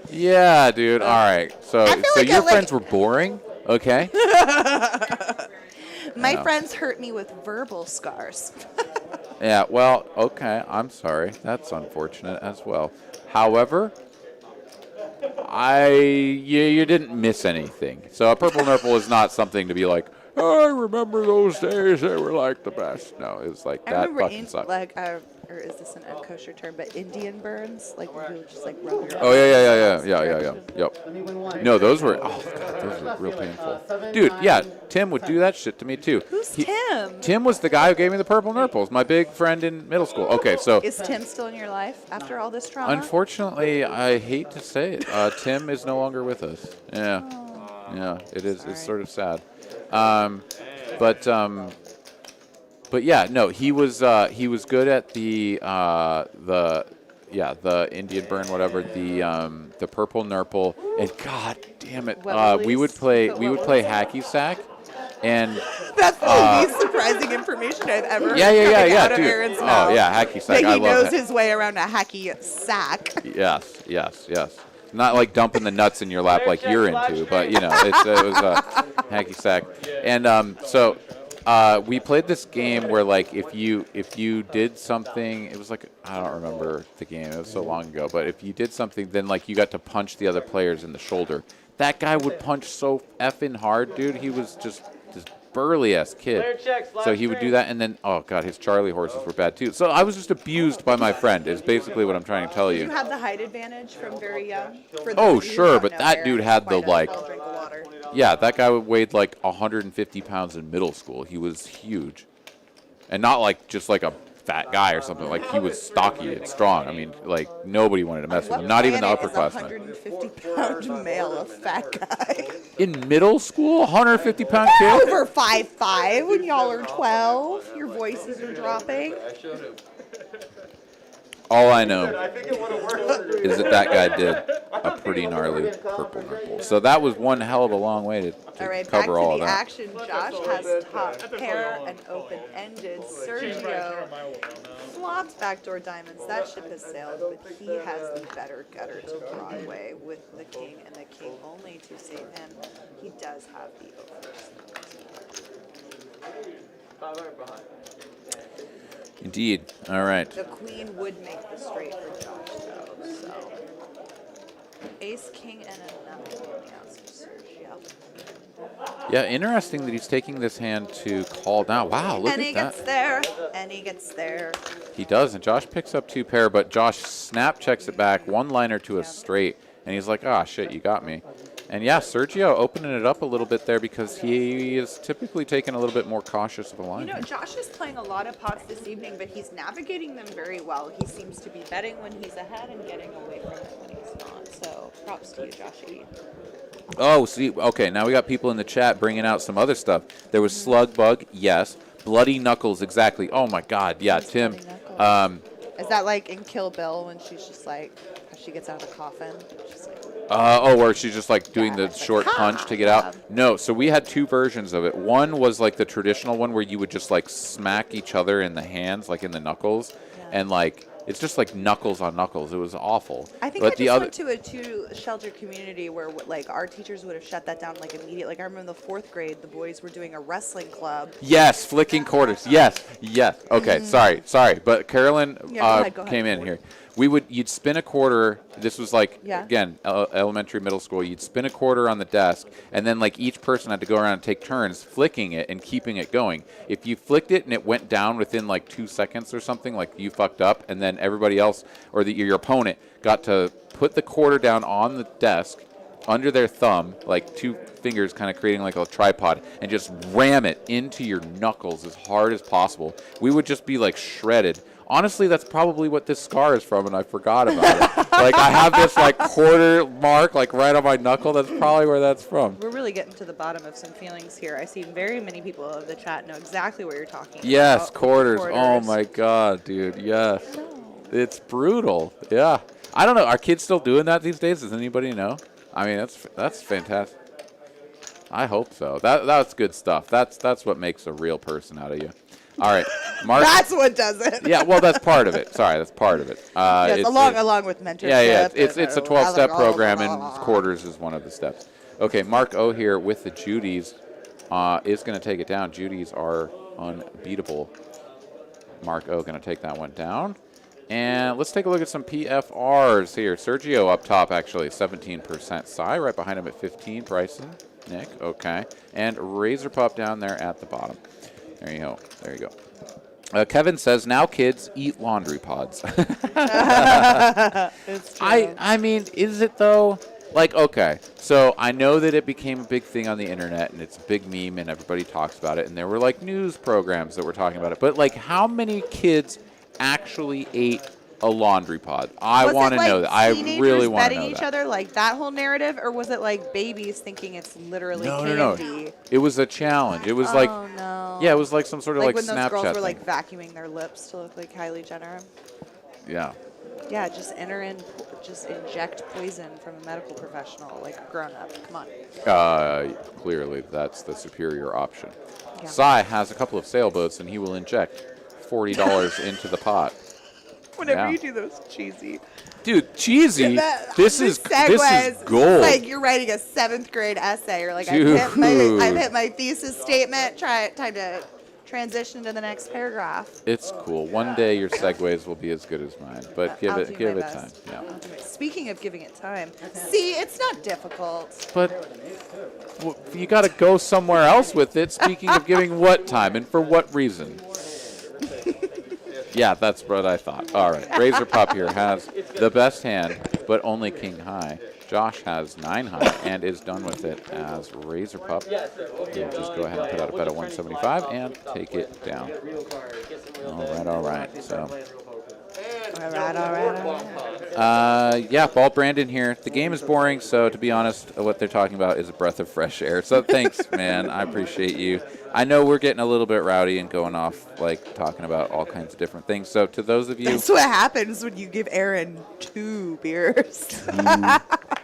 Yeah, dude. All right. So I feel so like your like- friends were boring, okay? My No. friends hurt me with verbal scars. Yeah, well, okay, I'm sorry. That's unfortunate as well. However, you didn't miss anything. So a purple nurple is not something to be like, oh, I remember those days. They were like the best. No, it was like I that remember fucking sucked. or is this an unkosher term, but Indian burns, like when people just like rub your Oh, yeah. direction. Yep. No, those were, oh, God, those were real painful. Dude, yeah, Tim would do that shit to me, too. Who's Tim? Tim was the guy who gave me the purple nurples, my big friend in middle school. Okay, so Is Tim still in your life after all this trauma? unfortunately, I hate to say it, Tim is no longer with us. Yeah. Yeah, it is. It's sort of sad. But yeah, no, he was good at the Indian burn, whatever, the purple nurple, and god damn it, we would play hacky sack, and That's the least surprising information I've ever heard coming out of dude. Aaron's mouth. Oh yeah, hacky sack. That I he love knows it. his way around a hacky sack. Yes. Not like dumping the nuts in your lap like you're into, but you know, it was a hacky sack. And so we played this game where like if you did something, it was like, I don't remember the game, it was so long ago, but if you did something, then like you got to punch the other players in the shoulder. That guy would punch so effing hard, dude. He was just this burly ass kid. So he would do that, and then oh god, his Charlie horses were bad too. So I was just abused by my friend. Is basically what I'm trying to tell Did you. you have the height advantage from very young? For Oh, those of you who sure, don't but know, that Aaron dude is had the, quite a like- tall drink of water. Yeah, that guy weighed like 150 pounds in middle school. He was huge, and not like just like a fat guy or something. Like he was stocky and strong. I mean, like nobody wanted to mess with What him. Not even the planet is a upperclassmen. 150-pound male, a fat guy. In middle school, 150-pound kid. Over 5'5" when y'all are 12. Your voices are dropping. All I know is that guy did a pretty gnarly purple nurple. So that was one hell of a long way to All right, back to cover all of the that. action. Josh has top pair and open-ended. Sergio flops backdoor diamonds. That ship has sailed, but he has the better gutter to Broadway with the king and the king only to save him. He does have the overs. 500 behind. Indeed. All right. The queen would make the straight for Josh, though, so. Ace, king, and a nothing on the outs for Sergio. Yeah, interesting that he's taking this hand to call down. Wow, look And he at that. gets there, and he gets there. He does, and Josh picks up two pair, but Josh snap checks it back, one liner to a straight, and he's like, ah, shit, you got me. And yeah, Sergio opening it up a little bit there because he is typically taking a little bit more cautious of a line. You know, Josh is playing a lot of pots this evening, but he's navigating them very well. He seems to be betting when he's ahead and getting away from it when he's not. So props to you, Joshy. Oh, see, okay, now we got people in the chat bringing out some other stuff. There was Slug Bug, yes. Bloody Knuckles, exactly. Oh my God, yeah, Tim. Is that like in Kill Bill when she's just like, how she gets out of the coffin? She's like, Where she's just like doing the short punch to get out. No, so we had two versions of it. One was like the traditional one where you would just like smack each other in the hands, like in the knuckles, and like it's just like knuckles on knuckles. It was awful. I think but I the just other, went to a two-shelter community where like our teachers would have shut that down like immediately. Like I remember in the 4th grade, the boys were doing a wrestling club. yes, flicking quarters. Yes. Okay, sorry. But Carolyn Go ahead. came in here. You'd spin a quarter. This was like, again, elementary, middle school. You'd spin a quarter on the desk, and then like each person had to go around and take turns flicking it and keeping it going. If you flicked it and it went down within like 2 seconds or something, like you fucked up, and then everybody else or your opponent got to put the quarter down on the desk under their thumb, like 2 fingers kind of creating like a tripod, and just ram it into your knuckles as hard as possible. We would just be like shredded. Honestly, that's probably what this scar is from, and I forgot about it. Like, I have this, like, quarter mark, like, right on my knuckle. That's probably where that's from. We're really getting to the bottom of some feelings here. I see very many people of the chat know exactly what you're talking about. Yes, quarters. Oh, my God, dude. Yes. It's brutal. Yeah. I don't know. Are kids still doing that these days? Does anybody know? I mean, that's fantastic. I hope so. That's good stuff. That's what makes a real person out of you. All right, Mark. That's what does it. Yeah, well, that's part of it. Sorry, that's part of it. Yes, along with mentorship. Yeah. It's a 12-step program, and quarters is one of the steps. Okay, Mark O here with the Judys is going to take it down. Judys are unbeatable. Mark O going to take that one down. And let's take a look at some PFRs here. Sergio up top, actually, 17%. Cy right behind him at 15. Bryson, Nick, okay. And Razor Pup down there at the bottom. There you go. Kevin says, now kids eat laundry pods. It's true. I mean, is it though? Like, okay, so I know that it became a big thing on the internet, and it's a big meme, and everybody talks about it, and there were, like, news programs that were talking about it. But, like, how many kids actually ate a laundry pod? I want to know that. I really want to know that. each other, like that whole narrative, or was it like babies thinking it's literally candy? No. It was a challenge. It was like, no. Yeah, it was like some sort of like when Snapchat those girls were thing. like vacuuming their lips to look like Kylie Jenner. Yeah. Yeah, just inject poison from a medical professional, like a grown up. Come on. Clearly, that's the superior option. Yeah. Cy has a couple of sailboats, and he will inject $40 into the pot. Whenever you do those cheesy. Dude, cheesy. This is gold. It's like you're writing a 7th grade essay. You're like, I've hit my thesis statement. Time to transition to the next paragraph. It's cool. One day your segues will be as good as mine, but give it time. Yeah. Speaking of giving it time, see, it's not difficult. But you got to go somewhere else with it. Speaking of giving what time and for what reason? Yeah, that's what I thought. All right. Razor Pup here has the best hand, but only king high. Josh has 9 high and is done with it as Razor Pup. He'll just go ahead and put out a bet of 175 and take it down. All right. So. All right. Yeah, Bald Brandon here. The game is boring, so to be honest, what they're talking about is a breath of fresh air. So thanks, man. I appreciate you. I know we're getting a little bit rowdy and going off, like, talking about all kinds of different things. So to those of you... That's what happens when you give Aaron 2 beers.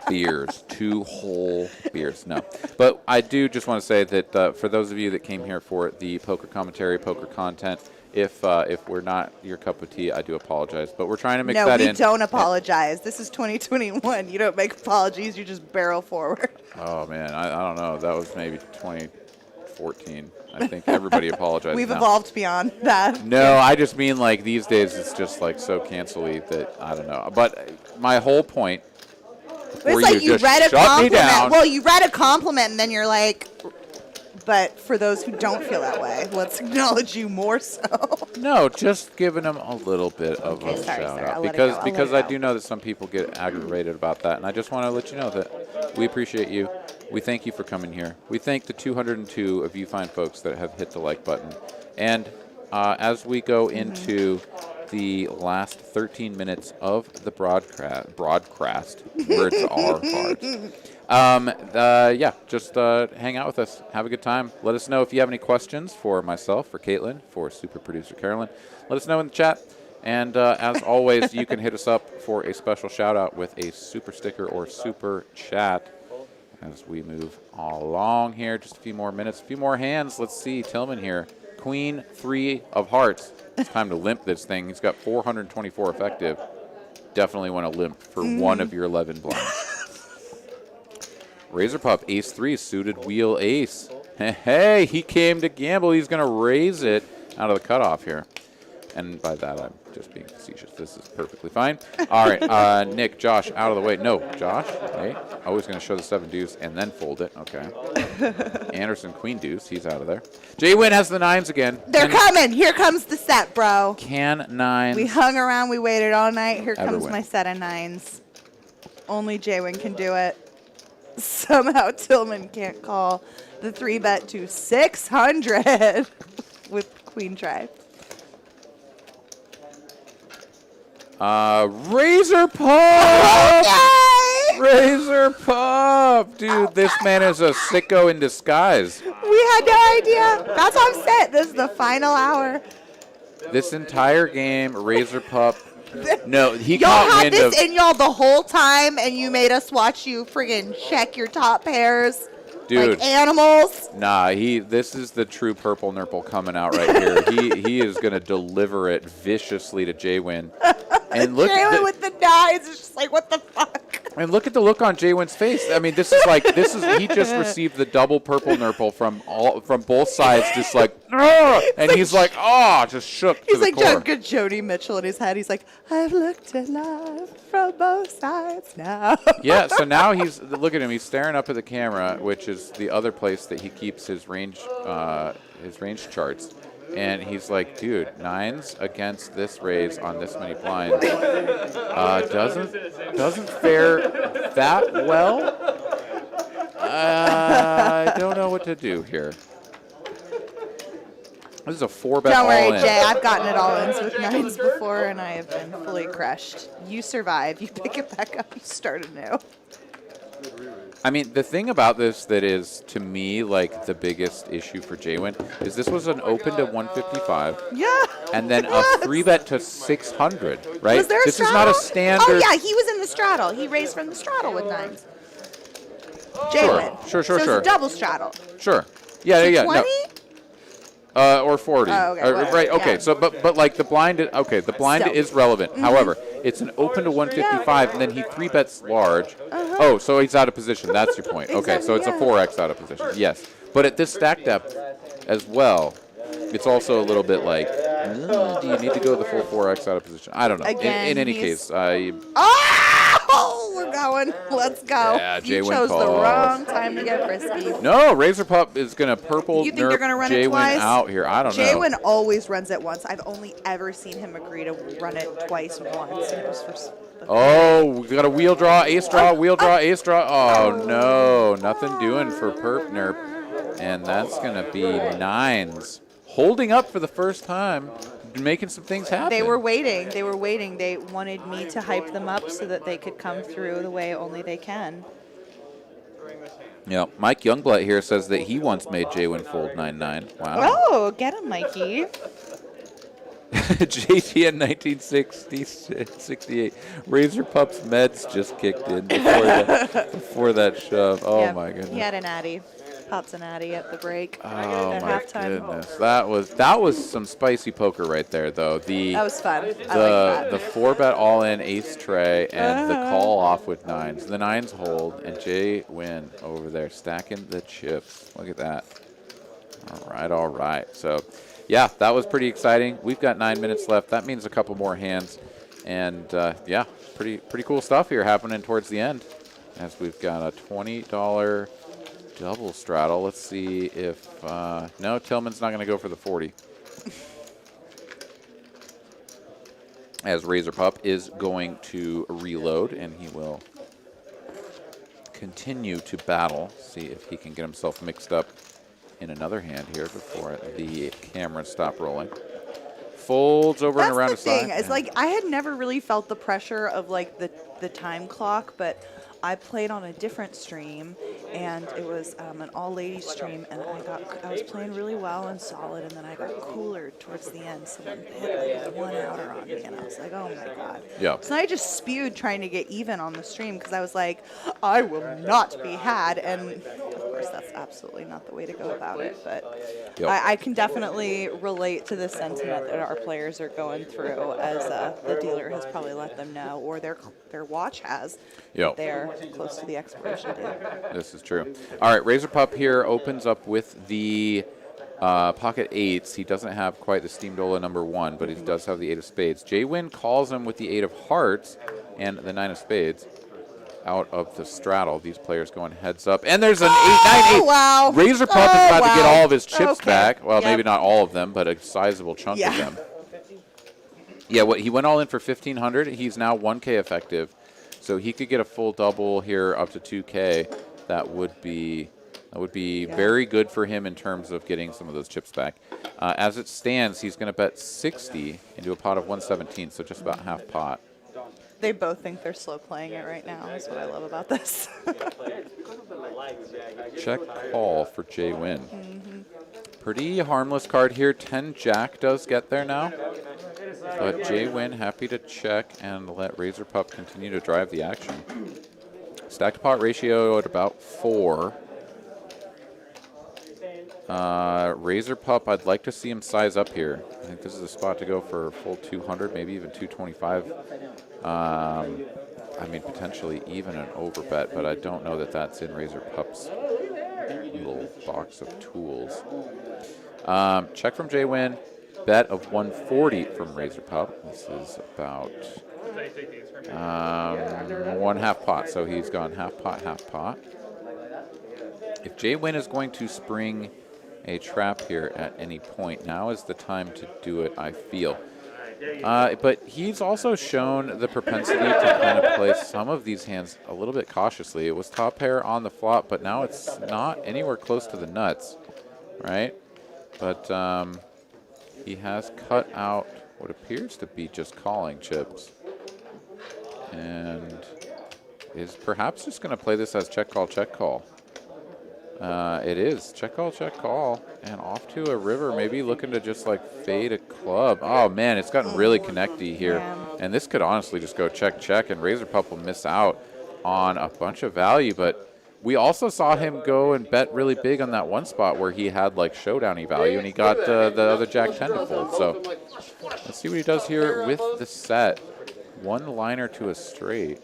2 whole beers. No. But I do just want to say that for those of you that came here for the poker commentary, poker content, if we're not your cup of tea, I do apologize. But we're trying to mix that in. No, we don't apologize. This is 2021. You don't make apologies. You just barrel forward. Oh, man. I don't know. That was maybe 2014. I think everybody apologizes. We've now. evolved beyond that. No, I just mean like these days it's just like so cancel-y that I don't know. But my whole point... It's like you read a compliment. Well, you read a compliment and then you're like... But for those who don't feel that way, let's acknowledge you more so. No, just giving them a little bit of a shout out because I do know that some people get aggravated about that, and I just want to let you know that we appreciate you. We thank you for coming here. We thank the 202 of you fine folks that have hit the like button, and as we go into the last 13 minutes of the broadcast, words are hard. Yeah, just hang out with us. Have a good time. Let us know if you have any questions for myself, for Caitlin, for super producer Carolyn. Let us know in the chat. And as always, you can hit us up for a special shout out with a super sticker or super chat as we move along here. Just a few more minutes, a few more hands. Let's see. Tillman here. Queen 3 of hearts. It's time to limp this thing. He's got 424 effective. Definitely want to limp for one of your 11 blinds. Razor Pup, ace 3, suited wheel ace. Hey, he came to gamble. He's going to raise it out of the cutoff here. And by that, I'm just being facetious. This is perfectly fine. All right, Nick, Josh, out of the way. No, Josh, hey, always going to show the 7 deuce and then fold it. Okay. Anderson, queen deuce. He's out of there. J-Win has the 9s again. They're coming. Here comes the set, bro. Can 9s. We hung around. We waited all night. Here Ever comes win. my set of 9s. Only J-Win can do it. Somehow Tillman can't call the 3-bet to 600 with queen try. Razor Pup! Yay! Razor Pup! Dude, this man is a sicko in disguise. We had no idea. That's what I'm saying. This is the final hour. This entire game, Razor Pup. No, he Y'all caught had wind this of. in y'all the whole time, and you made us watch you friggin' check your top pairs Dude. like animals. Nah, this is the true purple nurple coming out right here. he is gonna deliver it viciously to J-Win. And look Jalen with the 9s is just like, what the fuck? and look at the look on J-Win's face. I mean, this is he just received the double purple nurple from both sides, just like, and he's like, just shook to He's the like core. good Jody Mitchell in his head. He's like, I've looked at life from both sides now. Yeah, so now look at him. He's staring up at the camera, which is the other place that he keeps his range charts. And he's like, dude, 9s against this raise on this many blinds doesn't fare that well. I don't know what to do here. This is a 4-bet Don't worry, all in. Jay. I've gotten it all ins with 9s before, and I have been fully crushed. You survive. You pick it back up. You start anew. I mean, the thing about this that is, to me, like the biggest issue for J-Win is this was an open to 155. Yeah. And then a 3-bet to 600, right? Was there a This is straddle? not a standard. Oh, yeah. He was in the straddle. He raised from the straddle with 9s. Jalen. Sure. So it's a double straddle. Sure. Yeah. No. 20? Or 40. Oh, okay, whatever, right. Okay. yeah. So, but like the blind. The blind Still. is relevant. However, it's an open to 155, and then he 3-bets large. Oh, so he's out of position. That's your point. Okay. So it's a 4x out of position. Yes. But at this stack depth as well, it's also a little bit like, do you need to go the full 4x out of position? I don't know. Again, in any he's- case, Oh, we're going. Let's go. Yeah, you Jay chose the calls. wrong time to get frisky. no, Razor Pup is going to purple You think they're gonna run it J-Win twice? out here. I don't know. Jay-Win always runs it once. I've only ever seen him agree to run it twice once, and it was for. Oh, we got a wheel draw, ace draw, wheel draw, ace draw. Oh, no. Nothing doing for Perp Nerp. And that's going to be 9s. Holding up for the first time, making some things happen. They were waiting. They were waiting. They wanted me to hype them up so that they could come through the way only they can. Yeah, Mike Youngblood here says that he once made J-Win fold 9-9. Wow. Oh, get him, Mikey. JTN 1968. Razor Pup's meds just kicked in before that shove. Oh, Yeah, my goodness. He had an Addy. Pops an Addy at the break. Oh at my halftime. goodness, that was some spicy poker right there, though. That was fun. I like The that. 4-bet all-in ace tray and the call off with 9s. The 9s hold and J-Win over there stacking the chips. Look at that. All right. So, yeah, that was pretty exciting. We've got 9 minutes left. That means a couple more hands, and yeah, pretty cool stuff here happening towards the end. As we've got a $20 double straddle. Let's see if no, Tillman's not going to go for the 40. As Razor Pup is going to reload, and he will continue to battle. See if he can get himself mixed up in another hand here before the cameras stop rolling. Folds over and around That's his the side. thing. It's like I had never really felt the pressure of like the time clock, but I played on a different stream, and it was an all-ladies stream, and I was playing really well and solid, and then I got cooler towards the end. Someone hit like one outer on me, and I was like, oh my god. Yeah. So I just spewed trying to get even on the stream because I was like, I will not be had, and of course that's absolutely not the way to go about it. But Yep. I can definitely relate to the sentiment that our players are going through, as the dealer has probably let them know, or their watch has. Yep. They're close to the expiration date. This is true. All right, Razor Pup here opens up with the pocket eights. He doesn't have quite the Steamdola number 1, but he does have the 8 of spades. Jay-Win calls him with the 8 of hearts and the 9 of spades out of the straddle. These players going heads up. And there's an 8-9-8. Wow. Razor Pup is about to get wow. all of his chips Okay. back. Well, Yep. maybe not all of them, but a sizable chunk of them. Yeah, he went all in for 1,500. He's now 1K effective. So he could get a full double here up to 2K. That would be very good for him in terms of getting some of those chips back. As it stands, he's going to bet 60 into a pot of 117, so just about half pot. They both think they're slow playing it right now. That's what I love about this. Check call for Jay-Win. Pretty harmless card here. 10 Jack does get there now. But Jay-Win happy to check and let Razor Pup continue to drive the action. Stack to pot ratio at about 4. Razor Pup, I'd like to see him size up here. I think this is a spot to go for a full 200, maybe even 225. I mean, potentially even an overbet, but I don't know that that's in Razor Pup's little box of tools. Check from Jay-Win. Bet of 140 from Razor Pup. This is about 1/2 pot, so he's gone half pot, half pot. If Jay-Win is going to spring a trap here at any point, now is the time to do it, I feel. But he's also shown the propensity to kind of play some of these hands a little bit cautiously. It was top pair on the flop, but now it's not anywhere close to the nuts, right? But he has cut out what appears to be just calling chips. And is perhaps just going to play this as check call, check call. It is check call, and off to a river, maybe looking to just like fade a club. Oh man, it's gotten really connecty here. And this could honestly just go check, check, and Razor Pup will miss out on a bunch of value. But we also saw him go and bet really big on that one spot where he had like showdowny value, and he got the other Jack 10 to fold. So let's see what he does here with the set. One liner to a straight.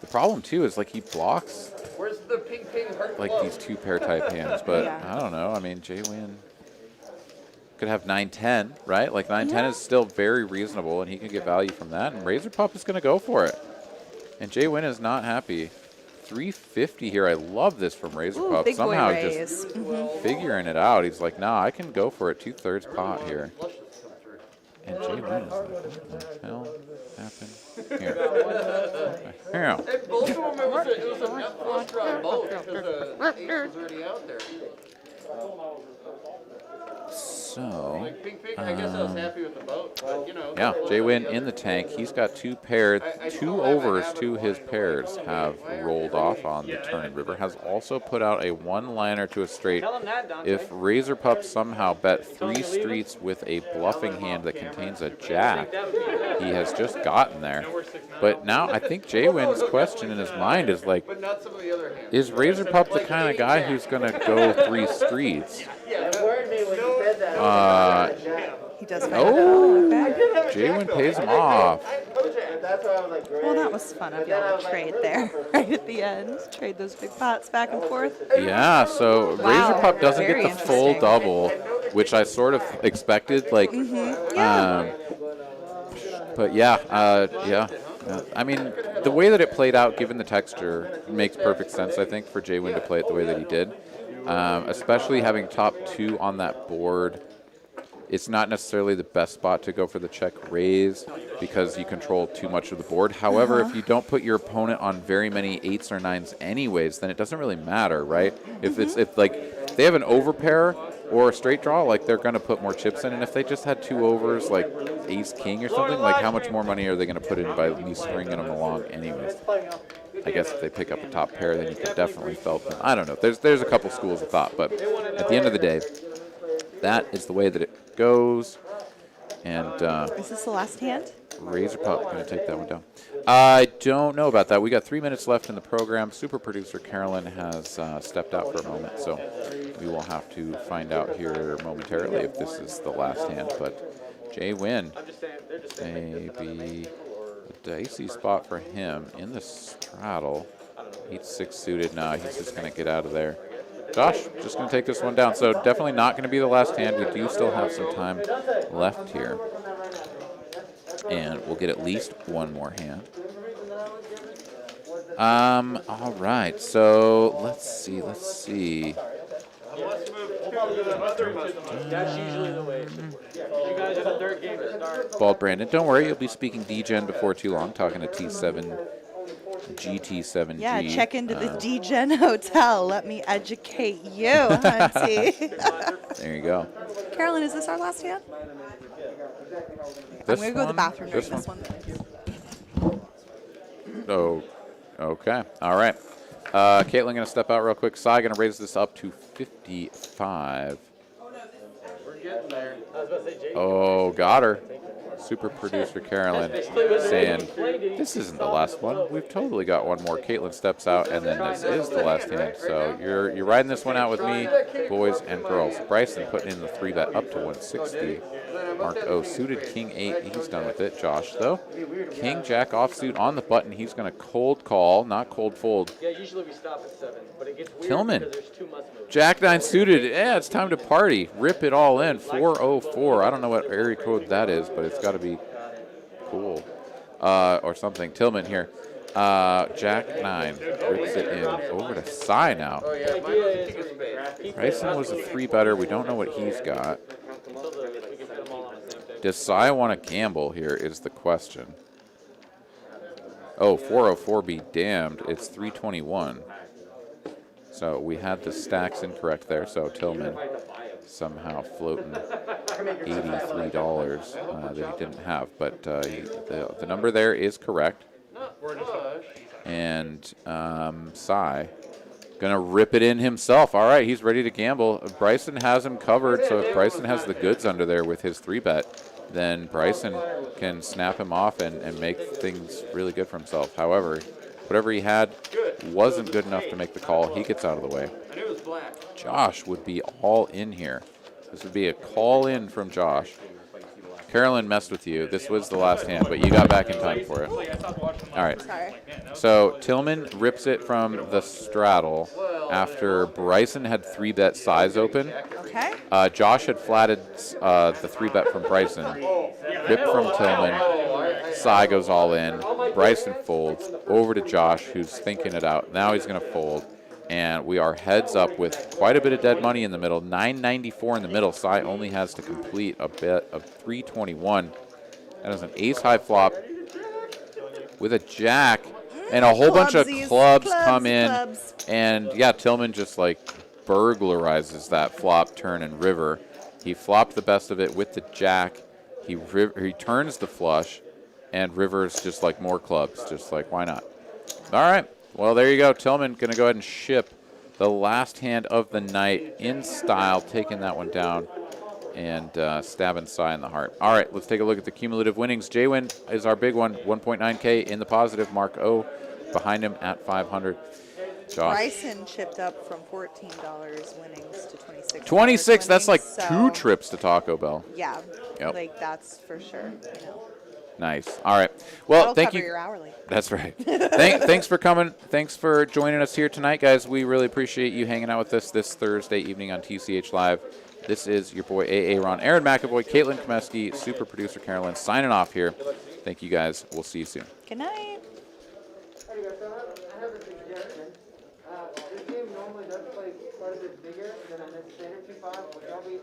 The problem too is like he blocks like these 2 pair type hands, but I don't know. I mean, Jay-Win could have 9-10, right? Like 9-10 is still very reasonable, and he can get value from that. And Razor Pup is going to go for it, and Jay-Win is not happy. 350 here. I love this from Razor Pup. Big boy Somehow raise. just figuring it out. He's like, nah, I can go for it. 2/3 pot here. And Jay-Win is like, what the hell happened here? Here. And both of them, it was a net flush draw both because the ace was already out there. So, Like Pink Pink, I guess I was happy with the boat, but you know. yeah, Jay-Win in the tank. He's got 2 pairs, 2 overs to his pairs have rolled off on the turn. River has also put out a 1-liner to a straight. If Razor Pup somehow bet 3 streets with a bluffing hand that contains a jack, he has just gotten there. But now I think Jay-Win's question in his mind is like, But not some of the other hands. is Razor Pup the kind of guy who's going to go 3 streets? It worried me when you said that. He does. Oh, Jay-Win pays him off. That's why I was like, great. Well, that was fun of y'all to trade there right at the end. Trade those big pots back and forth. Yeah, so Razor Pup doesn't Very get the full interesting. double, which I sort of expected. Like, but yeah. I mean, the way that it played out, given the texture, makes perfect sense, I think, for Jay-Win to play it the way that he did. Especially having top 2 on that board. It's not necessarily the best spot to go for the check raise because you control too much of the board. However, if you don't put your opponent on very many 8s or 9s anyways, then it doesn't really matter, right? If like they have an overpair or a straight draw, like they're going to put more chips in, and if they just had 2 overs, like ace king or something, like how much more money are they going to put in by me stringing them along anyways? I guess if they pick up a top pair, then you can definitely felt them. I don't know. There's a couple schools of thought, but at the end of the day, that is the way that it goes. And Is this the last hand? Razor Pup going to take that one down. I don't know about that. We got 3 minutes left in the program. Super producer Carolyn has stepped out for a moment, so we will have to find out here momentarily if this is the last hand. But Jay Wynn, maybe a dicey spot for him in the straddle. 8-6 suited. Nah, he's just going to get out of there. Josh, just going to take this one down. So definitely not going to be the last hand. We do still have some time left here. And we'll get at least one more hand. All right, so let's see. That's usually the way. You guys have a third game to start. Bald Brandon, don't worry, you'll be speaking D-Gen before too long, talking to T7, GT7G. Yeah, check into the D-Gen Hotel. Let me educate you, hunty. There you go. Carolyn, is this our last hand? This I'm going to go to the one? bathroom during This this one. Oh, okay. All right. Caitlin going to step out real quick. Sai going to raise this up to 55. We're getting there. I was about to say, Jake. Oh, got her. Super producer Carolyn saying, this isn't the last one. We've totally got one more. Caitlin steps out, and then this is the last hand. So you're riding this one out with me, boys and girls. Bryson putting in the 3-bet up to 160. Mark O suited King 8. He's done with it. Josh, though, King Jack offsuit on the button. He's going to cold call, not cold fold. Yeah, usually we stop at 7, but it gets weird Tillman. because there's too much movement. Jack 9 suited. Yeah, it's time to party. Rip it all in. 404. I don't know what area code that is, but it's got to be cool or something. Tillman here. Jack 9 rips it in. Over to Sai now. Oh, yeah, mine was a spade. Bryson was a 3-better. We don't know what he's got. Until we can put them all on the same thing. Does Sai want to gamble here is the question. Oh, 404 be damned. It's 321. So we had the stacks incorrect there. So Tillman somehow floating $83 that he didn't have. But the number there is correct. And Sai going to rip it in himself. All right, he's ready to gamble. Bryson has him covered. So if Bryson has the goods under there with his 3-bet, then Bryson can snap him off and make things really good for himself. However, whatever he had wasn't good enough to make the call. He gets out of the way. I knew it was black. Josh would be all in here. This would be a call in from Josh. Carolyn messed with you. This was the last hand, but you got back in time for it. All right. Sorry. So Tillman rips it from the straddle after Bryson had 3-bet size open. Okay. Josh had flatted the 3-bet from Bryson. Ripped from Tillman. Sai goes all in. Bryson folds over to Josh, who's thinking it out. Now he's going to fold. And we are heads up with quite a bit of dead money in the middle. 994 in the middle. Sai only has to complete a bet of 321. That is an ace-high flop with a jack. And a whole bunch of clubs come in. And, yeah, Tillman just, like, burglarizes that flop, turn, and river. He flopped the best of it with the jack. He turns the flush. And rivers just like more clubs. Just like, why not? All right. Well, there you go. Tillman going to go ahead and ship the last hand of the night in style, taking that one down and stabbing Sai in the heart. All right, let's take a look at the cumulative winnings. J-Win is our big one, 1.9K in the positive. Mark O behind him at 500. Josh. Bryson chipped up from $14 winnings to $26. 26, that's like winnings, 2 trips to Taco Bell. Yeah, Yep. like that's for sure. You know, Nice. All right. Well, that'll thank cover you. your hourly. That's right. Thanks for coming. Thanks for joining us here tonight, guys. We really appreciate you hanging out with us this Thursday evening on TCH Live. This is your boy A.A. Ron, Aaron McAvoy, Caitlin Komeski, super producer Carolyn, signing off here. Thank you, guys. We'll see you soon. Good night. I have a suggestion. This game normally does play quite a bit bigger than a standard 2-5. Would y'all be